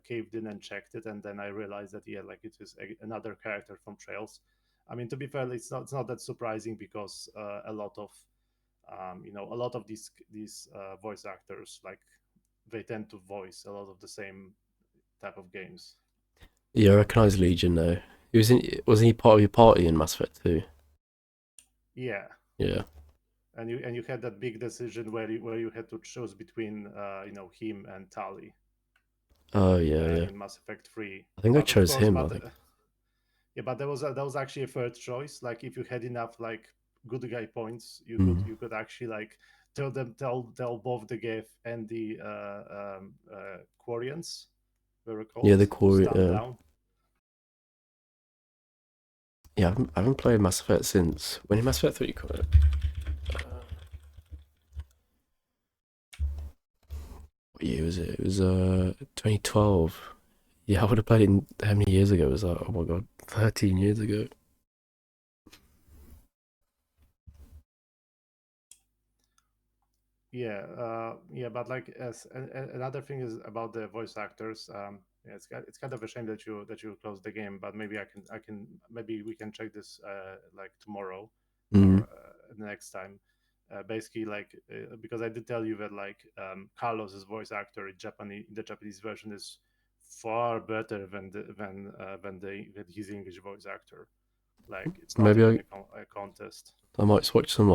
caved in and checked it, and then I realized that it is another character from Trails. I mean, to be fair, it's not that surprising, because a lot of these voice actors, like, they tend to voice a lot of the same type of games. Yeah, I recognize Legion though. Wasn't he part of your party in Mass Effect 2? Yeah. Yeah. And you had that big decision where you had to choose between him and Tali. Oh yeah, yeah. In Mass Effect 3. I think I chose him. I think. Yeah, but there was actually a third choice. Like, if you had enough good guy points, you could actually tell both the Geth and the Quarians. Yeah, the Quarian. Yeah, I haven't played Mass Effect since. When did Mass Effect 3 come out? What year was it? It was 2012. Yeah, I would have played it how many years ago was that? Oh my god, 13 years ago. Yeah, but another thing is about the voice actors. It's kind of a shame that you closed the game, but maybe maybe we can check this tomorrow or the next time. Basically, because I did tell you that Carlos's voice actor in the Japanese version is far better than his English voice actor. Like, it's not maybe even a contest. I might watch some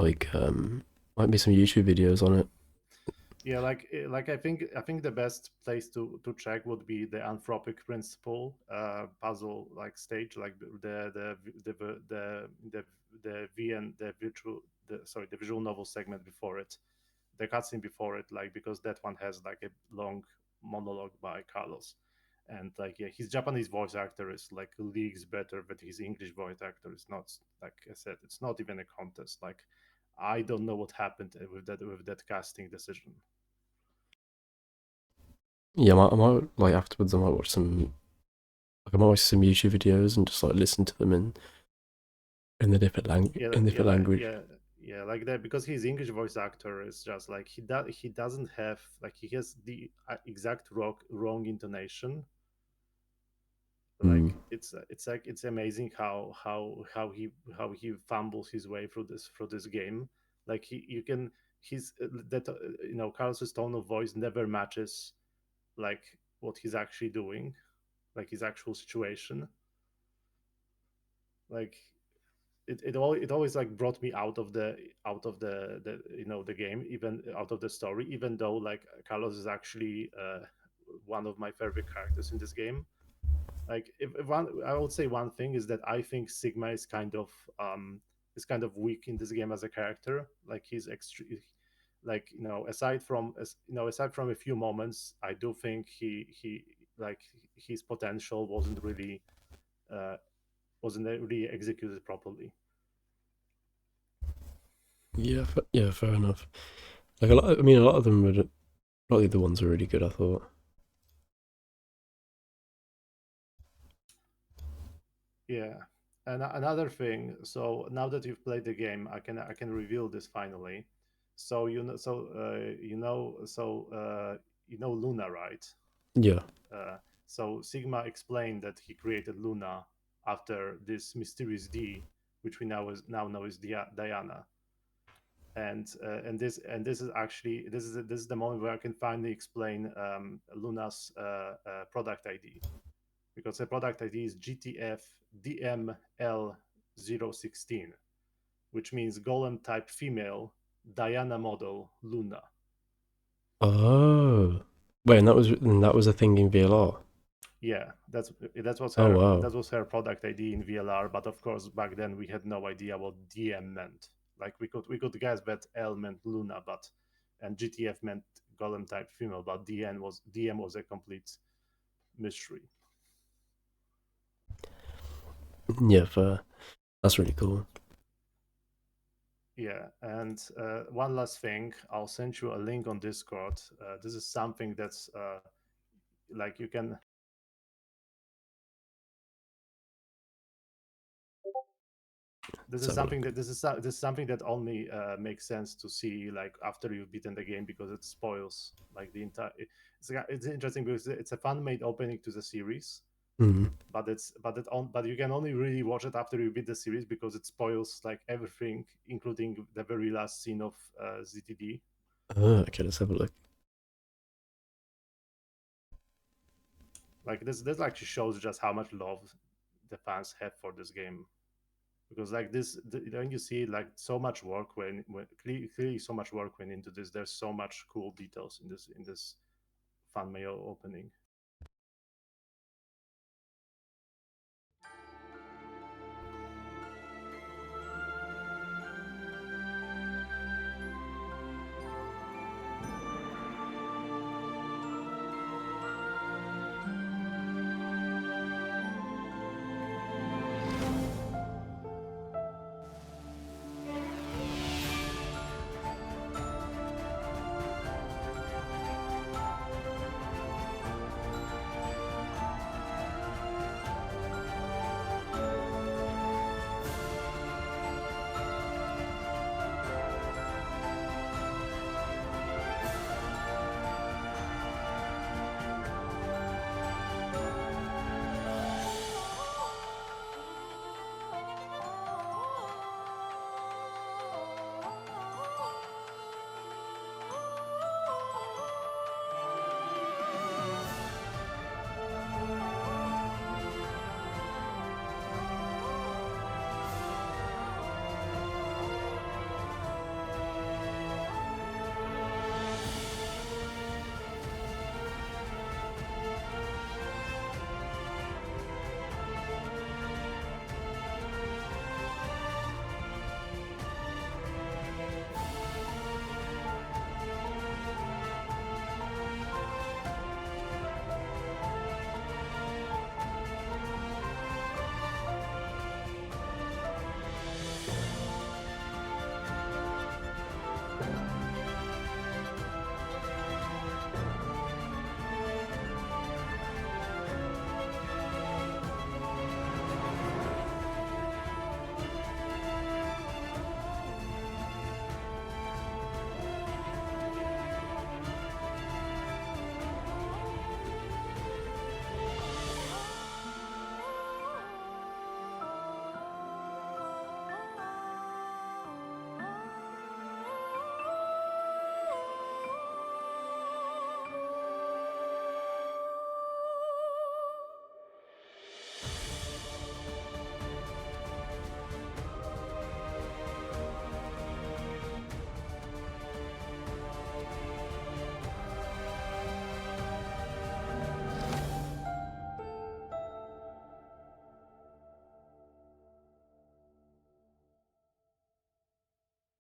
might be some YouTube videos on it. Yeah, I think the best place to check would be the Anthropic Principle puzzle stage, like the visual novel segment before it, the cutscene before it, because that one has a long monologue by Carlos, and his Japanese voice actor is leagues better, but his English voice actor is not. Like I said, it's not even a contest. I don't know what happened with that casting decision. Yeah, I might afterwards. I might watch some. I might watch some YouTube videos and just listen to them in the different language. Yeah, like that, because his English voice actor is just he doesn't have he has the exact wrong intonation. It's amazing how he fumbles his way through this game. Carlos's tone of voice never matches what he's actually doing, his actual situation. It always brought me out of the game, even out of the story, even though Carlos is actually one of my favorite characters in this game. I would say one thing is that I think Sigma is kind of weak in this game as a character. He's aside from a few moments, I do think his potential wasn't really executed properly. Yeah, fair enough. A lot of them lot of the other ones are really good, I thought. Yeah, and another thing. So now that you've played the game, I can reveal this finally. So you know Luna, right? Yeah. So Sigma explained that he created Luna after this mysterious D, which we now know is Diana. And this is actually this is the moment where I can finally explain Luna's product ID, because the product ID is GTF DML016, which means Golem type female Diana model Luna. Oh. Wait, and that was a thing in VLR. Yeah, that was Oh, her wow. that was her product ID in VLR, but of course back then we had no idea what DM meant. Like we could guess that L meant Luna, and GTF meant Golem type female, but DM was a complete mystery. Yeah, fair. That's really cool. Yeah, and one last thing, I'll send you a link on Discord. This is something that's like you can. This is something that this is something that only makes sense to see like after you've beaten the game, because it spoils like the entire. It's interesting because it's a fan-made opening to the series, but you can only really watch it after you beat the series, because it spoils like everything, including the very last scene of ZTD. Okay, let's have a look. Like this actually shows just how much love the fans have for this game, because like when you see like so much work when clearly so much work went into this. There's so much cool details in this fan mail opening.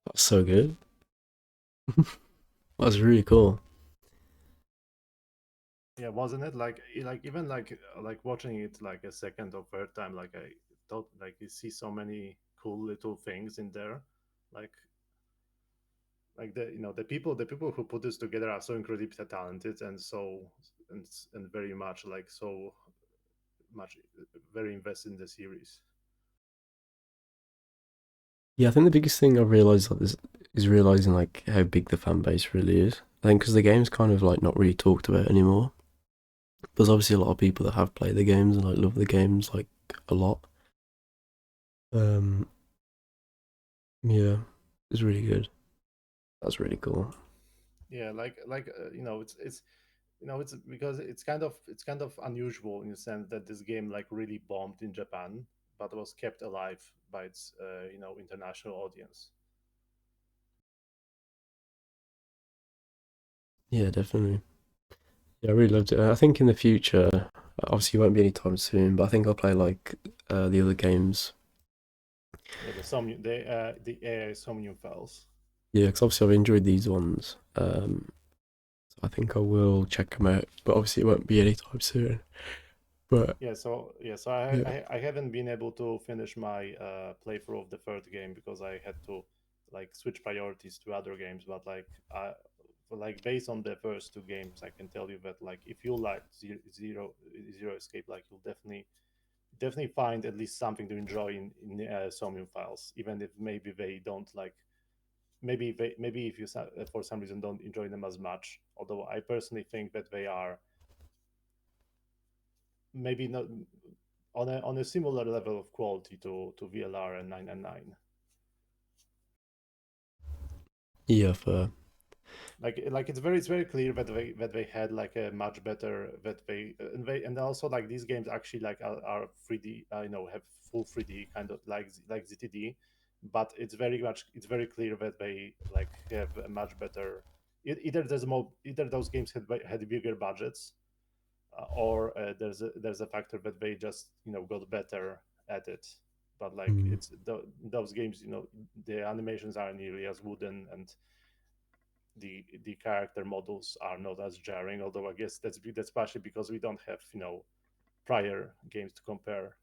That's so good. That's really cool. Yeah, wasn't it like even like watching it like a second or third time, like I thought like you see so many cool little things in there, like like the people who put this together are so incredibly talented and and very much like so much very invested in the series. Yeah, I think the biggest thing I realized like this is realizing like how big the fan base really is. I think because the game's kind of like not really talked about anymore. There's obviously a lot of people that have played the games and like love the games like a lot. Yeah, it's really good. That's really cool. Yeah, it's because it's kind of unusual in the sense that this game like really bombed in Japan, but was kept alive by its international audience. Yeah, definitely. Yeah, I really loved it. I think in the future, obviously it won't be anytime soon, but I think I'll play like the other games. Yeah, the AI Somnium Files. Yeah, because obviously I've enjoyed these ones. So I think I will check them out, but obviously it won't be anytime soon. But So yeah, I haven't been able to finish my playthrough of the third game because I had to like switch priorities to other games. But like based on the first two games, I can tell you that like if you like Zero Escape, like you'll definitely find at least something to enjoy in Somnium Files, even if maybe they don't like maybe if you for some reason don't enjoy them as much. Although I personally think that they are maybe not on a similar level of quality to VLR and 999. yeah, for Like it's very clear that they had like a much better that and also like these games actually like are 3D, have full 3D kind of like ZTD, but it's very clear that they like have a much better either those games had bigger budgets, or there's a factor that they just got better at it. But like it's those games, the animations are nearly as wooden, and the character models are not as jarring. Although I guess that's partially because we don't have prior games to compare.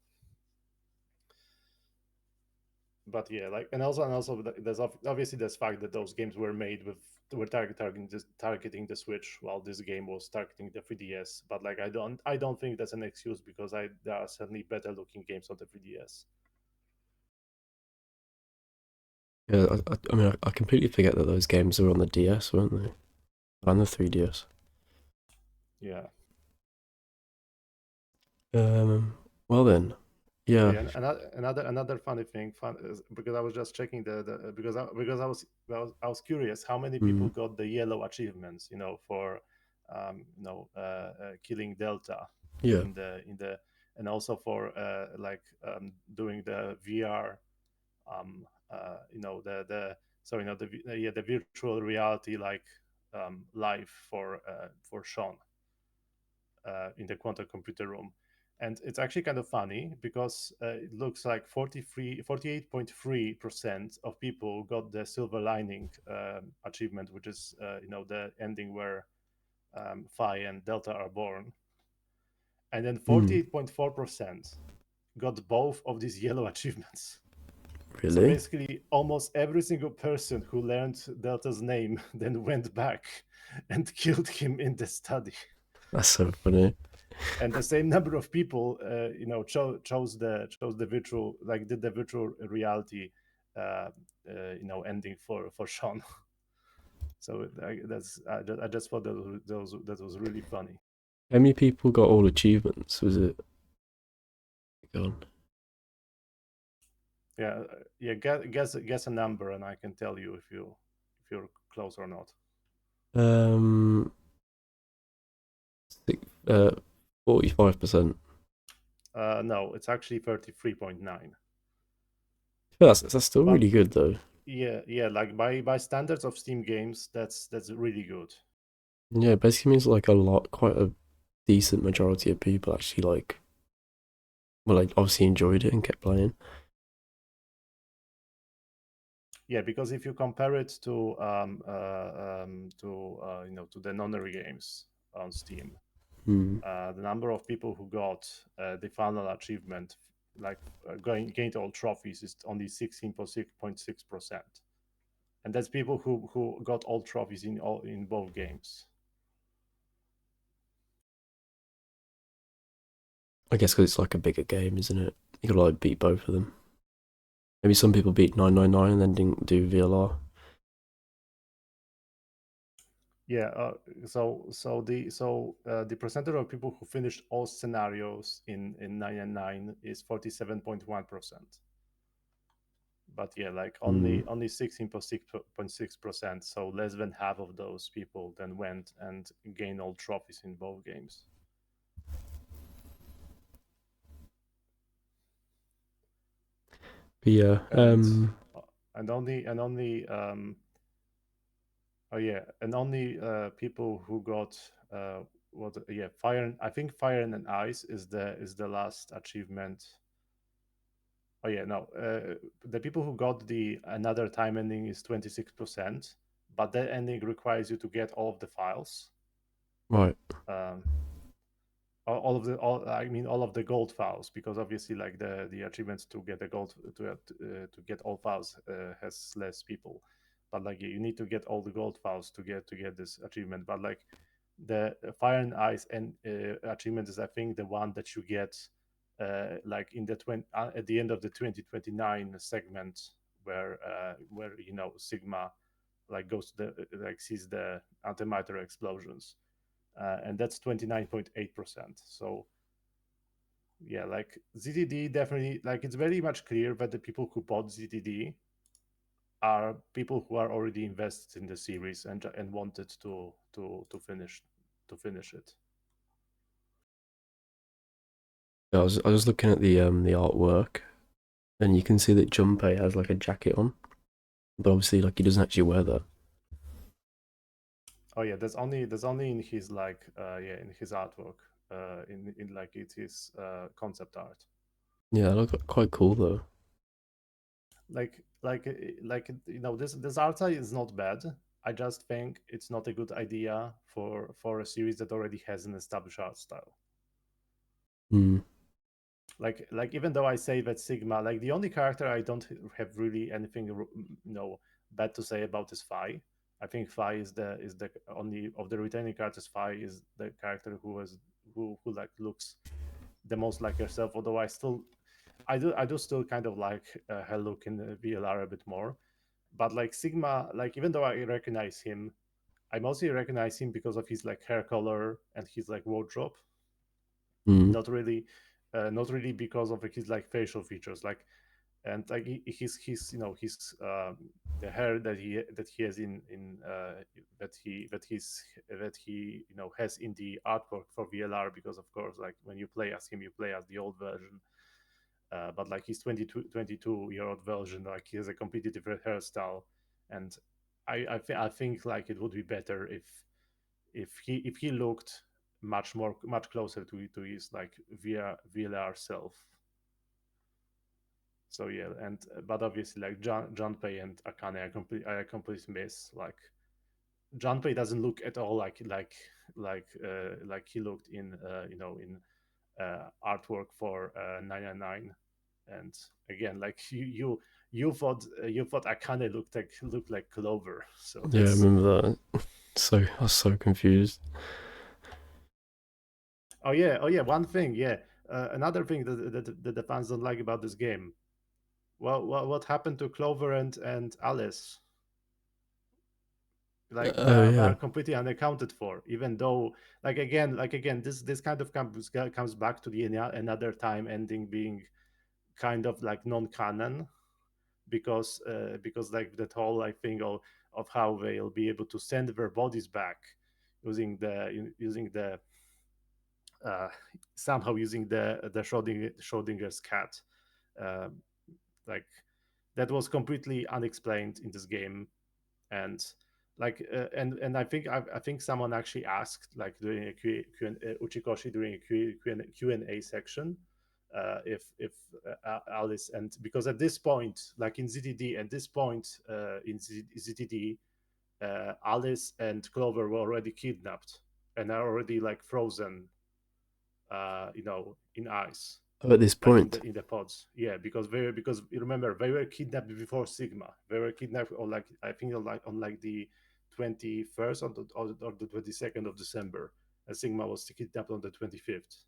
But yeah, like and also there's obviously this fact that those games were made with were targeting the Switch, while this game was targeting the 3DS. But like I don't think that's an excuse, because there are certainly better looking games on the 3DS. yeah. I mean, I completely forget that those games were on the DS, weren't they? And the 3DS. Yeah. Well then, yeah. Yeah, and another funny thing, is because I was just checking because I was curious how many people got the yellow achievements, for killing Delta Yeah. in the and also for doing the VR, the virtual reality life for Sean in the quantum computer room. And it's actually kind of funny because it looks like 48.3% of people got the silver lining achievement, which is the ending where Phi and Delta are born. And then 48.4% got both of these yellow achievements. So Really? basically, almost every single person who learned Delta's name then went back and killed him in the study. That's so funny. And the same number of people, chose the virtual, like did the virtual reality, ending for Sean. So I just thought that was really funny. How many people got all achievements? Was it? Gone. Yeah. Guess a number, and I can tell you if you're close or not. 45%. No, it's actually 33.9. That's still really good though. Yeah. Like by standards of Steam games, that's really good. Yeah, it basically means like quite a decent majority of people actually like obviously enjoyed it and kept playing. Yeah, because if you compare it to the nonary games on Steam, the number of people who got the final achievement, gained all trophies, is only 16.6%. and that's people who got all trophies in both games. I guess because it's like a bigger game, isn't it? You gotta like beat both of them. Maybe some people beat 999 and then didn't do VLR. Yeah. The percentage of people who finished all scenarios in 999 is 47.1%. But yeah, like only 16.6%, so less than half of those people then went and gained all trophies in both games. But yeah, and only people who got Fire and Ice is the last achievement. Oh yeah, no. The people who got the another time ending is 26%, but that ending requires you to get all of the files. Right. All of the gold files, because obviously like the achievements to get the gold to get all files has less people, but like you need to get all the gold files to get this achievement. But like the Fire and Ice and achievement is, I think, the one that you get like in the at the end of the 2029 segment where Sigma like goes to the like sees the antimatter explosions, and that's 29.8%. So yeah, like ZTD definitely, like it's very much clear that the people who bought ZTD are people who are already invested in the series and wanted to finish it. I was looking at the artwork, and you can see that Junpei has like a jacket on, but obviously like he doesn't actually wear that. Oh yeah, that's only in his like in his artwork, in like it is concept art. Yeah, that looked quite cool though. Like this art style is not bad. I just think it's not a good idea for a series that already has an established art style. Like even though I say that Sigma, like the only character I don't have really anything bad to say about is Phi. I think Phi is the only of the returning characters. Phi is the character who like looks the most like herself. Although I do still kind of like her look in the VLR a bit more. But like Sigma, like even though I recognize him, I mostly recognize him because of his like hair color and his like wardrobe. Not really because of his like facial features, like, and like his the hair that he has that he has in the artwork for VLR, because of course like when you play as him, you play as the old version, but like his 22-year-old version, like he has a completely different hairstyle, and I think like it would be better if he looked much closer to his like VLR self. So yeah, but obviously like Junpei and Akane are a complete miss. Like Junpei doesn't look at all like he looked in artwork for 999. And again, like you thought Akane looked like Clover. So yeah, I remember that. So I was so confused. Oh yeah. One thing, yeah. Another thing that the fans don't like about this game. Well, what happened to Clover and Alice? Like they are completely unaccounted for. Even though, like again, this kind of comes back to the another time ending being kind of like non-canon, because like that whole like thing of how they'll be able to send their bodies back using the somehow using the Schrodinger's cat, like that was completely unexplained in this game, and like and I think someone actually asked like during a Uchikoshi during a Q&A section if Alice, and because at this point, like in ZTD, at this point in ZTD, Alice and Clover were already kidnapped and are already like frozen in ice. at this like point. in the pods. Yeah, because you remember they were kidnapped before Sigma. They were kidnapped on like I think on like the 21st or the 22nd of December, and Sigma was kidnapped on the 25th.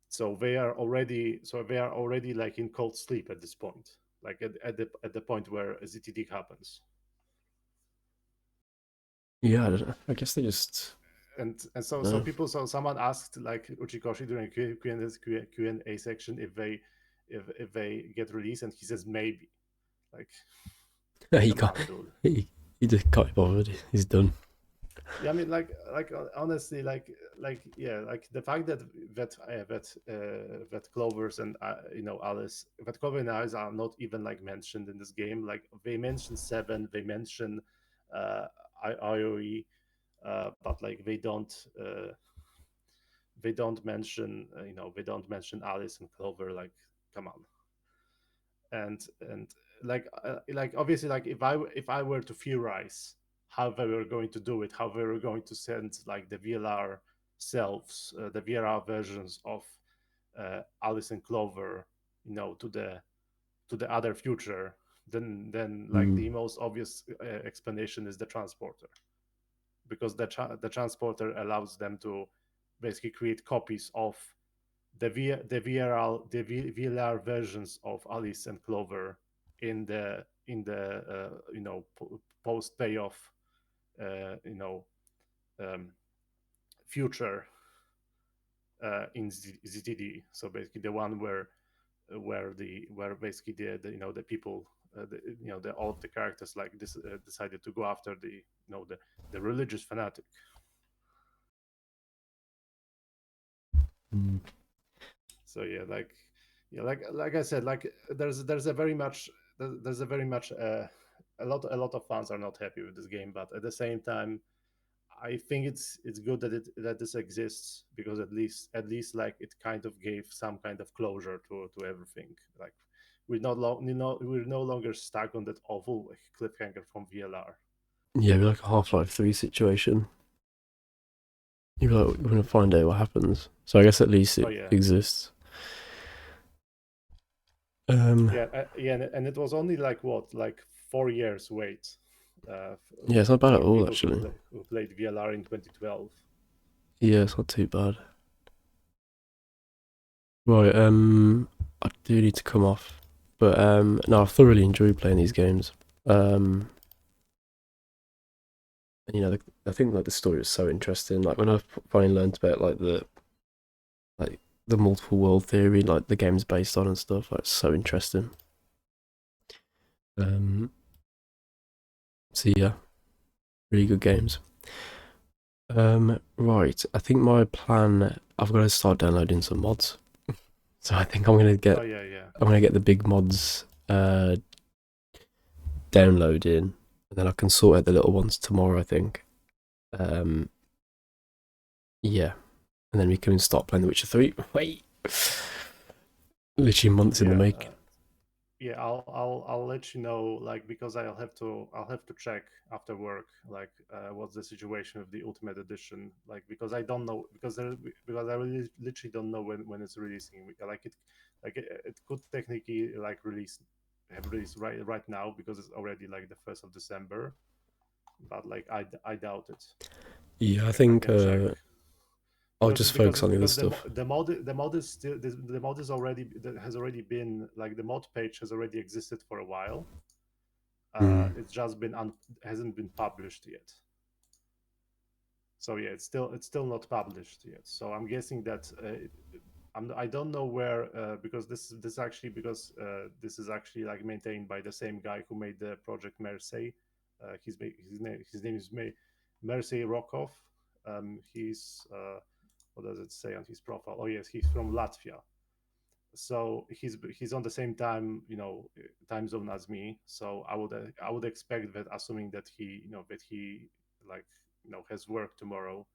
So they are already like in cold sleep at this point, like at the point where ZTD happens. Yeah, I don't know. I guess they just. And so No. someone asked like Uchikoshi during Q&A section if they get released, and he says maybe. Like, he come can't. on, dude. He just can't be bothered. He's done. Yeah, I mean, like honestly, yeah, like the fact that Clovers and Alice, that Clover and Alice are not even like mentioned in this game. Like they mention Seven, they mention IOE, but like they don't mention they don't mention Alice and Clover. Like, come on. And like obviously, like if I were to theorize how they were going to do it, how they were going to send like the VLR selves, the VLR versions of Alice and Clover, to the other future, then like the most obvious explanation is the transporter, because the transporter allows them to basically create copies of the VLR versions of Alice and Clover in the post payoff future in ZTD. So basically the one where basically the people all of the characters like this decided to go after the religious fanatic. So yeah, like I said, like there's a very much a lot of fans are not happy with this game, but at the same time, I think it's good that this exists, because at least like it kind of gave some kind of closure to everything. Like we're no longer stuck on that awful cliffhanger from VLR. Yeah, it'd be like a Half-Life 3 situation. You're like, we're gonna find out what happens. So I guess at least it exists. Yeah, and it was only like 4 years wait. Yeah, it's not bad at all, actually. Who played VLR in 2012? Yeah, it's not too bad. Right, I do need to come off, but no, I've thoroughly enjoyed playing these games. And I think like the story is so interesting. Like when I finally learned about like the multiple world theory, like the game's based on and stuff, like it's so interesting. So yeah, really good games. Right, I think my plan, I've got to start downloading some mods. So I think I'm gonna get I'm gonna get the big mods downloading, and then I can sort out the little ones tomorrow, I think. Yeah. And then we can start playing The Witcher 3. Wait. Literally months in the making. Yeah, I'll let you know, like, because I'll have to check after work, like, what's the situation with the Ultimate Edition, like, because I don't know, because I really literally don't know when it's releasing. Like it could technically like have released right now, because it's already like the 1st of December, but like I doubt it. Yeah, I think I'll just focus on the other stuff. The mod is still the mod is already has already been like the mod page has already existed for a while. It's just hasn't been published yet. So yeah, it's still not published yet. So I'm guessing that I don't know where, because this is actually like maintained by the same guy who made the Project Mercy. His name is Mercy Rokov. He's what does it say on his profile? Oh yes, he's from Latvia. So he's on the same time zone as me. So I would expect that, assuming that he has work tomorrow,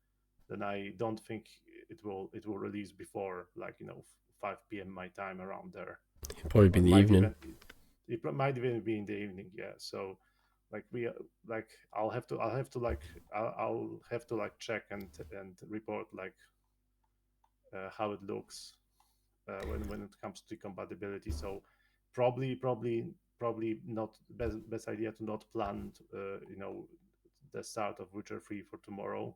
then I don't think it will release before 5 p.m. my time, around there. It'll probably be in the evening. It might even be in the evening. Yeah. So I'll have to check and report how it looks. when it comes to the compatibility. So probably not best idea to not plan the start of Witcher 3 for tomorrow.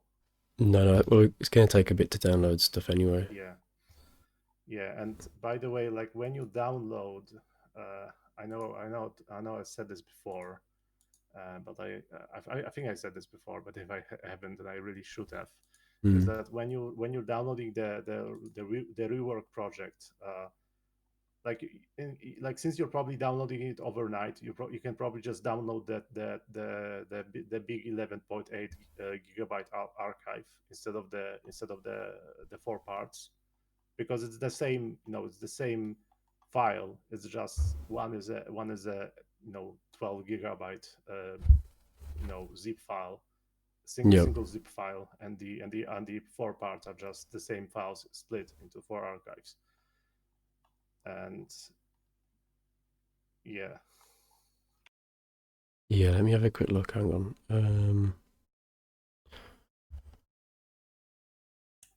No, well, it's going to take a bit to download stuff anyway. Yeah, and by the way, like when you download, I know I said this before, but I think I said this before, but if I haven't, then I really should have. Is that when you're downloading the rework project, like since you're probably downloading it overnight, you can probably just download the big 11.8 gigabyte archive instead of the 4 parts, because it's the same, it's the same file. It's just one is a 12 gigabyte zip file, single zip file, and the 4 parts are just the same files split into 4 archives. And yeah, let me have a quick look. Hang on.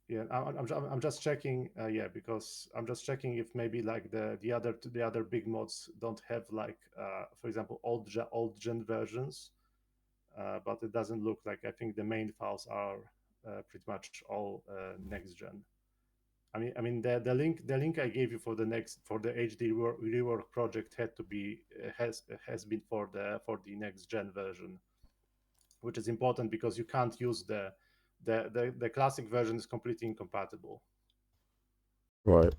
Yeah, I'm just checking. Because I'm just checking if maybe like the other big mods don't have like for example old gen versions, but it doesn't look like. I think the main files are pretty much all next gen. I mean the link I gave you for the HD rework project had to be has been for the next gen version, which is important because you can't use the classic version is completely incompatible. Right.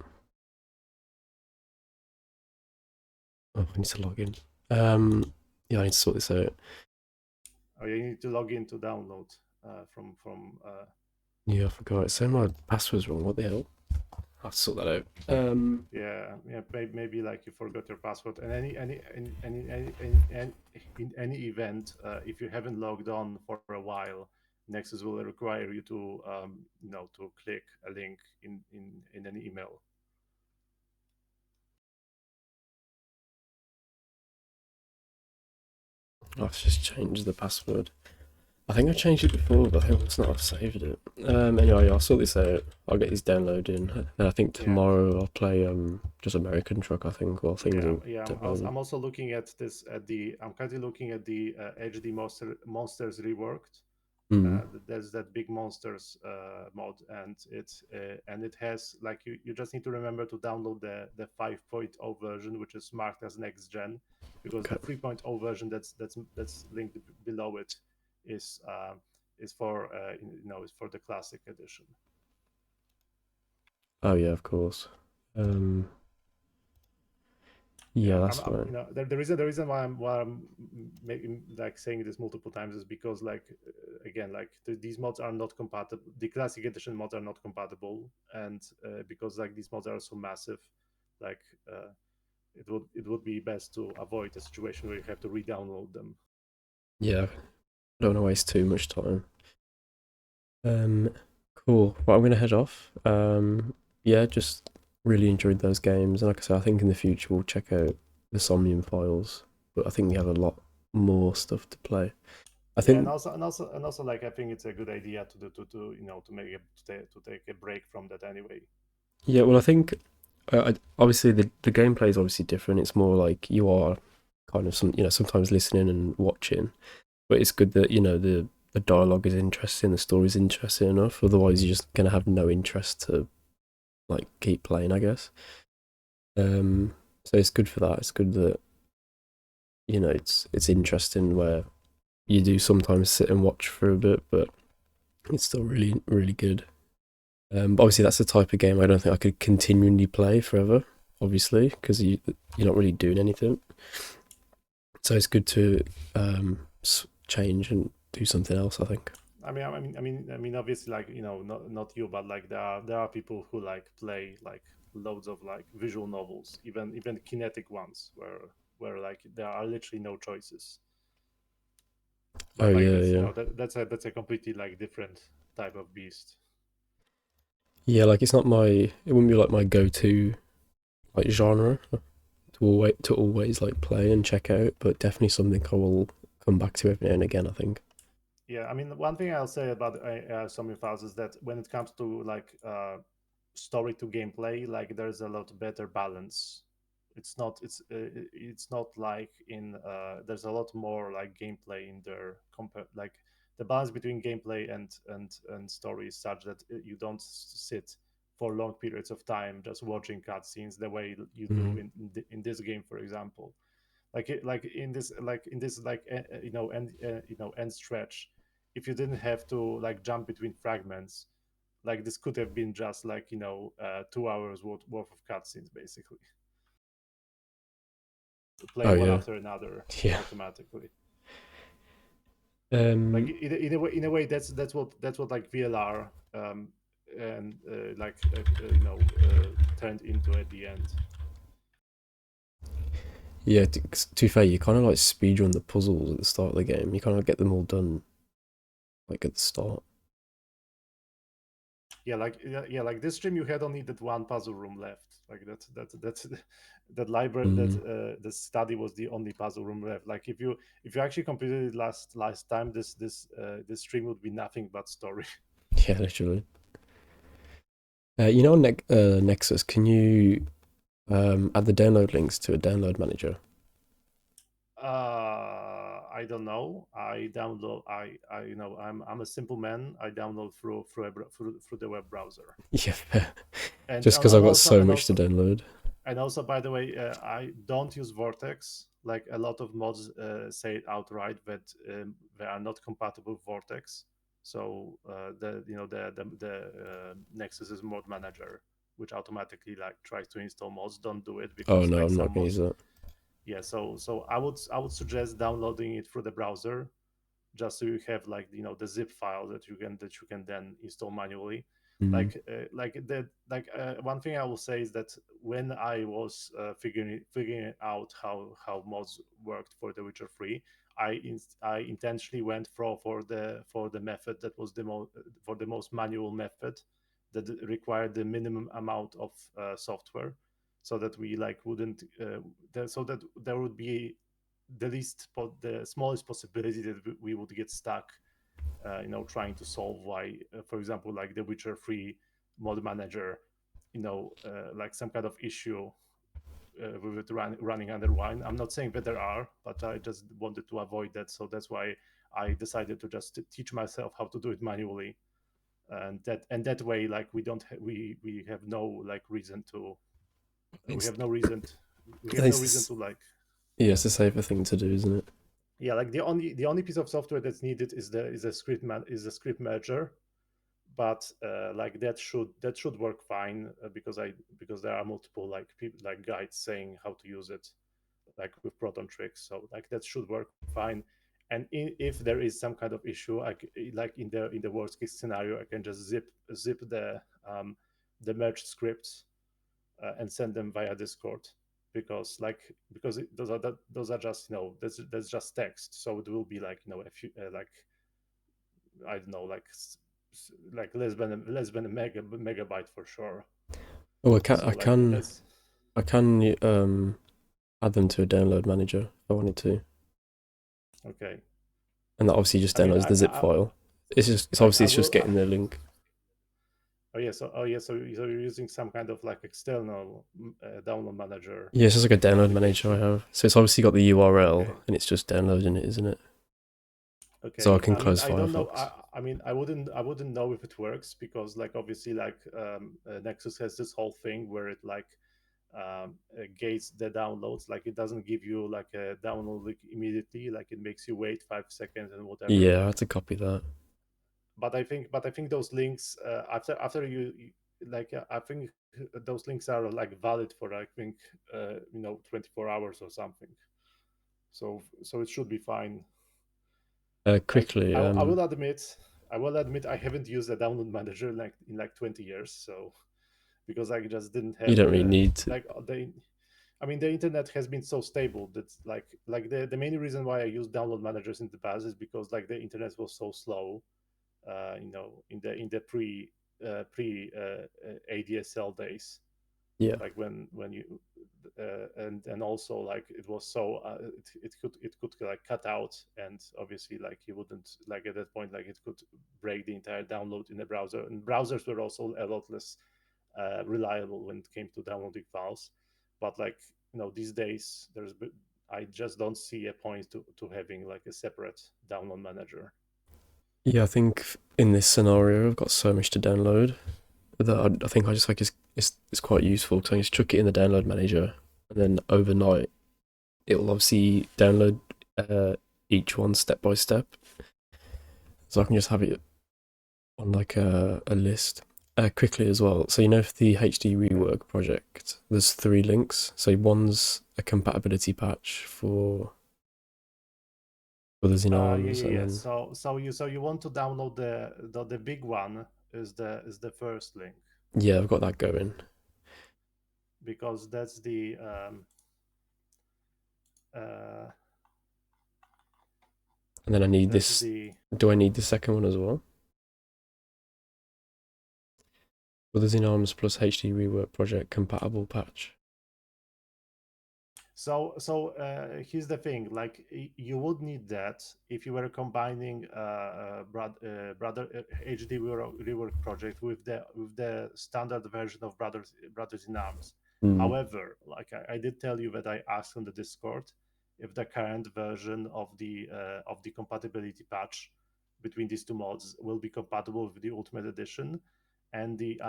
Oh, I need to log in. Yeah, I need to sort this out. Oh, you need to log in to download from. Yeah, I forgot. It's saying my password's wrong. What the hell? I'll have to sort that out. Yeah. Maybe like you forgot your password. And in any event, if you haven't logged on for a while, Nexus will require you to to click a link in an email. I've just changed the password. I think I changed it before, but I think it's not. I've saved it. Anyway, I'll sort this out. I'll get this downloading. And I think tomorrow I'll play just American Truck. I think, or things. I'm also looking at this I'm currently looking at the HD Monsters Reworked. There's that big monsters mod, and it has like you just need to remember to download the 5.0 version, which is marked as next gen, because the 3.0 version that's linked below it is for is for the classic edition. Oh yeah, of course. Yeah, that's fine. The reason why I'm making, like, saying this multiple times is because, like, again, like these mods are not compatible. The classic edition mods are not compatible, and because like these mods are so massive, like it would be best to avoid a situation where you have to re-download them. Yeah, I don't want to waste too much time. Cool. Well, I'm gonna head off. Yeah, just really enjoyed those games, and like I said, I think in the future we'll check out the Somnium Files, but I think we have a lot more stuff to play. I think, and also like I think it's a good idea to take a break from that anyway. Yeah, well, I think obviously the gameplay is obviously different. It's more like you are kind of sometimes listening and watching, but it's good that the dialogue is interesting, the story is interesting enough. Otherwise, you're just gonna have no interest to like keep playing, I guess. So it's good for that. It's good that it's interesting where you do sometimes sit and watch for a bit, but it's still really, really good. But obviously that's the type of game I don't think I could continually play forever, obviously, because you're not really doing anything. So it's good to change and do something else, I think. I mean, obviously, like not you, but like there are people who like play like loads of like visual novels, even kinetic ones, where like there are literally no choices. But, yeah. That's a completely like different type of beast. Yeah, like it wouldn't be like my go-to like genre to always like play and check out, but definitely something I will come back to every now and again, I think. Yeah, I mean, one thing I'll say about Somnium Files is that when it comes to like story to gameplay, like there's a lot better balance. It's not like in there's a lot more like gameplay in there compared, like the balance between gameplay and story is such that you don't sit for long periods of time just watching cutscenes the way you do in this game, for example. Like in this end stretch, if you didn't have to like jump between fragments, like this could have been just like 2 hours worth of cutscenes basically, play one after another automatically. Like in a way that's what like VLR turned into at the end. Yeah, to be fair, you kind of like speedrun the puzzles at the start of the game. You kind of get them all done like at the start. Like this stream you had only that one puzzle room left. Like that library the study was the only puzzle room left. Like if you actually completed it last time, this stream would be nothing but story. Yeah, literally. You know, on Nexus, can you add the download links to a download manager? I don't know. I'm a simple man. I download through the web browser. Yeah, just because I've got so much to download. And also, by the way, I don't use Vortex. Like a lot of mods say it outright that they are not compatible with Vortex. So the Nexus's mod manager, which automatically like tries to install mods, don't do it because. Oh no, I'm not going to use that. Yeah, so I would suggest downloading it through the browser, just so you have like the zip file that you can then install manually. One thing I will say is that when I was figuring out how mods worked for The Witcher 3, I intentionally went for the method that was the most manual method that required the minimum amount of software, so that we like wouldn't so that there would be the smallest possibility that we would get stuck trying to solve why for example like The Witcher 3 mod manager like some kind of issue with it running under wine. I'm not saying that there are, but I just wanted to avoid that, so that's why I decided to just teach myself how to do it manually, and that way like we have no like reason to we have no reason to like. Yeah, it's a safer thing to do, isn't it? Yeah, like the only piece of software that's needed is a script merger, but like that should work fine because there are multiple like people like guides saying how to use it, like with Proton tricks. So like that should work fine. And if there is some kind of issue, like in the worst case scenario, I can just zip the merged scripts and send them via Discord, because those are just that's just text, so it will be like a few like I don't know like less than a megabyte for sure. Oh, I can add them to a download manager if I wanted to. Okay. And that obviously just downloads the zip file. It's just getting the link. So you're using some kind of like external download manager. Yeah, it's just like a download manager I have. So it's obviously got the URL and it's just downloading it, isn't it? Okay. So I can close I don't know. Firefox. I wouldn't know if it works, because like obviously like Nexus has this whole thing where it like gates the downloads. Like it doesn't give you like a download link immediately. Like it makes you wait 5 seconds and whatever. Yeah, I had to copy that. But I think those links after you like I think those links are like valid for I think 24 hours or something. So it should be fine. Quickly, I will admit I haven't used a download manager in 20 years. So because I just didn't have. You don't really need to. Like the internet has been so stable that like the main reason why I used download managers in the past is because like the internet was so slow. In the pre ADSL days. Yeah. Like when you and also like it was so it could like cut out, and obviously like you wouldn't like at that point like it could break the entire download in the browser, and browsers were also a lot less reliable when it came to downloading files. But like these days, I just don't see a point to having like a separate download manager. Yeah, I think in this scenario, I've got so much to download that I think I just like it's quite useful because I can just chuck it in the download manager, and then overnight it will obviously download each one step by step, so I can just have it on like a list quickly as well. So for the HD rework project, there's 3 links. So one's a compatibility patch for the Xenarms. Yeah. So you want to download the big one is the first link. Yeah, I've got that going. Because that's the and then I need this. Do I need the second one as well? For the Xenarms plus HD rework project compatible patch. So here's the thing. Like you would need that if you were combining Brother HD rework project with the standard version of Brothers in Arms. However, like I did tell you that I asked on the Discord if the current version of the compatibility patch between these 2 mods will be compatible with the Ultimate Edition, and the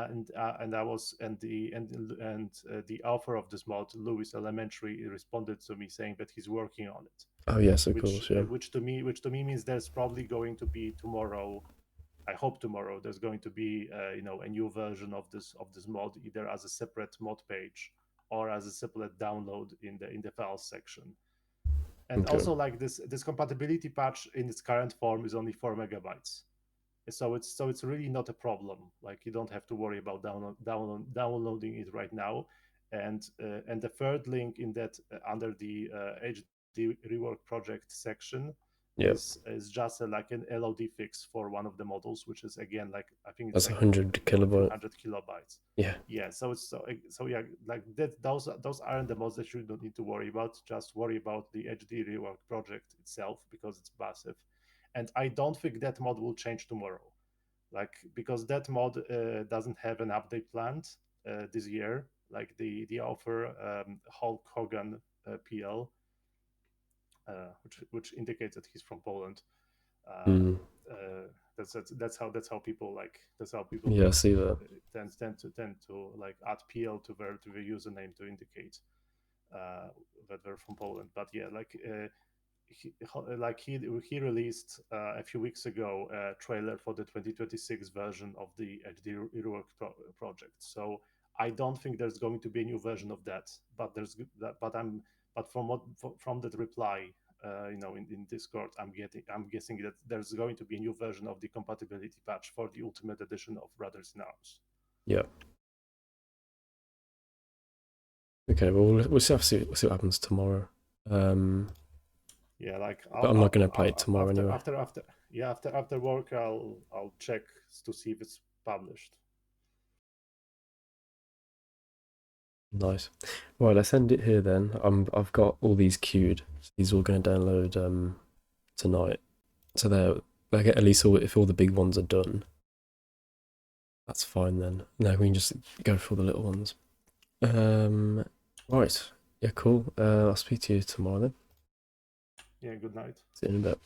author of this mod, Lewis Elementary, responded to me saying that he's working on it. Oh yes, of course, yeah. Which to me means there's probably going to be tomorrow. I hope tomorrow there's going to be a new version of this mod, either as a separate mod page or as a separate download in the files section. And also, like this compatibility patch in its current form is only 4 megabytes, so it's really not a problem. Like you don't have to worry about downloading it right now. And the third link in that under the HD rework project section is just like an LOD fix for one of the models, which is again like I think it's that's 100 kilobytes. 100 kilobytes. Yeah. So yeah, like that. Those aren't the mods that you don't need to worry about. Just worry about the HD rework project itself because it's massive, and I don't think that mod will change tomorrow, like because that mod doesn't have an update planned this year. Like the author Hulk Hogan PL. Which indicates that he's from Poland. That's how people like. That's how people. Yeah, I see that. Tend to like add PL to their username to indicate that they're from Poland. But yeah, he released a few weeks ago a trailer for the 2026 version of the HD rework project. So I don't think there's going to be a new version of that. But from that reply, in Discord, I'm guessing that there's going to be a new version of the compatibility patch for the Ultimate Edition of Brothers in Arms. Yeah. Okay, well we'll see what happens tomorrow. Yeah, like but I'm not going to play it tomorrow anyway. After work, I'll check to see if it's published. Nice. Right, let's end it here then. I've got all these queued. So these are all going to download tonight. So they get at least if all the big ones are done. That's fine then. Now we can just go for the little ones. Right. Yeah, cool. I'll speak to you tomorrow then. Yeah, good night. See you in a bit.